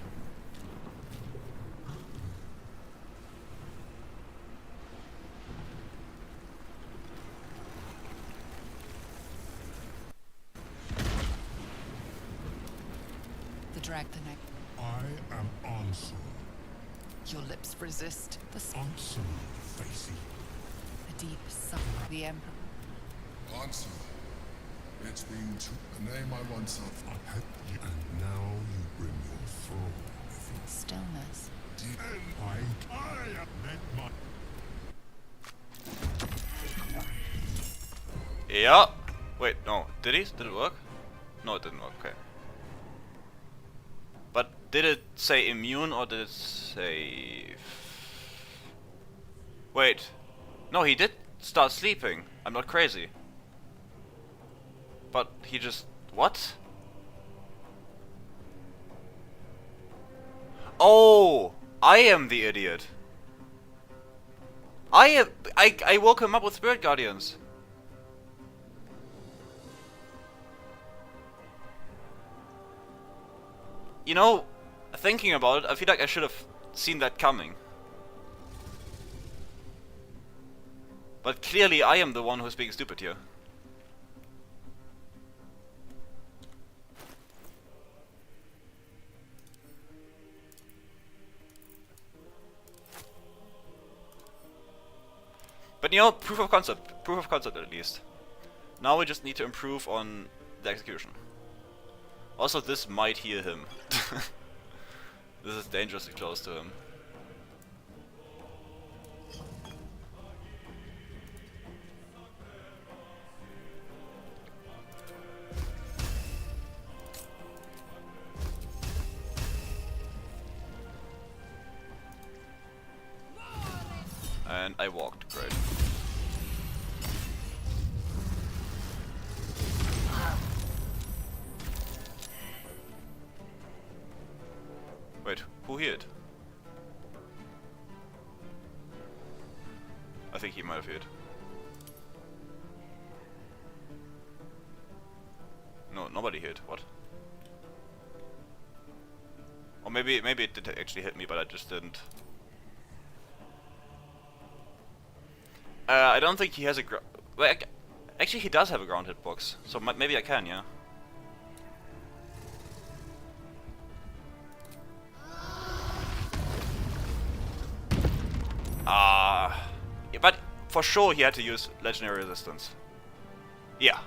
The drag the neck. I am Ansel. Your lips resist the Ansel, Facey. The deep suck the emperor. Ansel. It's been a name I once had you, and now you bring your thrall with you. Stillness. And I have met my... Yeah! Wait, no. Did he? Did it work? No, it didn't work, okay. But did it say immune or did it say... Wait. No, he did start sleeping. I'm not crazy. But he just... What? Oh! I am the idiot. I woke him up with Spirit Guardians. You know, thinking about it, I feel like I should have seen that coming. But clearly I am the one who's being stupid here. But you know, proof of concept at least. Now we just need to improve on the execution. Also, this might heal him. This is dangerously close to him. And I walked, great. Wait, Who healed? I think he might have healed. No, nobody hit. What? Or maybe it did actually hit me, but I just didn't. I don't think he has a well, actually, he does have a ground hitbox, so maybe I can, yeah. Yeah, but for sure he had to use legendary resistance. Yeah.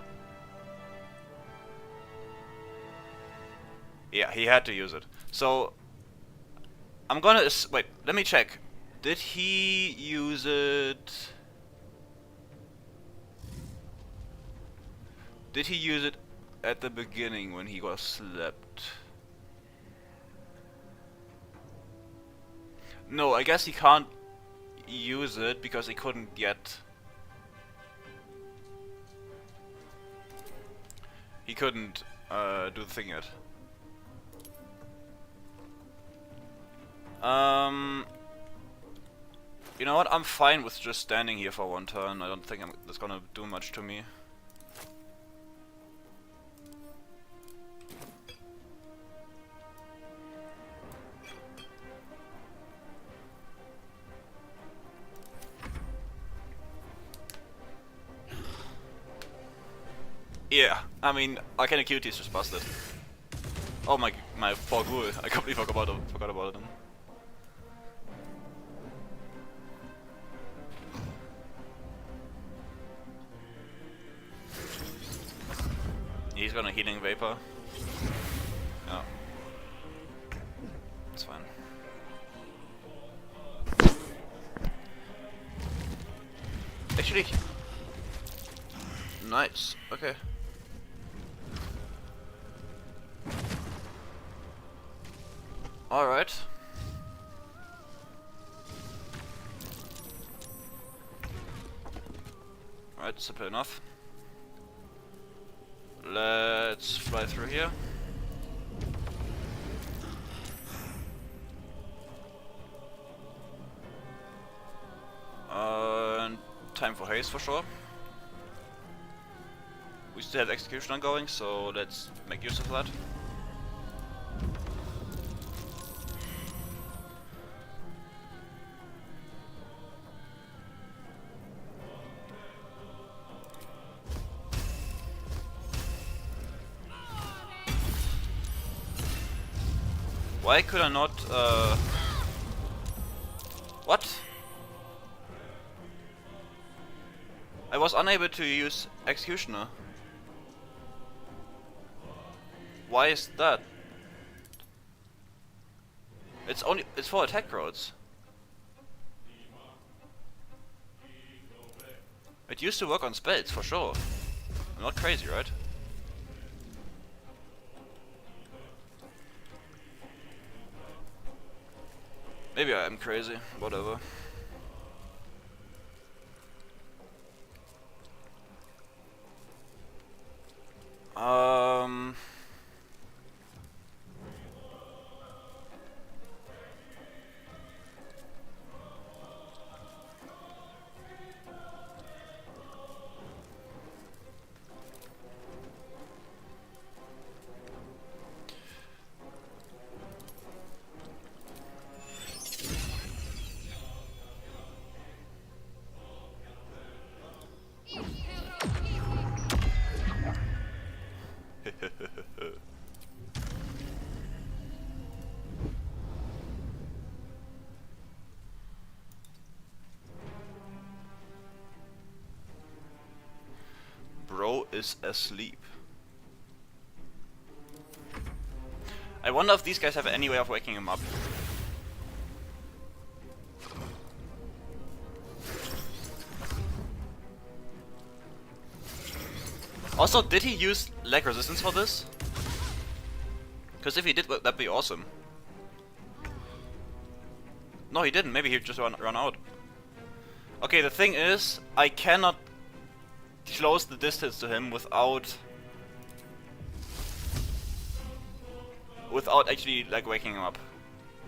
Yeah, he had to use it. So I'm gonna wait. Let me check. Did he use it? Did he use it at the beginning when he got slapped? No, I guess he can't use it because he couldn't yet. He couldn't do the thing yet. You know what? I'm fine with just standing here for one turn. I don't think that's gonna do much to me. Yeah, I mean, Arcane Acuity is just busted. Oh my poor ghoul, I completely forgot about him. He's gonna Healing Vapor. Yeah. It's fine. Actually... Nice, okay. Alright. Alright, simple enough. Let's fly through here. And time for haste for sure. We still have execution ongoing, so let's make use of that. Why could I not, What? I was unable to use Executioner. Why is that? It's for attack roads. It used to work on spells, for sure. I'm not crazy, right? Maybe I am crazy, whatever. Bro is asleep. I wonder if these guys have any way of waking him up. Also, did he use lag resistance for this? Because if he did, that'd be awesome. No, he didn't. Maybe he just run out. Okay, the thing is, I cannot close the distance to him without actually like waking him up.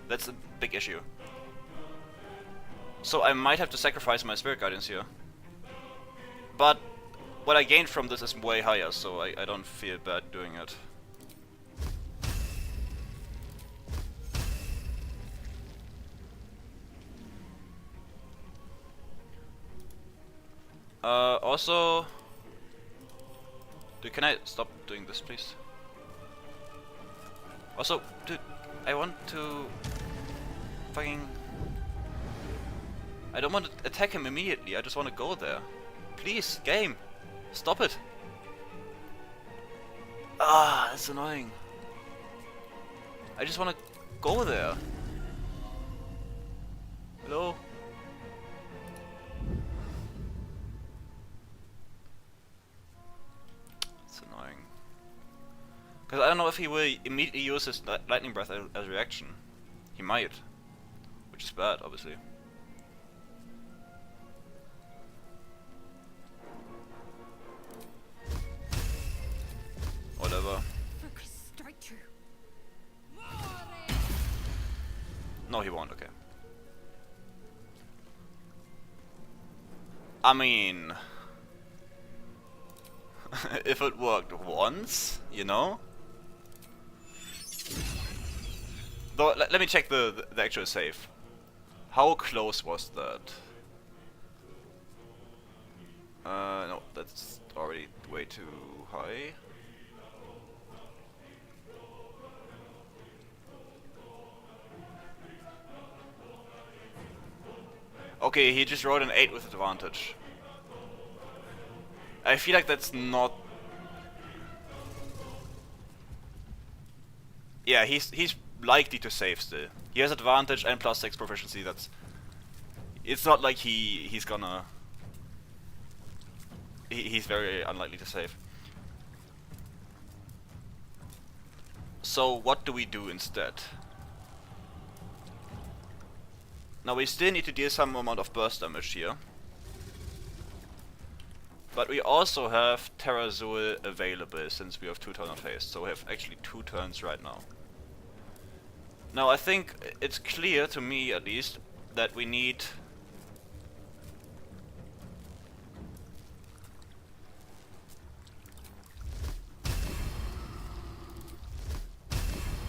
That's a big issue. So I might have to sacrifice my Spirit Guardians here. But what I gained from this is way higher, so I don't feel bad doing it. Also... Dude, can I stop doing this, please? Also, dude, I want to... fucking... I don't want to attack him immediately, I just want to go there. Please, game! Stop it! Ah, that's annoying. I just want to go there. Hello? It's annoying. Because I don't know if he will immediately use his lightning breath as a reaction. He might. Which is bad, obviously. Whatever. No, he won't, okay. I mean... if it worked once, you know? Though, let me check the actual save. How close was that? No, that's already way too high. Okay, he just rolled an 8 with advantage. I feel like that's not... Yeah, he's likely to save still. He has advantage and +6 proficiency, that's... It's not like he's gonna... He's very unlikely to save. So what do we do instead? Now we still need to deal some amount of burst damage here. But we also have Terrazul available since we have 2 turns of haste, so we have actually 2 turns right now. Now I think it's clear to me at least that we need...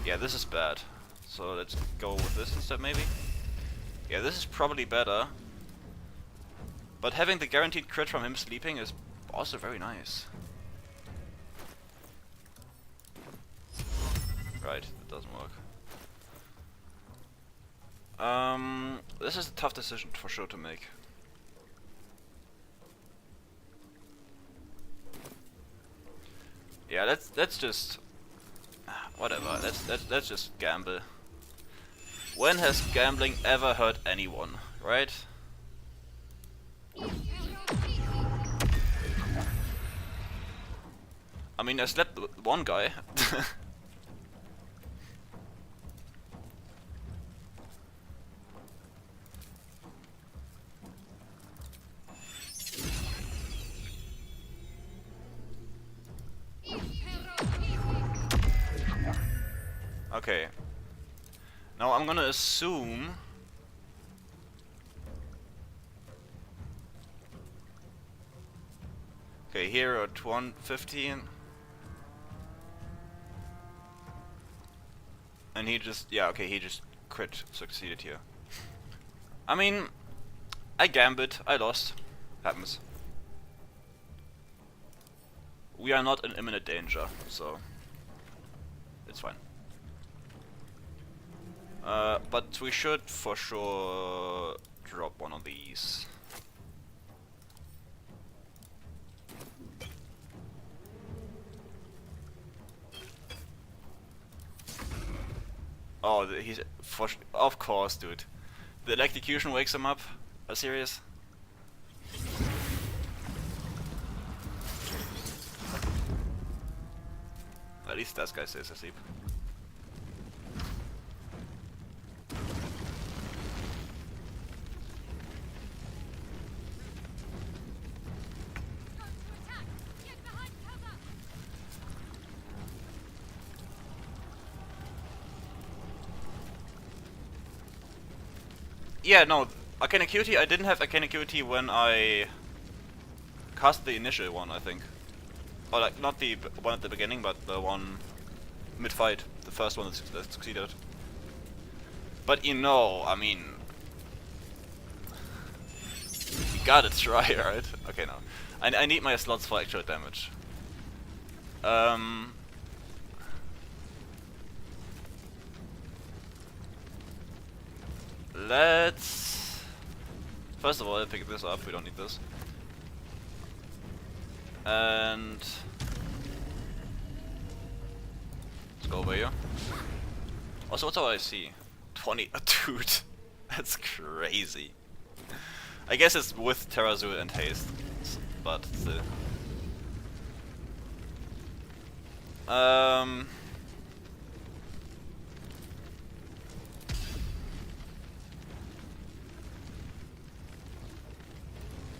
Yeah, this is bad. So let's go with this instead maybe. Yeah, this is probably better. But having the guaranteed crit from him sleeping is also very nice. Right, that doesn't work. This is a tough decision for sure to make. Yeah, let's just whatever. Let's just gamble. When has gambling ever hurt anyone, right? I mean, I slept with one guy. Okay. Now I'm gonna assume... Okay, here at 115. And he just... Yeah, okay, he just crit succeeded here. I mean... I gambled, I lost. Happens. We are not in imminent danger, so... It's fine. But we should for sure drop one of these. Oh, he's of course, dude. The electrocution wakes him up. Are you serious? At least that guy stays asleep. Yeah, no, Arcane Acuity, I didn't have Arcane Acuity when I cast the initial one, I think. Or like, not the one at the beginning, but the one mid-fight. The first one that succeeded. But you know, I mean... You gotta try, right? Okay, no. I need my slots for actual damage. Let's... First of all, pick this up, we don't need this. And... Let's go over here. Also, what's our IC? 20... Dude, that's crazy. I guess it's with Terrazul and Haste, but still.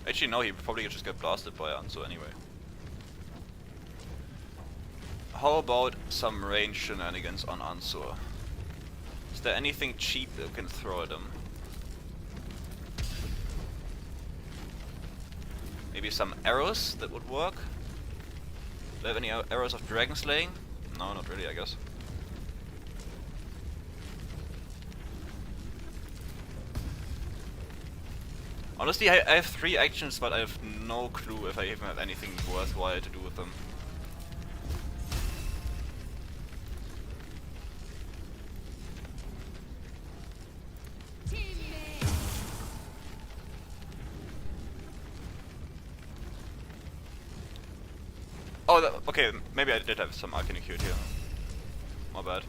Actually, no, he probably just get blasted by Anso anyway. How about some range shenanigans on Ansur? Is there anything cheap that we can throw at him? Maybe some arrows that would work? Do they have any arrows of dragon slaying? No, not really, I guess. Honestly, I have 3 actions, but I have no clue if I even have anything worthwhile to do with them. Oh, okay, maybe I did have some Arcane Acute here. My bad.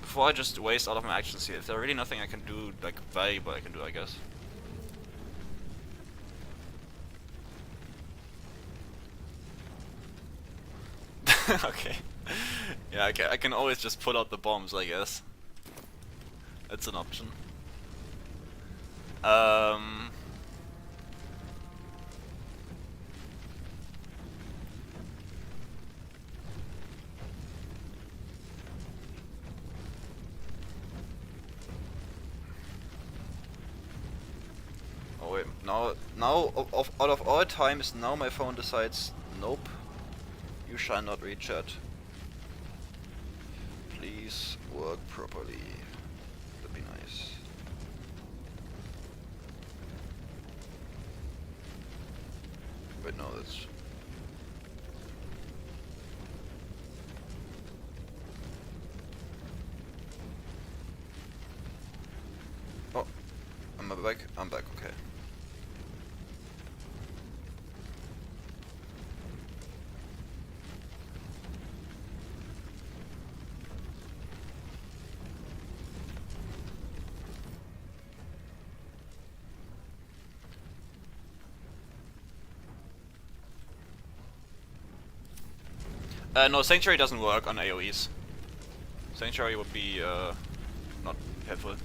Before I just waste all of my actions here, is there really nothing I can do, like, valuable I can do, I guess? Okay. Yeah, I can always just pull out the bombs, I guess. That's an option. Oh wait, now out of all times, now my phone decides, nope, you shall not reach it. Please work properly. That'd be nice. Wait, no, that's... Oh, am I back? I'm back, okay. No, Sanctuary doesn't work on AoEs. Sanctuary would be, not helpful.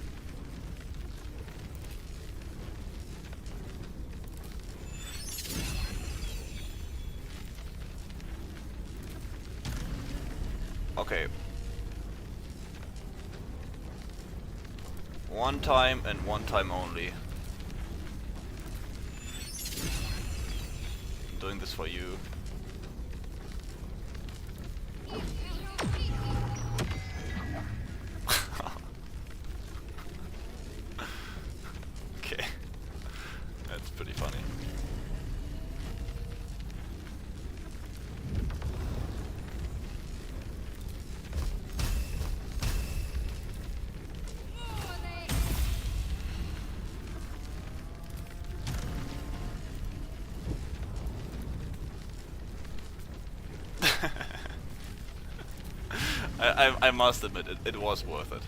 Okay. One time and one time only. I'm doing this for you. Okay. That's pretty funny. I must admit, it was worth it.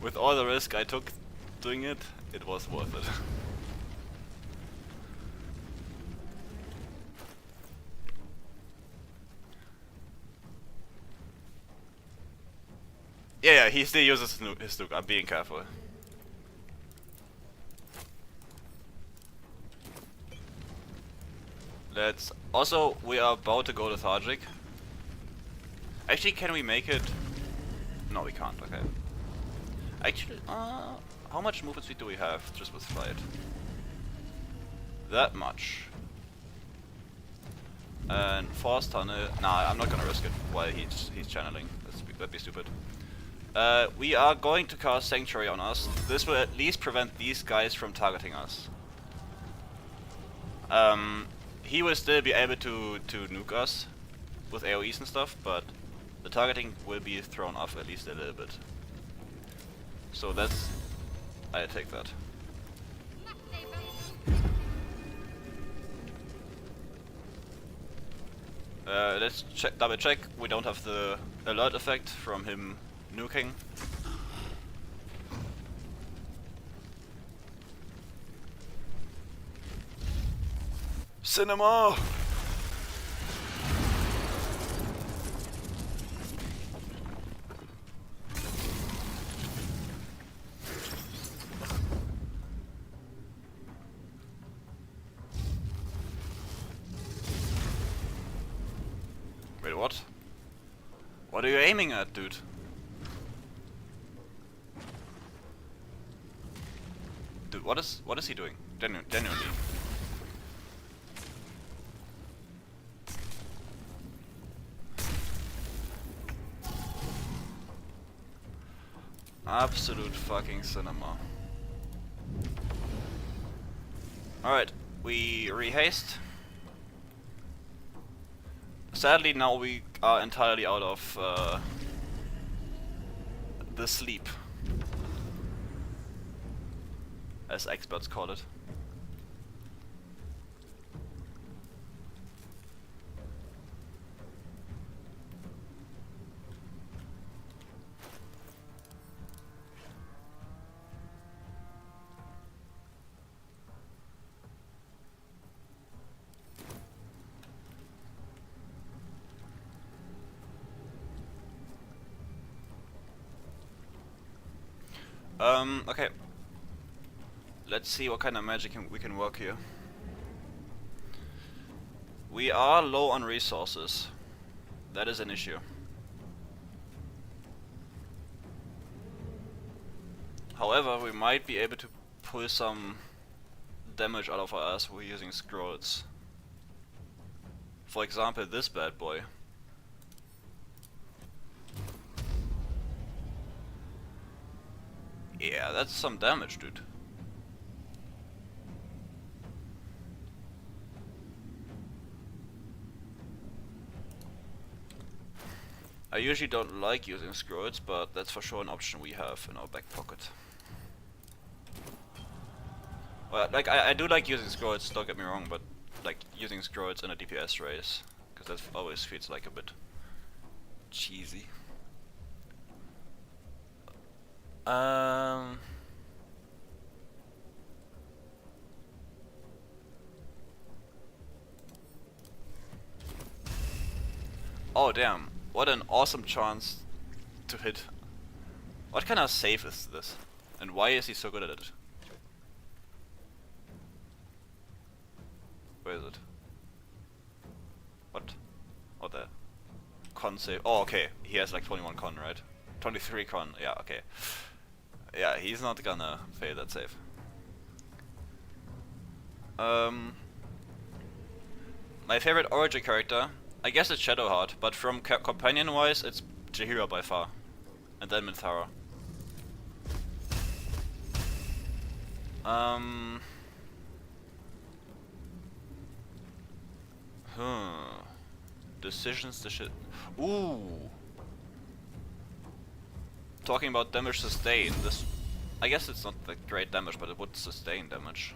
With all the risk I took doing it, it was worth it. Yeah, he still uses his nuke. I'm being careful. Let's... Also, we are about to go lethargic. Actually, can we make it? No, we can't. Okay. Actually, how much movement speed do we have just with flight? That much. And force tunnel. Nah, I'm not gonna risk it while he's channeling. That'd be stupid. We are going to cast Sanctuary on us. This will at least prevent these guys from targeting us. He will still be able to nuke us with AoEs and stuff, but the targeting will be thrown off at least a little bit. So that's... I'll take that. Let's double check we don't have the alert effect from him nuking. Cinema! Wait, what? What are you aiming at, dude? Dude, what is he doing? Genuinely. Absolute fucking cinema. Alright, we rehaste. Sadly, now we are entirely out of the sleep, as experts call it. Okay. Let's see what kind of magic we can work here. We are low on resources. That is an issue. However, we might be able to pull some damage out of our ass we're using scrolls. For example, this bad boy. Yeah, that's some damage, dude. I usually don't like using scrolls, but that's for sure an option we have in our back pocket. Well, like, I do like using scrolls, don't get me wrong, but like using scrolls in a DPS race, because that always feels like a bit cheesy. Oh damn, what an awesome chance to hit. What kind of save is this? And why is he so good at it? Where is it? What? What the? Con save. Oh okay, he has like 21 con, right? 23 con, yeah, okay. Yeah, he's not gonna fail that save. My favorite origin character, I guess it's Shadowheart, but from companion wise it's Jaheira by far. And then Minthara. Decisions to shit. Ooh. Talking about damage sustain, this, I guess it's not the great damage, but it would sustain damage.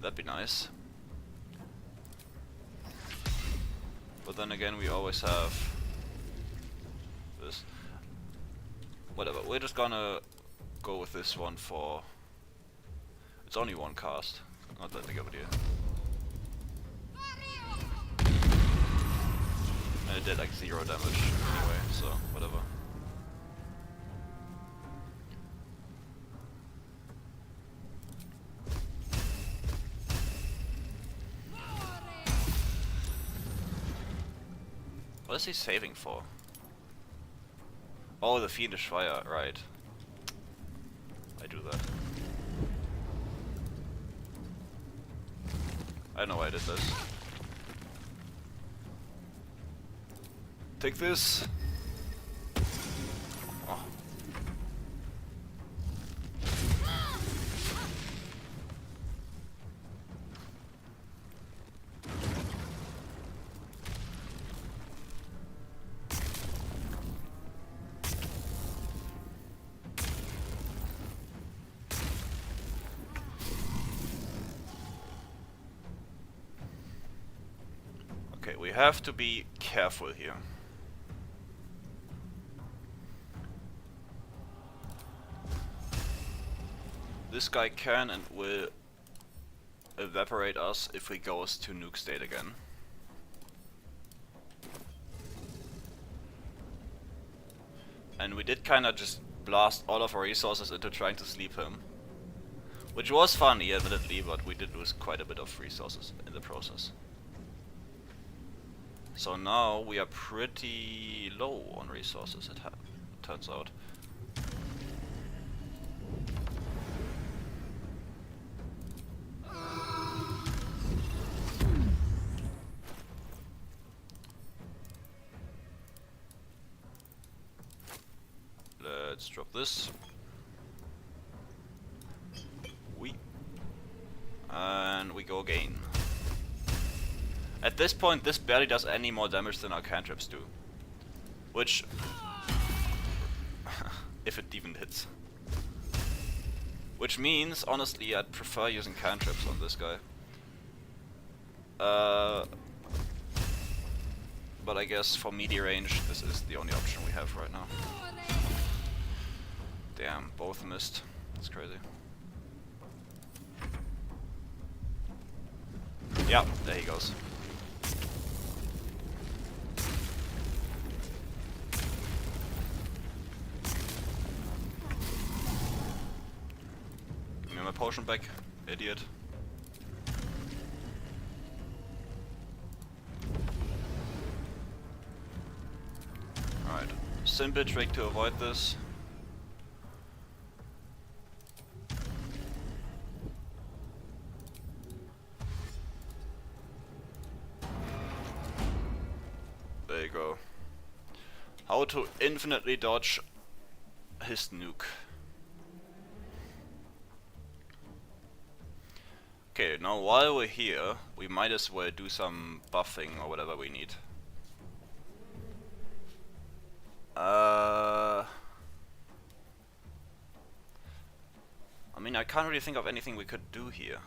That'd be nice. But then again, we always have this. Whatever, we're just gonna go with this one for... It's only one cast, not that big of a deal. And it did like 0 damage anyway, so whatever. What is he saving for? Oh, the fiendish fire, right. I do that. I know why I did this. Take this! Oh. Okay, we have to be careful here. This guy can and will evaporate us if he goes to nuke state again. And we did kinda just blast all of our resources into trying to sleep him. Which was funny, admittedly, but we did lose quite a bit of resources in the process. So now we are pretty low on resources, it turns out. Let's drop this. And we go again. At this point, this barely does any more damage than our cantrips do. Which... if it even hits. Which means, honestly, I'd prefer using cantrips on this guy. But I guess for melee range, this is the only option we have right now. Damn, both missed. That's crazy. Yeah, there he goes. Give me my potion back, idiot. Alright, simple trick to avoid this. There you go. How to infinitely dodge his nuke. Okay, now while we're here, we might as well do some buffing or whatever we need. I mean, I can't really think of anything we could do here.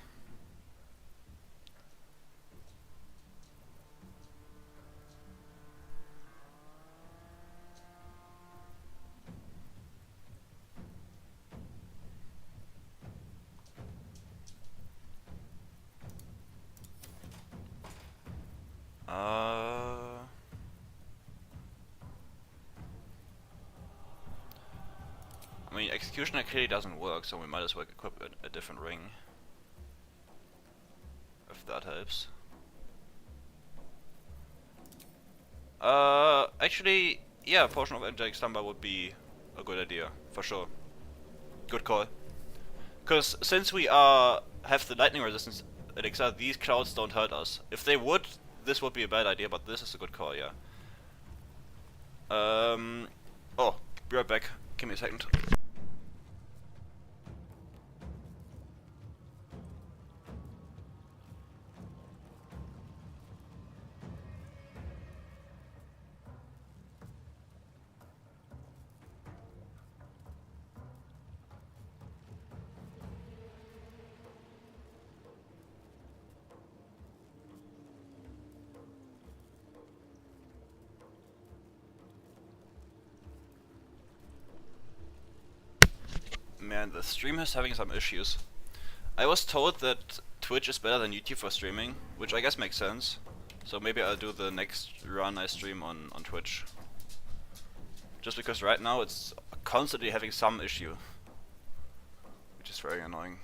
I mean, Executioner clearly doesn't work, so we might as well equip a different ring. If that helps. Actually, yeah, Potion of Angelic Slumber would be a good idea, for sure. Good call. Because since we have the lightning resistance elixir, these clouds don't hurt us. If they would, this would be a bad idea, but this is a good call, yeah. Oh, be right back. Give me a second. Man, the stream is having some issues. I was told that Twitch is better than YouTube for streaming, which I guess makes sense. So maybe I'll do the next run I stream on Twitch. Just because right now it's constantly having some issue. Which is very annoying.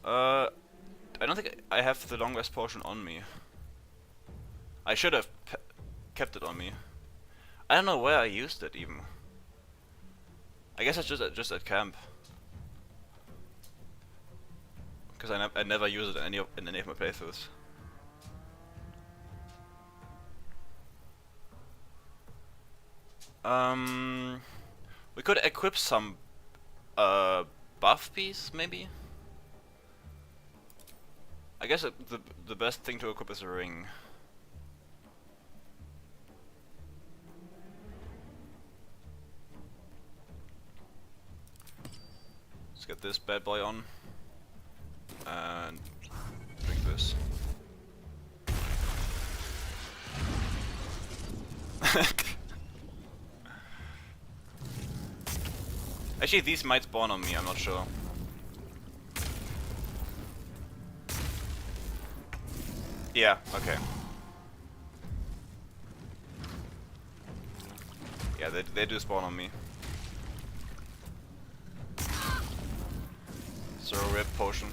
I don't think I have the long rest potion on me. I should have kept it on me. I don't know where I used it even. I guess it's just at camp. Because I never use it in any of my playthroughs. We could equip some buff piece maybe. I guess the best thing to equip is a ring. Let's get this bad boy on and drink this. Actually, these might spawn on me, I'm not sure. Yeah, okay. Yeah, they do spawn on me. So rip potion.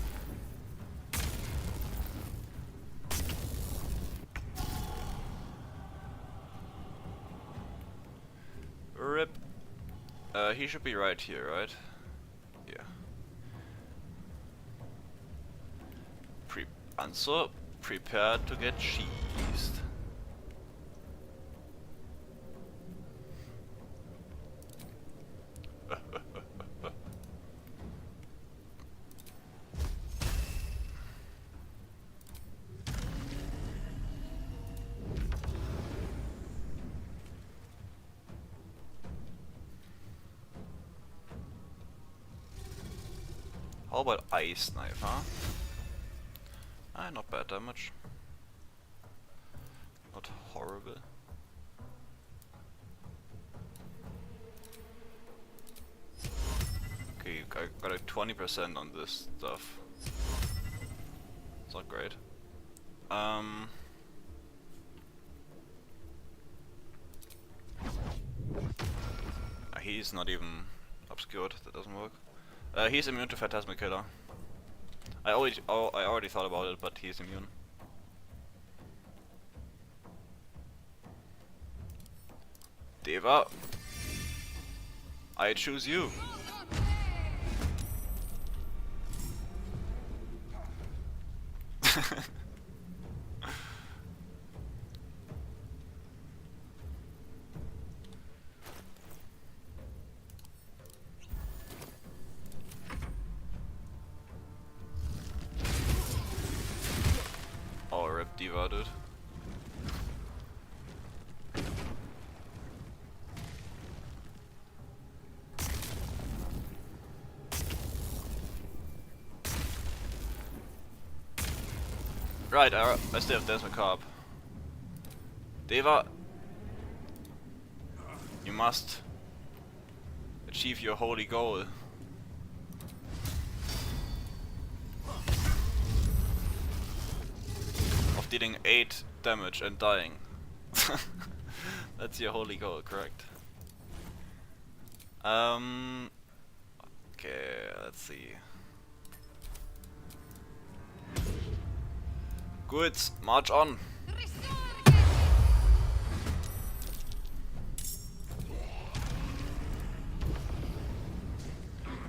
Rip. He should be right here, right? Yeah. Answer. Prepared to get cheesed. How about ice knife, huh? Ah, not bad damage. Not horrible. Okay, I got like 20% on this stuff. It's not great. He's not even obscured. That doesn't work. He's immune to Phantasmal Killer. I already thought about it, but he's immune. Deva, I choose you. Oh, rip Diva, dude. Right, I still have Desmond Carp. Deva, you must achieve your holy goal. Of dealing 8 damage and dying. That's your holy goal, correct? Okay, let's see. Good, march on.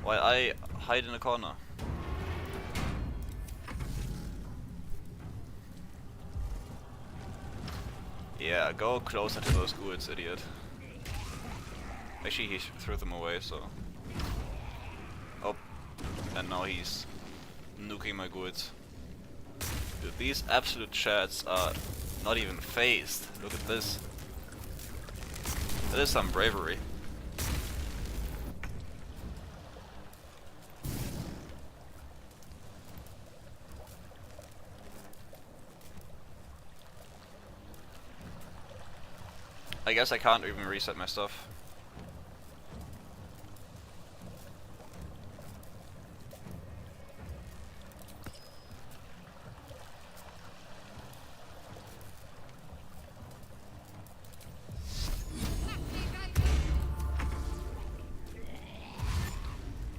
While I hide in a corner. Yeah, go closer to those goods, idiot. Actually, he threw them away, so... Oh, and now he's nuking my goods. Dude, these absolute chads are not even phased. Look at this. That is some bravery. I guess I can't even reset my stuff.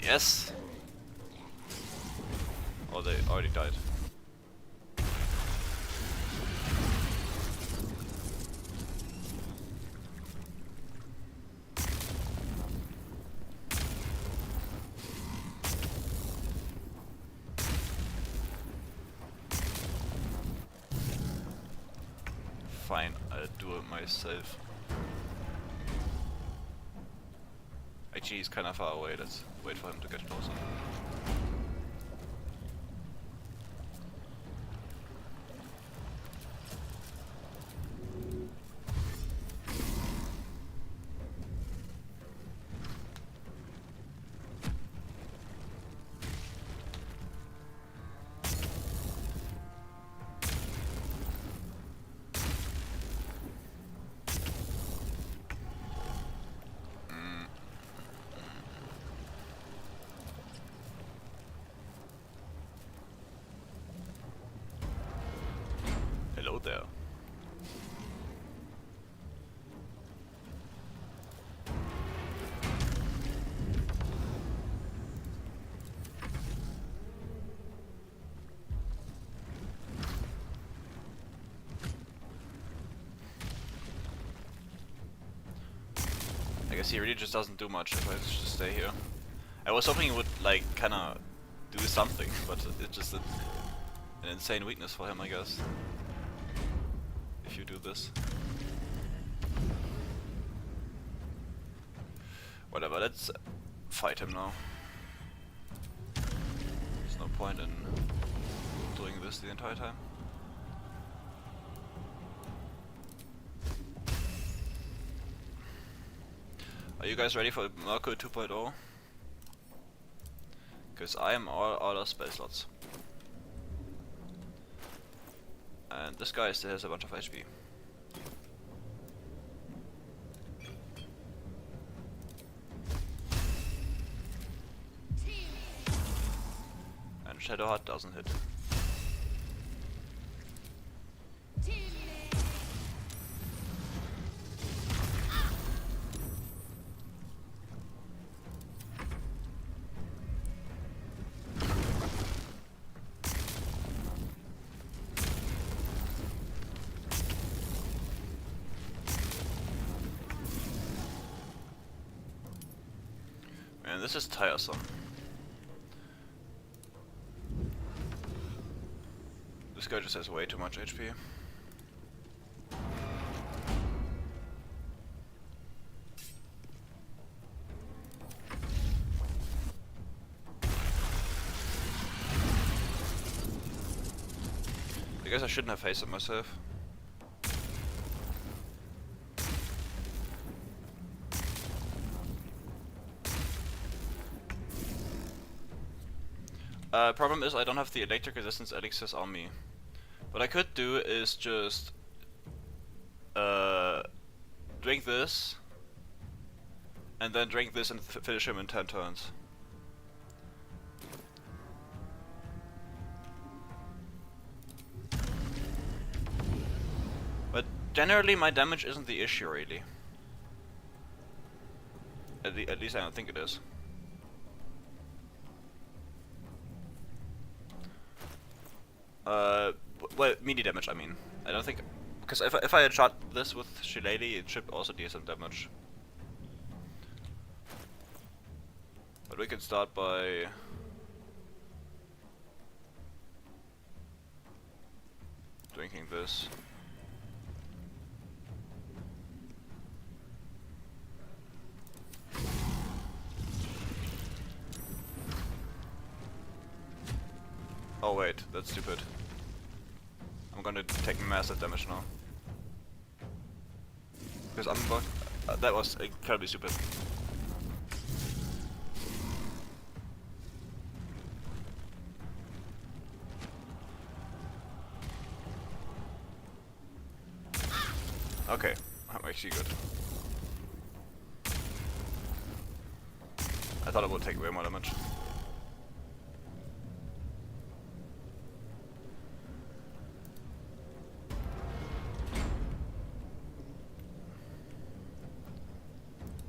Yes. Oh, they already died. fine, I'll do it myself. Actually, he's kind of far away, let's wait for him to get closer. Hello there. I guess he really just doesn't do much if I just stay here. I was hoping he would like kinda do something, but it's just an insane weakness for him, I guess. If you do this. Whatever, let's fight him now. There's no point in doing this the entire time. Are you guys ready for Mercury 2.0? Because I am all out of spell slots. And this guy still has a bunch of HP. And Shadowheart doesn't hit. Man, this is tiresome. This guy just has way too much HP. I guess I shouldn't have faced it myself. Problem is I don't have the electric resistance elixirs on me. What I could do is just drink this and then drink this and finish him in 10 turns. But generally my damage isn't the issue really. At least I don't think it is. Well, melee damage, I mean. I don't think... Because if I had shot this with Shillelagh, it should also deal some damage. But we can start by... drinking this. Oh wait, that's stupid. I'm gonna take massive damage now. Because I'm about... that was incredibly stupid. Okay, I'm actually good. I thought it would take way more damage.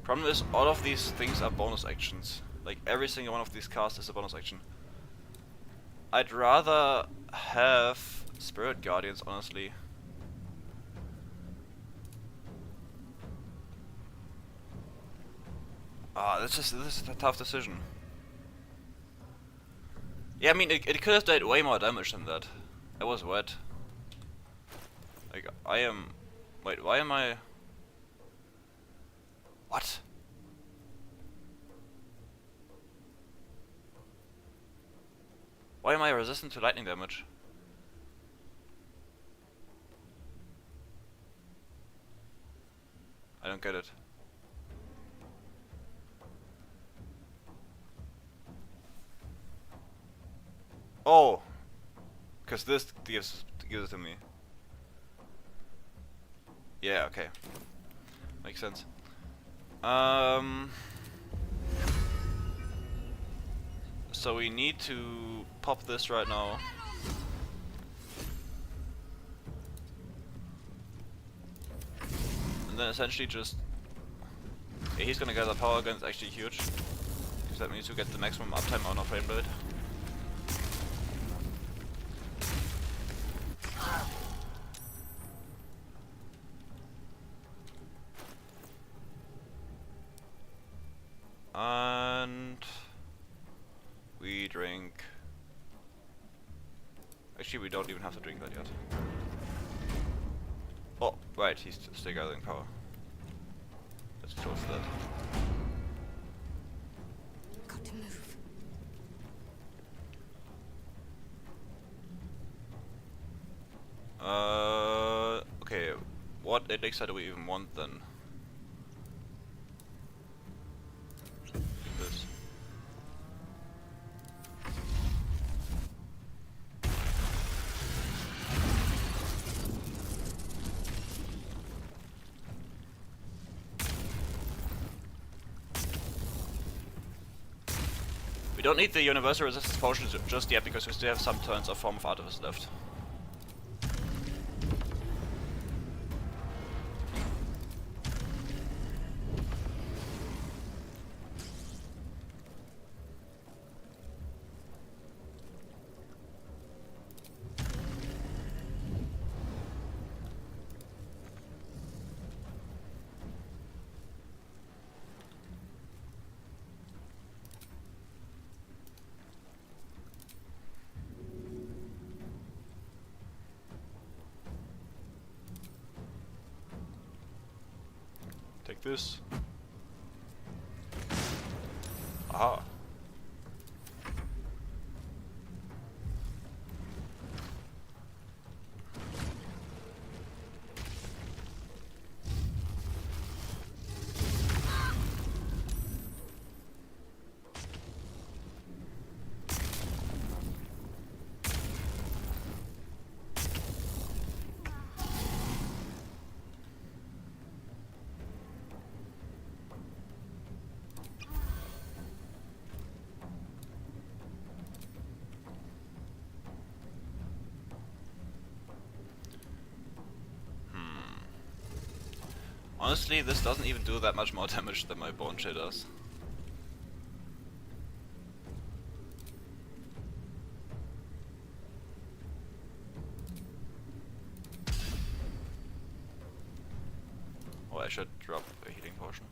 Problem is, all of these things are bonus actions. Like, every single one of these casts is a bonus action. I'd rather have Spirit Guardians, honestly. This is a tough decision. Yeah, I mean, it could have done way more damage than that. I was wet. Like, I am Wait, why am I... What? Why am I resistant to lightning damage? I don't get it. Oh! Because this gives it to me. Yeah, okay. Makes sense. So we need to pop this right now. And then essentially just... Yeah, he's gonna gather power again, it's actually huge. Because that means we get the maximum uptime on our frame rate. And we drink. Actually, we don't even have to drink that yet. Oh, right, he's still gathering power. Let's close that. Got to move. Okay, what elixir do we even want then? This. We don't need the universal resistance potion just yet because we still have some turns of Form of Artifice left. Take this. Aha. Honestly, this doesn't even do that much more damage than my bone shit does. Oh, I should drop a healing potion.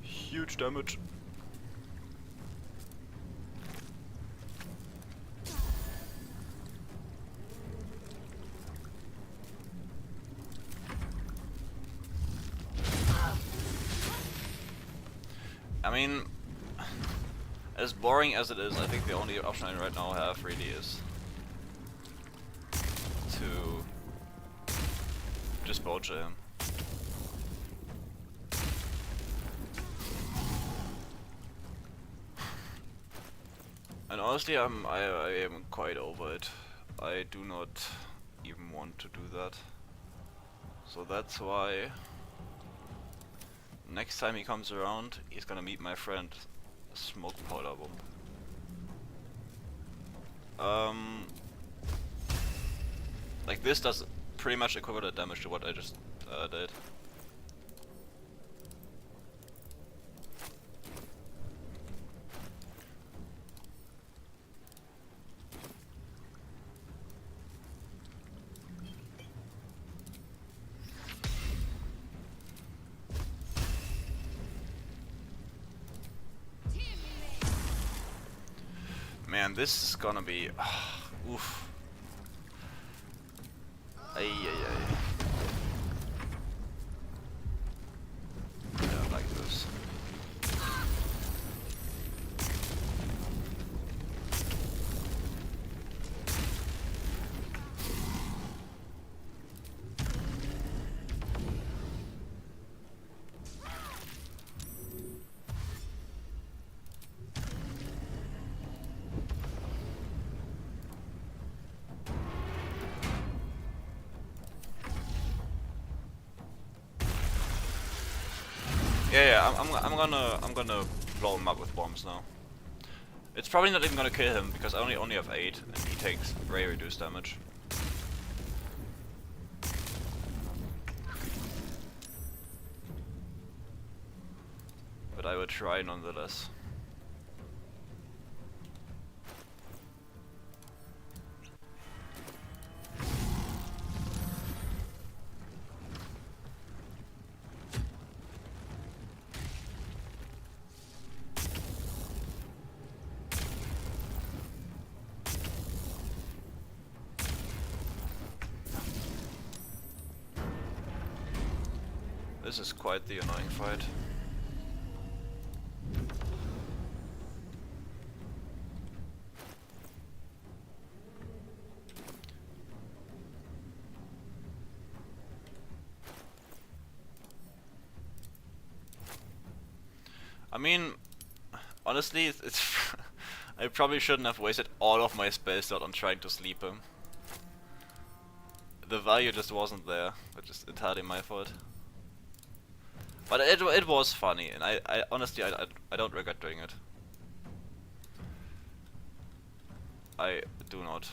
Huge damage. I mean, as boring as it is, I think the only option I right now have really is to just poach him. And honestly, I am quite over it. I do not even want to do that. So that's why next time he comes around, he's gonna meet my friend Smoke Powder Bomb. Like this does pretty much equivalent damage to what I just did. Man, this is gonna be... oof. Ay, ay, ay. I don't like this. Yeah, I'm gonna blow him up with bombs now. It's probably not even gonna kill him because I only have 8 and he takes very reduced damage. But I will try nonetheless. This is quite the annoying fight. I mean, honestly, it's I probably shouldn't have wasted all of my spell slot on trying to sleep him. The value just wasn't there, which is entirely my fault. But it was funny, and I honestly I don't regret doing it. I do not.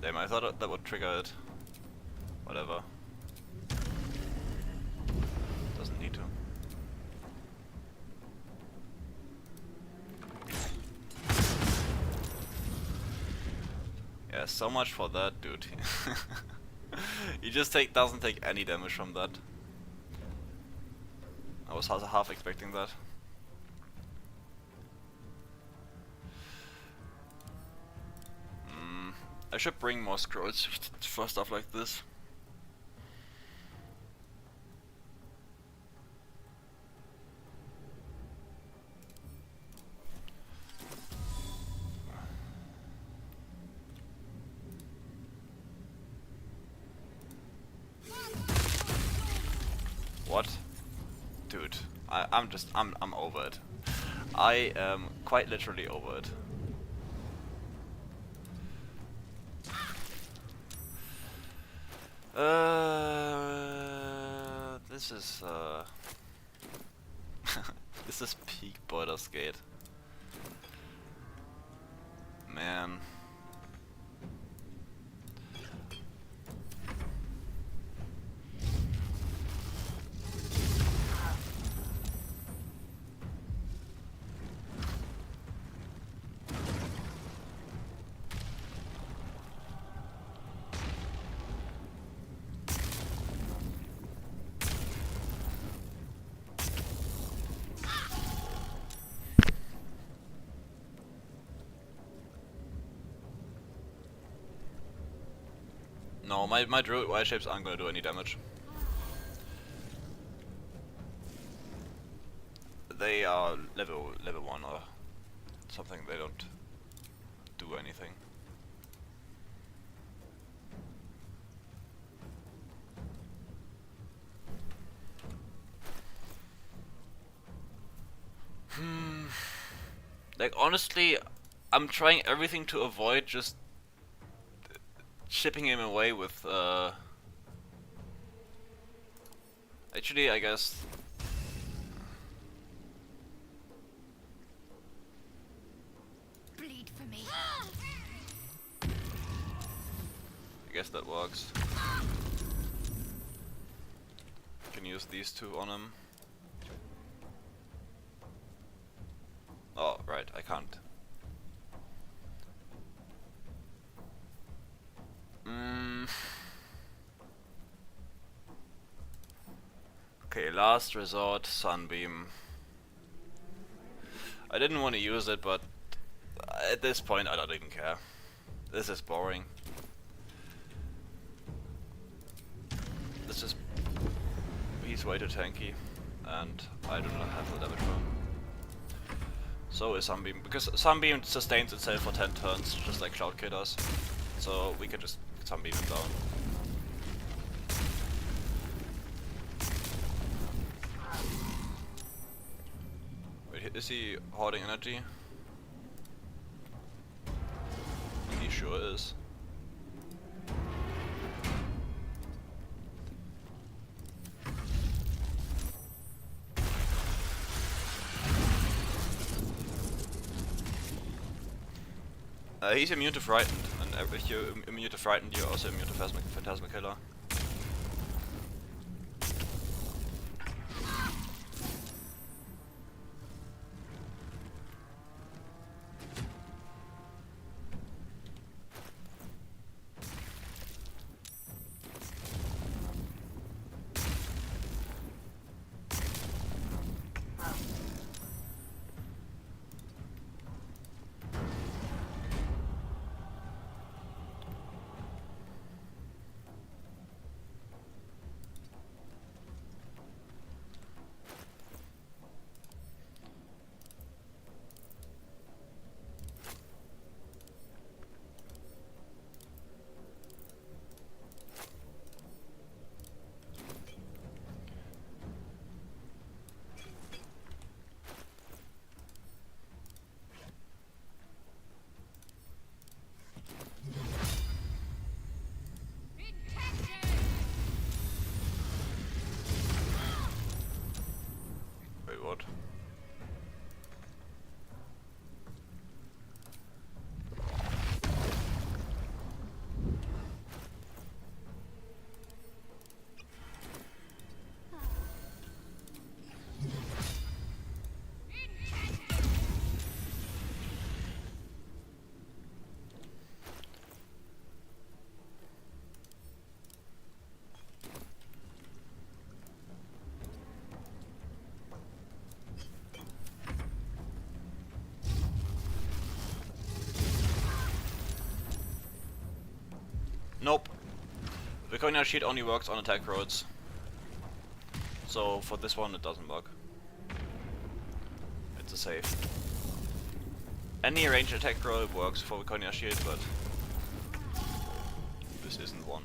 Damn, I thought that would trigger it. Whatever. Doesn't need to. Yeah, so much for that, dude. He just doesn't take any damage from that. I was half expecting that. I should bring more scrolls for stuff like this. What? Dude, I'm over it. I am quite literally over it. This is this is peak Baldur's Gate. Man. No, my druid wild shapes aren't gonna do any damage. They are level 1 or something. They don't do anything. Like honestly, I'm trying everything to avoid just shipping him away with actually I guess Bleed for me. I guess that works. Can use these two on him. Oh, right, I can't. Okay, last resort, Sunbeam. I didn't want to use it, but at this point I don't even care. This is boring. This is... he's way too tanky, and I do not have the damage for him. So is Sunbeam, because Sunbeam sustains itself for 10 turns, just like Cloud Kid does. So we can just Sunbeam him down. Wait, is he hoarding energy? He sure is. He's immune to Frightened, and if you're immune to Frightened, you're also immune to Phantasma Killer. Wait, what? Nope. The Cognite Sheet only works on attack roads. So for this one it doesn't work. It's a save. Any ranged attack road works for the Cognite Shield, but this isn't one.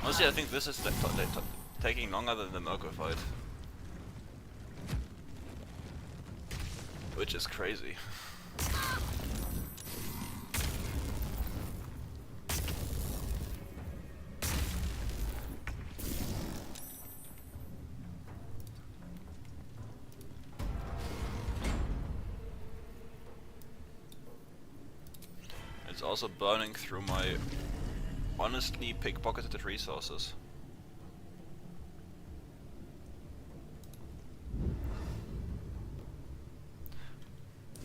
Honestly, I think this is taking longer than the Mirko fight. Which is crazy. It's also burning through my honestly pickpocketed resources.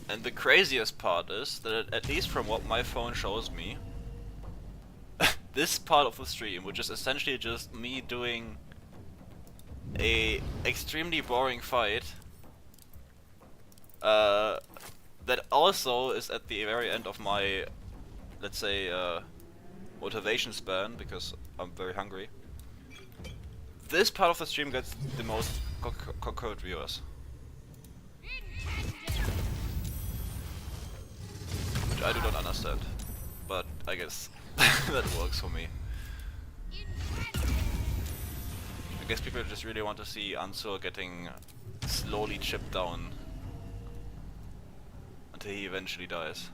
And the craziest part is that, at least from what my phone shows me, this part of the stream, which is essentially just me doing a extremely boring fight, that also is at the very end of my, let's say, motivation span, because I'm very hungry. This part of the stream gets the most concurrent viewers. Which I do not understand, but I guess that works for me. I guess people just really want to see Ansur getting slowly chipped down until he eventually dies.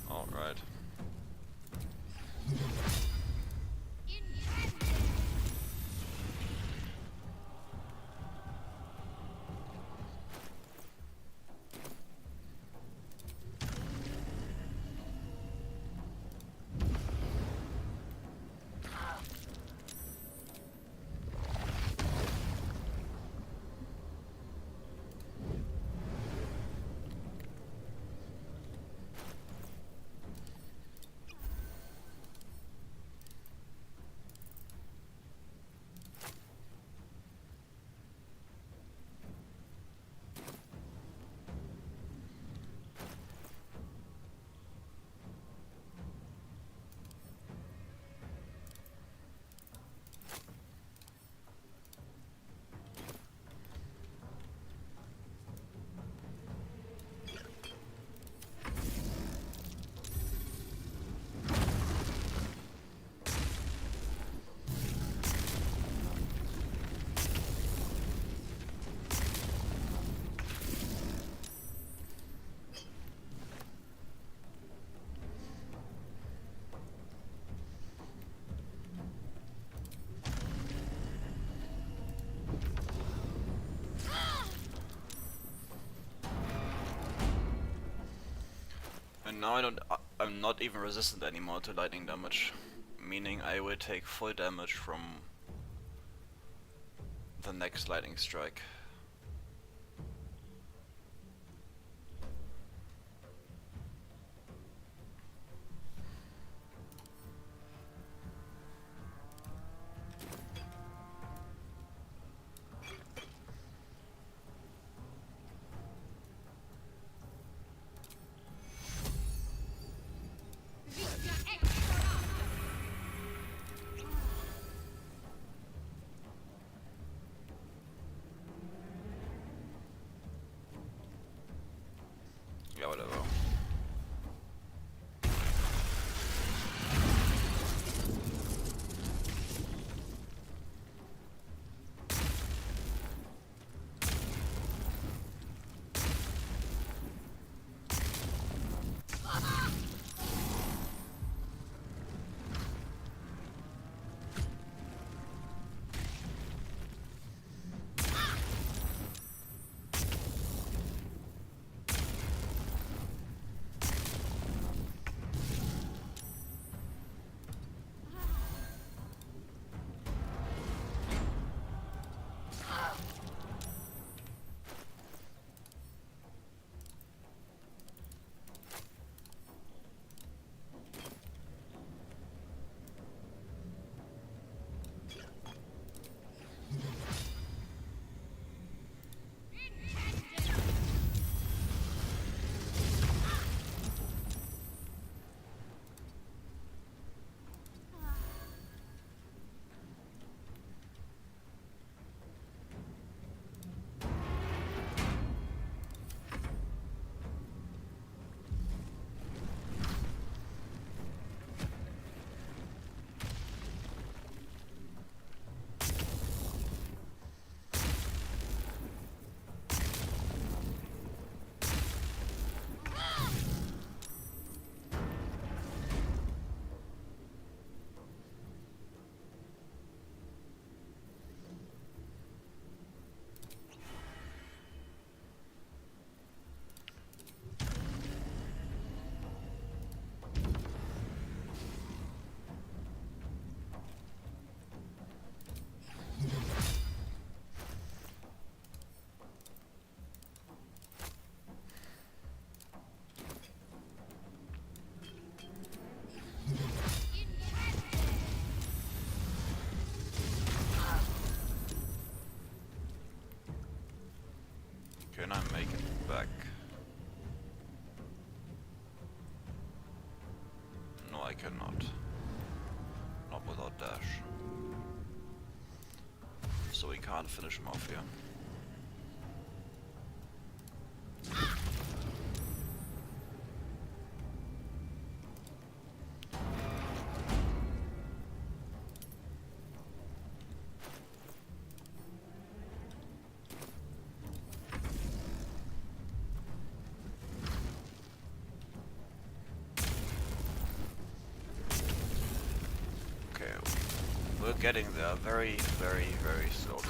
Alright. And now I'm not even resistant anymore to lightning damage, meaning I will take full damage from the next lightning strike. can't finish him off here. We're getting there very, very, very slowly.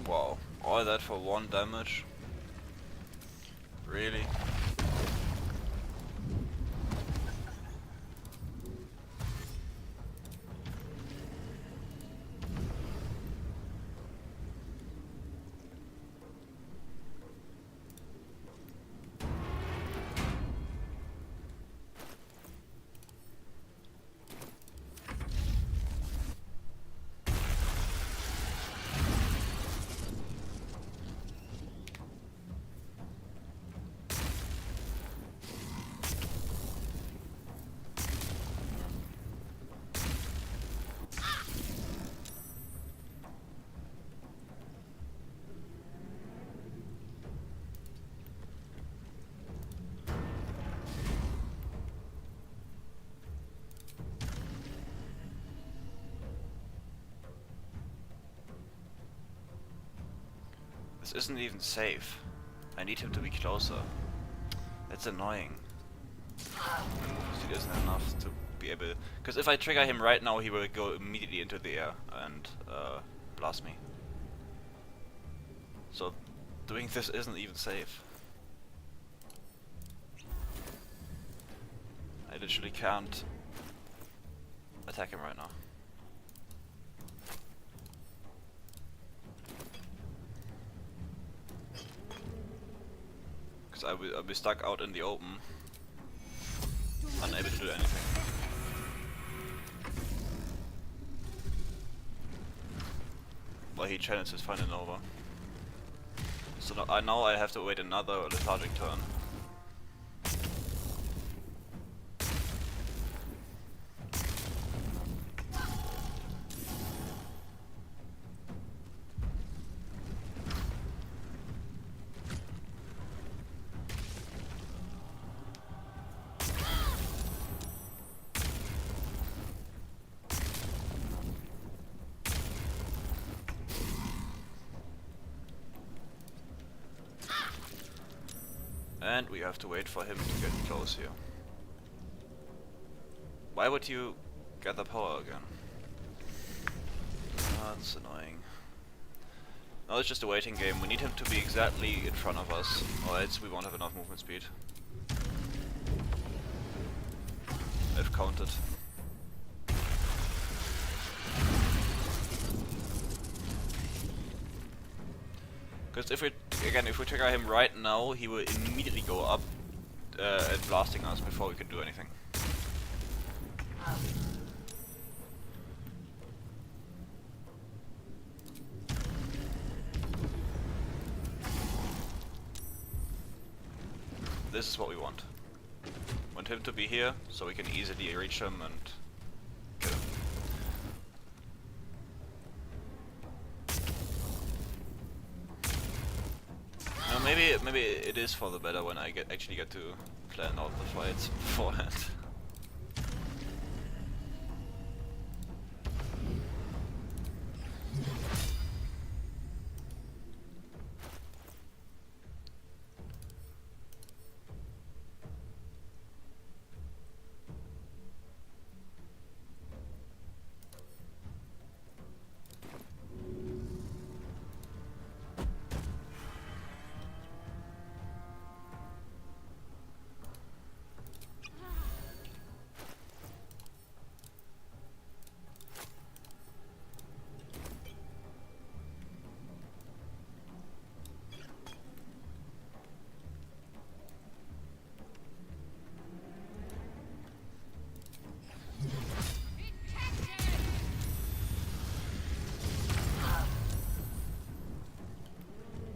Wow, all that for 1 damage? Really? This isn't even safe. I need him to be closer. That's annoying. It isn't enough to be able... Because if I trigger him right now, he will go immediately into the air and blast me. So doing this isn't even safe. I literally can't attack him right now. Because I'll be stuck out in the open, unable to do anything. Well, he challenged his final Nova. So now I have to wait another lethargic turn. And we have to wait for him to get close here. Why would you gather power again? That's annoying. Now it's just a waiting game. We need him to be exactly in front of us, or else we won't have enough movement speed. I've counted. Because if we trigger him right now, he will immediately go up and blasting us before we can do anything. This is what we want. Want him to be here, so we can easily reach him and kill him. Maybe it is for the better when I actually get to plan out the fights beforehand.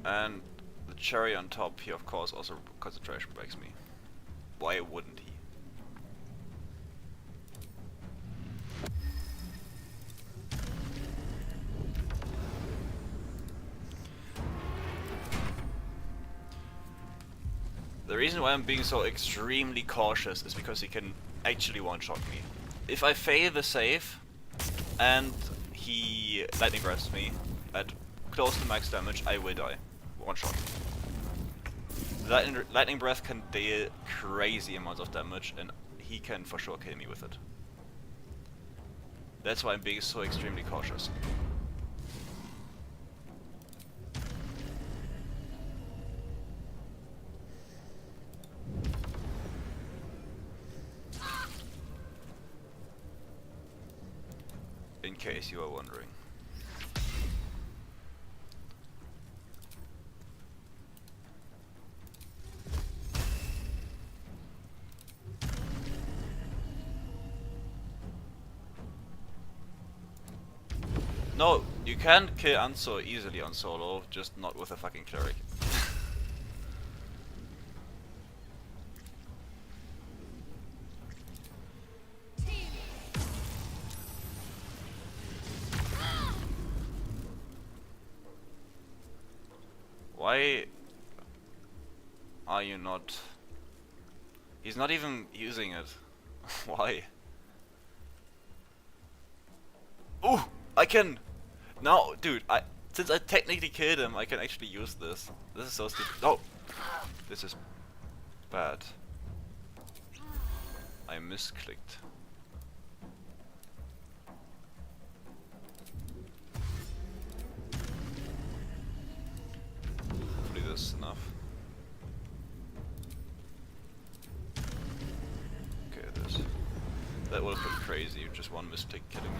And the cherry on top, he of course also concentration breaks me. Why wouldn't he? The reason why I'm being so extremely cautious is because he can actually one-shot me. If I fail the save and he lightning breaths me at close to max damage, I will die. One shot. Lightning breath can deal crazy amounts of damage and he can for sure kill me with it. That's why I'm being so extremely cautious. In case you are wondering. No, you can kill Anso easily on solo, just not with a fucking cleric. Why are you not... He's not even using it. Why? Ooh! I can... No, dude, since I technically killed him, I can actually use this. This is so stupid. No! This is bad. I misclicked. Hopefully this is enough. Okay, this. That would have been crazy, just one mistake killing me.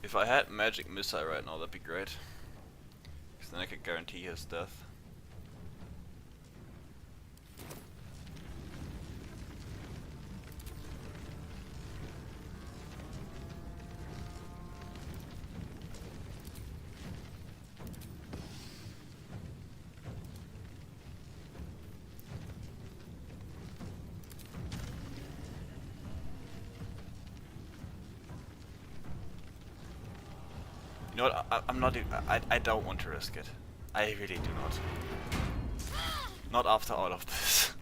If I had magic missile right now, that'd be great. Because then I could guarantee his death. You know what? I'm not. I don't want to risk it. I really do not. Not after all of this.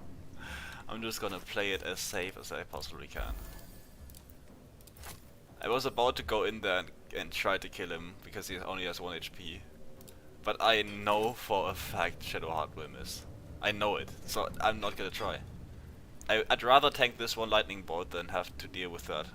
I'm just gonna play it as safe as I possibly can. I was about to go in there and try to kill him because he only has 1 HP. But I know for a fact Shadowheart will miss. I know it, so I'm not gonna try. I'd rather tank this one lightning bolt than have to deal with that.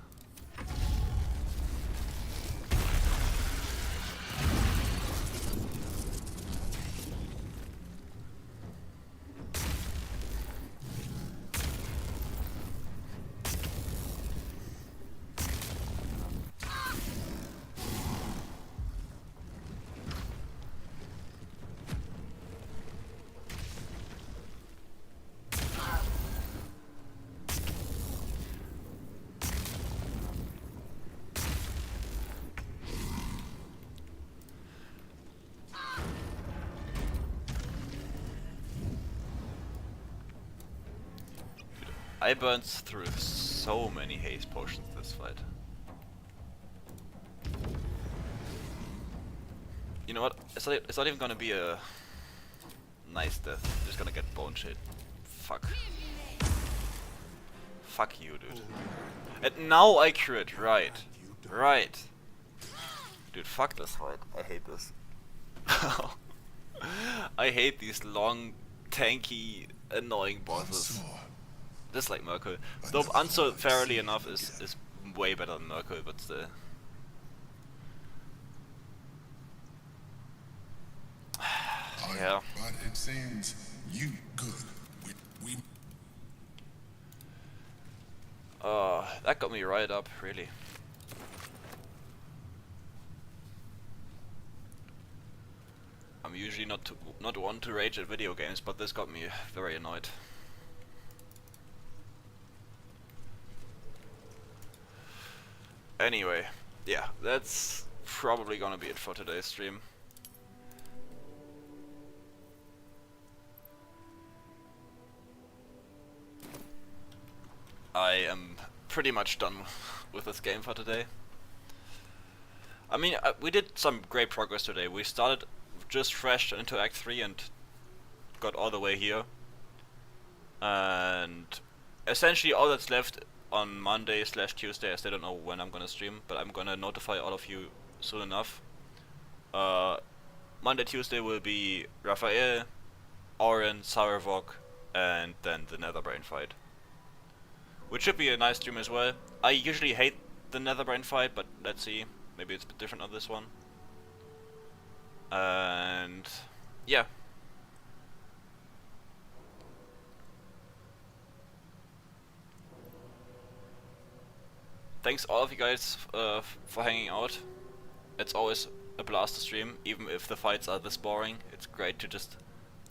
I burned through so many haste potions this fight. You know what? It's not even gonna be a nice death. I'm just gonna get bone shit. Fuck. Fuck you, dude. And now I crit, right. Right. Dude, fuck this fight. I hate this. I hate these long, tanky, annoying bosses. Just like Merkel. Though Anso, fairly enough, is way better than Merkel, but still. it seems you good. We that got me right up, really. I'm usually not one to rage at video games, but this got me very annoyed. Anyway, yeah, that's probably gonna be it for today's stream. I am pretty much done with this game for today. I mean, we did some great progress today. We started just fresh into Act 3 and got all the way here. And essentially all that's left on Monday/Tuesday, I still don't know when I'm gonna stream, but I'm gonna notify all of you soon enough. Monday, Tuesday will be Raphael, Oren, Sarevok, and then the Netherbrain fight. Which should be a nice stream as well. I usually hate the Netherbrain fight, but let's see. Maybe it's a bit different on this one. And yeah. Thanks all of you guys for hanging out. It's always a blast to stream, even if the fights are this boring. It's great to just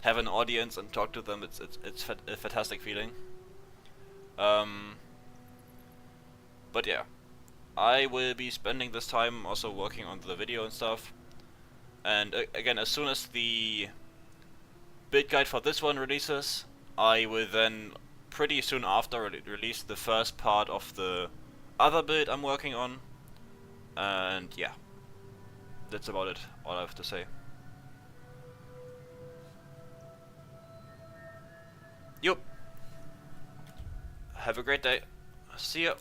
have an audience and talk to them. It's a fantastic feeling. But yeah, I will be spending this time also working on the video and stuff. And again, as soon as the build guide for this one releases, I will then pretty soon after release the first part of the other build I'm working on. And yeah, that's about it, all I have to say. Yup. Have a great day. See ya.